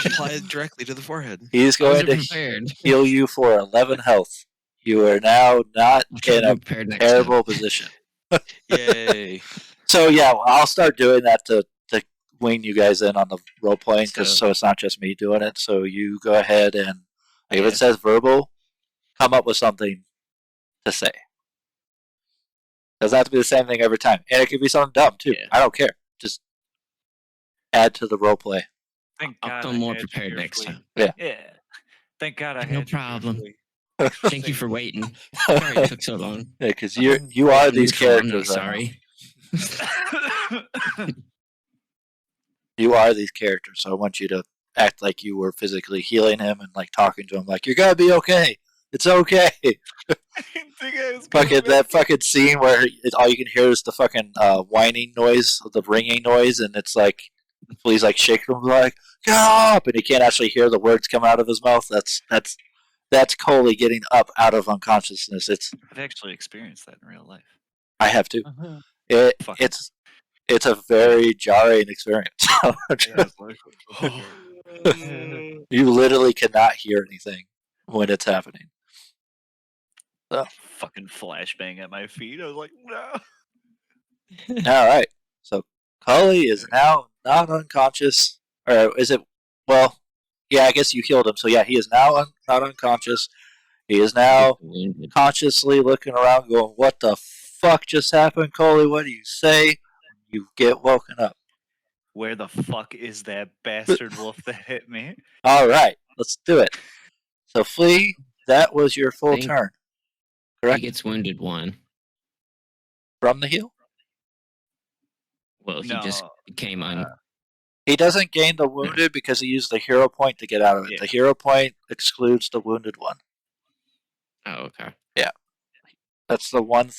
[SPEAKER 5] Apply it directly to the forehead.
[SPEAKER 1] He's going to
[SPEAKER 4] prepared.
[SPEAKER 1] heal you for 11 health. You are now not in a
[SPEAKER 4] Prepared next
[SPEAKER 1] terrible
[SPEAKER 4] time.
[SPEAKER 1] position.
[SPEAKER 5] Yay.
[SPEAKER 1] So yeah, I'll start doing that to wing you guys in on the role playing, so it's not just me doing it. So you go ahead and if it says verbal, come up with something to say. Doesn't have to be the same thing every time, and it could be something dumb too.
[SPEAKER 4] Yeah.
[SPEAKER 1] I don't care. Just add to the role play.
[SPEAKER 2] Thank
[SPEAKER 4] I'll
[SPEAKER 2] God
[SPEAKER 4] come
[SPEAKER 2] I
[SPEAKER 4] more
[SPEAKER 2] had you
[SPEAKER 4] prepared
[SPEAKER 2] here,
[SPEAKER 4] next
[SPEAKER 2] Flea.
[SPEAKER 4] time.
[SPEAKER 2] Yeah. Thank God I had
[SPEAKER 4] No
[SPEAKER 2] you here,
[SPEAKER 4] problem.
[SPEAKER 2] Flea.
[SPEAKER 4] Thank you for waiting. Sorry it took so long.
[SPEAKER 1] Yeah, because you are these
[SPEAKER 4] Neutral, I'm not
[SPEAKER 1] characters. Right now.
[SPEAKER 4] sorry.
[SPEAKER 1] You are these characters, so I want you to act like you were physically healing him and like talking to him, like you're gonna be okay. It's okay. Fucking that fucking scene where all you can hear is the fucking whining noise, the ringing noise, and it's like he's like shaking him like get up, and he can't actually hear the words come out of his mouth. That's Coley getting up out of unconsciousness.
[SPEAKER 2] I've actually experienced that in real life.
[SPEAKER 1] I have to.
[SPEAKER 6] Uh-huh.
[SPEAKER 1] It's a very jarring experience. You literally cannot hear anything when it's happening. So.
[SPEAKER 2] Fucking flashbang at my feet. I was like, no.
[SPEAKER 1] All right. So Cully is now not unconscious, or is it? Well, yeah, I guess you healed him. So yeah, he is now not unconscious. He is now consciously looking around, going, "What the fuck just happened, Coley? What do you say?" You get woken up.
[SPEAKER 2] Where the fuck is that bastard wolf that hit me?
[SPEAKER 1] All right, let's do it. So Flea, that was your full turn. Correct.
[SPEAKER 4] He gets wounded 1.
[SPEAKER 1] From the heal?
[SPEAKER 4] Well, he just came on.
[SPEAKER 1] He doesn't gain the wounded because he used the hero point to get out of it.
[SPEAKER 2] Yeah.
[SPEAKER 1] The hero point excludes the wounded one.
[SPEAKER 4] Oh, okay.
[SPEAKER 1] Yeah. That's the one.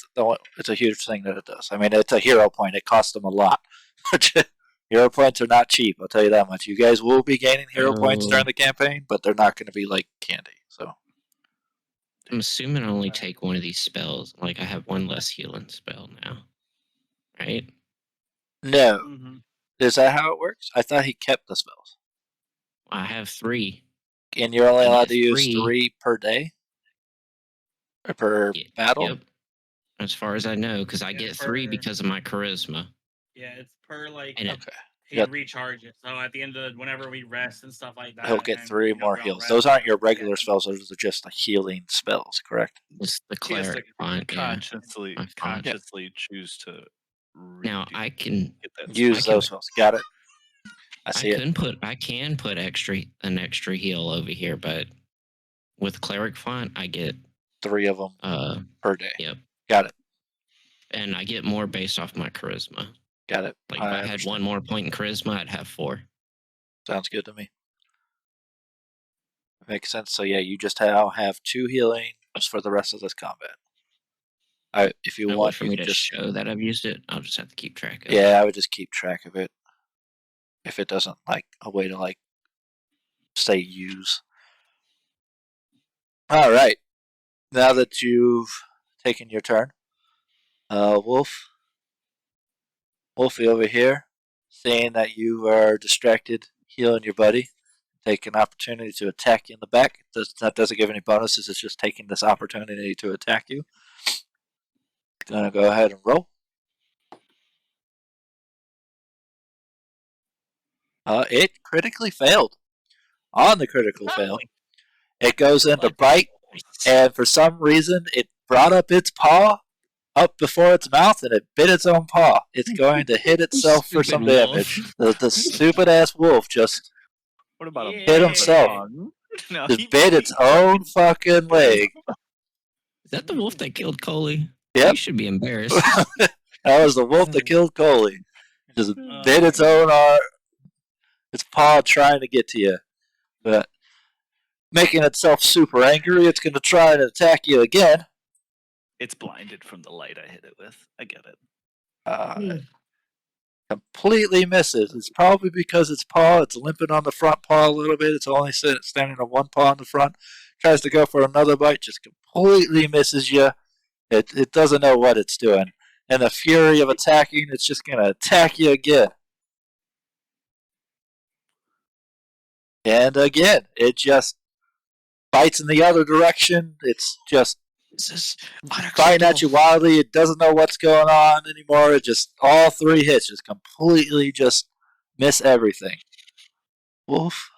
[SPEAKER 1] It's a huge thing that it does. I mean, it's a hero point. It costs them a lot. Hero points are not cheap. I'll tell you that much. You guys will be gaining hero points during the campaign, but they're not going to be like candy. So
[SPEAKER 4] I'm assuming I only take one of these spells. Like I have one less healing spell now, right?
[SPEAKER 1] no,
[SPEAKER 6] Mhm.
[SPEAKER 1] is that how it works? I thought he kept the spells,
[SPEAKER 4] I have 3.
[SPEAKER 1] and you're only
[SPEAKER 4] I
[SPEAKER 1] allowed
[SPEAKER 4] get
[SPEAKER 1] to use
[SPEAKER 4] 3.
[SPEAKER 1] 3 per day or per battle.
[SPEAKER 4] Yep. As far as I know, because I get 3
[SPEAKER 6] per-
[SPEAKER 4] because of my charisma.
[SPEAKER 6] Yeah, it's per like
[SPEAKER 4] And
[SPEAKER 1] Okay.
[SPEAKER 6] he
[SPEAKER 1] Yep.
[SPEAKER 6] recharges. So at the end of whenever we rest and stuff like that,
[SPEAKER 1] He'll get
[SPEAKER 6] and,
[SPEAKER 1] 3 more
[SPEAKER 6] we all
[SPEAKER 1] heals.
[SPEAKER 6] rest,
[SPEAKER 1] Those aren't your
[SPEAKER 6] yeah.
[SPEAKER 1] regular spells. Those are just the healing spells, correct?
[SPEAKER 4] It's the
[SPEAKER 2] He has to
[SPEAKER 4] cleric font. Yeah.
[SPEAKER 2] consciously
[SPEAKER 4] my font.
[SPEAKER 2] choose to
[SPEAKER 4] Now I can
[SPEAKER 2] get that
[SPEAKER 1] Use
[SPEAKER 4] I can-
[SPEAKER 1] those spells. Got it. I see it.
[SPEAKER 4] I can put an extra heal over here, but with cleric font I get
[SPEAKER 1] 3 of them per day.
[SPEAKER 4] Yep.
[SPEAKER 1] Got it.
[SPEAKER 4] And I get more based off my charisma.
[SPEAKER 1] Got it.
[SPEAKER 4] Like if I had
[SPEAKER 1] understand.
[SPEAKER 4] one more point in charisma, I'd have 4.
[SPEAKER 1] Sounds good to me. Makes sense. So yeah, you just now have 2 healing just for the rest of this combat. If you
[SPEAKER 4] No way
[SPEAKER 1] want,
[SPEAKER 4] for
[SPEAKER 1] you
[SPEAKER 4] me
[SPEAKER 1] can
[SPEAKER 4] to
[SPEAKER 1] just
[SPEAKER 4] show that I've used it. I'll just have to keep track of it.
[SPEAKER 1] yeah, I would just keep track of it. If it doesn't like a way to like say use. All right. Now that you've taken your turn, Wolfie over here, seeing that you are distracted healing your buddy, take an opportunity to attack you in the back. That doesn't give any bonuses. It's just taking this opportunity to attack you. Gonna go ahead and roll. It critically failed. On the critical fail, it goes into bite, and for some reason, it brought up its paw up before its mouth, and it bit its own paw. It's going to hit itself for some
[SPEAKER 4] Stupid wolf.
[SPEAKER 1] damage. The stupid ass wolf just
[SPEAKER 2] What about
[SPEAKER 6] Yeah.
[SPEAKER 1] hit himself.
[SPEAKER 2] No,
[SPEAKER 1] Just bit its own fucking leg.
[SPEAKER 4] Is that the wolf that killed Coley?
[SPEAKER 1] Yep.
[SPEAKER 4] You should be embarrassed.
[SPEAKER 1] That was the wolf that killed Coley. It just bit its own its paw trying to get to you. But making itself super angry, it's going to try and attack you again.
[SPEAKER 2] It's blinded from the light I hit it with. I get it.
[SPEAKER 1] Completely misses. It's probably because its paw, it's limping on the front paw a little bit. It's only standing on one paw in the front. Tries to go for another bite, just completely misses you. It doesn't know what it's doing. And the fury of attacking, it's just going to attack you again. And again, it just bites in the other direction. It's just
[SPEAKER 5] This is
[SPEAKER 1] biting at you wildly. It doesn't know what's going on anymore. It just, all 3 hits just completely just miss everything. Wolf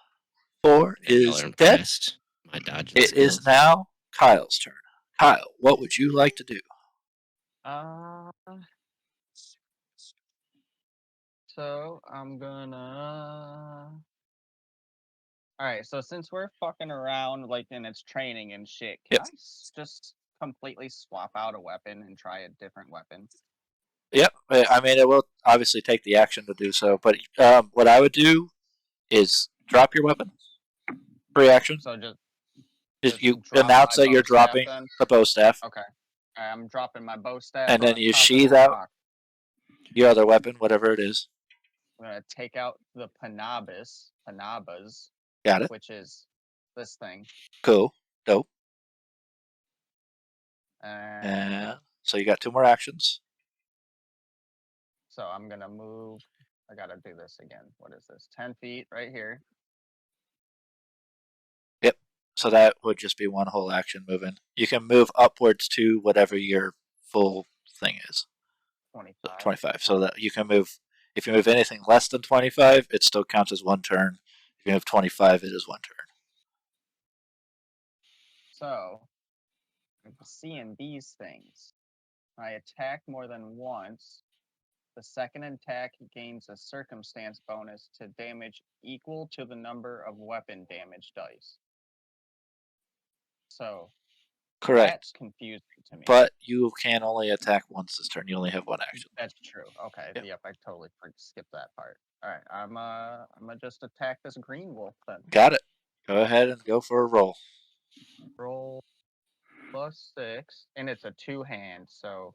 [SPEAKER 1] 4 is
[SPEAKER 4] Y'all are
[SPEAKER 1] dead.
[SPEAKER 4] impressed. My dodging
[SPEAKER 1] It is
[SPEAKER 4] skills.
[SPEAKER 1] now Kyle's turn. Kyle, what would you like to do?
[SPEAKER 3] So I'm gonna. All right. So since we're fucking around like in its training and shit, can
[SPEAKER 1] Yep.
[SPEAKER 3] I just completely swap out a weapon and try a different weapon?
[SPEAKER 1] Yep. I mean, it will obviously take the action to do so, but what I would do is drop your weapon. Free action.
[SPEAKER 3] So just
[SPEAKER 1] You
[SPEAKER 3] drop
[SPEAKER 1] announce
[SPEAKER 3] my
[SPEAKER 1] that you're
[SPEAKER 3] bow staff
[SPEAKER 1] dropping
[SPEAKER 3] then?
[SPEAKER 1] the bow staff,
[SPEAKER 3] Okay. All right, I'm dropping my bow staff.
[SPEAKER 1] and then
[SPEAKER 3] on
[SPEAKER 1] you
[SPEAKER 3] top of
[SPEAKER 1] sheath
[SPEAKER 3] the
[SPEAKER 1] out
[SPEAKER 3] rock.
[SPEAKER 1] your other weapon, whatever it is.
[SPEAKER 3] I'm gonna take out the panabas,
[SPEAKER 1] Got it.
[SPEAKER 3] which is this thing.
[SPEAKER 1] Cool. Dope.
[SPEAKER 3] And
[SPEAKER 1] So you got 2 more actions.
[SPEAKER 3] so I'm gonna move. I gotta do this again. What is this? 10 feet right here.
[SPEAKER 1] So that would just be one whole action moving. You can move upwards to whatever your full thing is.
[SPEAKER 3] 25.
[SPEAKER 1] 25. So that you can move. If you move anything less than 25, it still counts as 1 turn. If you move 25, it is 1 turn.
[SPEAKER 3] So I'm seeing these things. I attack more than once. The second attack gains a circumstance bonus to damage equal to the number of weapon damage dice. So
[SPEAKER 1] Correct.
[SPEAKER 3] that's confusing to me.
[SPEAKER 1] But you can only attack once this turn. You only have 1 action.
[SPEAKER 3] That's true. Okay.
[SPEAKER 1] Yep.
[SPEAKER 3] Yep, I totally skipped that part. All right, I'm gonna just attack this green wolf then.
[SPEAKER 1] Got it. Go ahead and go for a roll.
[SPEAKER 3] Roll +6, and it's a 2-hand, so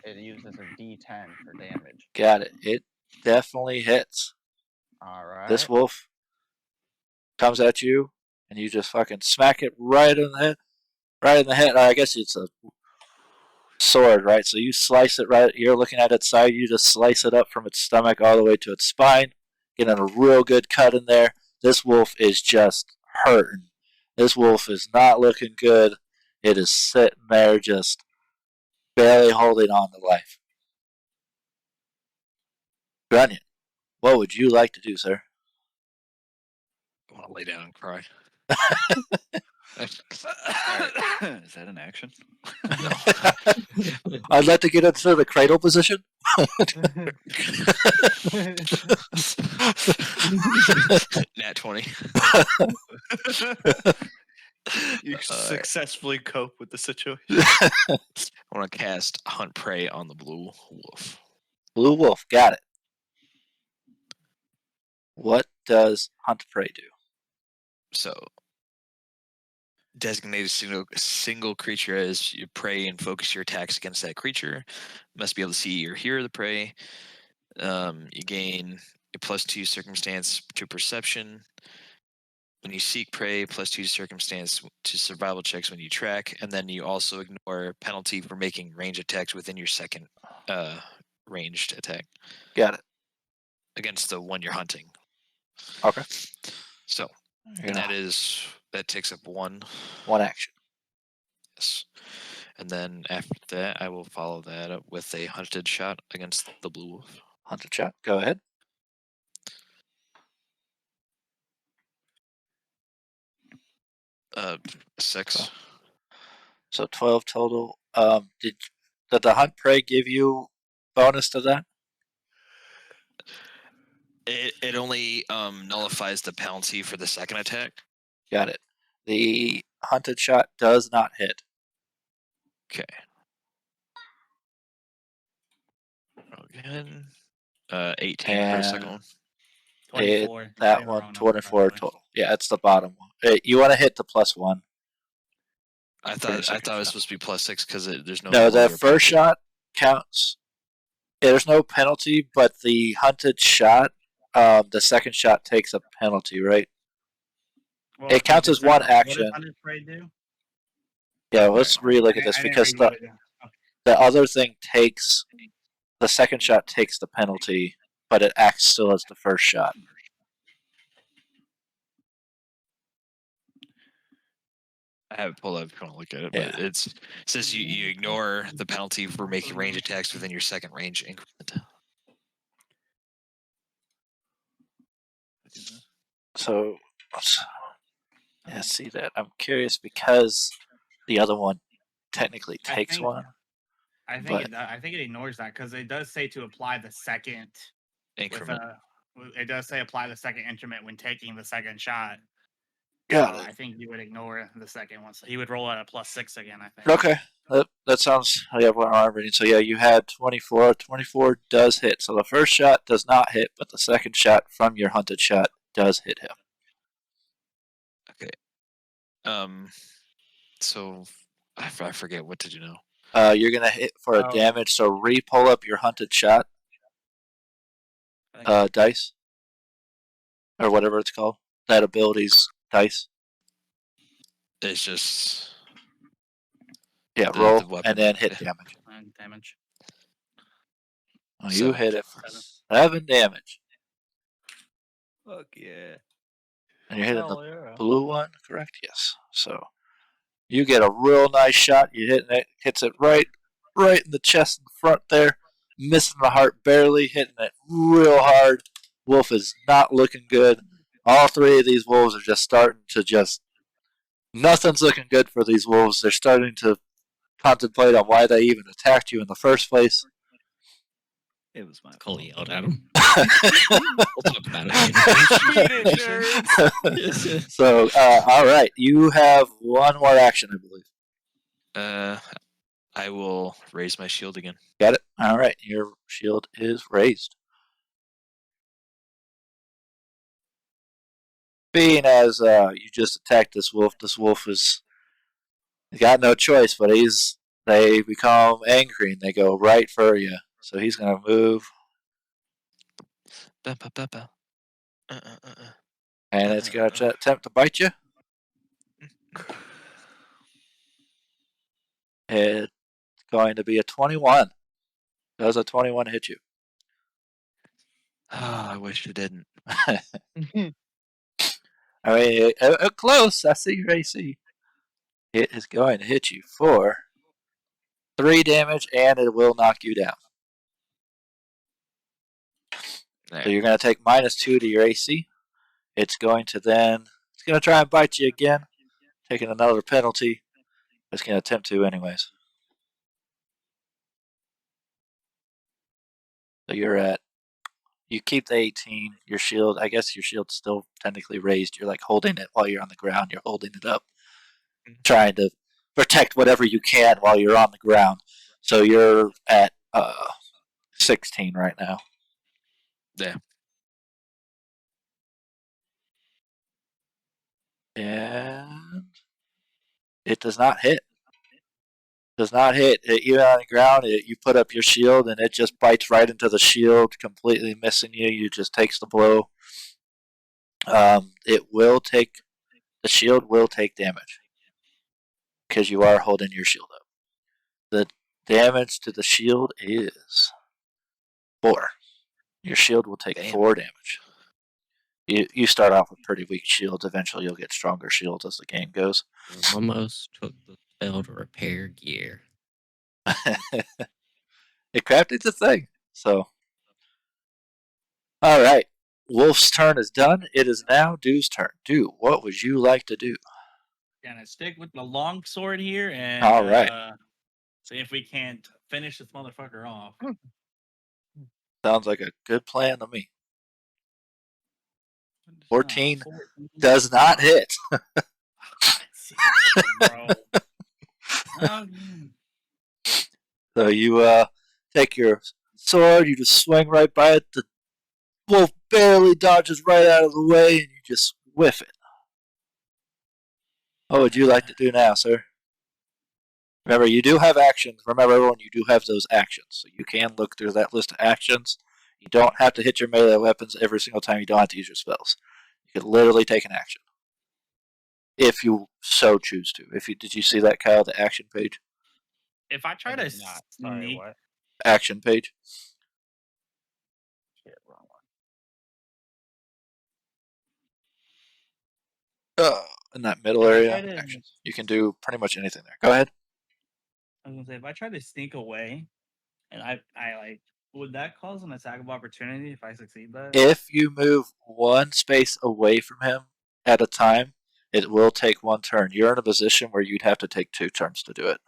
[SPEAKER 3] it uses a D10 for damage.
[SPEAKER 1] Got it. It definitely hits.
[SPEAKER 3] All right.
[SPEAKER 1] This wolf comes at you, and you just fucking smack it right in the head. Right in the head. Or I guess it's a sword, right? So you slice it right. You're looking at its side. You just slice it up from its stomach all the way to its spine, getting a real good cut in there. This wolf is just hurting. This wolf is not looking good. It is sitting there just barely holding on to life. Grunion, what would you like to do, sir?
[SPEAKER 5] I want to lay down and cry.
[SPEAKER 2] Is that an action?
[SPEAKER 1] I'd like to get into the cradle position.
[SPEAKER 5] Nat 20.
[SPEAKER 2] You successfully cope with the situation.
[SPEAKER 5] I want to cast Hunt Prey on the blue wolf.
[SPEAKER 1] Blue wolf, got it. What does Hunt Prey do?
[SPEAKER 5] So, designate a single creature as your prey and focus your attacks against that creature. You must be able to see or hear the prey. You gain a +2 circumstance to perception. When you seek prey, +2 circumstance to survival checks when you track, and then you also ignore penalty for making range attacks within your second ranged attack.
[SPEAKER 1] Got it.
[SPEAKER 5] Against the one you're hunting.
[SPEAKER 1] Okay.
[SPEAKER 5] So, and that takes up one
[SPEAKER 1] action.
[SPEAKER 5] Yes. And then after that, I will follow that up with a hunted shot against the blue wolf.
[SPEAKER 1] Hunted shot. Go ahead.
[SPEAKER 5] Uh, 6.
[SPEAKER 1] So 12 total. Did the Hunt Prey give you bonus to that?
[SPEAKER 5] It only nullifies the penalty for the second attack.
[SPEAKER 1] Got it. The hunted shot does not hit.
[SPEAKER 5] Okay. Again, 18 for the second one.
[SPEAKER 6] 24.
[SPEAKER 1] That one, 24 total. Yeah, it's the bottom one. Hey, you want to hit the +1.
[SPEAKER 5] I thought it was supposed to be +6 because there's no.
[SPEAKER 1] No, the first shot counts. Yeah, there's no penalty, but the hunted shot, the second shot takes a penalty, right?
[SPEAKER 6] Well,
[SPEAKER 1] It counts as one action.
[SPEAKER 6] What does Hunted Prey do?
[SPEAKER 1] Yeah, let's relook at this because the other thing takes the second shot takes the penalty, but it acts still as the first shot.
[SPEAKER 5] I have it pulled up if you want to look at it, but it says you ignore the penalty for making range attacks within your second range increment.
[SPEAKER 1] So, see that. I'm curious because the other one technically takes one.
[SPEAKER 6] I think it ignores that because it does say to apply the second
[SPEAKER 5] increment.
[SPEAKER 6] It does say apply the second increment when taking the second shot.
[SPEAKER 1] Got it.
[SPEAKER 6] I think you would ignore the second one. So he would roll at a +6 again, I think.
[SPEAKER 1] Okay. That sounds what I'm reading. So yeah, you had 24. 24 does hit. So the first shot does not hit, but the second shot from your hunted shot does hit him.
[SPEAKER 5] Okay. So I forget, what did you know?
[SPEAKER 1] You're gonna hit for a damage. So re-pull up your hunted shot dice or whatever it's called. That ability's dice.
[SPEAKER 5] It's just
[SPEAKER 1] roll
[SPEAKER 5] the
[SPEAKER 1] and then hit damage.
[SPEAKER 6] Damage.
[SPEAKER 1] Oh, you hit it for 7 damage.
[SPEAKER 2] Fuck yeah.
[SPEAKER 1] And you're hitting the blue one, correct? Yes. So you get a real nice shot. You hits it right in the chest in front there, missing the heart barely, hitting it real hard. Wolf is not looking good. All 3 of these wolves are just starting to nothing's looking good for these wolves. They're starting to contemplate on why they even attacked you in the first place.
[SPEAKER 2] It was my
[SPEAKER 4] Cole yelled at him. We'll talk about it.
[SPEAKER 1] So, all right. You have one more action, I believe.
[SPEAKER 5] I will raise my shield again.
[SPEAKER 1] Got it? All right. Your shield is raised. Being as you just attacked this wolf he's got no choice, but they become angry and they go right for you. So he's going to move. And it's going to attempt to bite you. It's going to be a 21. Does a 21 hit you?
[SPEAKER 5] Oh, I wish it didn't.
[SPEAKER 1] I mean, close. I see your AC. It is going to hit you for 3 damage, and it will knock you down.
[SPEAKER 5] There.
[SPEAKER 1] So you're going to take -2 to your AC. It's going to try and bite you again, taking another penalty. It's going to attempt to anyways. So you keep the 18. Your shield, I guess your shield's still technically raised. You're like holding it while you're on the ground. You're holding it up. trying to protect whatever you can while you're on the ground. So you're at 16 right now.
[SPEAKER 5] Yeah.
[SPEAKER 1] And it does not hit. Does not hit. Even on the ground, you put up your shield and it just bites right into the shield, completely missing you. You just takes the blow. It will take, the shield will take damage because you are holding your shield up. The damage to the shield is 4. Your shield will take 4 damage. You start off with pretty weak shields. Eventually, you'll get stronger shields as the game goes.
[SPEAKER 4] Almost took the spell to repair gear.
[SPEAKER 1] It crafted the thing. So, all right. Wolf's turn is done. It is now Dew's turn. Dew, what would you like to do?
[SPEAKER 6] Gonna stick with the long sword here and
[SPEAKER 1] All right.
[SPEAKER 6] see if we can't finish this motherfucker off.
[SPEAKER 1] Sounds like a good plan to me. 14
[SPEAKER 6] 14
[SPEAKER 1] does not hit.
[SPEAKER 6] bro.
[SPEAKER 1] So you take your sword, you just swing right by it. The wolf barely dodges right out of the way, and you just whiff it. What would you like to do now, sir? Remember, you do have actions. Remember, everyone, you do have those actions. So you can look through that list of actions. You don't have to hit your melee weapons every single time. You don't have to use your spells. You could literally take an action. If you so choose to. Did you see that, Kyle, the action page?
[SPEAKER 6] If I try to
[SPEAKER 3] not. Sorry,
[SPEAKER 6] sneak,
[SPEAKER 3] what?
[SPEAKER 1] Action page.
[SPEAKER 3] Shit, wrong one.
[SPEAKER 1] In that middle
[SPEAKER 6] If I
[SPEAKER 1] area,
[SPEAKER 6] try to-
[SPEAKER 1] actions. You can do pretty much anything there. Go ahead.
[SPEAKER 6] I was gonna say if I try to sneak away, and I like, would that cause an attack of opportunity if I succeed that?
[SPEAKER 1] If you move one space away from him at a time, it will take 1 turn. You're in a position where you'd have to take 2 turns to do it.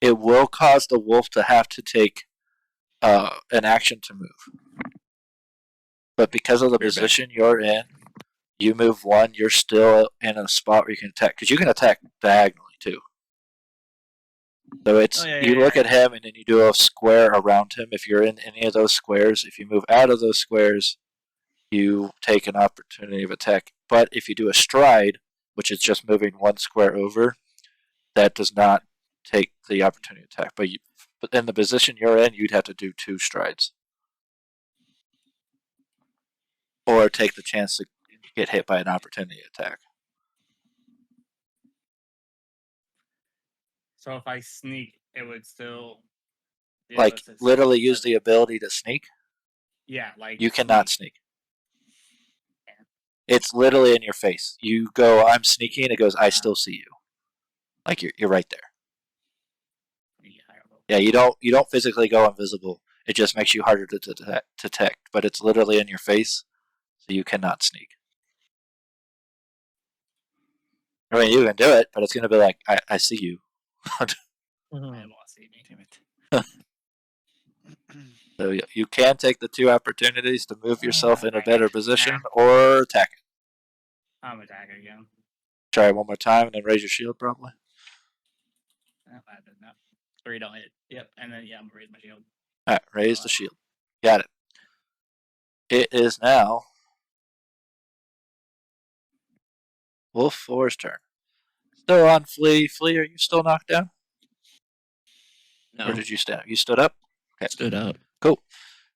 [SPEAKER 1] It will cause the wolf to have to take an action to move. But because of the position you're in, you move 1, you're still in a spot where you can attack. Because you can attack diagonally too. So it's you look at him and then you do a square around him. If you're in any of those squares, if you move out of those squares, you take an opportunity of attack. But if you do a stride, which is just moving 1 square over, that does not take the opportunity attack. But in the position you're in, you'd have to do 2 strides. Or take the chance to get hit by an opportunity attack.
[SPEAKER 6] So if I sneak, it would still
[SPEAKER 1] Like, literally use the ability to sneak?
[SPEAKER 6] Yeah, like
[SPEAKER 1] you cannot sneak. It's literally in your face. You go, I'm sneaking, it goes, I still see you. Like you're right there. Yeah, you don't physically go invisible. It just makes you harder to detect, but it's literally in your face, so you cannot sneak. I mean, you can do it, but it's going to be like, I see you.
[SPEAKER 6] It won't see me. Damn it.
[SPEAKER 1] So you can take the 2 opportunities to move yourself in a better position or attack it.
[SPEAKER 6] I'm attacking again.
[SPEAKER 1] Try it one more time and then raise your shield, probably.
[SPEAKER 6] No, I did not. 3 don't hit. Yep, and then I'm gonna raise my shield.
[SPEAKER 1] All right, raise the shield. Got it. It is now Wolf 4's turn. Still on Flea. Flea, are you still knocked down?
[SPEAKER 4] No.
[SPEAKER 1] Or did you stand? You stood up? Okay.
[SPEAKER 4] Stood up.
[SPEAKER 1] Cool.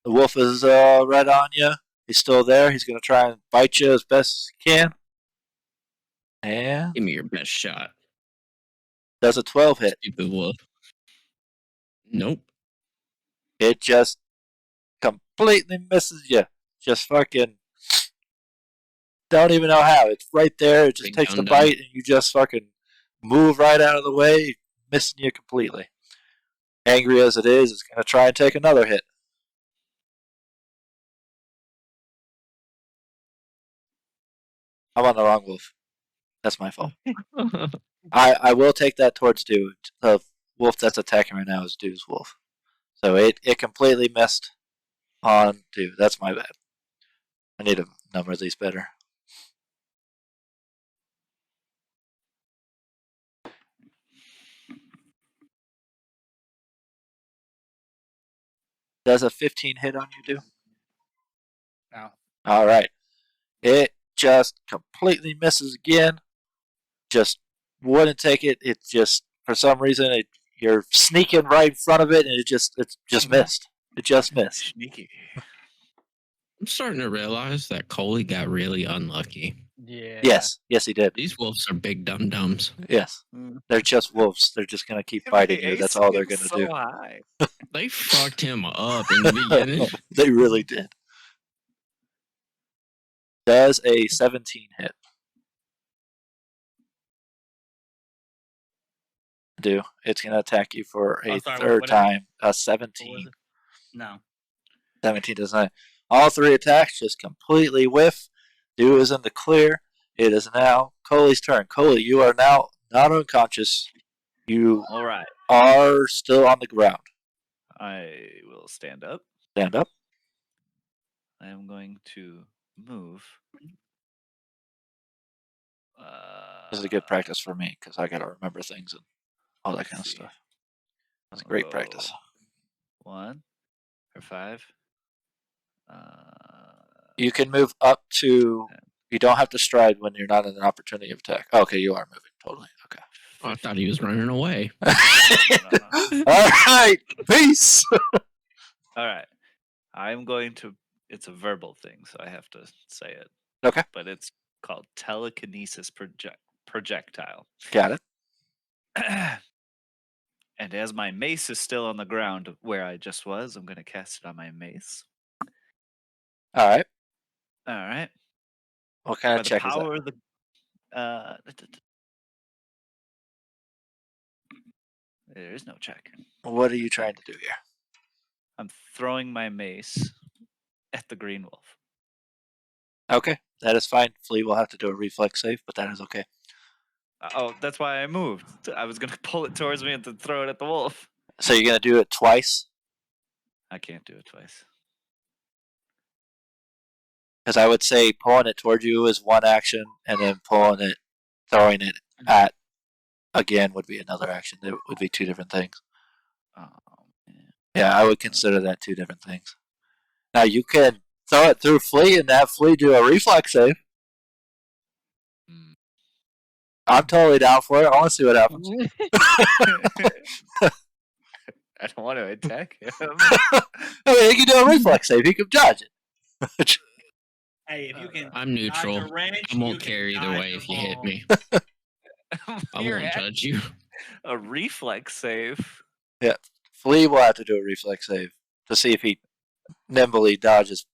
[SPEAKER 1] The wolf is right on you. He's still there. He's going to try and bite you as best he can. And
[SPEAKER 4] Give me your best shot.
[SPEAKER 1] does a 12 hit.
[SPEAKER 4] Stupid wolf. Nope.
[SPEAKER 1] It just completely misses you. Just fucking don't even know how. It's right there. It just takes the bite and you just fucking move right out of the way, missing you completely. Angry as it is, it's going to try and take another hit. I'm on the wrong wolf. That's my fault. I will take that towards Dew. The wolf that's attacking right now is Dew's wolf. So it completely missed on Dew. That's my bad. I need to number these better. Does a 15 hit on you, do?
[SPEAKER 6] No.
[SPEAKER 1] All right. It just completely misses again. Just wouldn't take it. It just, for some reason, you're sneaking right in front of it, and it just missed. It just missed.
[SPEAKER 2] Sneaky.
[SPEAKER 4] I'm starting to realize that Coley got really unlucky.
[SPEAKER 3] Yeah.
[SPEAKER 1] Yes, he did.
[SPEAKER 4] These wolves are big dum dums.
[SPEAKER 1] Yes, they're just wolves. They're just gonna keep fighting you. That's all they're gonna do.
[SPEAKER 2] High.
[SPEAKER 4] They fucked him up in the beginning.
[SPEAKER 1] They really did. Does a 17 hit? Do. It's gonna attack you for a third
[SPEAKER 6] what
[SPEAKER 1] time. A
[SPEAKER 6] What was
[SPEAKER 1] 17.
[SPEAKER 6] it? No.
[SPEAKER 1] 17 does not. All three attacks just completely whiff. Do is in the clear. It is now Coley's turn. Coley, you are now not unconscious. You
[SPEAKER 2] All right.
[SPEAKER 1] are still on the ground.
[SPEAKER 2] I will stand up.
[SPEAKER 1] Stand up.
[SPEAKER 2] I am going to move.
[SPEAKER 1] This is a good practice for me because I gotta remember things and all that
[SPEAKER 2] let's
[SPEAKER 1] kind of
[SPEAKER 2] see.
[SPEAKER 1] stuff. That's great practice.
[SPEAKER 2] 1 or 5.
[SPEAKER 1] You can move up to. You don't have to stride when you're not in an opportunity of attack. Okay, you are moving totally. Okay.
[SPEAKER 4] Oh, I thought he was running away.
[SPEAKER 1] All right. Peace.
[SPEAKER 2] All right. I'm going to. It's a verbal thing, so I have to say it.
[SPEAKER 1] Okay.
[SPEAKER 2] But it's called telekinesis projectile.
[SPEAKER 1] Got it.
[SPEAKER 2] And as my mace is still on the ground where I just was, I'm going to cast it on my mace.
[SPEAKER 1] All right.
[SPEAKER 2] All right.
[SPEAKER 1] What kind
[SPEAKER 2] By
[SPEAKER 1] of
[SPEAKER 2] the
[SPEAKER 1] check is that?
[SPEAKER 2] power of the. There is no check.
[SPEAKER 1] What are you trying to do here?
[SPEAKER 2] I'm throwing my mace at the green wolf.
[SPEAKER 1] Okay, that is fine. Flea will have to do a reflex save, but that is okay.
[SPEAKER 2] Oh, that's why I moved. I was going to pull it towards me and then throw it at the wolf.
[SPEAKER 1] So you're gonna do it twice?
[SPEAKER 2] I can't do it twice.
[SPEAKER 1] Because I would say pulling it towards you is one action, and then throwing it at again would be another action. It would be two different things.
[SPEAKER 2] Oh, man.
[SPEAKER 1] Yeah, I would consider that two different things. Now you can throw it through Flea and have Flea do a reflex save. I'm totally down for it. I want to see what happens.
[SPEAKER 2] I don't want to attack him.
[SPEAKER 1] I mean, he can do a reflex save. He can dodge it.
[SPEAKER 6] Hey, if you can.
[SPEAKER 4] I'm neutral.
[SPEAKER 6] dodge a wrench,
[SPEAKER 4] I
[SPEAKER 6] you
[SPEAKER 4] won't
[SPEAKER 6] can
[SPEAKER 4] care either
[SPEAKER 6] dodge
[SPEAKER 4] way
[SPEAKER 6] the
[SPEAKER 4] if you hit
[SPEAKER 6] ball.
[SPEAKER 4] me. I
[SPEAKER 2] You're
[SPEAKER 4] won't judge you.
[SPEAKER 2] a reflex save.
[SPEAKER 1] Flea will have to do a reflex save to see if he nimbly dodges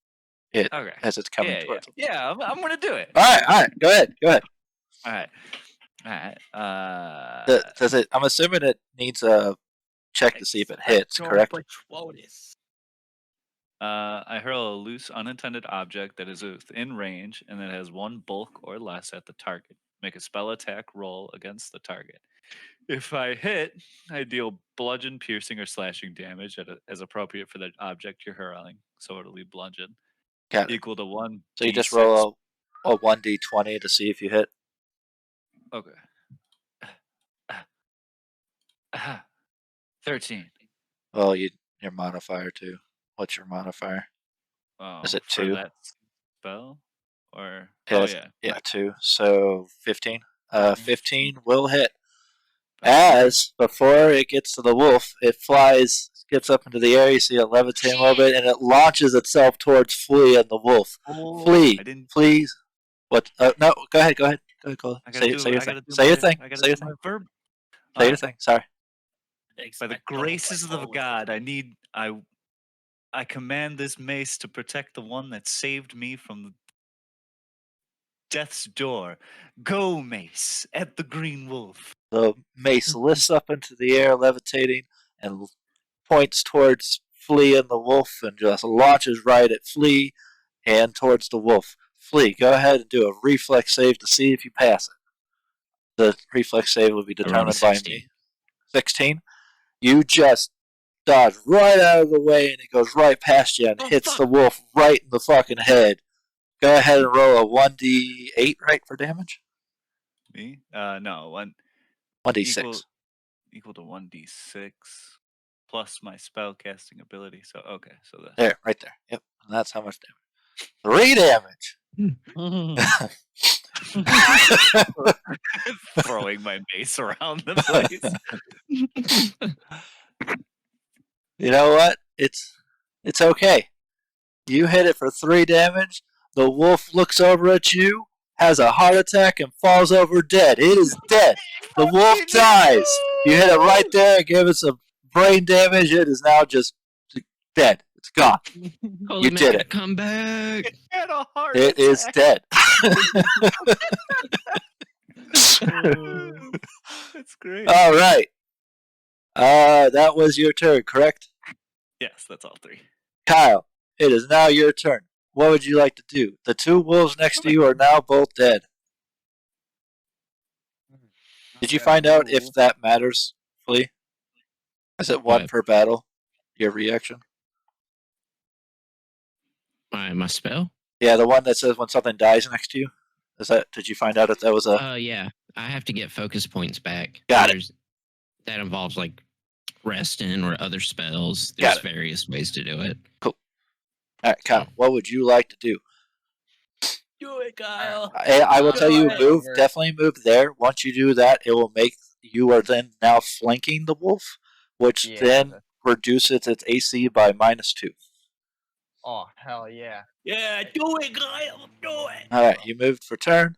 [SPEAKER 1] it
[SPEAKER 2] Okay.
[SPEAKER 1] as it's coming
[SPEAKER 2] Yeah,
[SPEAKER 1] towards him.
[SPEAKER 2] yeah. I'm going to do it.
[SPEAKER 1] All right. Go ahead.
[SPEAKER 2] All right.
[SPEAKER 1] Does it? I'm assuming it needs a check to see if it hits. Correct?
[SPEAKER 2] I hurl a loose, unintended object that is within range and that has one bulk or less at the target. Make a spell attack roll against the target. If I hit, I deal bludgeon, piercing, or slashing damage as appropriate for the object you're hurling. So it'll be bludgeon.
[SPEAKER 1] Got it.
[SPEAKER 2] Equal to 1.
[SPEAKER 1] So you just roll a 1d20 to see if you hit.
[SPEAKER 2] Okay. 13.
[SPEAKER 1] Well, your modifier too. What's your modifier? Is it
[SPEAKER 2] for
[SPEAKER 1] 2?
[SPEAKER 2] that spell? Or
[SPEAKER 1] Yeah, 2. So 15. 15 will hit. As before it gets to the wolf, it flies, gets up into the air. You see it levitate a little bit, and it launches itself towards Flea and the wolf. Flea, please. What? No, go ahead. Go ahead, Cole. Say your thing. Say your thing. Say your thing. Say your thing. Sorry.
[SPEAKER 2] By the graces of God, I command this mace to protect the one that saved me from death's door. Go, mace, at the green wolf.
[SPEAKER 1] The mace lifts up into the air, levitating, and points towards Flea and the wolf, and just launches right at Flea and towards the wolf. Flea, go ahead and do a reflex save to see if you pass it. The reflex save will be determined by me. 16. You just dodge right out of the way, and it goes right past you and hits the wolf right in the fucking head. Go ahead and roll a 1d8, right, for damage?
[SPEAKER 2] Me? No,
[SPEAKER 1] 1d6.
[SPEAKER 2] Equal to 1d6 plus my spell casting ability. So okay, so this.
[SPEAKER 1] There, right there. Yep. And that's how much damage. 3 damage.
[SPEAKER 2] Throwing my mace around the place.
[SPEAKER 1] You know what? It's okay. You hit it for 3 damage. The wolf looks over at you, has a heart attack, and falls over dead. It is dead. The wolf dies. You hit it right there. It gave it some brain damage. It is now just dead. It's gone.
[SPEAKER 4] Holy
[SPEAKER 1] You did it.
[SPEAKER 4] Come back.
[SPEAKER 2] It had a heart
[SPEAKER 1] It is
[SPEAKER 2] attack.
[SPEAKER 1] dead.
[SPEAKER 2] That's great.
[SPEAKER 1] All right. That was your turn, correct?
[SPEAKER 2] Yes, that's all 3.
[SPEAKER 1] Kyle, it is now your turn. What would you like to do? The 2 wolves next to you are now both dead. Did you find out if that matters, Flea? Is it 1
[SPEAKER 4] What?
[SPEAKER 1] per battle? Your reaction?
[SPEAKER 4] My spell?
[SPEAKER 1] Yeah, the one that says when something dies next to you. Did you find out if that was a?
[SPEAKER 4] Yeah. I have to get focus points back.
[SPEAKER 1] Got it.
[SPEAKER 4] That involves like resting or other spells.
[SPEAKER 1] Got
[SPEAKER 4] There's
[SPEAKER 1] it.
[SPEAKER 4] various ways to do it.
[SPEAKER 1] All right, Kyle. What would you like to do?
[SPEAKER 2] Do it, Kyle.
[SPEAKER 1] I will tell you, move.
[SPEAKER 3] Over.
[SPEAKER 1] Definitely move there. Once you do that, it will make you are then now flanking the wolf, which
[SPEAKER 3] Yeah.
[SPEAKER 1] then reduces its AC by -2.
[SPEAKER 3] Oh, hell yeah.
[SPEAKER 2] Yeah, do it, Kyle. Do it.
[SPEAKER 1] All right, you moved for turn.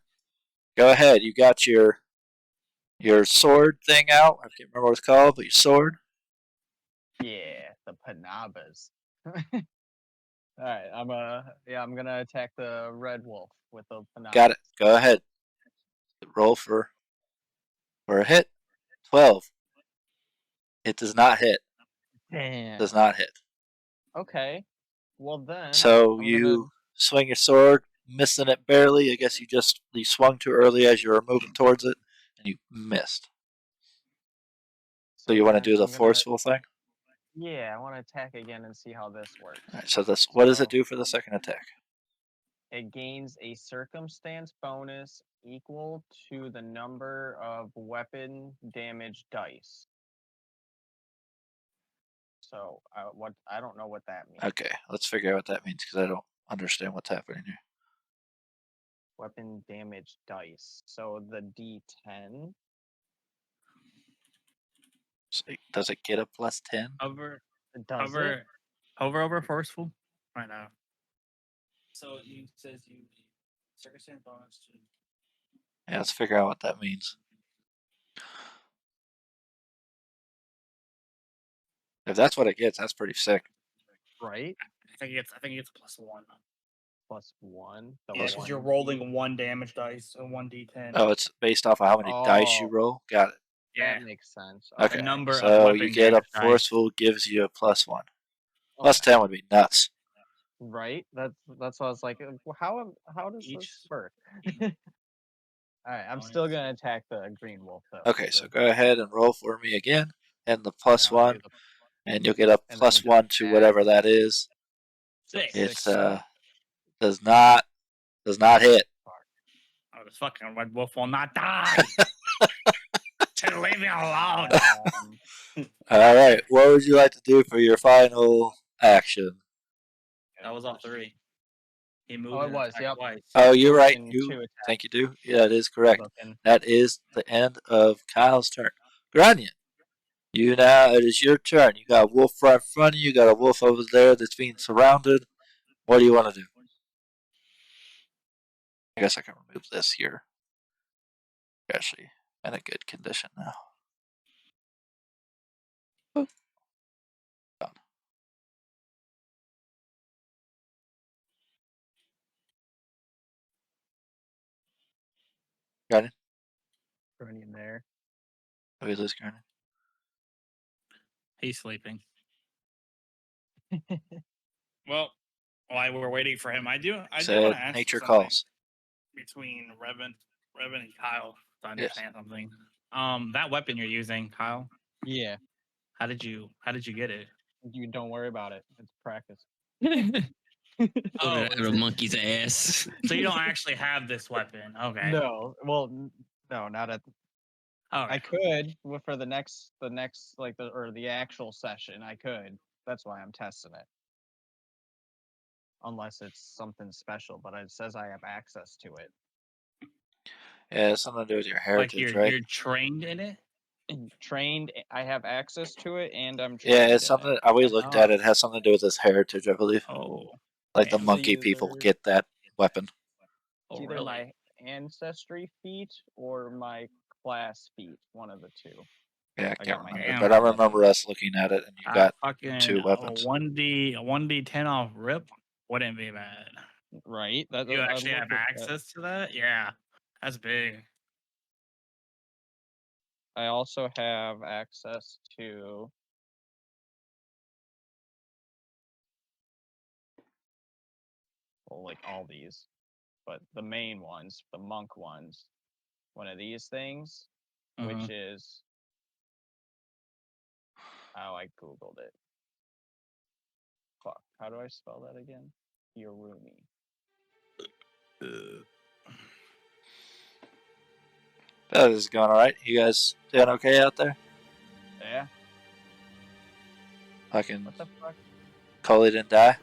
[SPEAKER 1] Go ahead. You got your sword thing out. I can't remember what it's called, but your sword.
[SPEAKER 3] Yeah, the Panabas. Alright, I'm gonna attack the red wolf with the Panabas.
[SPEAKER 1] Got it. Go ahead. Roll for a hit. 12. It does not hit.
[SPEAKER 3] Damn.
[SPEAKER 1] Does not hit.
[SPEAKER 3] Okay. Well then.
[SPEAKER 1] So
[SPEAKER 3] I'm
[SPEAKER 1] you swing your sword, missing it barely. I guess you swung too early as you were moving towards it, and you missed. So you want to do the forceful thing?
[SPEAKER 3] Yeah, I want to attack again and see how this works.
[SPEAKER 1] All right, so what does it do for the second attack?
[SPEAKER 3] It gains a circumstance bonus equal to the number of weapon damage dice. So I don't know what that means.
[SPEAKER 1] Okay, let's figure out what that means because I don't understand what's happening here.
[SPEAKER 3] Weapon damage dice. So the D10.
[SPEAKER 1] So does it get a +10?
[SPEAKER 6] Hover
[SPEAKER 3] Does it?
[SPEAKER 6] over forceful. Right now. So it says you circumstance bonus to.
[SPEAKER 1] Yeah, let's figure out what that means. If that's what it gets, that's pretty sick.
[SPEAKER 3] Right?
[SPEAKER 6] I think it's +1.
[SPEAKER 3] +1.
[SPEAKER 6] Yeah, because you're rolling 1 damage dice and 1 D10.
[SPEAKER 1] Oh, it's based off of how many dice you
[SPEAKER 3] Oh.
[SPEAKER 1] roll? Got it.
[SPEAKER 6] yeah.
[SPEAKER 3] That makes sense.
[SPEAKER 1] Okay,
[SPEAKER 6] The number of
[SPEAKER 1] so
[SPEAKER 6] weapon
[SPEAKER 1] you get a
[SPEAKER 6] damage dice.
[SPEAKER 1] forceful gives you a +1.
[SPEAKER 3] Okay.
[SPEAKER 1] +10 would be nuts.
[SPEAKER 3] Right? That's what I was like. How does
[SPEAKER 6] Each-
[SPEAKER 3] this work? All right, I'm still gonna attack the green wolf though.
[SPEAKER 1] Okay, so go ahead and roll for me again, and the +1,
[SPEAKER 3] I'll do the
[SPEAKER 1] and you'll get a
[SPEAKER 3] and then just
[SPEAKER 1] +1 to
[SPEAKER 3] add
[SPEAKER 1] whatever that is.
[SPEAKER 6] 6.
[SPEAKER 1] It's does not hit.
[SPEAKER 6] Oh, this fucking red wolf will not die. Just leave me alone.
[SPEAKER 1] All right, what would you like to do for your final action?
[SPEAKER 6] That was all 3. He moved.
[SPEAKER 3] Oh, it
[SPEAKER 6] and
[SPEAKER 3] was,
[SPEAKER 6] attacked
[SPEAKER 3] yep.
[SPEAKER 6] twice.
[SPEAKER 1] Oh, you're right.
[SPEAKER 3] And
[SPEAKER 1] You
[SPEAKER 3] 2 attacks.
[SPEAKER 1] think you do? Yeah, it is correct.
[SPEAKER 3] Looking.
[SPEAKER 1] That is the end of Kyle's turn. Grania, it is your turn. You got a wolf right in front of you. You got a wolf over there that's being surrounded. What do you want to do? I guess I can remove this here. You're actually in a good condition now. Boop. Done. Grania,
[SPEAKER 3] Running in there.
[SPEAKER 1] did we lose Grania?
[SPEAKER 6] He's sleeping. Well, while we're waiting for him, I do want to
[SPEAKER 1] Said
[SPEAKER 6] ask
[SPEAKER 1] nature
[SPEAKER 6] you something
[SPEAKER 1] calls.
[SPEAKER 6] between Revan and Kyle to understand something. That weapon you're using, Kyle.
[SPEAKER 3] Yeah.
[SPEAKER 6] How did you get it?
[SPEAKER 3] You don't worry about it. It's practice.
[SPEAKER 4] Put it
[SPEAKER 6] Oh,
[SPEAKER 4] out of a monkey's ass.
[SPEAKER 6] so you don't actually have this weapon? Okay.
[SPEAKER 3] No. Well, no, not at. I could for the next like the actual session. I could. That's why I'm testing it. Unless it's something special, but it says I have access to it.
[SPEAKER 1] Yeah, it's something to do with your
[SPEAKER 6] Like
[SPEAKER 1] heritage, right?
[SPEAKER 6] you're trained in it.
[SPEAKER 3] Trained, I have access to it, and I'm trained.
[SPEAKER 1] Yeah, it's
[SPEAKER 3] in
[SPEAKER 1] something.
[SPEAKER 3] It.
[SPEAKER 1] We looked at it. It has something to do with his heritage, I believe.
[SPEAKER 6] Oh,
[SPEAKER 1] Like the
[SPEAKER 6] damn.
[SPEAKER 1] monkey
[SPEAKER 3] It's
[SPEAKER 1] people
[SPEAKER 3] either-
[SPEAKER 1] get that weapon.
[SPEAKER 3] It's
[SPEAKER 6] Oh,
[SPEAKER 3] either
[SPEAKER 6] really?
[SPEAKER 3] my ancestry feat or my class feat, one of the two.
[SPEAKER 1] Yeah, I
[SPEAKER 3] I
[SPEAKER 1] can't
[SPEAKER 3] got my
[SPEAKER 1] remember,
[SPEAKER 6] hand
[SPEAKER 1] but I
[SPEAKER 3] on it.
[SPEAKER 1] remember us looking at it, and you got
[SPEAKER 6] fucking
[SPEAKER 1] 2 weapons.
[SPEAKER 6] a 1d10 off rip wouldn't be bad.
[SPEAKER 3] Right. That
[SPEAKER 6] You
[SPEAKER 3] I
[SPEAKER 6] actually have
[SPEAKER 3] looked at that.
[SPEAKER 6] access to that? Yeah, that's big.
[SPEAKER 3] I also have access to like all these, but the main ones, the monk ones, one of these things, which is I googled it. Fuck, how do I spell that again? Yorumi.
[SPEAKER 1] That is going all right. You guys doing okay out there?
[SPEAKER 3] Yeah.
[SPEAKER 1] Fucking
[SPEAKER 3] What the fuck?
[SPEAKER 1] Coley didn't die.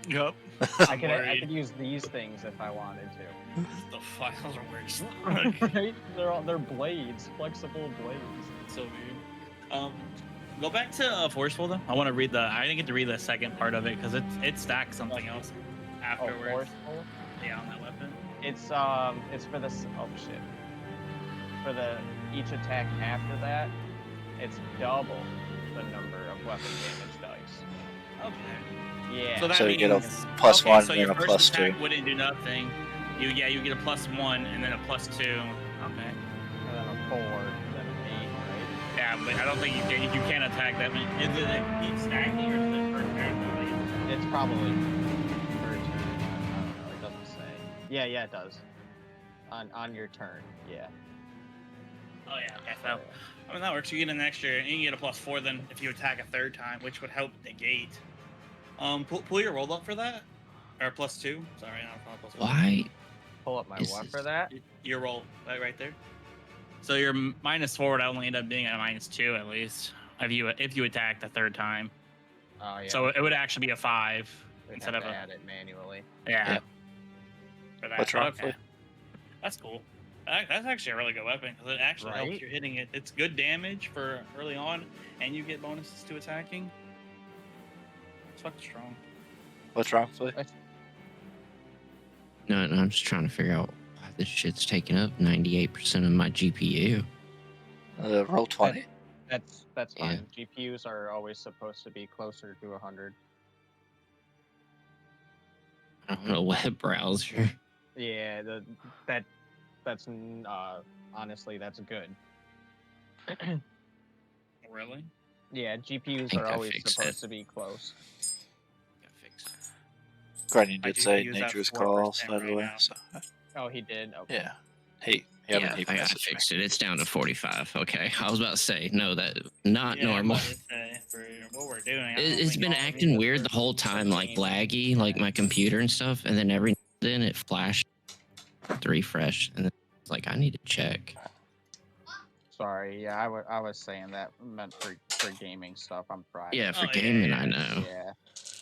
[SPEAKER 6] Yup.
[SPEAKER 3] I could use these things if I wanted to.
[SPEAKER 6] The fuck? Those are weird.
[SPEAKER 3] Right? They're blades, flexible blades.
[SPEAKER 6] So weird. Go back to forceful though. I want to read I didn't get to read the second part of it because it stacks something else
[SPEAKER 3] Oh,
[SPEAKER 6] afterwards.
[SPEAKER 3] forceful.
[SPEAKER 6] Yeah, on that weapon.
[SPEAKER 3] It's for this. Oh shit. For each attack after that, it's double the number of weapon damage dice.
[SPEAKER 6] Okay.
[SPEAKER 3] Yeah.
[SPEAKER 6] So that
[SPEAKER 1] So you get a
[SPEAKER 6] means
[SPEAKER 1] +1
[SPEAKER 6] so
[SPEAKER 1] and
[SPEAKER 6] your
[SPEAKER 1] then a
[SPEAKER 6] first
[SPEAKER 1] +2.
[SPEAKER 6] attack wouldn't do nothing. You get a +1 and then a +2. Okay.
[SPEAKER 3] and then a 4, and then an 8, right?
[SPEAKER 6] Yeah, but I don't think you can attack that many. Is it keep stacking or is it per turn?
[SPEAKER 3] It's probably per turn. I don't know. It doesn't say. Yeah, it does. On your turn. Yeah.
[SPEAKER 6] Oh yeah. Okay. So I mean that works. You get an extra. You can get a +4 then if you attack a third time, which would help negate. Pull your roll up for that, or +2. Sorry, not +1.
[SPEAKER 4] Why?
[SPEAKER 3] Pull up my
[SPEAKER 4] This
[SPEAKER 3] what
[SPEAKER 4] is-
[SPEAKER 3] for that?
[SPEAKER 6] Your roll right there. So your -4 would only end up being a -2 at least if you attack the third time.
[SPEAKER 3] Oh yeah.
[SPEAKER 6] So it would actually be a 5
[SPEAKER 3] We'd
[SPEAKER 6] instead
[SPEAKER 3] have
[SPEAKER 6] of
[SPEAKER 3] to
[SPEAKER 6] a
[SPEAKER 3] add it manually.
[SPEAKER 6] yeah.
[SPEAKER 1] Yeah.
[SPEAKER 6] For that.
[SPEAKER 1] What's wrong,
[SPEAKER 6] Okay.
[SPEAKER 1] Flea?
[SPEAKER 6] That's cool. That's actually a really good weapon because it actually helps
[SPEAKER 3] Right?
[SPEAKER 6] you hitting it. It's good damage for early on, and you get bonuses to attacking. It's fucking strong.
[SPEAKER 1] What's wrong, Flea?
[SPEAKER 4] No, I'm just trying to figure out why this shit's taking up 98% of my GPU.
[SPEAKER 1] Roll 20.
[SPEAKER 3] That's
[SPEAKER 4] Yeah.
[SPEAKER 3] fine. GPUs are always supposed to be closer to 100.
[SPEAKER 4] I don't know, web browser.
[SPEAKER 3] Yeah, that's honestly that's good.
[SPEAKER 6] Really?
[SPEAKER 3] Yeah, GPUs
[SPEAKER 4] think
[SPEAKER 3] are
[SPEAKER 4] I
[SPEAKER 3] always
[SPEAKER 4] fixed
[SPEAKER 3] supposed
[SPEAKER 4] it.
[SPEAKER 3] to be close.
[SPEAKER 4] Got fixed.
[SPEAKER 1] Granny
[SPEAKER 6] My
[SPEAKER 1] did say
[SPEAKER 6] GPU's at
[SPEAKER 1] nature's
[SPEAKER 6] 4%
[SPEAKER 1] calls, by the
[SPEAKER 6] right
[SPEAKER 1] way.
[SPEAKER 6] now.
[SPEAKER 1] So
[SPEAKER 3] Oh, he did. Okay.
[SPEAKER 1] yeah. Hey,
[SPEAKER 4] Yeah, I
[SPEAKER 1] messaged me.
[SPEAKER 4] fixed it. It's down to 45. Okay, I was about to say no, that not
[SPEAKER 6] Yeah,
[SPEAKER 4] normal.
[SPEAKER 6] but for what we're doing, I don't
[SPEAKER 4] It's
[SPEAKER 6] think
[SPEAKER 4] been
[SPEAKER 6] all of
[SPEAKER 4] acting
[SPEAKER 6] these
[SPEAKER 4] weird
[SPEAKER 6] are
[SPEAKER 4] the whole time, like
[SPEAKER 6] 14.
[SPEAKER 4] laggy, like my computer and stuff, and then every now and then it flashed to refresh, and it's like I need to check.
[SPEAKER 3] Sorry. Yeah, I was saying that meant for gaming stuff. I'm private.
[SPEAKER 4] Yeah, for
[SPEAKER 6] Oh, yeah,
[SPEAKER 4] gaming,
[SPEAKER 6] yeah.
[SPEAKER 4] I know.
[SPEAKER 3] Yeah.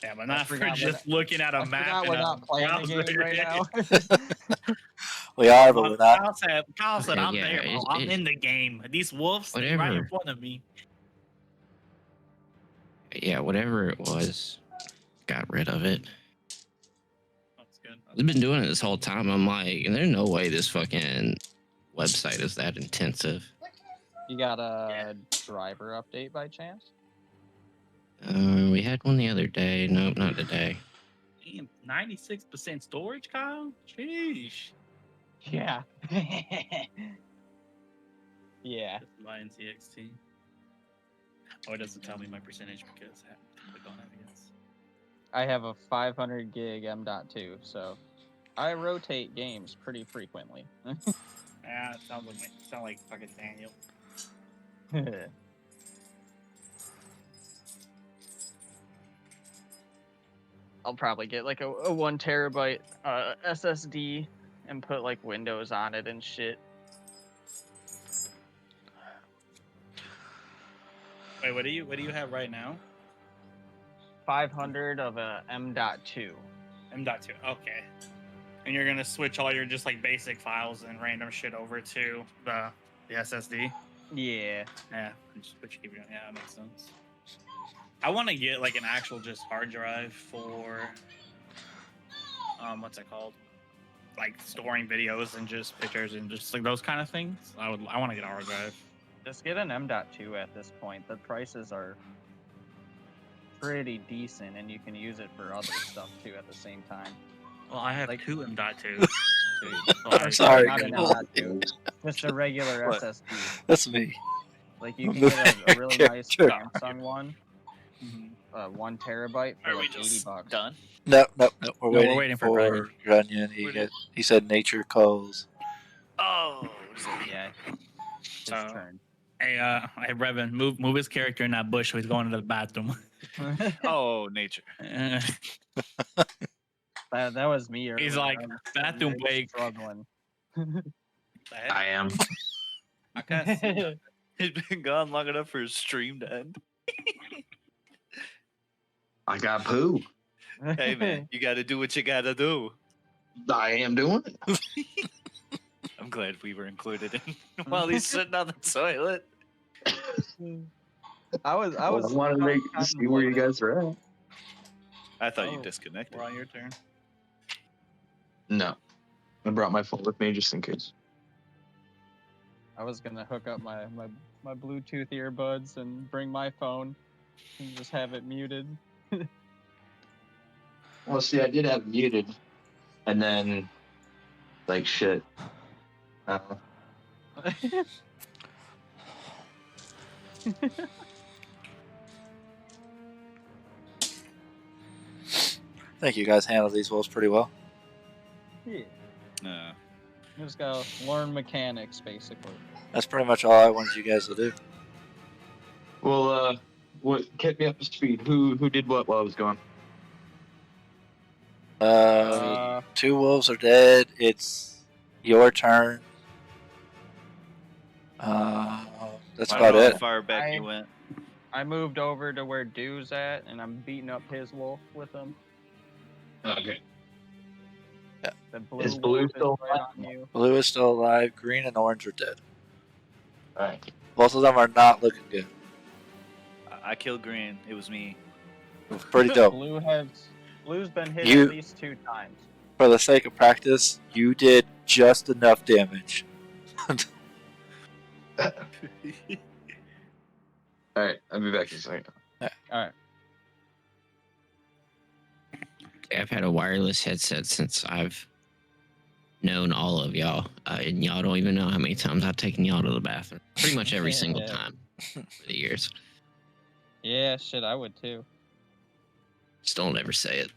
[SPEAKER 6] Yeah, but not for
[SPEAKER 3] forgot
[SPEAKER 6] just looking at a
[SPEAKER 3] I
[SPEAKER 6] map.
[SPEAKER 3] forgot we're
[SPEAKER 6] and a
[SPEAKER 3] not playing the
[SPEAKER 6] browser.
[SPEAKER 3] game right now.
[SPEAKER 1] We are, but we're not.
[SPEAKER 6] Kyle said,
[SPEAKER 4] Okay,
[SPEAKER 6] I'm
[SPEAKER 4] yeah,
[SPEAKER 6] there, bro. I'm in the game. These wolves they right in
[SPEAKER 4] Whatever.
[SPEAKER 6] front of me.
[SPEAKER 4] Yeah, whatever it was, got rid of it.
[SPEAKER 6] That's good.
[SPEAKER 4] I've been doing it this whole time. I'm like, there's no way this fucking website is that intensive.
[SPEAKER 3] You got a driver update by chance?
[SPEAKER 4] We had one the other day. Nope, not today.
[SPEAKER 6] Damn, 96% storage, Kyle? Sheesh.
[SPEAKER 3] Yeah. Yeah.
[SPEAKER 6] Just buying TXT. Oh, it doesn't tell me my percentage because I haven't clicked on it, I guess.
[SPEAKER 3] I have a 500 gig M.2, so I rotate games pretty frequently.
[SPEAKER 6] Yeah, it sounds like fucking Daniel.
[SPEAKER 7] I'll probably get like a 1 terabyte SSD
[SPEAKER 3] and put like windows on it and shit.
[SPEAKER 6] Wait, what do you have right now?
[SPEAKER 3] 500 of a M.2.
[SPEAKER 6] M.2. Okay. And you're gonna switch all your just like basic files and random shit over to the SSD.
[SPEAKER 3] Yeah.
[SPEAKER 6] Yeah, just what you keep doing. Yeah, that makes sense. I want to get like an actual just hard drive for what's it called? Like storing videos and just pictures and just like those kind of things. I want to get a hard drive.
[SPEAKER 3] Just get an M.2 at this point. The prices are pretty decent, and you can use it for other stuff too at the same time.
[SPEAKER 6] Well, I have
[SPEAKER 3] Like-
[SPEAKER 6] two M.2s.
[SPEAKER 3] Or
[SPEAKER 1] Sorry,
[SPEAKER 3] not an
[SPEAKER 1] Google.
[SPEAKER 3] M.2, just a regular
[SPEAKER 1] What?
[SPEAKER 3] SSD.
[SPEAKER 1] That's me.
[SPEAKER 3] Like you can get a really nice
[SPEAKER 1] Character.
[SPEAKER 3] Samsung one,
[SPEAKER 6] Mhm.
[SPEAKER 3] 1 terabyte for
[SPEAKER 2] Are we
[SPEAKER 3] like
[SPEAKER 2] just
[SPEAKER 3] $80.
[SPEAKER 2] done?
[SPEAKER 1] No. We're
[SPEAKER 6] No,
[SPEAKER 1] waiting,
[SPEAKER 6] we're waiting for
[SPEAKER 1] for Grunion. He said nature calls.
[SPEAKER 2] Oh, what is that?
[SPEAKER 3] Yeah, his
[SPEAKER 6] So-
[SPEAKER 3] turn.
[SPEAKER 6] Hey, Revan, move his character in that bush. So he's going to the bathroom.
[SPEAKER 2] Oh, nature.
[SPEAKER 3] That was me.
[SPEAKER 6] He's
[SPEAKER 3] earlier.
[SPEAKER 6] like,
[SPEAKER 3] I'm
[SPEAKER 6] bathroom
[SPEAKER 3] really
[SPEAKER 6] break.
[SPEAKER 3] struggling.
[SPEAKER 8] I am.
[SPEAKER 2] I can't see. He's been gone long enough for his stream to end.
[SPEAKER 8] I got poo.
[SPEAKER 2] Hey man, you got to do what you got to do.
[SPEAKER 8] I am doing it.
[SPEAKER 2] I'm glad we were included in while he's sitting on the toilet.
[SPEAKER 3] I was
[SPEAKER 8] I wanted to see where you guys are at.
[SPEAKER 2] I thought you
[SPEAKER 3] Oh.
[SPEAKER 2] disconnected.
[SPEAKER 6] We're on your turn.
[SPEAKER 8] No. I brought my phone with me just in case.
[SPEAKER 3] I was gonna hook up my Bluetooth earbuds and bring my phone and just have it muted.
[SPEAKER 8] Well, see, I did have it muted, and then, like, shit.
[SPEAKER 1] I think you guys handled these wolves pretty well.
[SPEAKER 3] Yeah,
[SPEAKER 2] No.
[SPEAKER 3] you just gotta learn mechanics basically.
[SPEAKER 1] That's pretty much all I wanted you guys to do.
[SPEAKER 8] Well, what kept me up to speed? Who did what while I was gone?
[SPEAKER 1] Two wolves are dead. It's your turn. That's
[SPEAKER 2] I
[SPEAKER 1] about
[SPEAKER 2] don't know
[SPEAKER 1] it.
[SPEAKER 2] how far back
[SPEAKER 3] I-
[SPEAKER 2] you went.
[SPEAKER 3] I moved over to where Dew's at, and I'm beating up his wolf with him.
[SPEAKER 8] Okay.
[SPEAKER 3] The blue
[SPEAKER 8] Is Blue
[SPEAKER 3] wolf
[SPEAKER 8] still
[SPEAKER 3] right
[SPEAKER 8] alive?
[SPEAKER 3] on you.
[SPEAKER 1] Blue is still alive. Green and orange are dead.
[SPEAKER 8] Alright.
[SPEAKER 1] Both of them are not looking good.
[SPEAKER 2] I killed Green. It was me.
[SPEAKER 1] Pretty dope.
[SPEAKER 3] Blue's been hit
[SPEAKER 1] You-
[SPEAKER 3] at least 2 times.
[SPEAKER 1] For the sake of practice, you did just enough damage.
[SPEAKER 8] Alright, I'll be back in a second.
[SPEAKER 3] All right.
[SPEAKER 4] I've had a wireless headset since I've known all of y'all, and y'all don't even know how many times I've taken y'all to the bathroom. Pretty much every single
[SPEAKER 3] Yeah.
[SPEAKER 4] time for the years.
[SPEAKER 3] Yeah, shit, I would too.
[SPEAKER 4] Just don't ever say it.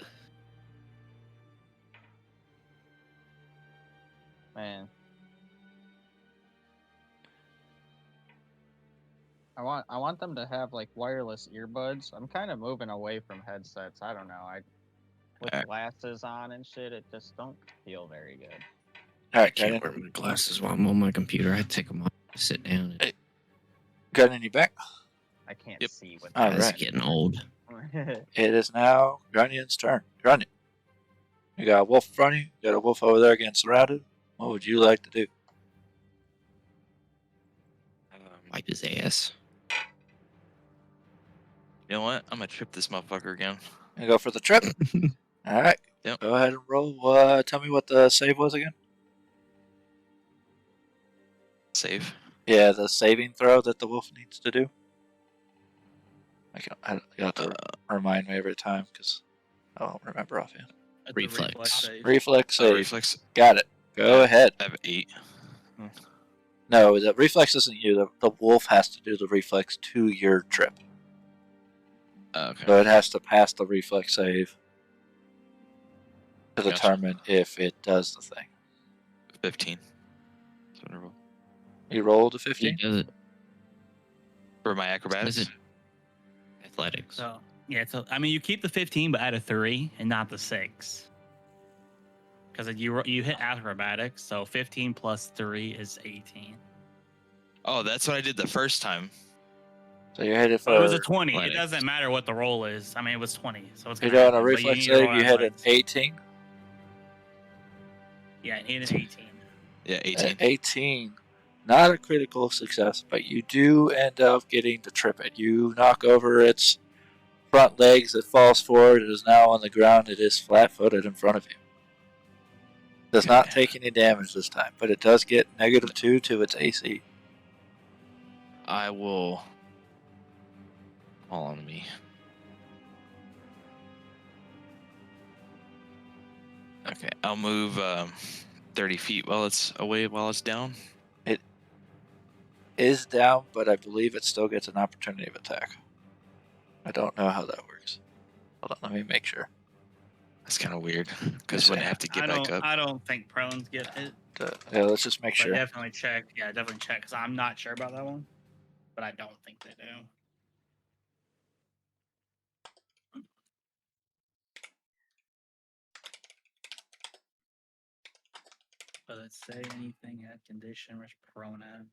[SPEAKER 3] Man. I want them to have like wireless earbuds. I'm kind of moving away from headsets. I don't know. With
[SPEAKER 4] Alright.
[SPEAKER 3] glasses on and shit, it just don't feel very good.
[SPEAKER 1] All
[SPEAKER 4] I
[SPEAKER 1] right,
[SPEAKER 4] can't
[SPEAKER 1] Grunion.
[SPEAKER 4] wear my glasses while I'm on my computer. I take them off, sit down. And
[SPEAKER 1] Grunion, you back?
[SPEAKER 3] I can't
[SPEAKER 2] Yep.
[SPEAKER 3] see with
[SPEAKER 1] All
[SPEAKER 4] it's
[SPEAKER 1] right.
[SPEAKER 4] getting old.
[SPEAKER 3] that.
[SPEAKER 1] It is now Grunion's turn. Grunion. You got a wolf in front of you. You got a wolf over there getting surrounded. What would you like to do?
[SPEAKER 4] Wipe his ass.
[SPEAKER 5] You know what? I'm gonna trip this motherfucker again.
[SPEAKER 1] You go for the trip. All right.
[SPEAKER 5] Yep.
[SPEAKER 1] Go ahead and roll. Tell me what the save was again.
[SPEAKER 5] Save.
[SPEAKER 1] Yeah, the saving throw that the wolf needs to do. You have to remind me every time because I don't remember offhand.
[SPEAKER 6] At the
[SPEAKER 4] Reflex.
[SPEAKER 6] save.
[SPEAKER 1] Reflex save.
[SPEAKER 5] Reflex.
[SPEAKER 1] Got it. Go
[SPEAKER 5] Yeah.
[SPEAKER 1] ahead.
[SPEAKER 5] I have 8.
[SPEAKER 1] No, the reflex isn't you. The wolf has to do the reflex to your trip.
[SPEAKER 5] Okay.
[SPEAKER 1] So it has to pass the reflex save to
[SPEAKER 5] Gotcha.
[SPEAKER 1] determine if it does the thing.
[SPEAKER 5] 15. That's what I rolled.
[SPEAKER 1] You rolled a
[SPEAKER 4] He
[SPEAKER 1] 15?
[SPEAKER 4] does it.
[SPEAKER 5] For my acrobatics.
[SPEAKER 4] Does it. Athletics.
[SPEAKER 6] So yeah, so I mean, you keep the 15, but add a 3 and not the 6. because you hit acrobatics, so 15 plus 3 is 18.
[SPEAKER 5] Oh, that's what I did the first time.
[SPEAKER 1] So you're headed
[SPEAKER 6] So it was a
[SPEAKER 1] for.
[SPEAKER 6] 20. It
[SPEAKER 5] athletics.
[SPEAKER 6] doesn't matter what the roll is. I mean, it was 20, so it's
[SPEAKER 1] You're
[SPEAKER 6] gonna
[SPEAKER 1] doing
[SPEAKER 6] happen.
[SPEAKER 1] a
[SPEAKER 6] but
[SPEAKER 1] reflex
[SPEAKER 6] you need to roll
[SPEAKER 1] save. You hit an
[SPEAKER 6] athletics.
[SPEAKER 1] 18.
[SPEAKER 6] Yeah, you need an 18.
[SPEAKER 5] Yeah, 18.
[SPEAKER 1] 18. Not a critical success, but you do end up getting to trip it. You knock over its front legs. It falls forward. It is now on the ground. It is flat-footed in front of you. Does not take any damage this time, but it does get -2 to its AC.
[SPEAKER 5] I will. Hold on to me. Okay, I'll move 30 feet while it's away, while it's down.
[SPEAKER 1] It is down, but I believe it still gets an opportunity of attack. I don't know how that works. Hold on, let me make sure.
[SPEAKER 5] That's kind of weird because wouldn't have to get back up.
[SPEAKER 6] I don't think prones get hit.
[SPEAKER 1] Yeah, let's just make
[SPEAKER 6] But
[SPEAKER 1] sure.
[SPEAKER 6] definitely check. Yeah, definitely check because I'm not sure about that one, but I don't think they do. But let's say anything at condition which prone at.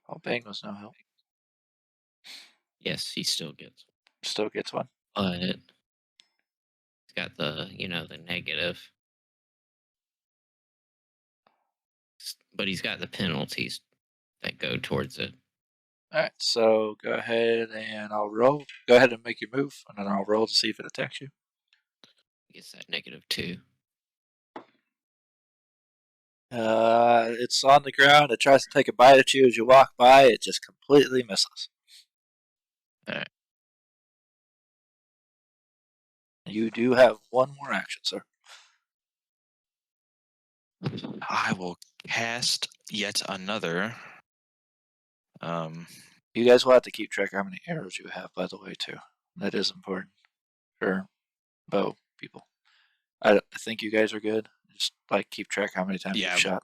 [SPEAKER 1] Oh, Bang was no help.
[SPEAKER 4] Yes, he still gets,
[SPEAKER 1] Still gets one.
[SPEAKER 4] but he's got the the negative. But he's got the penalties that go towards it.
[SPEAKER 1] All right, so go ahead and I'll roll. Go ahead and make your move, and then I'll roll to see if it attacks you.
[SPEAKER 4] He gets that -2.
[SPEAKER 1] It's on the ground. It tries to take a bite at you as you walk by. It just completely misses.
[SPEAKER 5] Alright.
[SPEAKER 1] You do have one more action, sir.
[SPEAKER 5] I will cast yet another.
[SPEAKER 1] You guys will have to keep track of how many arrows you have, by the way, too. That is important for bow people. I think you guys are good. Just keep track how many times
[SPEAKER 5] Yeah.
[SPEAKER 1] you've shot.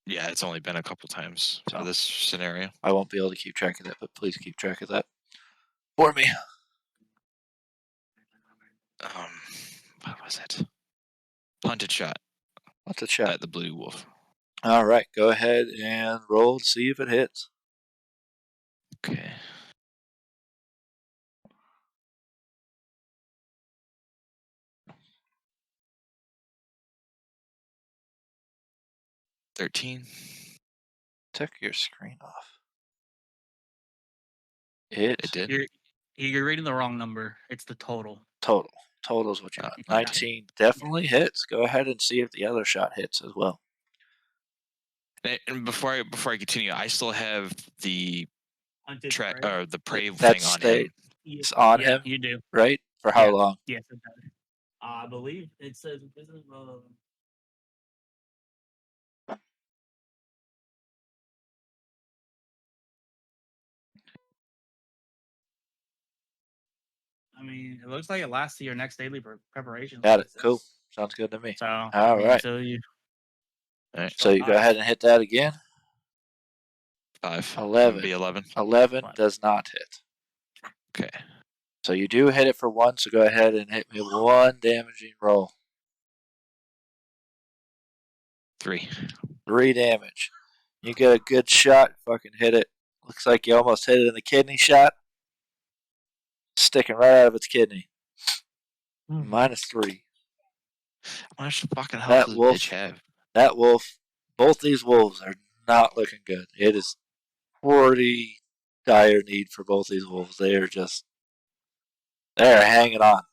[SPEAKER 5] Yeah, it's only been a couple times for
[SPEAKER 1] So.
[SPEAKER 5] this scenario.
[SPEAKER 1] I won't be able to keep track of that, but please keep track of that for me.
[SPEAKER 5] What was it? Hunted shot
[SPEAKER 1] What's a shot?
[SPEAKER 5] at the blue wolf.
[SPEAKER 1] All right, go ahead and roll to see if it hits.
[SPEAKER 5] Okay. $13.
[SPEAKER 1] Took your screen off. It
[SPEAKER 5] did.
[SPEAKER 6] You're reading the wrong number. It's the total.
[SPEAKER 1] Total's what you want. 19 definitely hits. Go ahead and see if the other shot hits as well.
[SPEAKER 5] And before I continue, I still have the track
[SPEAKER 6] prey.
[SPEAKER 5] or the prey
[SPEAKER 1] That
[SPEAKER 5] thing on
[SPEAKER 1] stayed.
[SPEAKER 5] him.
[SPEAKER 1] It's on him,
[SPEAKER 6] You do.
[SPEAKER 1] right? For how
[SPEAKER 6] Yeah.
[SPEAKER 1] long?
[SPEAKER 6] Yes, it does. I believe it says I mean, it looks like it lasts to your next daily preparation.
[SPEAKER 1] Got it. Cool. Sounds good to me.
[SPEAKER 6] So,
[SPEAKER 1] All right.
[SPEAKER 6] So you.
[SPEAKER 5] All right.
[SPEAKER 1] So you go ahead and hit that again.
[SPEAKER 5] 5.
[SPEAKER 1] 11.
[SPEAKER 5] Be 11.
[SPEAKER 1] 11 does not hit.
[SPEAKER 5] Okay.
[SPEAKER 1] So you do hit it for 1, so go ahead and hit me 1 damaging roll.
[SPEAKER 5] 3.
[SPEAKER 1] 3 damage. You get a good shot, fucking hit it. Looks like you almost hit it in the kidney shot. Sticking right out of its kidney. -3.
[SPEAKER 5] How much fucking health
[SPEAKER 1] That
[SPEAKER 5] does
[SPEAKER 1] wolf,
[SPEAKER 5] bitch have?
[SPEAKER 1] that wolf, both these wolves are not looking good. It is pretty dire need for both these wolves. They're hanging on.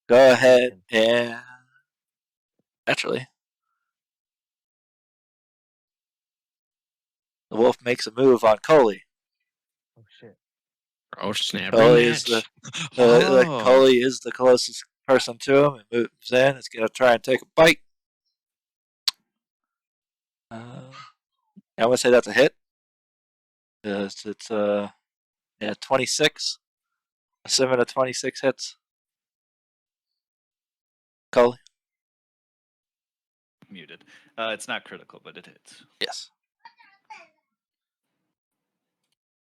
[SPEAKER 1] Go ahead and naturally, the wolf makes a move on Coley.
[SPEAKER 3] Oh shit.
[SPEAKER 4] Oh snap!
[SPEAKER 1] Coley is
[SPEAKER 4] Rematch.
[SPEAKER 1] Coley is the closest person to him. It moves in. It's gonna try and take a bite. I would say that's a hit. It's 26. A 7 to 26 hits. Coley?
[SPEAKER 2] Muted. It's not critical, but it hits.
[SPEAKER 1] Yes.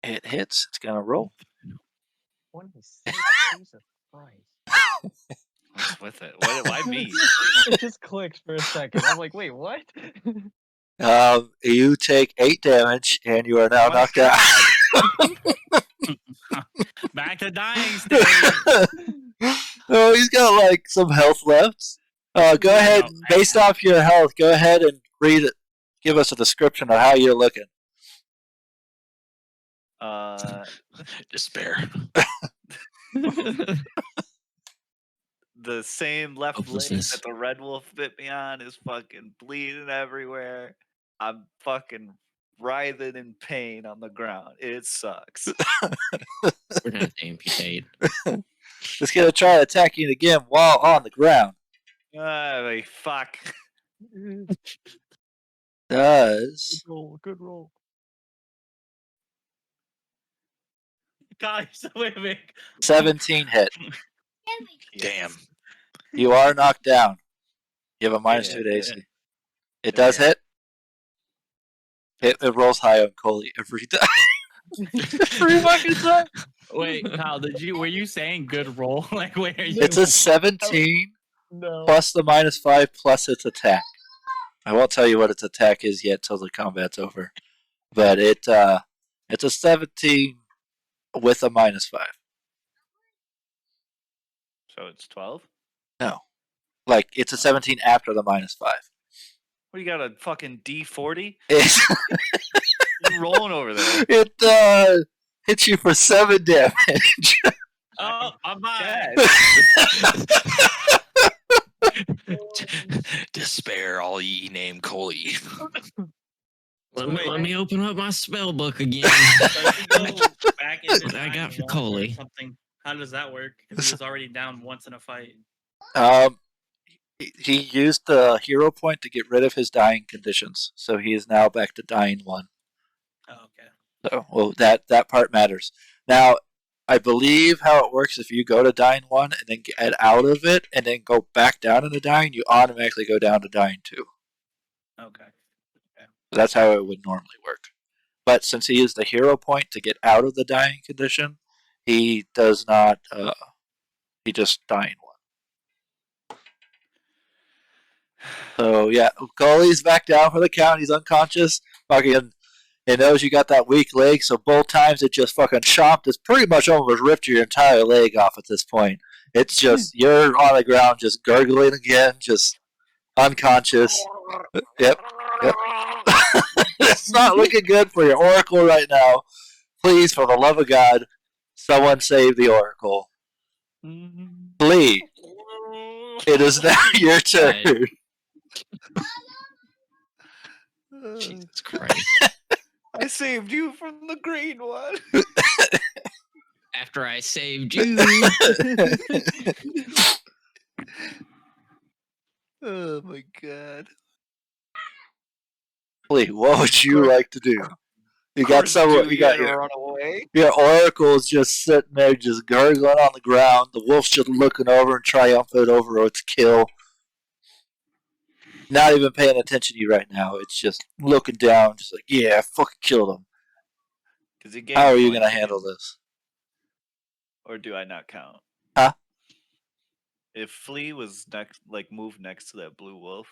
[SPEAKER 1] It hits. It's gonna roll.
[SPEAKER 3] 26. Jesus Christ.
[SPEAKER 2] What's with it? Why me?
[SPEAKER 3] It just clicked for a second. I'm like, wait, what?
[SPEAKER 1] You take 8 damage, and you are now
[SPEAKER 6] Oh my
[SPEAKER 1] knocked out.
[SPEAKER 6] Back to dying stage.
[SPEAKER 1] Oh, he's got like some health left. Go ahead,
[SPEAKER 6] No,
[SPEAKER 1] based off your health, go ahead and read it. Give us a description of how you're looking.
[SPEAKER 5] Despair.
[SPEAKER 2] The same left leg
[SPEAKER 4] Hopelessness.
[SPEAKER 2] that the red wolf bit me on is fucking bleeding everywhere. I'm fucking writhing in pain on the ground. It sucks.
[SPEAKER 4] We're gonna have to amputate.
[SPEAKER 1] It's gonna try attacking again while on the ground.
[SPEAKER 2] Like, fuck.
[SPEAKER 1] Does
[SPEAKER 3] Good roll.
[SPEAKER 6] Guys, wait a minute.
[SPEAKER 1] 17 hit?
[SPEAKER 5] Damn.
[SPEAKER 1] You are knocked down. You have a -2 to
[SPEAKER 2] Yeah.
[SPEAKER 1] AC. It does hit. It rolls high on Coley every time. Every fucking time.
[SPEAKER 6] Wait, Kyle, were you saying good roll? Like, where are you?
[SPEAKER 1] It's a 17
[SPEAKER 3] No.
[SPEAKER 1] plus the -5 plus its attack. I won't tell you what its attack is yet till the combat's over. But it's a 17 with a -5.
[SPEAKER 2] So it's 12?
[SPEAKER 1] No. Like, it's a 17 after the -5.
[SPEAKER 2] What, you got a fucking D40?
[SPEAKER 1] It's,
[SPEAKER 2] You rolling over there?
[SPEAKER 1] it hits you for 7 damage.
[SPEAKER 6] Oh, I'm bad.
[SPEAKER 5] Despair, all ye name Coley.
[SPEAKER 4] Let me open up my spell book again.
[SPEAKER 6] So you go back into
[SPEAKER 4] What I got
[SPEAKER 6] dying
[SPEAKER 4] for
[SPEAKER 6] once or
[SPEAKER 4] Coley?
[SPEAKER 6] something. How does that work? If he was already down once in a fight.
[SPEAKER 1] He used the hero point to get rid of his dying conditions, so he is now back to dying 1.
[SPEAKER 6] Oh, okay.
[SPEAKER 1] So, well, that part matters. Now, I believe how it works, if you go to dying 1 and then get out of it and then go back down into dying, you automatically go down to dying 2.
[SPEAKER 6] Okay.
[SPEAKER 1] That's how it would normally work. But since he used the hero point to get out of the dying condition, he does not. He just dying 1. So yeah, Coley's back down for the count. He's unconscious. Fucking, it knows you got that weak leg, so both times it just fucking chopped. It's pretty much almost ripped your entire leg off at this point. It's just you're on the ground, just gurgling again, just unconscious. Yep. It's not looking good for your oracle right now. Please, for the love of God, someone save the oracle. Please. It is now your turn.
[SPEAKER 4] Jesus Christ.
[SPEAKER 2] I saved you from the green one.
[SPEAKER 4] After I saved you.
[SPEAKER 2] Oh my god.
[SPEAKER 1] Please, what would you like to do? You got someone. You got your
[SPEAKER 2] run away.
[SPEAKER 1] Your oracle's just sitting there, just gurgling on the ground. The wolf's just looking over and triumphant over its kill. Not even paying attention to you right now. It's just looking down, just like, yeah, I fucking killed him. How are you going to handle this?
[SPEAKER 2] Or do I not count?
[SPEAKER 1] Huh?
[SPEAKER 2] If Flea was next, like moved next to that blue wolf,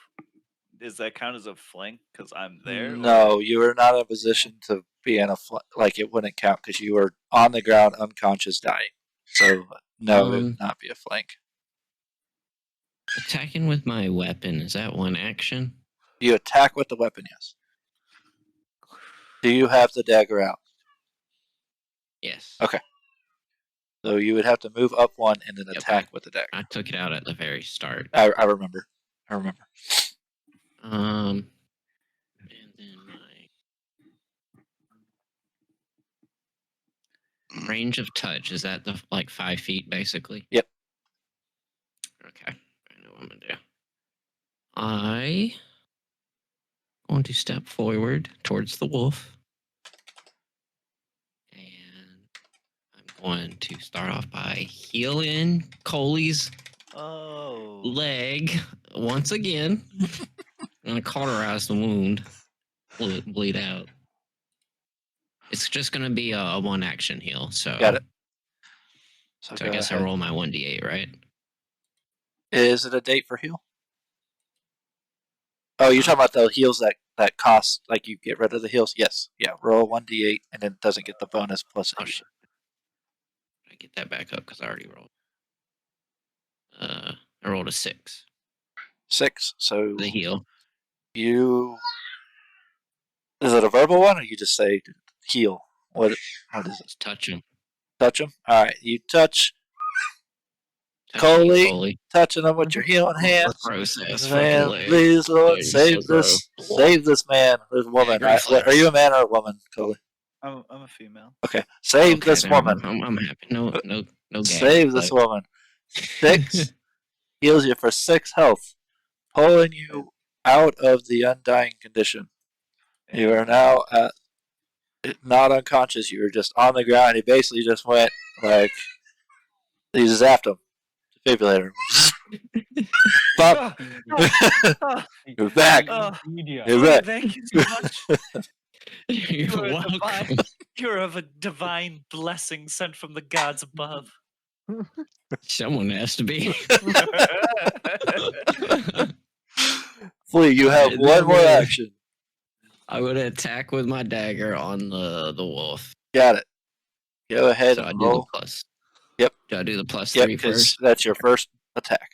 [SPEAKER 2] does that count as a flank? Because I'm there.
[SPEAKER 1] No, you are not in a position to be in a like it wouldn't count because you were on the ground, unconscious, dying. So no, it would not be a flank.
[SPEAKER 4] Attacking with my weapon, is that one action?
[SPEAKER 1] You attack with the weapon, yes. Do you have the dagger out?
[SPEAKER 4] Yes.
[SPEAKER 1] Okay. So you would have to move up 1 and then attack with the dagger.
[SPEAKER 4] I took it out at the very start.
[SPEAKER 1] I remember.
[SPEAKER 4] And then my range of touch, is that the like 5 feet basically?
[SPEAKER 1] Yep.
[SPEAKER 4] Okay. I know what I'm gonna do. I want to step forward towards the wolf. And I'm going to start off by healing Coley's leg once again. I'm gonna cauterize the wound. Bleed out. It's just gonna be a one action heal. So
[SPEAKER 1] Got it.
[SPEAKER 4] So I guess I roll my 1d8, right?
[SPEAKER 1] Is it a date for heal? Oh, you're talking about the heals that cost, like you get rid of the heals? Yes. Yeah, roll 1d8 and then it doesn't get the bonus plus 8.
[SPEAKER 4] Oh, shit. I get that back up because I already rolled. I rolled a 6.
[SPEAKER 1] 6. So
[SPEAKER 4] The heal.
[SPEAKER 1] you. Is it a verbal one or you just say heal? What is it?
[SPEAKER 4] Just touch him.
[SPEAKER 1] Touch him? Alright, you touch
[SPEAKER 4] Touching you,
[SPEAKER 1] Coley, touching him with your healing hands.
[SPEAKER 4] Process.
[SPEAKER 1] Man,
[SPEAKER 4] fucking
[SPEAKER 1] please, Lord,
[SPEAKER 4] You're
[SPEAKER 1] save
[SPEAKER 4] so
[SPEAKER 1] this. Save this man. This woman.
[SPEAKER 4] great
[SPEAKER 1] Are you a man or a woman, Coley?
[SPEAKER 2] I'm a female.
[SPEAKER 1] Okay. Save
[SPEAKER 4] Okay,
[SPEAKER 1] this
[SPEAKER 4] then
[SPEAKER 1] woman.
[SPEAKER 4] I'm happy. No gag.
[SPEAKER 1] Save this woman. 6 heals you for 6 health, pulling you out of the undying condition. You are now not unconscious. You were just on the ground. He basically just went like he zapped him. Defibrillator. Pop. You're back. You're back.
[SPEAKER 2] Thank you so much.
[SPEAKER 4] You're welcome.
[SPEAKER 2] You're of a divine blessing sent from the gods above.
[SPEAKER 4] Someone has to be.
[SPEAKER 1] Flea, you have one more action.
[SPEAKER 4] I would attack with my dagger on the wolf.
[SPEAKER 1] Got it. Go ahead
[SPEAKER 4] So I
[SPEAKER 1] and
[SPEAKER 4] do the
[SPEAKER 1] roll.
[SPEAKER 4] plus.
[SPEAKER 1] Yep.
[SPEAKER 4] Do I do the plus
[SPEAKER 1] Yep,
[SPEAKER 4] 3
[SPEAKER 1] because
[SPEAKER 4] first?
[SPEAKER 1] that's your first attack.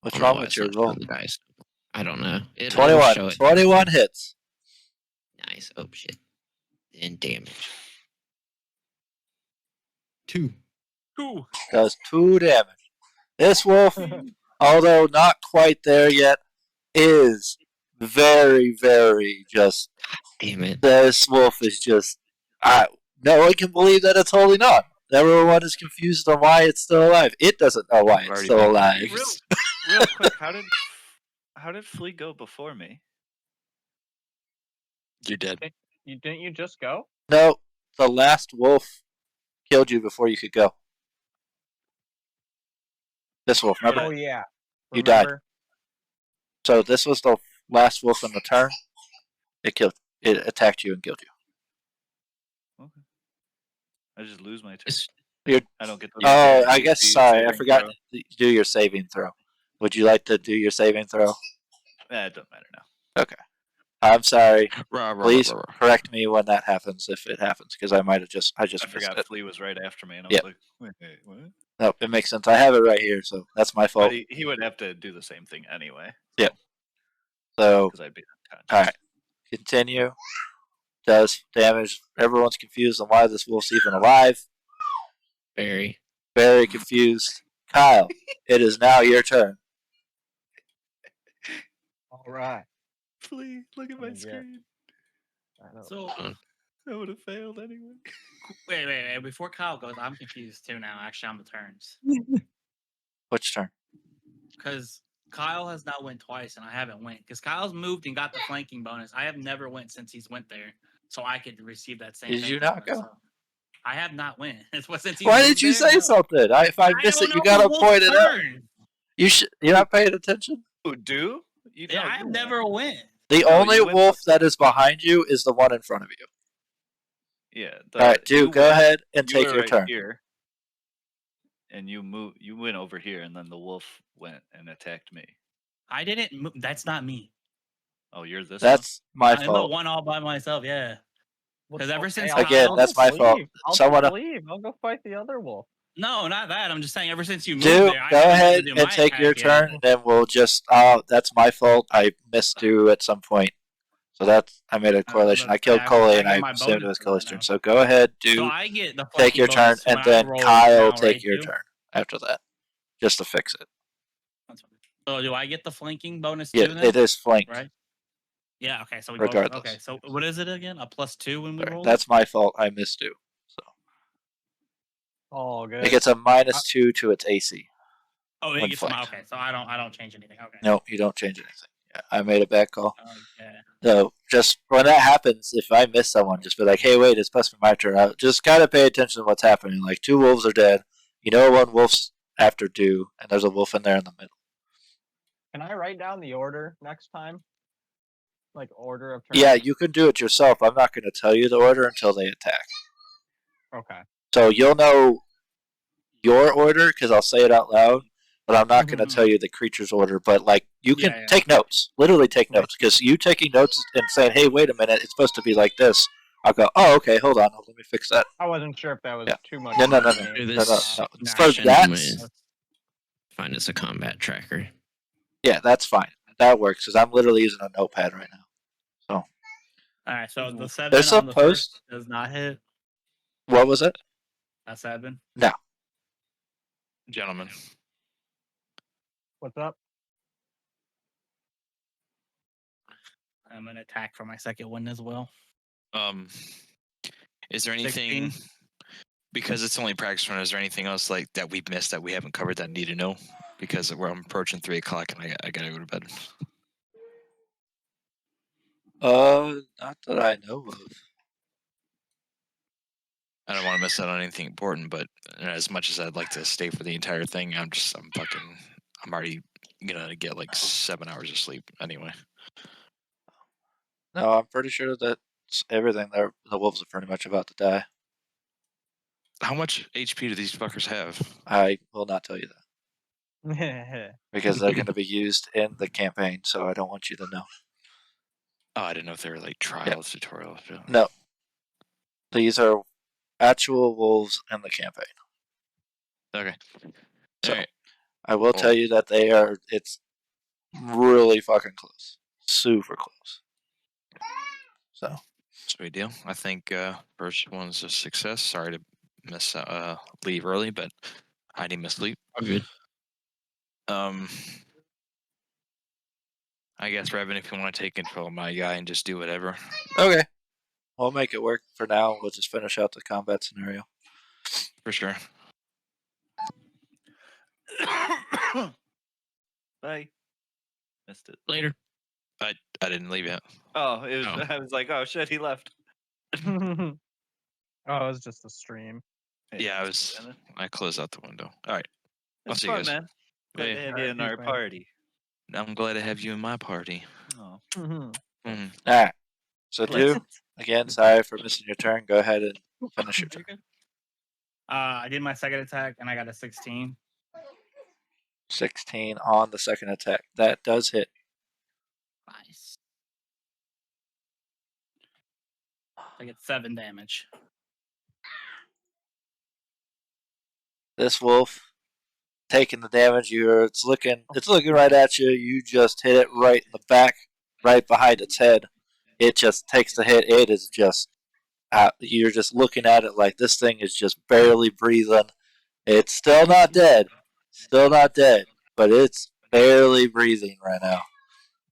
[SPEAKER 1] What's
[SPEAKER 4] Oh,
[SPEAKER 1] wrong
[SPEAKER 4] no,
[SPEAKER 1] with
[SPEAKER 4] it's
[SPEAKER 1] your
[SPEAKER 4] not
[SPEAKER 1] roll?
[SPEAKER 4] on the dice. I don't know. It'll
[SPEAKER 1] 21.
[SPEAKER 4] show it.
[SPEAKER 1] 21 hits.
[SPEAKER 4] Nice. Oh shit. And damage. 2.
[SPEAKER 1] Does 2 damage. This wolf, although not quite there yet, is very, very just.
[SPEAKER 4] Damn it.
[SPEAKER 1] This wolf is just. No one can believe that it's holding on. Everyone is confused on why it's still alive. It doesn't know why it's
[SPEAKER 5] Already
[SPEAKER 1] still
[SPEAKER 5] been
[SPEAKER 1] alive.
[SPEAKER 5] confused.
[SPEAKER 2] Real quick, how did Flea go before me?
[SPEAKER 5] You're dead.
[SPEAKER 3] Didn't you just go?
[SPEAKER 1] No, the last wolf killed you before you could go. This wolf, remember?
[SPEAKER 3] Oh yeah.
[SPEAKER 1] You died.
[SPEAKER 3] Remember?
[SPEAKER 1] So this was the last wolf in the turn. It attacked you and killed you.
[SPEAKER 2] Okay. I just lose my turn.
[SPEAKER 1] You're-
[SPEAKER 2] I don't get to.
[SPEAKER 1] Oh, I guess. Sorry, I forgot to do your saving throw. Would you like to do your saving throw?
[SPEAKER 2] It don't matter now.
[SPEAKER 1] Okay. I'm sorry.
[SPEAKER 5] Rah, rah,
[SPEAKER 1] Please
[SPEAKER 5] rah, rah, rah.
[SPEAKER 1] correct me when that happens, if it happens, because I might have just. I
[SPEAKER 2] I
[SPEAKER 1] missed
[SPEAKER 2] forgot
[SPEAKER 1] it.
[SPEAKER 2] Flea was right after me, and I
[SPEAKER 1] Yep.
[SPEAKER 2] was like, wait, what?
[SPEAKER 1] No, it makes sense. I have it right here, so that's my fault.
[SPEAKER 2] But he would have to do the same thing anyway.
[SPEAKER 1] Yep. So,
[SPEAKER 2] Because I'd be unconscious.
[SPEAKER 1] all right. Continue. Does damage. Everyone's confused on why this wolf's even alive.
[SPEAKER 4] Very.
[SPEAKER 1] Very confused. Kyle, it is now your turn.
[SPEAKER 3] All right.
[SPEAKER 2] Flea, look at my
[SPEAKER 3] Yeah.
[SPEAKER 2] screen.
[SPEAKER 3] I know.
[SPEAKER 6] So
[SPEAKER 2] I would have failed anyway.
[SPEAKER 6] wait. Before Kyle goes, I'm confused too now. Actually, on the turns
[SPEAKER 1] Which turn?
[SPEAKER 6] because Kyle has now went twice and I haven't went because Kyle's moved and got the flanking bonus. I have never went since he's went there, so I could receive that same.
[SPEAKER 1] Did you
[SPEAKER 6] flanking
[SPEAKER 1] not
[SPEAKER 6] bonus,
[SPEAKER 1] go?
[SPEAKER 6] so I have not went. It's what since he.
[SPEAKER 1] Why
[SPEAKER 6] moved
[SPEAKER 1] did you
[SPEAKER 6] there,
[SPEAKER 1] say
[SPEAKER 6] no.
[SPEAKER 1] something? If I miss
[SPEAKER 6] don't
[SPEAKER 1] it, you
[SPEAKER 6] know
[SPEAKER 1] gotta
[SPEAKER 6] the wolf's
[SPEAKER 1] point it out.
[SPEAKER 6] turn.
[SPEAKER 1] You're not paying attention.
[SPEAKER 2] Who do? You
[SPEAKER 6] Yeah,
[SPEAKER 2] don't
[SPEAKER 6] I've
[SPEAKER 2] do
[SPEAKER 6] never went.
[SPEAKER 1] The
[SPEAKER 2] No,
[SPEAKER 1] only
[SPEAKER 2] you went
[SPEAKER 1] wolf that is behind you is the one in front of you.
[SPEAKER 2] that. Yeah.
[SPEAKER 1] All right, Duke, go ahead and take your turn.
[SPEAKER 2] Here, and you went over here, and then the wolf went and attacked me.
[SPEAKER 6] I didn't. That's not me.
[SPEAKER 2] Oh, you're this
[SPEAKER 1] That's my
[SPEAKER 6] I'm the
[SPEAKER 1] fault.
[SPEAKER 6] one all by myself. Yeah. Because ever since
[SPEAKER 1] Again,
[SPEAKER 6] Kyle-
[SPEAKER 1] that's my fault.
[SPEAKER 3] I'll
[SPEAKER 1] Someone-
[SPEAKER 3] just leave. I'll go fight the other wolf.
[SPEAKER 6] No, not that. I'm just saying. Ever since you moved
[SPEAKER 1] Duke,
[SPEAKER 6] there, I
[SPEAKER 1] go
[SPEAKER 6] haven't been
[SPEAKER 1] ahead
[SPEAKER 6] able to do
[SPEAKER 1] and
[SPEAKER 6] my
[SPEAKER 1] take your
[SPEAKER 6] attack yet.
[SPEAKER 1] turn, and then we'll just. That's my fault. I missed you at some point. So I made a correlation. I killed
[SPEAKER 6] I
[SPEAKER 1] Coley, and
[SPEAKER 6] get
[SPEAKER 1] I
[SPEAKER 6] my
[SPEAKER 1] assumed it
[SPEAKER 6] bonus
[SPEAKER 1] was
[SPEAKER 6] for
[SPEAKER 1] Coley's
[SPEAKER 6] that
[SPEAKER 1] turn.
[SPEAKER 6] now.
[SPEAKER 1] So go ahead,
[SPEAKER 6] So
[SPEAKER 1] Duke,
[SPEAKER 6] I get the
[SPEAKER 1] take your
[SPEAKER 6] flanking
[SPEAKER 1] turn,
[SPEAKER 6] bonus
[SPEAKER 1] and
[SPEAKER 6] when I
[SPEAKER 1] then
[SPEAKER 6] roll
[SPEAKER 1] Kyle
[SPEAKER 6] now,
[SPEAKER 1] take
[SPEAKER 6] right,
[SPEAKER 1] your
[SPEAKER 6] Duke?
[SPEAKER 1] turn after that, just to fix it.
[SPEAKER 6] That's fine. So do I get the flanking bonus
[SPEAKER 1] Yeah,
[SPEAKER 6] too? Then?
[SPEAKER 1] it is flanked.
[SPEAKER 6] Right. Yeah. Okay. So we
[SPEAKER 1] Regardless.
[SPEAKER 6] Both, okay. So what is it again? A +2 when we
[SPEAKER 1] Sorry,
[SPEAKER 6] roll.
[SPEAKER 1] that's my fault. I missed you. So
[SPEAKER 3] Oh, good.
[SPEAKER 1] it gets a -2 to its AC.
[SPEAKER 6] Oh, it
[SPEAKER 1] when
[SPEAKER 6] gets
[SPEAKER 1] flanked.
[SPEAKER 6] okay. So I don't change anything. Okay.
[SPEAKER 1] No, you don't change anything. Yeah, I made a bad call.
[SPEAKER 6] Okay.
[SPEAKER 1] So just when that happens, if I miss someone, just be like, "Hey, wait, it's supposed to be my turn." Just kind of pay attention to what's happening. Like 2 wolves are dead. You know, one wolf's after Dew, and there's a wolf in there in the middle.
[SPEAKER 3] Can I write down the order next time? Like order of turns?
[SPEAKER 1] Yeah, you can do it yourself. I'm not going to tell you the order until they attack.
[SPEAKER 3] Okay.
[SPEAKER 1] So you'll know your order because I'll say it out loud, but I'm not going to tell you the creature's order. But like, you can
[SPEAKER 6] Yeah, yeah.
[SPEAKER 1] take notes, literally take notes, because you taking notes and saying, "Hey, wait a minute, it's supposed to be like this." I'll go, "Oh, okay, hold on, let me fix that."
[SPEAKER 3] I wasn't sure if that was
[SPEAKER 1] Yeah.
[SPEAKER 3] too much.
[SPEAKER 1] No, no, no,
[SPEAKER 3] for
[SPEAKER 1] no,
[SPEAKER 3] me.
[SPEAKER 4] Do
[SPEAKER 1] no,
[SPEAKER 4] this
[SPEAKER 1] no.
[SPEAKER 6] Nah.
[SPEAKER 1] For
[SPEAKER 4] action
[SPEAKER 1] that,
[SPEAKER 4] with find us a combat tracker.
[SPEAKER 1] yeah, that's fine. That works because I'm literally using a notepad right now. So,
[SPEAKER 6] All right, so the 7
[SPEAKER 1] There's
[SPEAKER 6] on the
[SPEAKER 1] supposed-
[SPEAKER 6] first does not hit.
[SPEAKER 1] what was it?
[SPEAKER 6] A 7.
[SPEAKER 1] No.
[SPEAKER 5] Gentlemen.
[SPEAKER 3] What's up?
[SPEAKER 6] I'm gonna attack for my second one as well.
[SPEAKER 5] Is there anything
[SPEAKER 6] 16.
[SPEAKER 5] because it's only practice run? Is there anything else like that we've missed that we haven't covered that I need to know? Because I'm approaching 3:00 and I gotta go to bed.
[SPEAKER 1] Not that I know of.
[SPEAKER 5] I don't want to miss out on anything important, but as much as I'd like to stay for the entire thing, I'm already gonna get like 7 hours of sleep anyway.
[SPEAKER 1] No, I'm pretty sure that everything there, the wolves are pretty much about to die.
[SPEAKER 5] How much HP do these fuckers have?
[SPEAKER 1] I will not tell you that
[SPEAKER 3] Yeah.
[SPEAKER 1] because they're going to be used in the campaign, so I don't want you to know.
[SPEAKER 5] Oh, I didn't know if they were like trials, tutorials.
[SPEAKER 1] No, these are actual wolves in the campaign.
[SPEAKER 5] Okay.
[SPEAKER 1] So,
[SPEAKER 5] All right.
[SPEAKER 1] I will tell you that they are. It's really fucking close, super close. So
[SPEAKER 5] Sweet deal. I think first one's a success. Sorry to leave early, but I need my sleep.
[SPEAKER 4] All good.
[SPEAKER 5] I guess Revan, if you want to take control of my guy and just do whatever.
[SPEAKER 1] okay, we'll make it work for now. We'll just finish out the combat scenario.
[SPEAKER 5] For sure.
[SPEAKER 2] Bye. Missed it.
[SPEAKER 4] Later.
[SPEAKER 5] I didn't leave yet.
[SPEAKER 2] Oh, it was.
[SPEAKER 4] Oh.
[SPEAKER 2] I was like, oh shit, he left.
[SPEAKER 3] Oh, it was just a stream.
[SPEAKER 5] Yeah, I closed out the window. All right. I'll
[SPEAKER 2] It's
[SPEAKER 5] see you
[SPEAKER 2] fun,
[SPEAKER 5] guys.
[SPEAKER 2] man. Glad
[SPEAKER 5] Hey.
[SPEAKER 2] to have you
[SPEAKER 3] Alright,
[SPEAKER 2] in
[SPEAKER 3] peace,
[SPEAKER 2] our
[SPEAKER 3] man.
[SPEAKER 2] party.
[SPEAKER 5] I'm glad to have you in my party.
[SPEAKER 2] Oh.
[SPEAKER 3] Mhm.
[SPEAKER 5] Mm.
[SPEAKER 1] All right. So do again. Sorry for missing your turn. Go ahead and finish your turn.
[SPEAKER 6] I did my second attack and I got a 16.
[SPEAKER 1] 16 on the second attack. That does hit.
[SPEAKER 6] Nice. I get 7 damage.
[SPEAKER 1] This wolf taking the damage. It's looking right at you. You just hit it right in the back, right behind its head. It just takes the hit. It is just you're just looking at it like this thing is just barely breathing. It's still not dead, but it's barely breathing right now.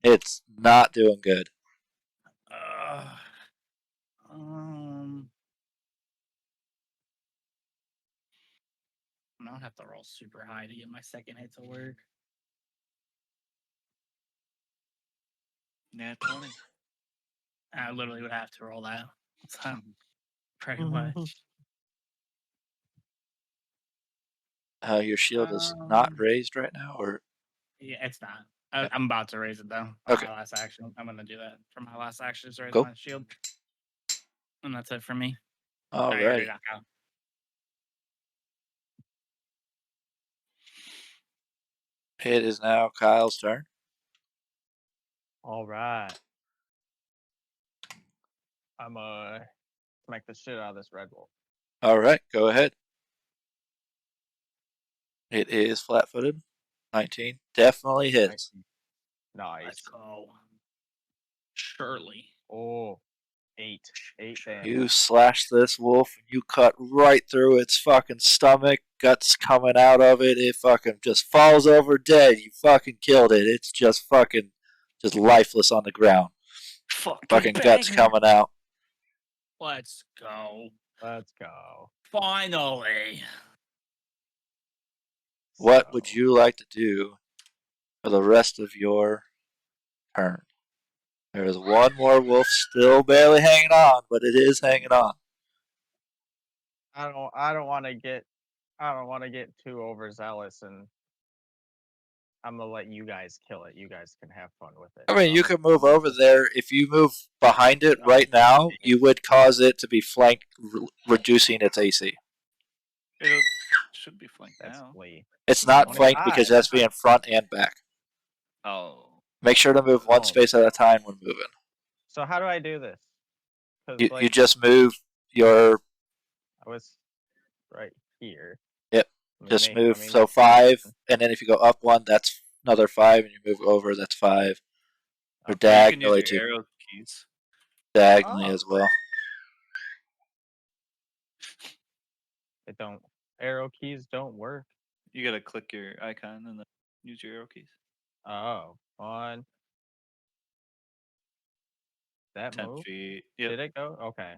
[SPEAKER 1] It's not doing good.
[SPEAKER 6] I don't have to roll super high to get my second hit to work.
[SPEAKER 2] Nat 20.
[SPEAKER 6] I literally would have to roll that. So, pretty
[SPEAKER 3] Mhm.
[SPEAKER 6] much.
[SPEAKER 1] Your shield is not
[SPEAKER 6] Um,
[SPEAKER 1] raised right now, or
[SPEAKER 6] Yeah, it's not.
[SPEAKER 1] Okay.
[SPEAKER 6] I'm about to raise it though. For
[SPEAKER 1] Okay.
[SPEAKER 6] my last action. I'm gonna do that for my last action. Is raise
[SPEAKER 1] Cool.
[SPEAKER 6] my shield. And that's it for me.
[SPEAKER 1] all
[SPEAKER 6] I already
[SPEAKER 1] right.
[SPEAKER 6] knock out.
[SPEAKER 1] It is now Kyle's turn.
[SPEAKER 3] All right. I'm smack the shit out of this red wolf.
[SPEAKER 1] All right, go ahead. It is flat-footed. 19 definitely hits.
[SPEAKER 3] Nice.
[SPEAKER 6] Let's go. Surely.
[SPEAKER 3] Oh, 8 damage.
[SPEAKER 1] You slash this wolf and you cut right through its fucking stomach, guts coming out of it. It fucking just falls over dead. You fucking killed it. It's just fucking just lifeless on the ground. Fucking guts coming out.
[SPEAKER 6] Let's go.
[SPEAKER 3] Let's go.
[SPEAKER 6] Finally.
[SPEAKER 1] What would you like to do for the rest of your turn? There is one more wolf still barely hanging on, but it is hanging on.
[SPEAKER 3] I don't want to get I don't want to get too overzealous, and I'm gonna let you guys kill it. You guys can have fun with it.
[SPEAKER 1] I mean, you can move over there. If you move behind it right now, you would cause it to be flanked, reducing its AC.
[SPEAKER 2] It should be flanked
[SPEAKER 3] That's
[SPEAKER 2] now.
[SPEAKER 3] Lee.
[SPEAKER 1] It's not flanked
[SPEAKER 3] 25.
[SPEAKER 1] because that's being front and back.
[SPEAKER 2] Oh.
[SPEAKER 1] Make sure to move one
[SPEAKER 3] Oh.
[SPEAKER 1] space at a time when moving.
[SPEAKER 3] So how do I do this? 'Cause,
[SPEAKER 1] You
[SPEAKER 3] like,
[SPEAKER 1] just move your
[SPEAKER 3] I was right here.
[SPEAKER 1] Yep.
[SPEAKER 3] Let me
[SPEAKER 1] just
[SPEAKER 3] make-
[SPEAKER 1] move
[SPEAKER 3] let me
[SPEAKER 1] so
[SPEAKER 3] make-
[SPEAKER 1] 5, and then if you go up 1, that's another 5, and you move over, that's 5. Or
[SPEAKER 2] Okay, you can
[SPEAKER 1] diagonally
[SPEAKER 2] use your
[SPEAKER 1] too.
[SPEAKER 2] arrow keys.
[SPEAKER 1] Diagonally
[SPEAKER 3] Oh.
[SPEAKER 1] as well.
[SPEAKER 3] It don't. Arrow keys don't work.
[SPEAKER 2] You gotta click your icon and then use your arrow keys.
[SPEAKER 3] Oh, 1. That
[SPEAKER 2] 10
[SPEAKER 3] move?
[SPEAKER 2] feet. Yep.
[SPEAKER 3] Did it go? Okay.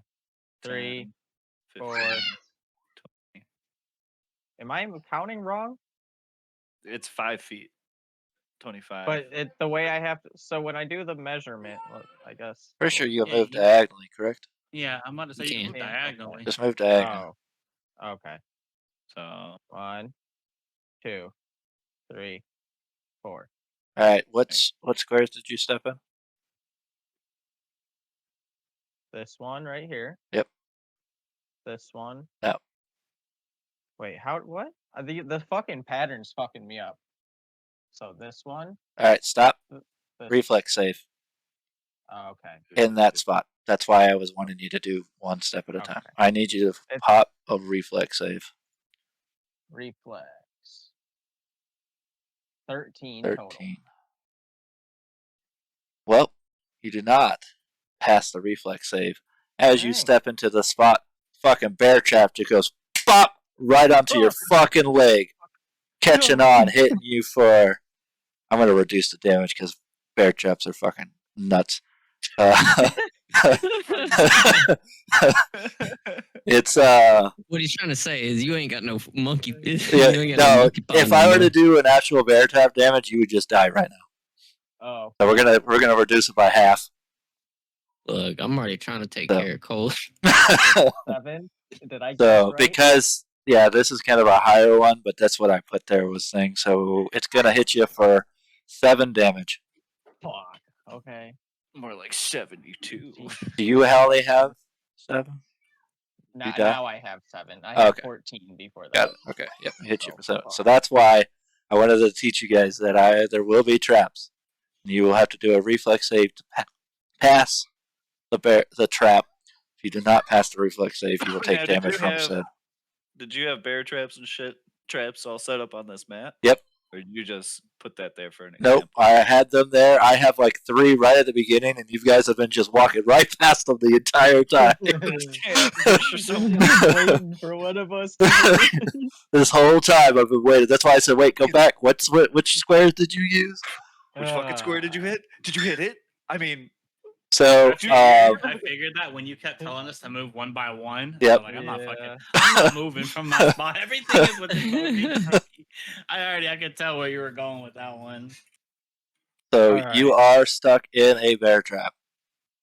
[SPEAKER 3] 3.
[SPEAKER 2] 10,
[SPEAKER 3] 4.
[SPEAKER 2] 15.
[SPEAKER 3] Am I counting wrong?
[SPEAKER 2] It's 5 feet. 25.
[SPEAKER 3] But the way I have to, so when I do the measurement, I guess.
[SPEAKER 1] Pretty sure you
[SPEAKER 6] Yeah,
[SPEAKER 1] move
[SPEAKER 6] you-
[SPEAKER 1] diagonally, correct?
[SPEAKER 6] Yeah, I'm about to say you
[SPEAKER 4] can.
[SPEAKER 6] can move
[SPEAKER 3] Yeah,
[SPEAKER 6] diagonally.
[SPEAKER 1] Just move diagonally.
[SPEAKER 3] Oh. Okay.
[SPEAKER 2] So
[SPEAKER 3] 1, 2, 3, 4.
[SPEAKER 1] Alright, what squares did you step in?
[SPEAKER 3] This one right here.
[SPEAKER 1] Yep.
[SPEAKER 3] This one.
[SPEAKER 1] No.
[SPEAKER 3] Wait, how? What? The fucking pattern's fucking me up. So this one.
[SPEAKER 1] Alright, stop.
[SPEAKER 3] This,
[SPEAKER 1] Reflex save.
[SPEAKER 3] Oh, okay.
[SPEAKER 1] In that spot. That's why I was wanting you to do one step at a time.
[SPEAKER 3] Okay.
[SPEAKER 1] I need you to
[SPEAKER 3] It's-
[SPEAKER 1] pop a reflex save.
[SPEAKER 3] Reflex. 13 total.
[SPEAKER 1] 13. Well, you do not pass the reflex save. As you
[SPEAKER 3] Dang.
[SPEAKER 1] step into the spot, fucking bear trap just goes pop right onto your fucking leg, catching on, hitting you for. I'm gonna reduce the damage because bear traps are fucking nuts. It's
[SPEAKER 4] What he's trying to say is you ain't got no monkey.
[SPEAKER 1] yeah,
[SPEAKER 4] you ain't got no
[SPEAKER 1] no.
[SPEAKER 4] monkey paw
[SPEAKER 1] If I were
[SPEAKER 4] anymore.
[SPEAKER 1] to do an actual bear trap damage, you would just die right now.
[SPEAKER 3] Oh.
[SPEAKER 1] So we're gonna reduce it by half.
[SPEAKER 4] Look, I'm already trying to take
[SPEAKER 1] So-
[SPEAKER 4] care of Cole.
[SPEAKER 3] 7. Did I get
[SPEAKER 1] So
[SPEAKER 3] it right?
[SPEAKER 1] because this is kind of a higher one, but that's what I put there was thing. So it's gonna hit you for 7 damage.
[SPEAKER 3] Fuck. Okay.
[SPEAKER 2] more like 72.
[SPEAKER 1] Do you only have 7?
[SPEAKER 3] Now,
[SPEAKER 1] die?
[SPEAKER 3] now I have 7. I had
[SPEAKER 1] Okay.
[SPEAKER 3] 14 before that.
[SPEAKER 1] Got it. Okay. Yep. I hit you
[SPEAKER 3] Oh,
[SPEAKER 1] for 7.
[SPEAKER 3] fuck.
[SPEAKER 1] So that's why I wanted to teach you guys that there will be traps. You will have to do a reflex save to pass the trap. If you do not pass the reflex save, you will take
[SPEAKER 2] Yeah, did
[SPEAKER 1] damage
[SPEAKER 2] you
[SPEAKER 1] from
[SPEAKER 2] have-
[SPEAKER 1] said.
[SPEAKER 2] Did you have bear traps and shit traps all set up on this map?
[SPEAKER 1] Yep.
[SPEAKER 2] Or did you just put that there for an
[SPEAKER 1] Nope,
[SPEAKER 2] example?
[SPEAKER 1] I had them there. I have like 3 right at the beginning, and you guys have been just walking right past them the entire time.
[SPEAKER 3] Waiting for one of us to do
[SPEAKER 1] This whole time I've been waiting. That's why I said, "Wait, go back. Which squares did you use?"
[SPEAKER 2] Which fucking square did you hit? Did you hit it? I mean,
[SPEAKER 1] So,
[SPEAKER 6] I figured that when you kept telling us to move one by one.
[SPEAKER 1] Yep.
[SPEAKER 6] So like, I'm not
[SPEAKER 3] Yeah.
[SPEAKER 6] moving from my spot. Everything is within moving. I could tell where you were going with that one.
[SPEAKER 1] you are stuck in a bear trap.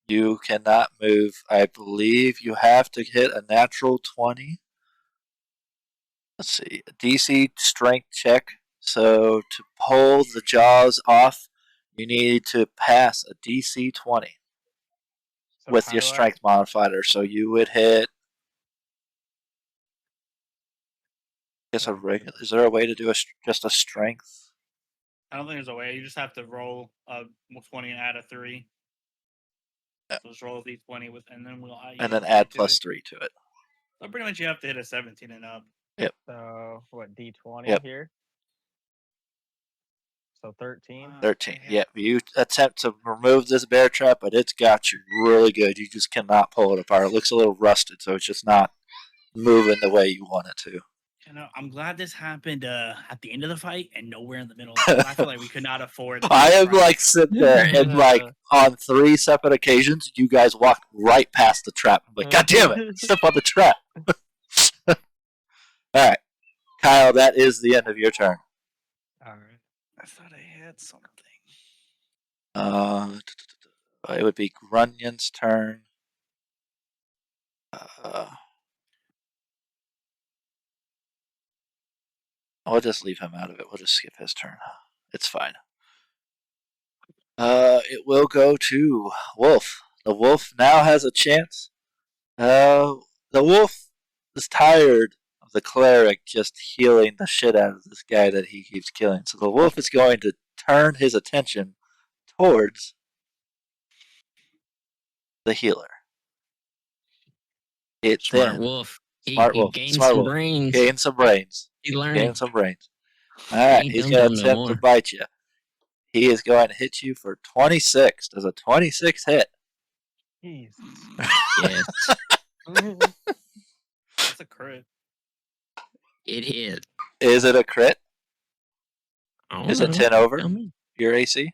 [SPEAKER 1] You cannot move. I believe you have to hit a natural 20. Let's see, a DC strength check. So to pull the jaws off, you need to pass a DC 20
[SPEAKER 3] So
[SPEAKER 1] with
[SPEAKER 3] how
[SPEAKER 1] your
[SPEAKER 3] do I-
[SPEAKER 1] strength modifier. So you would hit. Is there a way to do just a strength?
[SPEAKER 6] I don't think there's a way. You just have to roll a 20 and add a 3.
[SPEAKER 1] Yeah.
[SPEAKER 6] So just roll a d20 with, and then we'll
[SPEAKER 1] And then add plus 3 to it.
[SPEAKER 6] So pretty much you have to hit a 17 and up.
[SPEAKER 3] So what? D20
[SPEAKER 1] Yep.
[SPEAKER 3] here. So 13.
[SPEAKER 1] 13. Yeah, you attempt to remove this bear trap, but it's got you really good. You just cannot pull it apart. It looks a little rusted, so it's just not moving the way you want it to.
[SPEAKER 6] You know, I'm glad this happened at the end of the fight and nowhere in the middle. I feel like we could not afford.
[SPEAKER 1] I am
[SPEAKER 6] this
[SPEAKER 1] like sitting there and like on 3 separate occasions, you guys walked right past the trap. I'm like, God damn it, step on the trap. All right, Kyle, that is the end of your turn.
[SPEAKER 6] All right. I thought I had something.
[SPEAKER 1] It would be Grunyon's turn. We'll just leave him out of it. We'll just skip his turn. It's fine. It will go to Wolf. The Wolf now has a chance. The Wolf is tired of the cleric just healing the shit out of this guy that he keeps killing. So the Wolf is going to turn his attention towards the healer. It
[SPEAKER 4] Smart
[SPEAKER 1] then
[SPEAKER 4] wolf.
[SPEAKER 1] Smart
[SPEAKER 4] he
[SPEAKER 1] Wolf.
[SPEAKER 4] gained
[SPEAKER 1] Smart
[SPEAKER 4] some
[SPEAKER 1] Wolf.
[SPEAKER 4] brains.
[SPEAKER 1] Gain some brains.
[SPEAKER 4] He learning.
[SPEAKER 1] Gain some brains. Alright,
[SPEAKER 4] ain't
[SPEAKER 1] he's
[SPEAKER 4] dumb
[SPEAKER 1] going
[SPEAKER 4] dumb
[SPEAKER 1] to
[SPEAKER 4] no
[SPEAKER 1] attempt to
[SPEAKER 4] more.
[SPEAKER 1] bite you. He is going to hit you for 26. Does a 26 hit?
[SPEAKER 3] Jesus.
[SPEAKER 4] Yes,
[SPEAKER 6] That's a crit.
[SPEAKER 4] it hit.
[SPEAKER 1] Is it a crit?
[SPEAKER 4] I don't
[SPEAKER 1] Is it
[SPEAKER 4] know.
[SPEAKER 1] 10 over
[SPEAKER 4] Tell me.
[SPEAKER 1] your AC?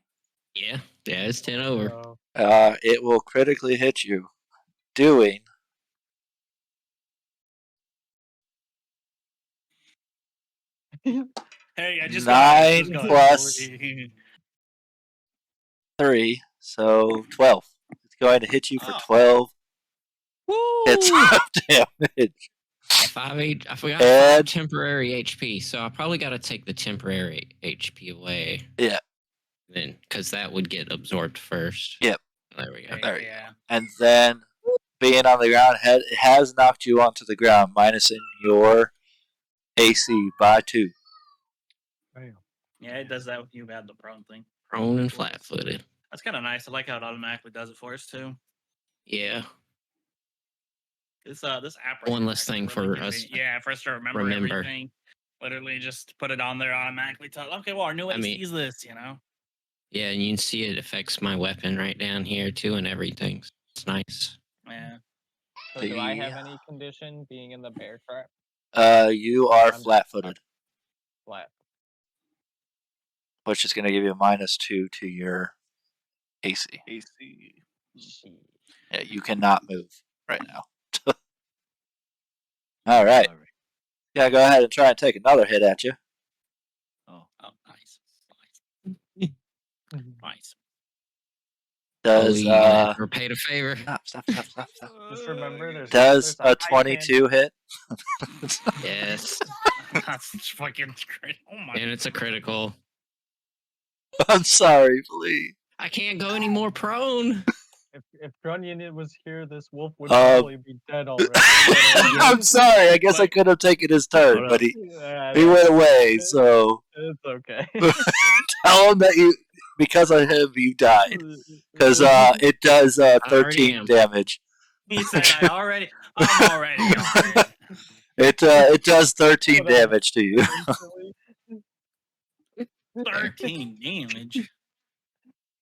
[SPEAKER 4] Yeah, it's 10 over.
[SPEAKER 3] No.
[SPEAKER 1] It will critically hit you, doing
[SPEAKER 6] Hey, I just
[SPEAKER 1] 9
[SPEAKER 6] got
[SPEAKER 1] plus 3, so 12. It's going to hit you for 12 hits
[SPEAKER 4] Woo!
[SPEAKER 1] of damage.
[SPEAKER 4] I forgot
[SPEAKER 1] And-
[SPEAKER 4] 5 temporary HP, so I probably got to take the temporary HP away.
[SPEAKER 1] Yeah.
[SPEAKER 4] Then, because that would get absorbed first.
[SPEAKER 1] Yep.
[SPEAKER 4] There we go.
[SPEAKER 1] There you
[SPEAKER 6] Yeah.
[SPEAKER 1] And then, being on the ground, it has knocked you onto the ground, minusing your AC by 2.
[SPEAKER 6] Yeah, it does that with you about the prone thing.
[SPEAKER 4] Prone and flat-footed.
[SPEAKER 6] That's kind of nice. I like how it automatically does it for us too.
[SPEAKER 4] Yeah.
[SPEAKER 6] This app. Right
[SPEAKER 4] One
[SPEAKER 6] here
[SPEAKER 4] less
[SPEAKER 6] is
[SPEAKER 4] thing
[SPEAKER 6] really
[SPEAKER 4] for
[SPEAKER 6] convenient.
[SPEAKER 4] us.
[SPEAKER 6] Yeah, for us to remember everything. Literally, just put it on there automatically. Tell okay, well, our new AC is this.
[SPEAKER 4] Yeah, and you can see it affects my weapon right down here too, and everything. So it's nice.
[SPEAKER 6] Yeah.
[SPEAKER 3] So do I have any condition being in the bear trap?
[SPEAKER 1] You are
[SPEAKER 3] I'm-
[SPEAKER 1] flat-footed,
[SPEAKER 3] Flat.
[SPEAKER 1] which is going to give you a -2 to your AC.
[SPEAKER 3] Shit.
[SPEAKER 1] Yeah, you cannot move right now. All right. Yeah, go ahead and try and take another hit at you.
[SPEAKER 6] Oh, nice.
[SPEAKER 3] Mhm.
[SPEAKER 6] Nice.
[SPEAKER 1] Does
[SPEAKER 4] you gotta repay a favor.
[SPEAKER 1] stop.
[SPEAKER 3] Just remember, there's
[SPEAKER 1] Does
[SPEAKER 3] there's
[SPEAKER 1] a 22 hit?
[SPEAKER 4] Yes,
[SPEAKER 6] That's fucking great. Oh my.
[SPEAKER 4] and it's a critical.
[SPEAKER 1] I'm sorry, please.
[SPEAKER 4] I can't go any more prone.
[SPEAKER 3] If Grunion was here, this wolf would
[SPEAKER 1] Um,
[SPEAKER 3] probably be dead already.
[SPEAKER 1] I'm sorry. I guess I could have taken his turn, but he went away. So
[SPEAKER 3] It's okay.
[SPEAKER 1] tell him that because of him, you died. Because it does 13 damage.
[SPEAKER 6] He said, I'm already going.
[SPEAKER 1] It does 13 damage to you.
[SPEAKER 6] 13 damage.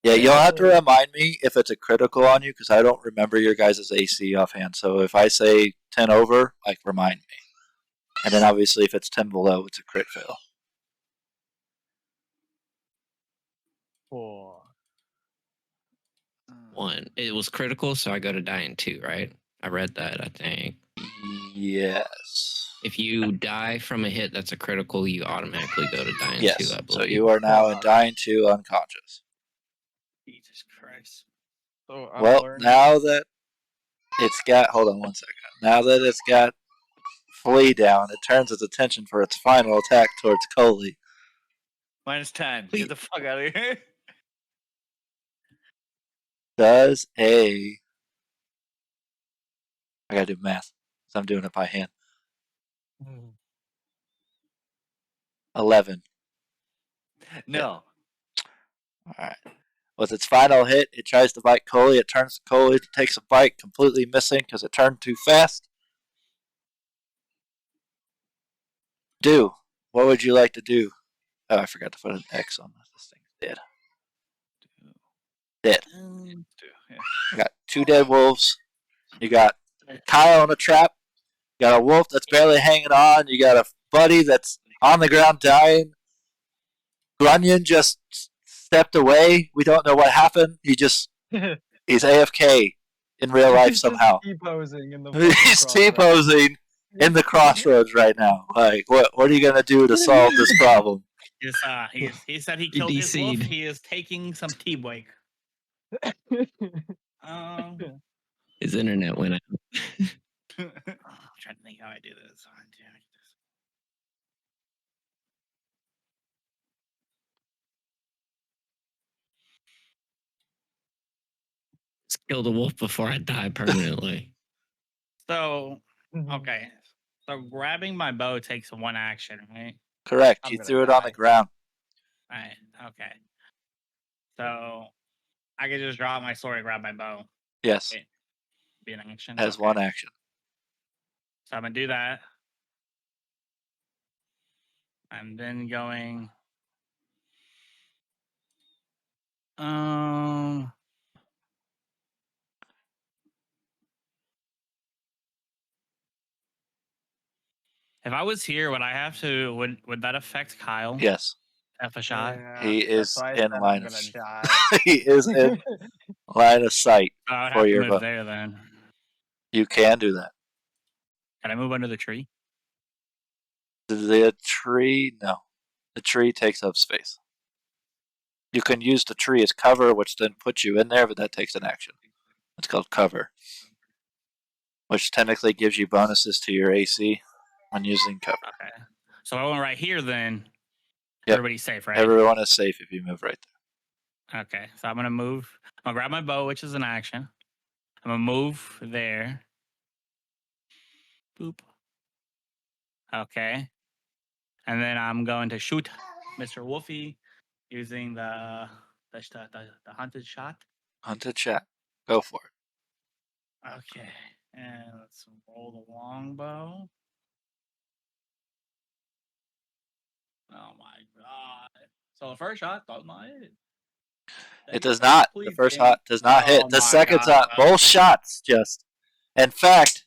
[SPEAKER 1] Yeah, you'll have to remind me if it's a critical on you, because I don't remember your guys' AC offhand. So if I say 10 over, remind me. And then obviously if it's 10 below, it's a crit fail.
[SPEAKER 3] 4.
[SPEAKER 4] 1. It was critical, so I go to die in 2, right? I read that, I think.
[SPEAKER 1] Yes.
[SPEAKER 4] If you die from a hit that's a critical, you automatically go to die in 2, I believe.
[SPEAKER 1] So you are now in dying 2 unconscious.
[SPEAKER 6] Jesus Christ.
[SPEAKER 3] So
[SPEAKER 1] Well, now that it's got... Hold on one second. Now that it's got Flea down, it turns its attention for its final attack towards Coley.
[SPEAKER 2] Minus time. Get the fuck out of here.
[SPEAKER 1] Does a... I gotta do math, because I'm doing it by hand. 11.
[SPEAKER 2] No.
[SPEAKER 1] Alright. With its final hit, it tries to bite Coley. It turns to Coley, takes a bite, completely missing because it turned too fast. What would you like to do? Oh, I forgot to put an X on this thing. Dead.
[SPEAKER 2] Yeah.
[SPEAKER 1] You got 2 dead wolves. You got Kyle in a trap. You got a wolf that's barely hanging on. You got a buddy that's on the ground dying. Grunion just stepped away. We don't know what happened. He's AFK in real life somehow.
[SPEAKER 3] T-posing in the
[SPEAKER 1] He's T-posing in the crossroads right now. What are you gonna do to solve this problem?
[SPEAKER 6] He said he killed his wolf. He is taking some T-wake.
[SPEAKER 4] His internet went out.
[SPEAKER 6] I'm trying to think how I do this.
[SPEAKER 4] Kill the wolf before I die permanently.
[SPEAKER 6] So, okay. So grabbing my bow takes one action, right?
[SPEAKER 1] Correct.
[SPEAKER 3] I'm
[SPEAKER 1] You
[SPEAKER 3] gonna
[SPEAKER 1] threw it on the
[SPEAKER 3] die.
[SPEAKER 1] ground.
[SPEAKER 6] Right. Okay. So I can just drop my sword and grab my bow.
[SPEAKER 1] Yes.
[SPEAKER 6] It be an action.
[SPEAKER 1] Has
[SPEAKER 6] Okay.
[SPEAKER 1] one action.
[SPEAKER 6] So I'm gonna do that. I'm then going. If I was here, would I have to? Would that affect Kyle?
[SPEAKER 1] Yes.
[SPEAKER 6] F a shot.
[SPEAKER 3] Yeah,
[SPEAKER 1] He
[SPEAKER 3] that's
[SPEAKER 1] is
[SPEAKER 3] why I
[SPEAKER 1] in
[SPEAKER 3] said I'm
[SPEAKER 1] line of
[SPEAKER 3] gonna die.
[SPEAKER 1] he is in line of sight
[SPEAKER 6] So I would
[SPEAKER 1] for
[SPEAKER 6] have to
[SPEAKER 1] your
[SPEAKER 6] move
[SPEAKER 1] bow.
[SPEAKER 6] there then.
[SPEAKER 1] You can do that.
[SPEAKER 6] Can I move under the tree?
[SPEAKER 1] The tree, no. The tree takes up space. You can use the tree as cover, which then puts you in there, but that takes an action. It's called cover, which technically gives you bonuses to your AC when using cover.
[SPEAKER 6] Okay. So I went right here then.
[SPEAKER 1] Yep.
[SPEAKER 6] Everybody's safe, right?
[SPEAKER 1] Everyone is safe if you move right there.
[SPEAKER 6] Okay. So I'm gonna move. I'm gonna grab my bow, which is an action. I'm gonna move there. Boop. Okay. And then I'm going to shoot Mr. Wolfie using the hunted shot.
[SPEAKER 1] Hunted chat. Go for it.
[SPEAKER 6] Okay. And let's roll the longbow. Oh my god. So the first shot does not hit.
[SPEAKER 1] It does not. The first shot does not hit. The second shot, both shots just. In fact,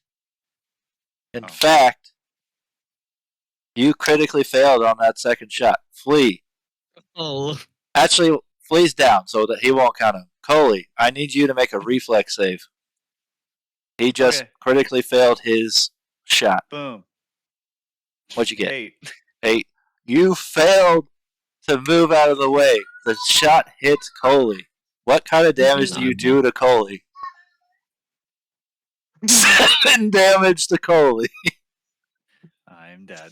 [SPEAKER 1] you critically failed on that second shot. Flea.
[SPEAKER 4] Oh.
[SPEAKER 1] Actually, Flea's down, so that he won't count him. Coley, I need you to make a reflex save. He just critically failed his shot.
[SPEAKER 2] Boom.
[SPEAKER 1] What'd you get?
[SPEAKER 2] 8.
[SPEAKER 1] 8. You failed to move out of the way. The shot hits Coley. What kind of damage do you do to Coley? 7 damage to Coley.
[SPEAKER 2] I'm dead.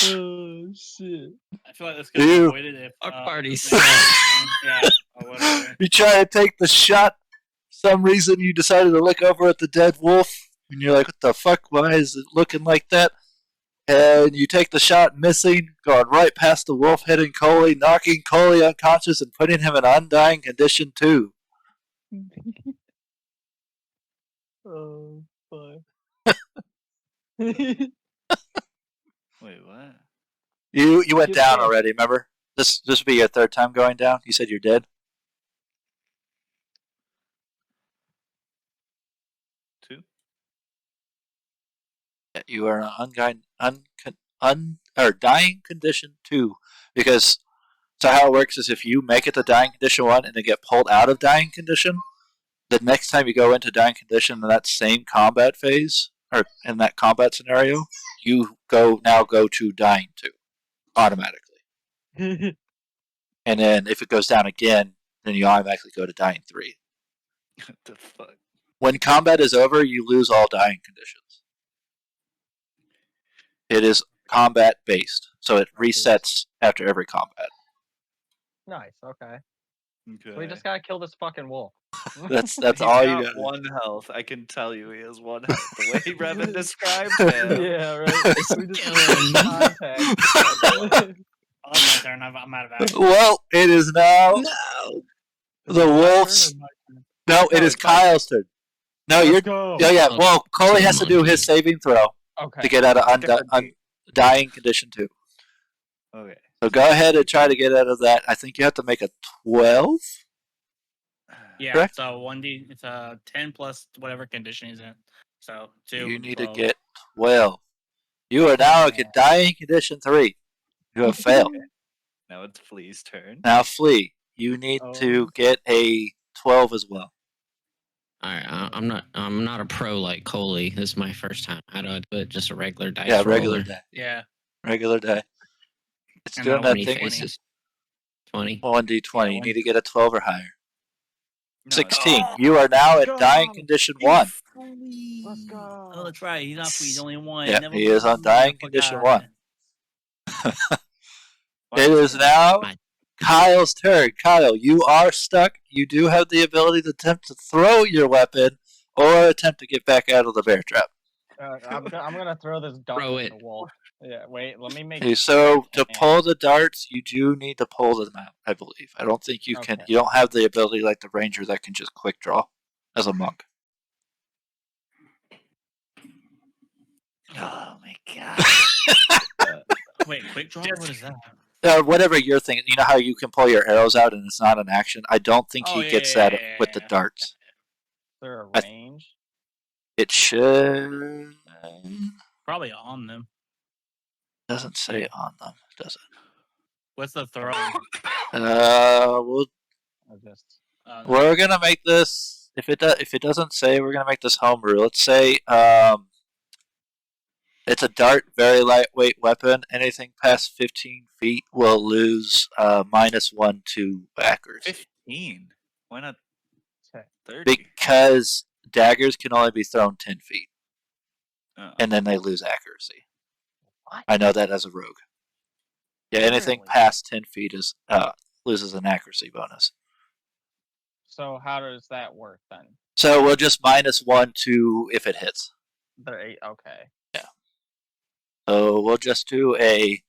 [SPEAKER 7] Oh shit!
[SPEAKER 6] I feel like this could be avoided if
[SPEAKER 4] Our party
[SPEAKER 6] yeah,
[SPEAKER 4] sucks.
[SPEAKER 6] or whatever.
[SPEAKER 1] You try to take the shot. For some reason, you decided to look over at the dead wolf, and you're like, "What the fuck? Why is it looking like that?" And you take the shot, missing, going right past the wolf, hitting Coley, knocking Coley unconscious, and putting him in undying condition 2.
[SPEAKER 7] Oh fuck!
[SPEAKER 2] Wait, what?
[SPEAKER 1] You went
[SPEAKER 7] Get
[SPEAKER 1] down
[SPEAKER 7] down.
[SPEAKER 1] already. Remember? This will be your 3rd time going down. You said you're dead.
[SPEAKER 2] 2?
[SPEAKER 1] Yeah, you are in dying condition 2, because so how it works is if you make it to dying condition 1 and then get pulled out of dying condition, the next time you go into dying condition in that same combat phase or in that combat scenario, you now go to dying 2 automatically. And then if it goes down again, then you automatically go to dying 3.
[SPEAKER 2] What the fuck?
[SPEAKER 1] When combat is over, you lose all dying conditions. It is combat based, so it resets after every combat.
[SPEAKER 3] Nice. Okay.
[SPEAKER 2] Okay.
[SPEAKER 3] So we just gotta kill this fucking wolf.
[SPEAKER 1] That's
[SPEAKER 2] He's
[SPEAKER 1] all
[SPEAKER 2] got
[SPEAKER 1] you got.
[SPEAKER 2] 1 health. I can tell you he has 1 health. The way Revan described him.
[SPEAKER 3] Yeah, right. We just
[SPEAKER 4] Kill him.
[SPEAKER 3] contact.
[SPEAKER 6] Oh, that's my turn. I'm out of action.
[SPEAKER 1] Well, it is now
[SPEAKER 4] No.
[SPEAKER 1] the wolf's. No, it is Kyle's turn. No,
[SPEAKER 3] Let's
[SPEAKER 1] you're.
[SPEAKER 3] go.
[SPEAKER 1] Yeah.
[SPEAKER 4] Oh,
[SPEAKER 1] Well, Coley has to do
[SPEAKER 4] monkey.
[SPEAKER 1] his saving throw
[SPEAKER 3] Okay.
[SPEAKER 1] to get out of undying condition 2.
[SPEAKER 2] Okay.
[SPEAKER 1] So go ahead and try to get out of that. I think you have to make a 12.
[SPEAKER 6] Yeah.
[SPEAKER 1] Correct?
[SPEAKER 6] So 1d. It's a 10 plus whatever condition he's in. So 2.
[SPEAKER 1] You need
[SPEAKER 6] 12.
[SPEAKER 1] to get 12. You are now in dying condition 3. You have failed.
[SPEAKER 2] Now it's Flea's turn.
[SPEAKER 1] Now flee. You need to get a 12 as well.
[SPEAKER 4] All right, I'm not a pro like Coley. This is my first time. How do I do it? Just a regular dice
[SPEAKER 1] Yeah,
[SPEAKER 4] roll,
[SPEAKER 1] regular
[SPEAKER 4] or
[SPEAKER 1] day.
[SPEAKER 6] Yeah.
[SPEAKER 1] Regular day. It's
[SPEAKER 6] And
[SPEAKER 1] doing
[SPEAKER 6] now
[SPEAKER 1] that
[SPEAKER 4] How many
[SPEAKER 1] thing.
[SPEAKER 6] 20.
[SPEAKER 4] faces? 20.
[SPEAKER 1] 1d20. You need to get a 12 or higher.
[SPEAKER 2] No,
[SPEAKER 1] 16. You are now at dying condition 1.
[SPEAKER 3] Let's go.
[SPEAKER 6] Oh, that's right. He's not free. He's only 1.
[SPEAKER 1] Yeah,
[SPEAKER 6] Never
[SPEAKER 1] he is on
[SPEAKER 6] mind.
[SPEAKER 1] dying
[SPEAKER 6] I
[SPEAKER 1] condition
[SPEAKER 6] forgot.
[SPEAKER 1] 1. It is now
[SPEAKER 4] My
[SPEAKER 1] Kyle's turn. Kyle, you are stuck. You do have the ability to attempt to throw your weapon or attempt to get back out of the bear trap.
[SPEAKER 3] I'm gonna throw this dart
[SPEAKER 4] Throw
[SPEAKER 3] at
[SPEAKER 4] it.
[SPEAKER 3] the wolf. Yeah, wait, let me make.
[SPEAKER 1] Okay, so to
[SPEAKER 3] and-
[SPEAKER 1] pull the darts, you do need to pull them out, I believe. I don't think you can.
[SPEAKER 3] Okay.
[SPEAKER 1] You don't have the ability like the ranger that can just quick draw as a monk.
[SPEAKER 2] Oh my god. Wait, quick draw? What is that?
[SPEAKER 1] Whatever you're thinking, you know how you can pull your arrows out and it's not an action? I don't think
[SPEAKER 6] Oh,
[SPEAKER 1] he
[SPEAKER 6] yeah,
[SPEAKER 1] gets
[SPEAKER 6] yeah,
[SPEAKER 1] that
[SPEAKER 6] yeah,
[SPEAKER 1] with the
[SPEAKER 6] yeah.
[SPEAKER 1] darts.
[SPEAKER 3] Is there a
[SPEAKER 1] I-
[SPEAKER 3] range?
[SPEAKER 1] It should.
[SPEAKER 6] Probably on them.
[SPEAKER 1] Doesn't say on them, does it?
[SPEAKER 6] What's the throw?
[SPEAKER 1] We're gonna make this. If it doesn't say, we're gonna make this homebrew. Let's say it's a dart, very lightweight weapon. Anything past 15 feet will lose -1 to accuracy
[SPEAKER 2] 15. Why not 30?
[SPEAKER 1] because daggers can only be thrown 10 feet,
[SPEAKER 2] Uh-uh.
[SPEAKER 1] and then they lose accuracy.
[SPEAKER 3] What?
[SPEAKER 1] I know that as a rogue. Yeah, anything
[SPEAKER 3] Really?
[SPEAKER 1] past 10 feet is loses an accuracy bonus.
[SPEAKER 3] So how does that work then?
[SPEAKER 1] So we'll just -1 to if it hits.
[SPEAKER 3] They're 8. Okay.
[SPEAKER 1] So we'll just do a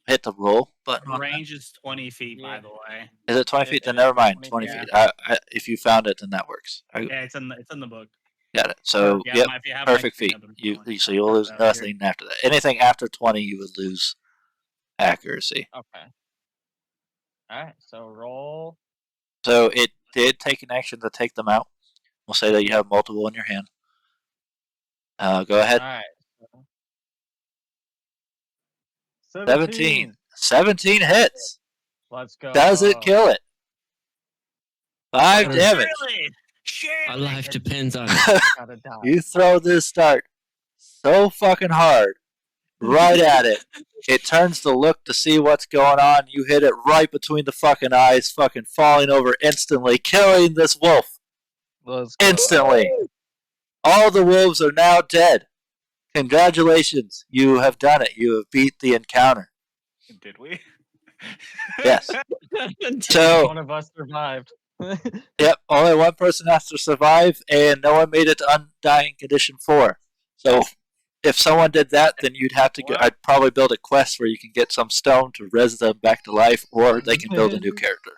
[SPEAKER 1] hit the roll button. on that.
[SPEAKER 6] Range is 20 feet, by
[SPEAKER 3] Yeah.
[SPEAKER 6] the way.
[SPEAKER 1] Is it 20
[SPEAKER 3] It-
[SPEAKER 1] feet? Then
[SPEAKER 3] it
[SPEAKER 1] never
[SPEAKER 3] is
[SPEAKER 1] mind.
[SPEAKER 3] 20
[SPEAKER 1] 20
[SPEAKER 6] feet.
[SPEAKER 1] feet. If you found it, then that works. I
[SPEAKER 6] Yeah, it's in the book.
[SPEAKER 1] got it. So
[SPEAKER 6] Yeah,
[SPEAKER 1] yep,
[SPEAKER 6] if you have my
[SPEAKER 1] perfect
[SPEAKER 6] thing
[SPEAKER 1] feet.
[SPEAKER 6] up in
[SPEAKER 1] You
[SPEAKER 6] front.
[SPEAKER 1] so you'll lose
[SPEAKER 6] Out here.
[SPEAKER 1] nothing after that. Anything after 20, you would lose accuracy.
[SPEAKER 3] Okay. All right. So roll.
[SPEAKER 1] So it did take an action to take them out. We'll say that you have multiple in your hand. Go ahead.
[SPEAKER 3] All right.
[SPEAKER 1] 17. 17 hits.
[SPEAKER 3] Let's go.
[SPEAKER 1] Does it kill it? 5
[SPEAKER 4] Yes.
[SPEAKER 1] damage.
[SPEAKER 6] Surely!
[SPEAKER 4] Our life depends on it.
[SPEAKER 3] Gotta die.
[SPEAKER 1] You throw this dart so fucking hard right at it. It turns to look to see what's going on. You hit it right between the fucking eyes, fucking falling over instantly, killing this wolf
[SPEAKER 7] Let's go.
[SPEAKER 1] instantly. All the wolves are now dead. Congratulations, you have done it. You have beat the encounter.
[SPEAKER 2] Did we?
[SPEAKER 1] Yes. So,
[SPEAKER 3] One of us survived.
[SPEAKER 1] yep, only one person has to survive, and no one made it to Undying Condition 4. So, if someone did that, then you'd have to go. I'd probably build a quest where you can get some stone to res them back to life, or they can build a new character.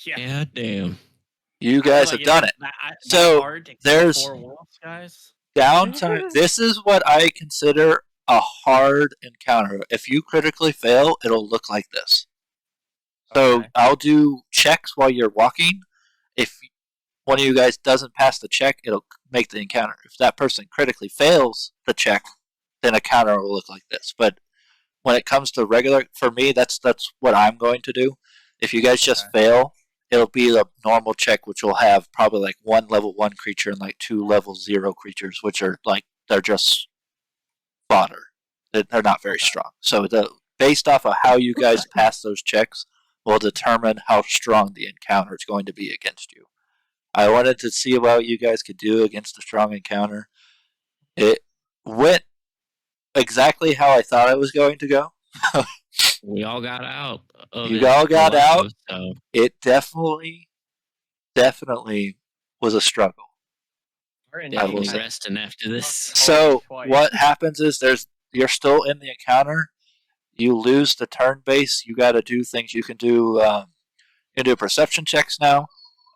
[SPEAKER 4] Yeah, damn.
[SPEAKER 1] You guys have done it. So,
[SPEAKER 6] So
[SPEAKER 1] there's-
[SPEAKER 6] 4 wolves, guys.
[SPEAKER 1] Downtime. This is what I consider a hard encounter. If you critically fail, it'll look like this. So
[SPEAKER 3] Okay.
[SPEAKER 1] I'll do checks while you're walking. If one of you guys doesn't pass the check, it'll make the encounter. If that person critically fails the check, then a counter will look like this. But when it comes to regular, for me, that's what I'm going to do. If you guys just fail, it'll be a normal check, which will have probably like 1 level 1 creature and like 2 level 0 creatures, which are like they're just fodder. They're not very strong. So based off of how you guys pass those checks will determine how strong the encounter is going to be against you. I wanted to see what you guys could do against a strong encounter. It went exactly how I thought it was going to go.
[SPEAKER 4] We all got out. Of
[SPEAKER 1] You
[SPEAKER 4] it
[SPEAKER 1] all got
[SPEAKER 4] alive,
[SPEAKER 1] out.
[SPEAKER 4] So
[SPEAKER 1] It definitely was a struggle.
[SPEAKER 3] We're in
[SPEAKER 1] I will
[SPEAKER 4] definitely
[SPEAKER 1] say.
[SPEAKER 4] resting after this.
[SPEAKER 1] So
[SPEAKER 3] twice.
[SPEAKER 1] what happens is you're still in the encounter. You lose the turn base. You got to do things. You can do you can do perception checks now.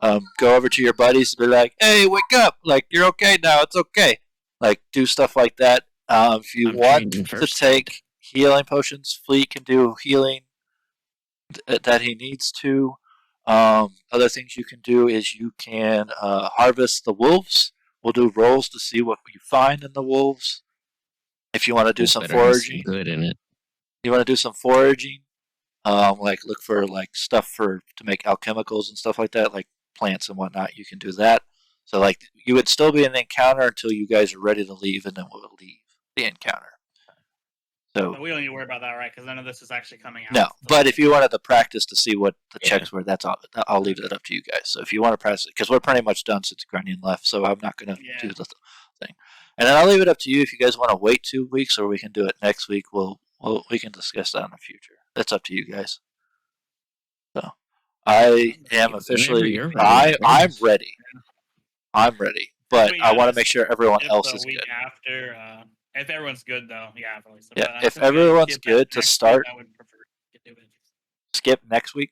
[SPEAKER 1] Go over to your buddies and be like, "Hey, wake up! Like you're okay now. It's okay." Like do stuff like that. If you
[SPEAKER 4] I'm
[SPEAKER 1] want
[SPEAKER 4] trained in
[SPEAKER 1] to
[SPEAKER 4] first
[SPEAKER 1] take healing potions, Fleet can do healing that he needs to. Other things you can do is you can harvest the wolves. We'll do rolls to see what you find in the wolves. If you want to do some
[SPEAKER 4] Better have some
[SPEAKER 1] foraging,
[SPEAKER 4] good in it.
[SPEAKER 1] you want to do some foraging, like look for like stuff to make alchemicals and stuff like that, like plants and whatnot. You can do that. So like you would still be in the encounter until you guys are ready to leave, and then we'll leave the encounter. So
[SPEAKER 6] But we don't need to worry about that, right? Because none of this is actually coming out.
[SPEAKER 1] no, but if you wanted to practice to see what the
[SPEAKER 4] Yeah.
[SPEAKER 1] checks were, that's all. I'll leave it up to you guys. So if you want to practice, because we're pretty much done since Grunion left, so I'm not going to do the thing. And then I'll leave it up to you if you guys want to wait 2 weeks or we can do it next week. We'll Well, we can discuss that in the future. That's up to you guys. So, I am
[SPEAKER 4] Whenever
[SPEAKER 1] officially.
[SPEAKER 4] you're ready,
[SPEAKER 1] I'm ready. I'm ready, but
[SPEAKER 6] we
[SPEAKER 1] I want
[SPEAKER 6] gotta
[SPEAKER 1] to make sure everyone
[SPEAKER 6] skip
[SPEAKER 1] else
[SPEAKER 6] the
[SPEAKER 1] is
[SPEAKER 6] week
[SPEAKER 1] good.
[SPEAKER 6] after. If everyone's good, though, yeah, I've always.
[SPEAKER 1] Yeah,
[SPEAKER 6] But,
[SPEAKER 1] if
[SPEAKER 6] since we gotta
[SPEAKER 1] everyone's
[SPEAKER 6] skip that
[SPEAKER 1] good to
[SPEAKER 6] next week,
[SPEAKER 1] start,
[SPEAKER 6] I would prefer to do it.
[SPEAKER 1] skip next week.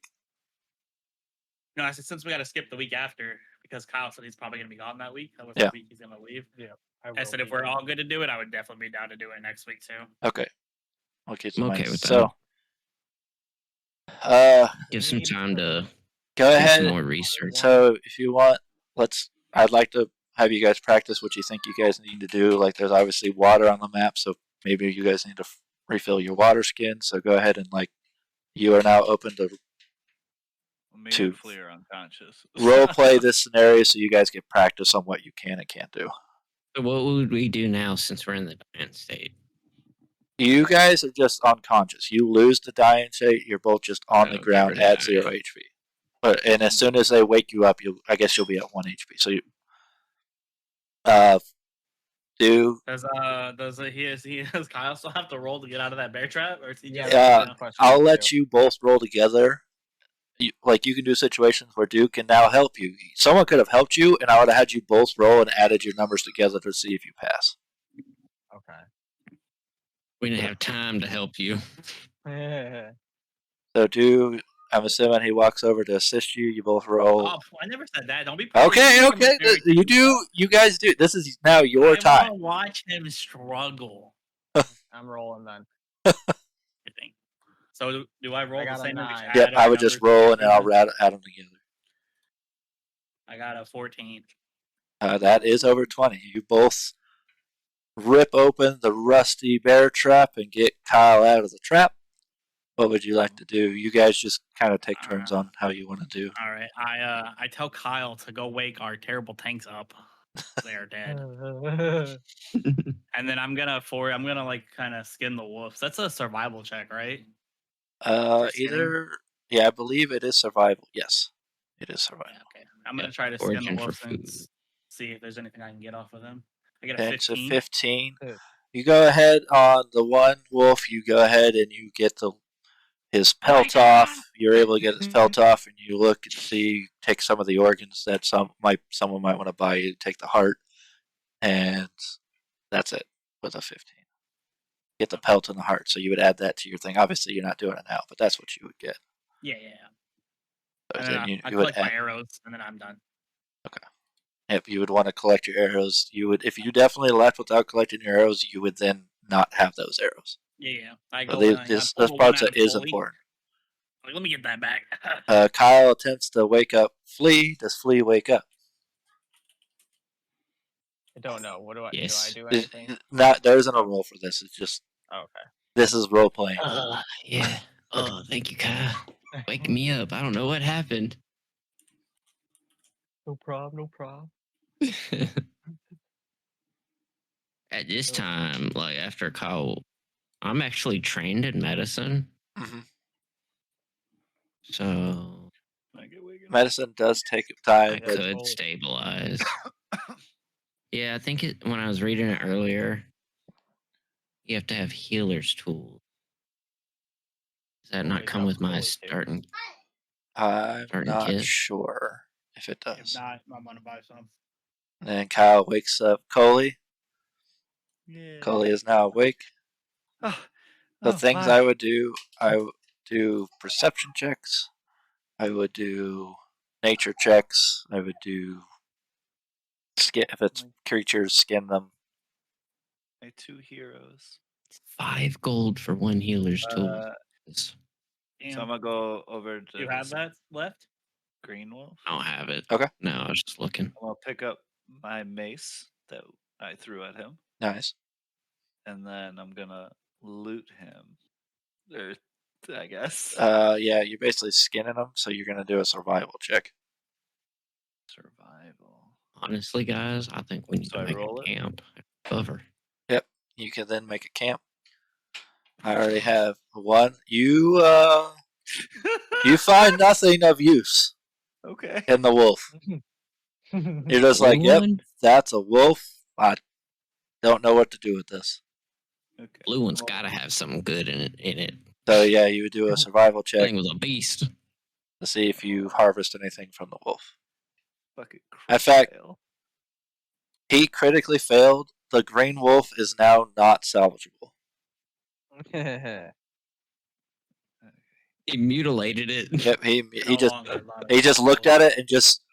[SPEAKER 6] No, I said since we got to skip the week after because Kyle said he's probably gonna be gone that week. That was
[SPEAKER 1] Yeah.
[SPEAKER 6] the week he's gonna leave.
[SPEAKER 3] I
[SPEAKER 6] I said if we're all good to do it, I would definitely be down to do it next week too.
[SPEAKER 1] Okay. Okay,
[SPEAKER 4] I'm okay with that.
[SPEAKER 1] So,
[SPEAKER 4] Give some time to
[SPEAKER 1] go
[SPEAKER 4] do
[SPEAKER 1] ahead.
[SPEAKER 4] some more research.
[SPEAKER 1] So, if you want, I'd like to have you guys practice what you think you guys need to do. Like, there's obviously water on the map, so maybe you guys need to refill your water skin. So go ahead and you are now open to
[SPEAKER 2] Me
[SPEAKER 1] to
[SPEAKER 2] and Flea are unconscious.
[SPEAKER 1] role play this scenario, so you guys get practice on what you can and can't do.
[SPEAKER 4] So what would we do now since we're in the dying state?
[SPEAKER 1] You guys are just unconscious. You lose the dying state. You're both just on the
[SPEAKER 4] Okay,
[SPEAKER 1] ground
[SPEAKER 4] we're
[SPEAKER 1] at
[SPEAKER 4] dying.
[SPEAKER 1] 0 HP. And as soon as they wake you up, I guess you'll be at 1 HP. So you do.
[SPEAKER 6] Does Kyle still have to roll to get out of that bear trap, or is he just
[SPEAKER 1] I'll let you both roll together. You can do situations where Duke can now help you. Someone could have helped you, and I would have had you both roll and added your numbers together to see if you pass.
[SPEAKER 3] Okay.
[SPEAKER 4] We didn't have time to help you.
[SPEAKER 1] So I'm assuming he walks over to assist you. You both roll.
[SPEAKER 6] Oh, I never said that. Don't be.
[SPEAKER 1] Okay. You do. You guys do. This is now your time.
[SPEAKER 6] I want to watch him struggle.
[SPEAKER 3] I'm rolling then.
[SPEAKER 6] I think. So do I roll
[SPEAKER 3] I
[SPEAKER 6] the
[SPEAKER 3] got a
[SPEAKER 6] same?
[SPEAKER 3] 9.
[SPEAKER 1] Yep, I would just roll and then I'll add them together.
[SPEAKER 6] I got a 14.
[SPEAKER 1] That is over 20. You both rip open the rusty bear trap and get Kyle out of the trap. What would you like to do? You guys just kind of take turns on how you want to do.
[SPEAKER 6] All right. I tell Kyle to go wake our terrible tanks up. They are dead. And then I'm gonna kind of skin the wolves. That's a survival check, right?
[SPEAKER 1] I believe it is survival. Yes, it is survival.
[SPEAKER 6] Yeah, okay. I'm gonna try to skin the wolves and see if there's anything I can get off of them. I get a 15.
[SPEAKER 1] It's a 15. You go ahead on the one wolf. You go ahead and you get his pelt off. You're able to get his pelt off, and you look and see, take some of the organs that someone might want to buy you. Take the heart, and that's it with a 15. Get the pelt and the heart, so you would add that to your thing. Obviously, you're not doing it now, but that's what you would get.
[SPEAKER 6] Yeah.
[SPEAKER 1] So
[SPEAKER 6] And
[SPEAKER 1] then
[SPEAKER 6] then I collect my arrows, and then I'm done.
[SPEAKER 1] Okay. If you would want to collect your arrows, you would. If you definitely left without collecting your arrows, you would then not have those arrows.
[SPEAKER 6] Yeah.
[SPEAKER 1] This part is important.
[SPEAKER 6] Let me get that back.
[SPEAKER 1] Kyle attempts to wake up Flea. Does Flea wake up?
[SPEAKER 3] I don't know. What do I
[SPEAKER 4] Yes.
[SPEAKER 3] do? Anything?
[SPEAKER 1] There isn't a role for this. It's just.
[SPEAKER 3] Okay.
[SPEAKER 1] This is role playing.
[SPEAKER 4] Yeah. Oh, thank you, Kyle. Wake me up. I don't know what happened.
[SPEAKER 3] No problem.
[SPEAKER 4] At this time, after Kyle, I'm actually trained in medicine.
[SPEAKER 1] Mm-hmm.
[SPEAKER 4] So
[SPEAKER 1] medicine does take time.
[SPEAKER 4] I could stabilize. Yeah, I think when I was reading it earlier, you have to have healer's tools. Does that not come with my starting?
[SPEAKER 1] I'm not
[SPEAKER 4] kit?
[SPEAKER 1] sure if it does.
[SPEAKER 6] If not, I'm gonna buy some.
[SPEAKER 1] And then Kyle wakes up Coley.
[SPEAKER 2] Yeah.
[SPEAKER 1] Coley is now awake. The things I would do, I would do perception checks. I would do nature checks. I would do skin. If it's creatures, skin them.
[SPEAKER 2] My 2 heroes.
[SPEAKER 4] 5 gold for 1 healer's tool.
[SPEAKER 2] So I'm gonna go over to.
[SPEAKER 6] You have that left?
[SPEAKER 2] Green wolf.
[SPEAKER 4] I don't have it.
[SPEAKER 1] Okay.
[SPEAKER 4] No, I was just looking.
[SPEAKER 2] I'm gonna pick up my mace that I threw at him.
[SPEAKER 1] Nice.
[SPEAKER 2] And then I'm gonna loot him. Or, I guess.
[SPEAKER 1] Yeah, you're basically skinning them, so you're gonna do a survival check.
[SPEAKER 2] Survival.
[SPEAKER 4] Honestly, guys, I think we need to make a camp. Cover.
[SPEAKER 1] Yep. You can then make a camp. I already have one. You find nothing of use.
[SPEAKER 2] Okay.
[SPEAKER 1] In the wolf. You're just like, yep, that's a wolf. I don't know what to do with this.
[SPEAKER 2] Okay.
[SPEAKER 4] Blue one's
[SPEAKER 2] Well,
[SPEAKER 4] got to have something good in it.
[SPEAKER 1] So yeah, you would do a survival check
[SPEAKER 4] Thing was a beast.
[SPEAKER 1] to see if you harvest anything from the wolf.
[SPEAKER 2] fucking
[SPEAKER 1] In fact,
[SPEAKER 2] fail.
[SPEAKER 1] he critically failed. The green wolf is now not salvageable.
[SPEAKER 4] He mutilated it.
[SPEAKER 1] Yep, he
[SPEAKER 6] No
[SPEAKER 1] just
[SPEAKER 6] longer
[SPEAKER 1] looked at it and just,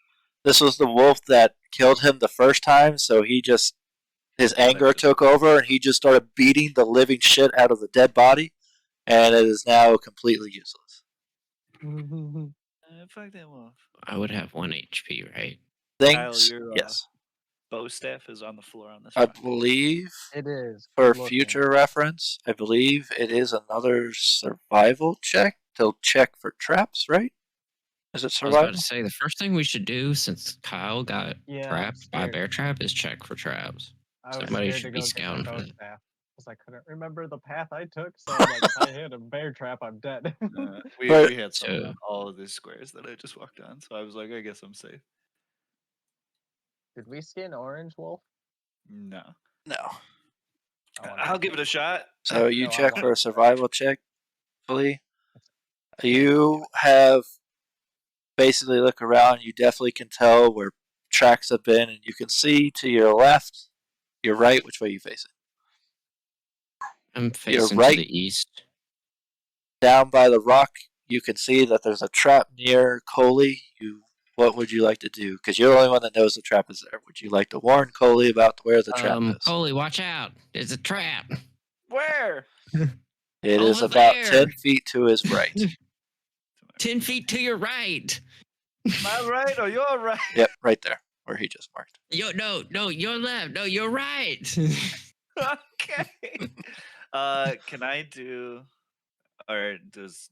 [SPEAKER 1] this was the wolf that killed him the first time, so he just, his anger took over and he just started beating the living shit out of the dead body, and it is now completely useless.
[SPEAKER 2] Fuck that wolf.
[SPEAKER 4] I would have 1 HP, right?
[SPEAKER 2] Kyle,
[SPEAKER 1] Things,
[SPEAKER 2] your
[SPEAKER 1] yes.
[SPEAKER 2] bow staff is on the floor on this
[SPEAKER 1] I
[SPEAKER 2] rock.
[SPEAKER 1] believe,
[SPEAKER 3] It is.
[SPEAKER 1] for
[SPEAKER 3] Good looking.
[SPEAKER 1] future reference, I believe it is another survival check to check for traps, right? Is it
[SPEAKER 4] I was
[SPEAKER 1] survival?
[SPEAKER 4] about to say the first thing we should do, since Kyle got
[SPEAKER 3] Yeah, I'm
[SPEAKER 4] trapped by
[SPEAKER 3] scared.
[SPEAKER 4] bear trap, is check for traps.
[SPEAKER 3] I was
[SPEAKER 4] Somebody
[SPEAKER 3] scared
[SPEAKER 4] should
[SPEAKER 3] to
[SPEAKER 4] be
[SPEAKER 3] go get
[SPEAKER 4] scouting
[SPEAKER 3] my
[SPEAKER 4] for
[SPEAKER 3] bow
[SPEAKER 4] that.
[SPEAKER 3] staff because I couldn't remember the path I took. So I'm like, if I hit a bear trap, I'm dead.
[SPEAKER 2] We
[SPEAKER 1] But-
[SPEAKER 2] had some
[SPEAKER 4] So-
[SPEAKER 2] on all of these squares that I just walked on, so I was like, I guess I'm safe.
[SPEAKER 3] Did we skin orange wolf?
[SPEAKER 2] No.
[SPEAKER 1] No.
[SPEAKER 3] I wanna
[SPEAKER 2] I'll
[SPEAKER 3] do
[SPEAKER 2] give it a
[SPEAKER 3] that.
[SPEAKER 2] shot.
[SPEAKER 1] So you
[SPEAKER 3] No, I
[SPEAKER 1] check
[SPEAKER 3] want
[SPEAKER 1] for a
[SPEAKER 3] to.
[SPEAKER 1] survival check, Flea. You have basically look around. You definitely can tell where tracks have been, and you can see to your left, your right. Which way are you facing?
[SPEAKER 4] I'm facing
[SPEAKER 1] right.
[SPEAKER 4] to the east.
[SPEAKER 1] Down by the rock, you can see that there's a trap near Coley. What would you like to do? Because you're the only one that knows the trap is there. Would you like to warn Coley about where the trap is?
[SPEAKER 4] Coley, watch out! There's a trap.
[SPEAKER 2] Where?
[SPEAKER 1] It is
[SPEAKER 4] over
[SPEAKER 1] about
[SPEAKER 4] there.
[SPEAKER 1] 10 feet to his right.
[SPEAKER 4] 10 feet to your right.
[SPEAKER 2] Am I right or you're right?
[SPEAKER 1] Yep, right there where he just marked.
[SPEAKER 4] No, your left. No, you're right.
[SPEAKER 2] Okay. Can I do, or does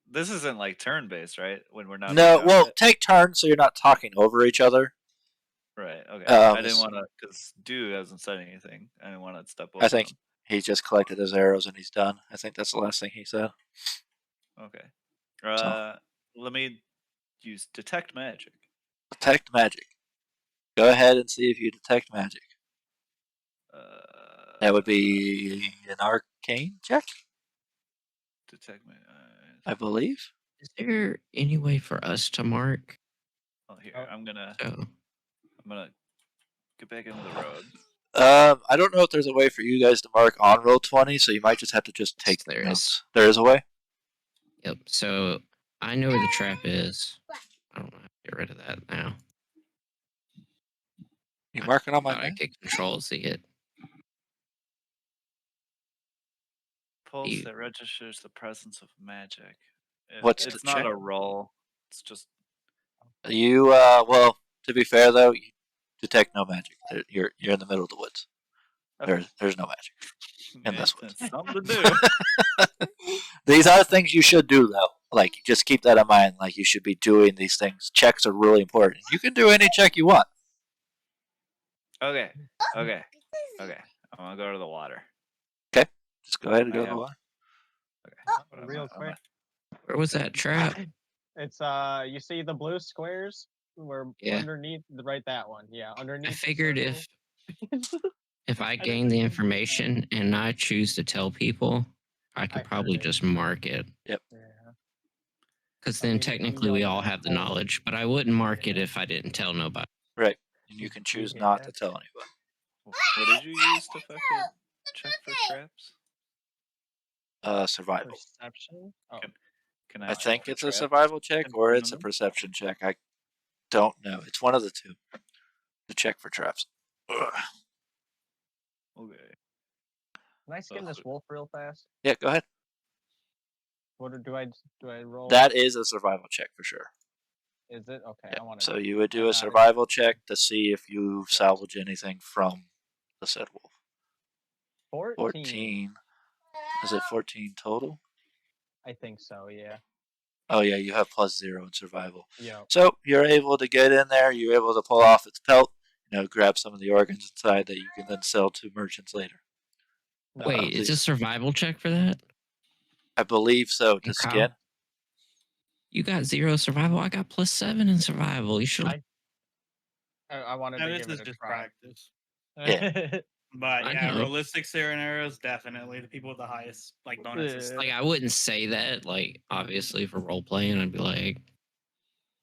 [SPEAKER 2] this isn't like turn based, right? When we're not
[SPEAKER 1] No,
[SPEAKER 2] being
[SPEAKER 1] well,
[SPEAKER 2] dominant?
[SPEAKER 1] take turns so you're not talking over each other.
[SPEAKER 2] Right. Okay.
[SPEAKER 1] Um,
[SPEAKER 2] I didn't want to, because Dew hasn't said anything. I didn't want to step over.
[SPEAKER 1] I think
[SPEAKER 2] him.
[SPEAKER 1] he just collected his arrows and he's done. I think that's the last thing he said.
[SPEAKER 2] Okay. Let me use detect magic.
[SPEAKER 1] Detect magic. Go ahead and see if you detect magic. That would be an arcane check,
[SPEAKER 2] Detect magic.
[SPEAKER 1] I believe.
[SPEAKER 4] Is there any way for us to mark?
[SPEAKER 2] Oh, here
[SPEAKER 3] Oh.
[SPEAKER 2] I'm gonna
[SPEAKER 4] So,
[SPEAKER 2] get back into the road.
[SPEAKER 1] I don't know if there's a way for you guys to mark on roll 20, so you might just have to just take
[SPEAKER 4] There
[SPEAKER 1] notes.
[SPEAKER 4] is.
[SPEAKER 1] There is a way.
[SPEAKER 4] yep. So I know where the trap is. I don't know how to get rid of that now.
[SPEAKER 1] You mark it on my
[SPEAKER 4] I
[SPEAKER 1] map?
[SPEAKER 4] could control Z it.
[SPEAKER 2] Pulse
[SPEAKER 4] You-
[SPEAKER 2] that registers the presence of magic.
[SPEAKER 1] What's
[SPEAKER 2] It's
[SPEAKER 1] the
[SPEAKER 2] not
[SPEAKER 1] check?
[SPEAKER 2] a roll. It's just
[SPEAKER 1] You well, to be fair though, you detect no magic. You're in the middle of the woods.
[SPEAKER 2] okay.
[SPEAKER 1] There's no magic. in this one.
[SPEAKER 2] It's something to do.
[SPEAKER 1] These are things you should do though. Like just keep that in mind. Like you should be doing these things. Checks are really important. You can do any check you want.
[SPEAKER 2] Okay. I'm gonna go to the water.
[SPEAKER 1] Just go ahead and
[SPEAKER 2] I
[SPEAKER 1] go to
[SPEAKER 2] have-
[SPEAKER 1] the water.
[SPEAKER 2] Okay.
[SPEAKER 3] Real quick.
[SPEAKER 4] Where was that trap?
[SPEAKER 3] It's you see the blue squares? We're
[SPEAKER 4] Yeah.
[SPEAKER 3] underneath right that one. Yeah, underneath.
[SPEAKER 4] I
[SPEAKER 3] the
[SPEAKER 4] figured
[SPEAKER 3] circle.
[SPEAKER 4] if I
[SPEAKER 3] didn't
[SPEAKER 4] gain the
[SPEAKER 3] think of that.
[SPEAKER 4] information and I choose to tell people, I could
[SPEAKER 3] I
[SPEAKER 4] probably
[SPEAKER 3] heard it.
[SPEAKER 4] just mark it.
[SPEAKER 3] Yeah.
[SPEAKER 4] Because
[SPEAKER 3] I
[SPEAKER 4] then
[SPEAKER 3] mean, if you
[SPEAKER 4] technically
[SPEAKER 3] go
[SPEAKER 4] we
[SPEAKER 3] to
[SPEAKER 4] all
[SPEAKER 3] the
[SPEAKER 4] have the
[SPEAKER 3] whole-
[SPEAKER 4] knowledge, but I wouldn't mark it if I didn't tell nobody.
[SPEAKER 1] Right. And you can choose not to
[SPEAKER 3] Yeah.
[SPEAKER 1] tell anyone.
[SPEAKER 2] What did you use to fucking check for traps?
[SPEAKER 1] Survival.
[SPEAKER 3] Perception. Oh,
[SPEAKER 2] Can
[SPEAKER 1] I
[SPEAKER 2] check
[SPEAKER 1] think
[SPEAKER 2] for
[SPEAKER 1] it's a
[SPEAKER 2] traps?
[SPEAKER 1] survival check
[SPEAKER 2] in
[SPEAKER 1] or
[SPEAKER 2] front
[SPEAKER 1] it's
[SPEAKER 2] of
[SPEAKER 1] a
[SPEAKER 2] them?
[SPEAKER 1] perception check. I don't know. It's one of the two. To check for traps. Ugh.
[SPEAKER 2] Okay.
[SPEAKER 3] can I skin this wolf real fast?
[SPEAKER 1] Yeah, go ahead.
[SPEAKER 3] What do I roll?
[SPEAKER 1] That is a survival check for sure.
[SPEAKER 3] Is it okay?
[SPEAKER 1] Yeah.
[SPEAKER 3] I want to.
[SPEAKER 1] So you would do
[SPEAKER 3] I'm
[SPEAKER 1] a
[SPEAKER 3] not
[SPEAKER 1] survival check to see if you salvage anything from the said wolf. 14. Is it 14 total?
[SPEAKER 3] I think so. Yeah.
[SPEAKER 1] Oh yeah, you have +0 in survival.
[SPEAKER 3] Yeah.
[SPEAKER 1] So you're able to get in there. You're able to pull off its pelt. Grab some of the organs inside that you can then sell to merchants later.
[SPEAKER 3] No,
[SPEAKER 4] Wait, is a survival check for that?
[SPEAKER 1] I believe so. To
[SPEAKER 4] And Kyle?
[SPEAKER 1] skin.
[SPEAKER 4] You got 0 survival. I got +7 in survival. You should.
[SPEAKER 3] I wanted
[SPEAKER 6] No,
[SPEAKER 3] to
[SPEAKER 6] this
[SPEAKER 3] give
[SPEAKER 6] is
[SPEAKER 3] it a
[SPEAKER 6] just
[SPEAKER 3] try.
[SPEAKER 6] practice.
[SPEAKER 1] Yeah.
[SPEAKER 6] But
[SPEAKER 4] I
[SPEAKER 6] yeah,
[SPEAKER 4] know.
[SPEAKER 6] realistic scenarios, definitely the people with the highest like bonuses.
[SPEAKER 7] Yeah.
[SPEAKER 4] Like, I wouldn't say that. Like, obviously, for role playing, I'd be like,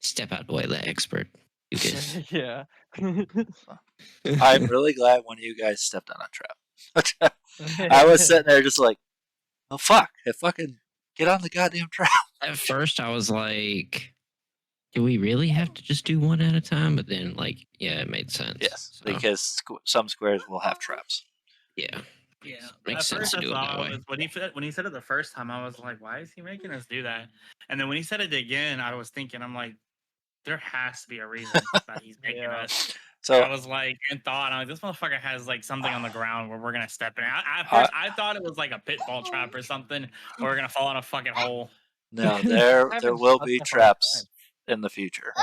[SPEAKER 4] step out the way, the expert. Do this.
[SPEAKER 7] Yeah.
[SPEAKER 1] I'm really glad one of you guys stepped on a trap. I was sitting there just like, oh fuck, I fucking get on the goddamn trap.
[SPEAKER 4] At first, I was like, do we really have to just do one at a time? But then, like, yeah, it made sense.
[SPEAKER 1] Yes,
[SPEAKER 4] So,
[SPEAKER 1] because some squares will have traps.
[SPEAKER 4] yeah.
[SPEAKER 6] Yeah,
[SPEAKER 4] Makes
[SPEAKER 6] at
[SPEAKER 4] sense
[SPEAKER 6] first
[SPEAKER 4] to
[SPEAKER 6] I
[SPEAKER 4] do it that
[SPEAKER 6] thought
[SPEAKER 4] way.
[SPEAKER 6] when he said it the first time, I was like, why is he making us do that? And then when he said it again, I was thinking, I'm like, there has to be a reason that he's making
[SPEAKER 7] Yeah.
[SPEAKER 6] us.
[SPEAKER 1] So
[SPEAKER 6] I was like, in thought, I'm like, this motherfucker has like something on the ground where we're gonna step in. At first, I thought it was like a pitfall trap or something, or we're gonna fall in a fucking hole.
[SPEAKER 1] no, there
[SPEAKER 3] Having
[SPEAKER 1] will
[SPEAKER 3] such
[SPEAKER 1] be
[SPEAKER 3] a hard
[SPEAKER 1] traps
[SPEAKER 3] time.
[SPEAKER 1] in the future.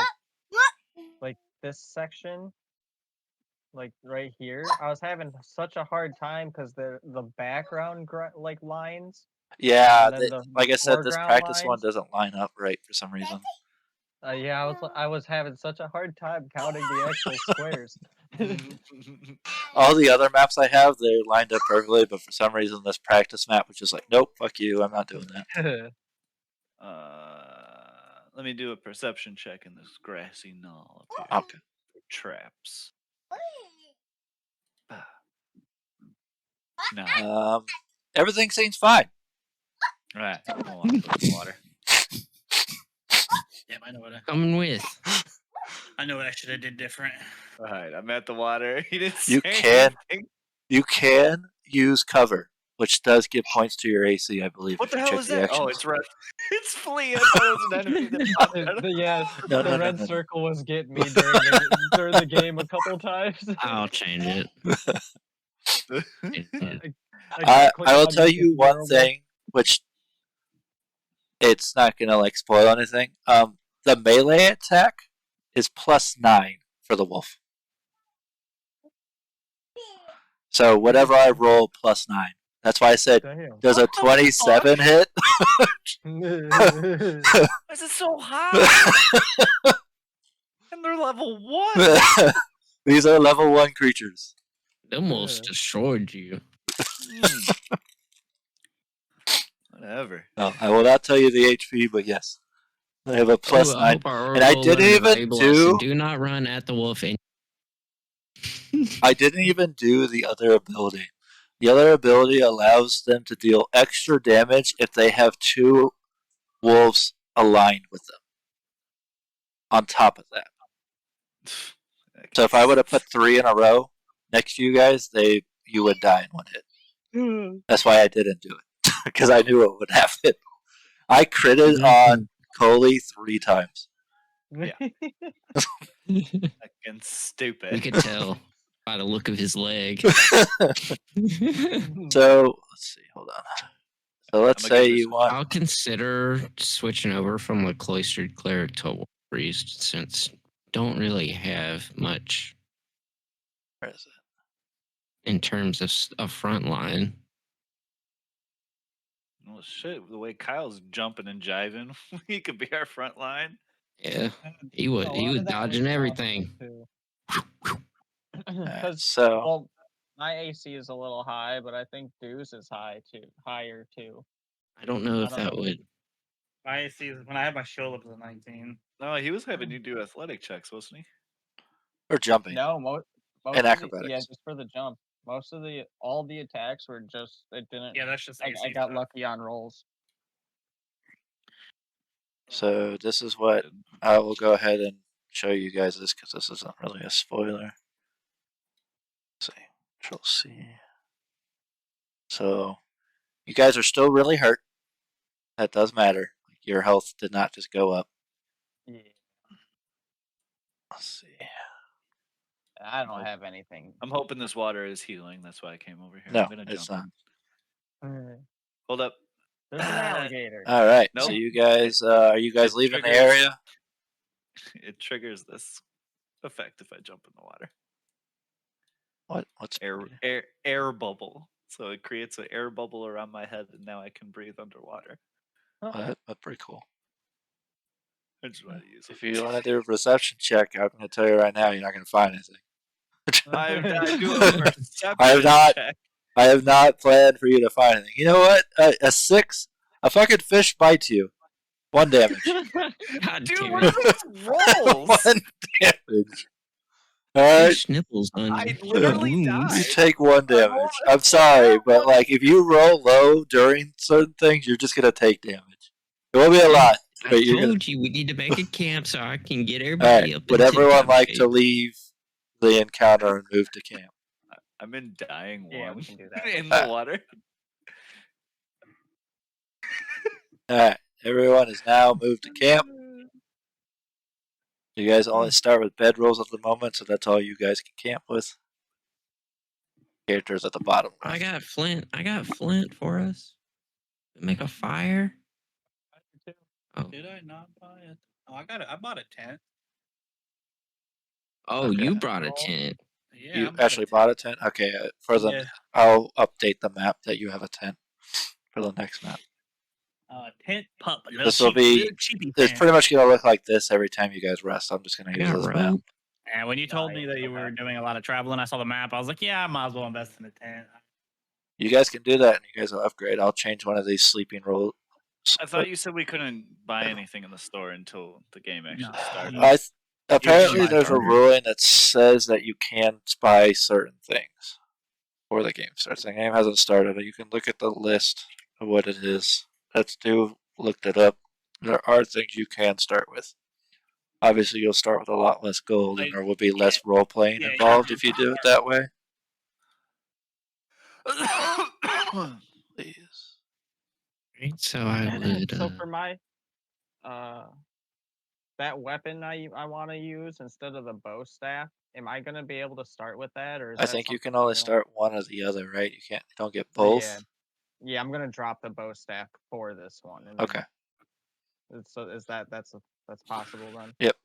[SPEAKER 3] Like this section, like right here, I was having such a hard time because the background like lines,
[SPEAKER 1] Yeah,
[SPEAKER 3] and then the
[SPEAKER 1] like I said, this
[SPEAKER 3] foreground
[SPEAKER 1] practice one
[SPEAKER 3] lines.
[SPEAKER 1] doesn't line up right for some reason.
[SPEAKER 3] Yeah, I was having such a hard time counting the actual squares.
[SPEAKER 1] All the other maps I have, they're lined up perfectly, but for some reason, this practice map was just like, nope, fuck you, I'm not doing that.
[SPEAKER 2] Let me do a perception check in this grassy knoll up here.
[SPEAKER 1] Okay.
[SPEAKER 2] Traps. No.
[SPEAKER 1] Everything seems fine.
[SPEAKER 2] All right. I'm gonna walk over the water.
[SPEAKER 6] Damn,
[SPEAKER 4] Coming with.
[SPEAKER 6] I know what I should have did different.
[SPEAKER 2] All right. I'm at the water. He didn't
[SPEAKER 1] You
[SPEAKER 2] say
[SPEAKER 1] can
[SPEAKER 2] anything.
[SPEAKER 1] You can use cover, which does give points to your AC, I believe.
[SPEAKER 2] What
[SPEAKER 1] if
[SPEAKER 2] the
[SPEAKER 1] you
[SPEAKER 2] hell
[SPEAKER 1] check
[SPEAKER 2] is
[SPEAKER 1] the
[SPEAKER 2] that?
[SPEAKER 1] actions.
[SPEAKER 2] Oh, it's red. It's flea. I thought it was an enemy that popped out.
[SPEAKER 3] The red circle was getting me during the game a couple times.
[SPEAKER 4] I'll change it.
[SPEAKER 1] I will tell you one thing, which it's not gonna like spoil anything. The melee attack is +9 for the wolf. So whatever I roll, +9. That's why I said, does a 27 hit?
[SPEAKER 2] Why is it so high? And they're level 1.
[SPEAKER 1] These are level 1 creatures.
[SPEAKER 4] It almost destroyed you.
[SPEAKER 2] Whatever.
[SPEAKER 1] No, I will not tell you the HP, but yes. I have a +9.
[SPEAKER 4] I hope our
[SPEAKER 1] And I
[SPEAKER 4] roll
[SPEAKER 1] didn't
[SPEAKER 4] learner
[SPEAKER 1] even
[SPEAKER 4] label
[SPEAKER 1] do...
[SPEAKER 4] us, do not run at the wolf.
[SPEAKER 1] I didn't even do the other ability. The other ability allows them to deal extra damage if they have 2 wolves aligned with them. On top of that. So if I would have put 3 in a row next to you guys, you would die in one hit. That's why I didn't do it. Because I knew it would happen. I critted on Coley 3 times.
[SPEAKER 2] Yeah. Fucking stupid.
[SPEAKER 4] We could tell by the look of his leg.
[SPEAKER 1] So, let's see. Hold on. So let's say you want...
[SPEAKER 4] I'll consider switching over from a cloistered cleric to a priest, since don't really have much.
[SPEAKER 1] Where is it?
[SPEAKER 4] In terms of a front line.
[SPEAKER 2] Well, shit. The way Kyle's jumping and jiving, he could be our front line.
[SPEAKER 4] Yeah, he was dodging everything.
[SPEAKER 1] So
[SPEAKER 3] well, my AC is a little high, but I think Deuce is higher too.
[SPEAKER 4] I don't know if that would.
[SPEAKER 6] My AC is when I had my shield up to 19.
[SPEAKER 2] No, he was having you do athletic checks, wasn't he?
[SPEAKER 1] Or jumping.
[SPEAKER 3] No, most
[SPEAKER 1] and acrobatics.
[SPEAKER 3] yeah, just for the jump. Most of all the attacks were just it didn't.
[SPEAKER 6] Yeah, that's just AC
[SPEAKER 3] I got
[SPEAKER 6] stuff.
[SPEAKER 3] lucky on rolls.
[SPEAKER 1] So this is what I will go ahead and show you guys this because this isn't really a spoiler. Let's see, Control C. So you guys are still really hurt. That does matter. Your health did not just go up.
[SPEAKER 3] Yeah.
[SPEAKER 1] Let's see.
[SPEAKER 3] I don't have anything.
[SPEAKER 2] I'm hoping this water is healing. That's why I came over here.
[SPEAKER 1] No,
[SPEAKER 2] I'm gonna
[SPEAKER 1] it's
[SPEAKER 2] jump
[SPEAKER 1] not.
[SPEAKER 2] in. Hold up.
[SPEAKER 3] There's an alligator.
[SPEAKER 1] All right.
[SPEAKER 2] Nope.
[SPEAKER 1] So you guys, are you guys
[SPEAKER 2] It
[SPEAKER 1] leaving the
[SPEAKER 2] triggers-
[SPEAKER 1] area?
[SPEAKER 2] It triggers this effect if I jump in the water.
[SPEAKER 1] What's
[SPEAKER 2] Air bubble. So it creates an air bubble around my head, and now I can breathe underwater.
[SPEAKER 1] that's pretty cool.
[SPEAKER 2] I just want to use it.
[SPEAKER 1] If you want to do a perception check, I'm going to tell you right now, you're not going to find anything.
[SPEAKER 2] I'm not doing a perception
[SPEAKER 1] I have not.
[SPEAKER 2] check.
[SPEAKER 1] I have not planned for you to find anything. You know what? A 6, a fucking fish bites you. 1 damage.
[SPEAKER 4] God
[SPEAKER 2] Dude,
[SPEAKER 4] damn
[SPEAKER 2] what
[SPEAKER 4] it.
[SPEAKER 2] are those rolls?
[SPEAKER 1] 1 damage. Alright?
[SPEAKER 4] Fish nipples on
[SPEAKER 2] I literally
[SPEAKER 4] wounds.
[SPEAKER 1] You
[SPEAKER 2] died.
[SPEAKER 1] take 1
[SPEAKER 2] I rolled
[SPEAKER 1] damage.
[SPEAKER 2] a
[SPEAKER 1] I'm sorry,
[SPEAKER 2] nat
[SPEAKER 1] but
[SPEAKER 2] one.
[SPEAKER 1] like if you roll low during certain things, you're just gonna take damage. It won't be a lot,
[SPEAKER 4] I
[SPEAKER 1] but you're gonna.
[SPEAKER 4] told you we need to make a camp so I can get everybody
[SPEAKER 1] Alright.
[SPEAKER 4] up
[SPEAKER 1] Would
[SPEAKER 4] in
[SPEAKER 1] everyone
[SPEAKER 4] tip-top
[SPEAKER 1] like
[SPEAKER 4] shape.
[SPEAKER 1] to leave the encounter and move to camp?
[SPEAKER 2] I'm in dying
[SPEAKER 3] Yeah, we
[SPEAKER 2] one
[SPEAKER 3] can do that.
[SPEAKER 2] in the water.
[SPEAKER 1] Alright. Everyone is now moved to camp. You guys only start with bedrolls at the moment, so that's all you guys can camp with. Characters at the bottom left.
[SPEAKER 4] I got flint for us. Make a fire. Oh,
[SPEAKER 6] Did I not buy it? Oh, I got it. I bought a tent.
[SPEAKER 4] oh,
[SPEAKER 1] Okay.
[SPEAKER 4] you brought a tent.
[SPEAKER 6] Yeah,
[SPEAKER 1] You
[SPEAKER 6] I
[SPEAKER 1] actually bought a tent? Okay, for the
[SPEAKER 6] Yeah.
[SPEAKER 1] I'll update the map that you have a tent for the next map.
[SPEAKER 6] Tent pup. A little
[SPEAKER 1] This will
[SPEAKER 6] cheap,
[SPEAKER 1] be-
[SPEAKER 6] little cheapy
[SPEAKER 1] It's
[SPEAKER 6] tent.
[SPEAKER 1] pretty much gonna look like this every time you guys rest. I'm just gonna
[SPEAKER 4] I
[SPEAKER 1] use
[SPEAKER 4] got
[SPEAKER 1] this map.
[SPEAKER 4] rope.
[SPEAKER 6] And when you told me that you
[SPEAKER 3] okay.
[SPEAKER 6] were doing a lot of traveling, I saw the map. I was like, yeah, I might as well invest in a tent.
[SPEAKER 1] You guys can do that, and you guys will upgrade. I'll change one of these sleeping rules.
[SPEAKER 2] I thought you said we couldn't buy anything in the store until the game actually
[SPEAKER 6] No.
[SPEAKER 2] started.
[SPEAKER 1] Apparently,
[SPEAKER 6] buy
[SPEAKER 1] there's a
[SPEAKER 6] burgers.
[SPEAKER 1] ruling that says that you can buy certain things before the game starts. The game hasn't started. You can look at the list of what it is. Let's looked it up. There are things you can start with. Obviously, you'll start with a lot less gold, and there will be less role playing
[SPEAKER 6] Yeah,
[SPEAKER 1] involved
[SPEAKER 6] yeah.
[SPEAKER 1] if you do it that way. Please.
[SPEAKER 4] Right, so I would.
[SPEAKER 3] So for my that weapon I want to use instead of the bow staff, am I gonna be able to start with that, or is
[SPEAKER 1] I
[SPEAKER 3] that
[SPEAKER 1] think you
[SPEAKER 3] something
[SPEAKER 1] can
[SPEAKER 3] I'm
[SPEAKER 1] only
[SPEAKER 3] gonna-
[SPEAKER 1] start one or the other, right? You don't get
[SPEAKER 3] Oh,
[SPEAKER 1] both.
[SPEAKER 3] yeah, I'm gonna drop the bow staff for this one. And
[SPEAKER 1] Okay.
[SPEAKER 3] So that's possible then?
[SPEAKER 1] Yep.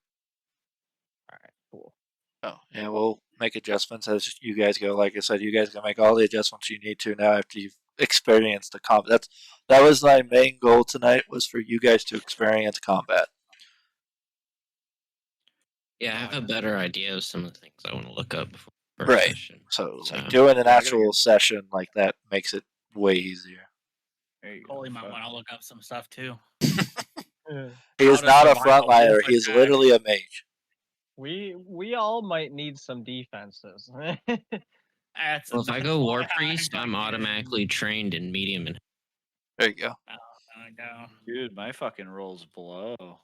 [SPEAKER 3] All right, cool.
[SPEAKER 1] Oh, yeah, we'll make adjustments as you guys go. Like I said, you guys can make all the adjustments you need to now after you've experienced the combat. That was my main goal tonight, was for you guys to experience combat.
[SPEAKER 4] Yeah, I have a better idea of some of the things I want to look up before the first
[SPEAKER 1] Right.
[SPEAKER 4] session.
[SPEAKER 1] So,
[SPEAKER 4] So-
[SPEAKER 1] like, doing an
[SPEAKER 2] Yeah, I gotta
[SPEAKER 1] actual
[SPEAKER 2] get-
[SPEAKER 1] session like that makes it way easier.
[SPEAKER 2] There you go.
[SPEAKER 6] Coley might want to look up some stuff too.
[SPEAKER 1] He is
[SPEAKER 6] How to
[SPEAKER 1] not a
[SPEAKER 6] survive a
[SPEAKER 1] frontliner.
[SPEAKER 6] wolf
[SPEAKER 1] He is
[SPEAKER 6] attack.
[SPEAKER 1] literally a mage.
[SPEAKER 3] We all might need some defenses.
[SPEAKER 6] That's
[SPEAKER 4] Well, if I go War
[SPEAKER 6] why
[SPEAKER 4] Priest, I'm
[SPEAKER 6] fucking-
[SPEAKER 4] automatically trained in medium and
[SPEAKER 1] There you go.
[SPEAKER 6] I know.
[SPEAKER 2] Dude, my fucking rolls blow.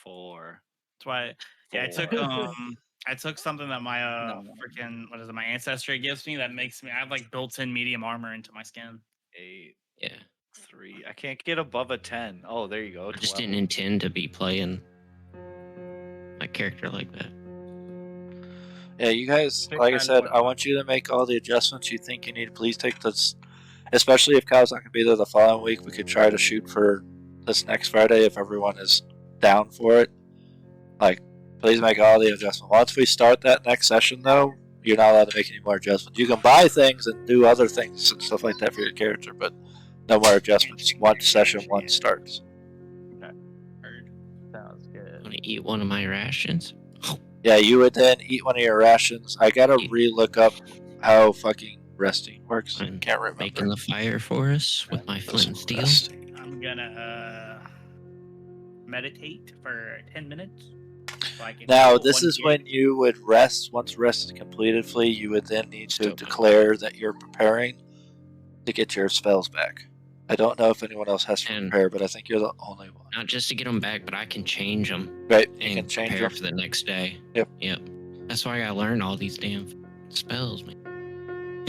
[SPEAKER 2] 4.
[SPEAKER 6] That's why. Yeah, I took something that my freaking what is it? My ancestry gives me that makes me. I have like built-in medium armor into my skin.
[SPEAKER 2] 8,
[SPEAKER 4] yeah.
[SPEAKER 2] 3. I can't get above a 10. Oh, there you go.
[SPEAKER 4] I just
[SPEAKER 2] 12.
[SPEAKER 4] didn't intend to be playing my character like that.
[SPEAKER 1] Yeah, you guys,
[SPEAKER 3] Pick
[SPEAKER 1] like I
[SPEAKER 3] on
[SPEAKER 1] said,
[SPEAKER 3] what-
[SPEAKER 1] I want you to make all the adjustments you think you need. Please take this, especially if Kyle's not going to be there the following week. We could try to shoot for this next Friday if everyone is down for it. Like, please make all the adjustments. Once we start that next session, though, you're not allowed to make any more adjustments. You can buy things and do other things and stuff like that for your character, but no more adjustments once session 1 starts.
[SPEAKER 3] Sounds good.
[SPEAKER 4] I'm gonna eat one of my rations.
[SPEAKER 1] Yeah, you would then eat one of your rations. I gotta re-look up how fucking resting works.
[SPEAKER 4] I'm
[SPEAKER 1] Can't remember.
[SPEAKER 4] Making the fire for us with my flint and steel.
[SPEAKER 1] Resting.
[SPEAKER 6] I'm gonna meditate for 10 minutes. So I can
[SPEAKER 1] Now,
[SPEAKER 6] heal
[SPEAKER 1] this
[SPEAKER 6] one
[SPEAKER 1] is
[SPEAKER 6] hit.
[SPEAKER 1] when you would rest. Once rest is completed, Flea, you would then need to
[SPEAKER 4] Still-
[SPEAKER 1] declare that you're preparing to get your spells back. I don't know if anyone else has to
[SPEAKER 4] And-
[SPEAKER 1] prepare, but I think you're the only one.
[SPEAKER 4] Not just to get them back, but I can change them
[SPEAKER 1] Right, you
[SPEAKER 4] and
[SPEAKER 1] can change
[SPEAKER 4] prepare
[SPEAKER 1] them.
[SPEAKER 4] for the next day.
[SPEAKER 1] Yep.
[SPEAKER 4] That's why I gotta learn all these damn spells, man.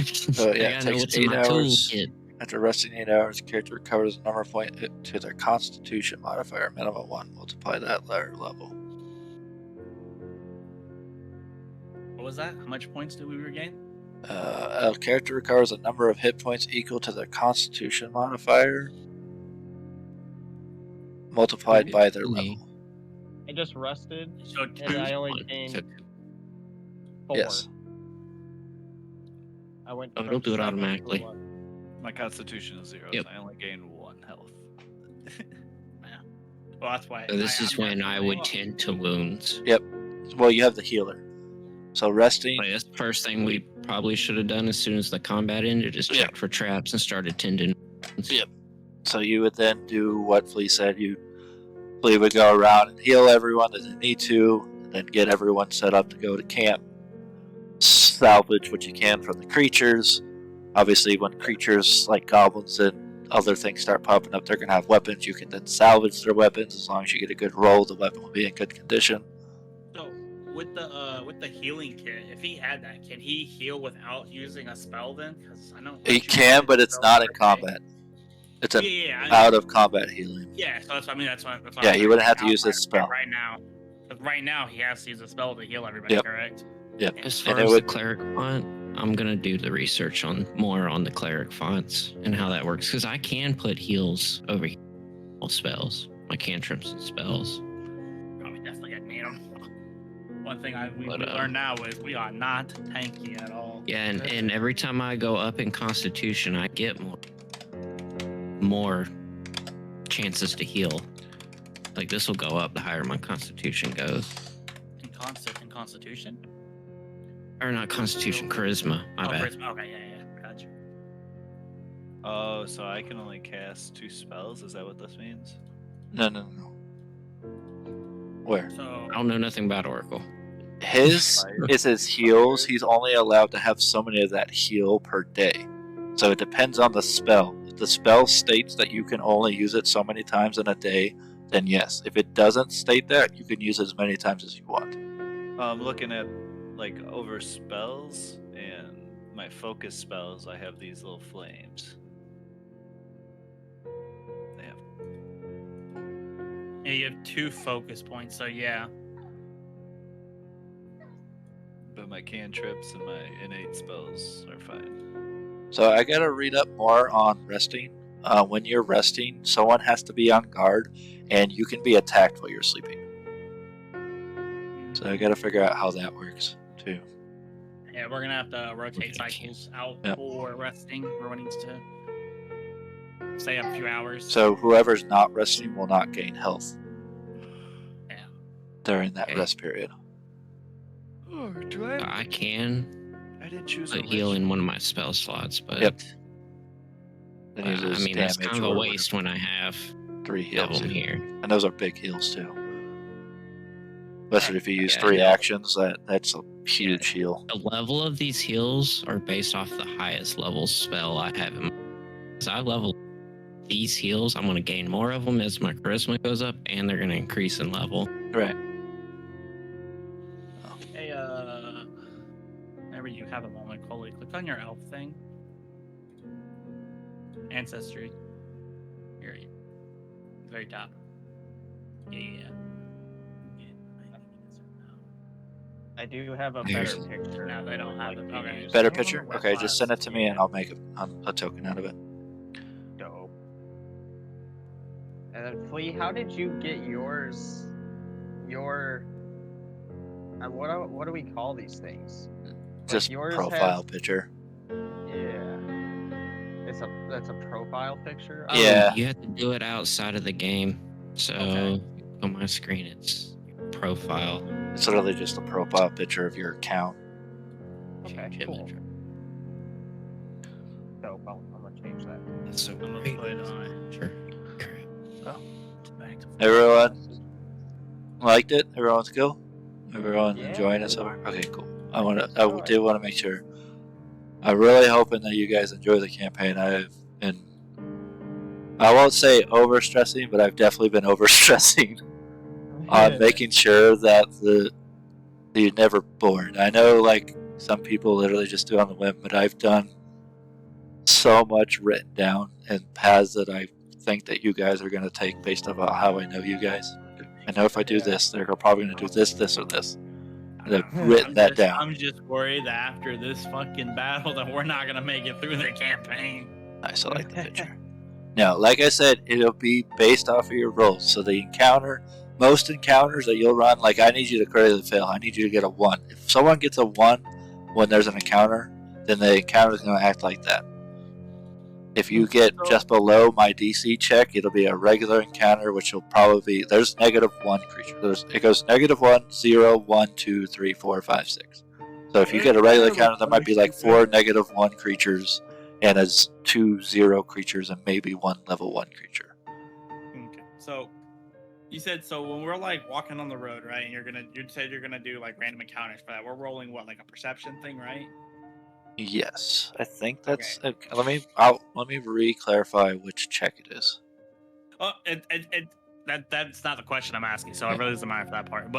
[SPEAKER 1] So, yeah,
[SPEAKER 4] I
[SPEAKER 1] it
[SPEAKER 4] gotta know
[SPEAKER 1] takes
[SPEAKER 4] what's in
[SPEAKER 1] 8
[SPEAKER 4] my
[SPEAKER 1] hours.
[SPEAKER 4] toolkit.
[SPEAKER 1] After resting 8 hours, the character recovers a number point to their Constitution modifier, minimum 1. Multiply that level.
[SPEAKER 6] What was that? How much points did we regain?
[SPEAKER 1] A character recovers a number of hit points equal to their Constitution modifier, multiplied by their
[SPEAKER 4] Me.
[SPEAKER 1] level.
[SPEAKER 3] I just rested
[SPEAKER 6] So
[SPEAKER 3] and
[SPEAKER 6] 2.
[SPEAKER 3] I only
[SPEAKER 4] One.
[SPEAKER 3] gained
[SPEAKER 4] So-
[SPEAKER 3] 4.
[SPEAKER 1] Yes.
[SPEAKER 3] I went.
[SPEAKER 4] Oh,
[SPEAKER 3] from
[SPEAKER 4] it'll do it
[SPEAKER 3] 7 to
[SPEAKER 4] automatically.
[SPEAKER 3] 11.
[SPEAKER 2] My constitution is 0,
[SPEAKER 4] Yep.
[SPEAKER 2] so I only gained 1 health.
[SPEAKER 6] Well, that's why.
[SPEAKER 4] So this is
[SPEAKER 6] I'm
[SPEAKER 4] when I
[SPEAKER 6] definitely-
[SPEAKER 4] would tend to wounds.
[SPEAKER 1] Well, you have the healer. So resting.
[SPEAKER 4] Like, that's the first thing we probably should have done as soon as the combat ended, is checked for traps and started tending.
[SPEAKER 1] Yep. So you would then do what Flea said. Flea would go around and heal everyone that they need to, and then get everyone set up to go to camp. Salvage what you can from the creatures. Obviously, when creatures like goblins and other things start popping up, they're going to have weapons. You can then salvage their weapons. As long as you get a good roll, the weapon will be in good condition.
[SPEAKER 6] So with the healing kit, if he had that, can he heal without using a spell then? Because I know
[SPEAKER 1] He can, but it's not in combat. It's an out of combat healing.
[SPEAKER 6] Yeah, so that's what I mean. That's what
[SPEAKER 1] Yeah, you wouldn't have to use this spell
[SPEAKER 6] right now. Because right now he has to use a spell to heal everybody.
[SPEAKER 1] Yep.
[SPEAKER 6] Correct.
[SPEAKER 1] Yep.
[SPEAKER 4] As far as the cleric font, I'm gonna do the research on the cleric fonts and how that works, because I can put heals over spells, my cantrips and spells.
[SPEAKER 6] Probably definitely gonna need them. One thing we learned now is we are not tanky at all.
[SPEAKER 4] Yeah, and every time I go up in Constitution, I get more chances to heal. Like, this will go up the higher my Constitution goes.
[SPEAKER 6] In Constitution?
[SPEAKER 4] Or not Constitution, Charisma. My bad.
[SPEAKER 6] Charisma. Okay, yeah, gotcha.
[SPEAKER 2] Oh, so I can only cast 2 spells? Is that what this means?
[SPEAKER 1] No. Where?
[SPEAKER 6] So
[SPEAKER 4] I don't know nothing about Oracle.
[SPEAKER 1] His is his heals. He's only allowed to have so many of that heal per day. So it depends on the spell. If the spell states that you can only use it so many times in a day, then yes. If it doesn't state that, you can use it as many times as you want.
[SPEAKER 2] I'm looking at like over spells and my focus spells. I have these little flames. They have.
[SPEAKER 6] yeah, you have 2 focus points. So yeah.
[SPEAKER 2] But my cantrips and my innate spells are fine.
[SPEAKER 1] So I gotta read up more on resting. When you're resting, someone has to be on guard, and you can be attacked while you're sleeping. So I gotta figure out how that works too.
[SPEAKER 6] Yeah, we're gonna have to rotate cycles out for resting. Everyone needs to stay up a few hours.
[SPEAKER 1] So whoever's not resting will not gain health.
[SPEAKER 6] Yeah.
[SPEAKER 1] During that rest period.
[SPEAKER 2] Oh, do
[SPEAKER 4] I can
[SPEAKER 2] I didn't choose
[SPEAKER 4] put heal in one of my spell slots, but
[SPEAKER 1] Then
[SPEAKER 4] I
[SPEAKER 1] uses
[SPEAKER 4] mean, that's
[SPEAKER 1] damage
[SPEAKER 4] kind of a
[SPEAKER 1] or
[SPEAKER 4] waste when I have
[SPEAKER 1] 3 heals
[SPEAKER 4] them here.
[SPEAKER 1] and those are big heals too. Especially if you use
[SPEAKER 4] Yeah,
[SPEAKER 1] 3
[SPEAKER 4] yeah.
[SPEAKER 1] actions, that's a huge heal.
[SPEAKER 4] The level of these heals are based off the highest level spell I have in my. As I level these heals, I'm going to gain more of them as my charisma goes up, and they're going to increase in level.
[SPEAKER 1] Right.
[SPEAKER 6] Hey, whenever you have a moment, Coley, click on your elf thing. Ancestry. Here, very top. Yeah.
[SPEAKER 3] I do have a
[SPEAKER 4] There's-
[SPEAKER 3] better picture.
[SPEAKER 6] No, they don't have it. Okay.
[SPEAKER 1] Better picture? Okay, just send it to me and I'll make a token out of it.
[SPEAKER 3] Dope. And then Flea, how did you get yours? Your what do we call these things?
[SPEAKER 1] Just
[SPEAKER 3] yours
[SPEAKER 1] profile
[SPEAKER 3] has-
[SPEAKER 1] picture.
[SPEAKER 3] Yeah. That's a profile picture.
[SPEAKER 4] Oh,
[SPEAKER 1] Yeah.
[SPEAKER 4] You have to do it outside of the game. So
[SPEAKER 3] Okay.
[SPEAKER 4] on my screen, it's your profile.
[SPEAKER 1] It's literally just a profile picture of your account.
[SPEAKER 3] Okay,
[SPEAKER 4] Change
[SPEAKER 3] cool.
[SPEAKER 4] image.
[SPEAKER 3] Dope. I'm gonna change that.
[SPEAKER 4] That's so
[SPEAKER 6] I'm gonna
[SPEAKER 4] great.
[SPEAKER 6] put on
[SPEAKER 4] Sure.
[SPEAKER 6] back to
[SPEAKER 1] Everyone liked it? Everyone's cool? Everyone
[SPEAKER 3] Yeah.
[SPEAKER 1] enjoying it so far? Okay, cool. I do want to make sure. I'm really hoping that you guys enjoy the campaign. I've been, I won't say overstressing, but I've definitely been overstressing on making sure that you're never bored. I know, like, some people literally just do it on the whim, but I've done so much written down and paths that I think that you guys are going to take based on how I know you guys. I know if I do this, they're probably going to do this, this, or this. And I've written that down.
[SPEAKER 6] I'm just worried that after this fucking battle that we're not gonna make it through the campaign.
[SPEAKER 1] Nice, I like the picture. Now, like I said, it'll be based off of your rolls. So the most encounters that you'll run, like, I need you to critically fail. I need you to get a 1. If someone gets a 1 when there's an encounter, then the encounter is going to act like that. If you get
[SPEAKER 7] So-
[SPEAKER 1] just below my DC check, it'll be a regular encounter, which will probably be there's -1 creature. It goes -1, 0, 1, 2, 3, 4, 5, 6. So if you get a regular encounter, there might be like 4 -1 creatures and 2 0 creatures and maybe 1 level 1 creature.
[SPEAKER 6] Okay. So you said so when we're like walking on the road, right? And you said you're gonna do like random encounters for that. We're rolling what, like a perception thing, right?
[SPEAKER 1] Yes, I think that's. Okay. Let me re-clarify which check it is.
[SPEAKER 6] Oh, that's not the question I'm asking. So
[SPEAKER 1] Okay.
[SPEAKER 6] it really doesn't matter for that part. But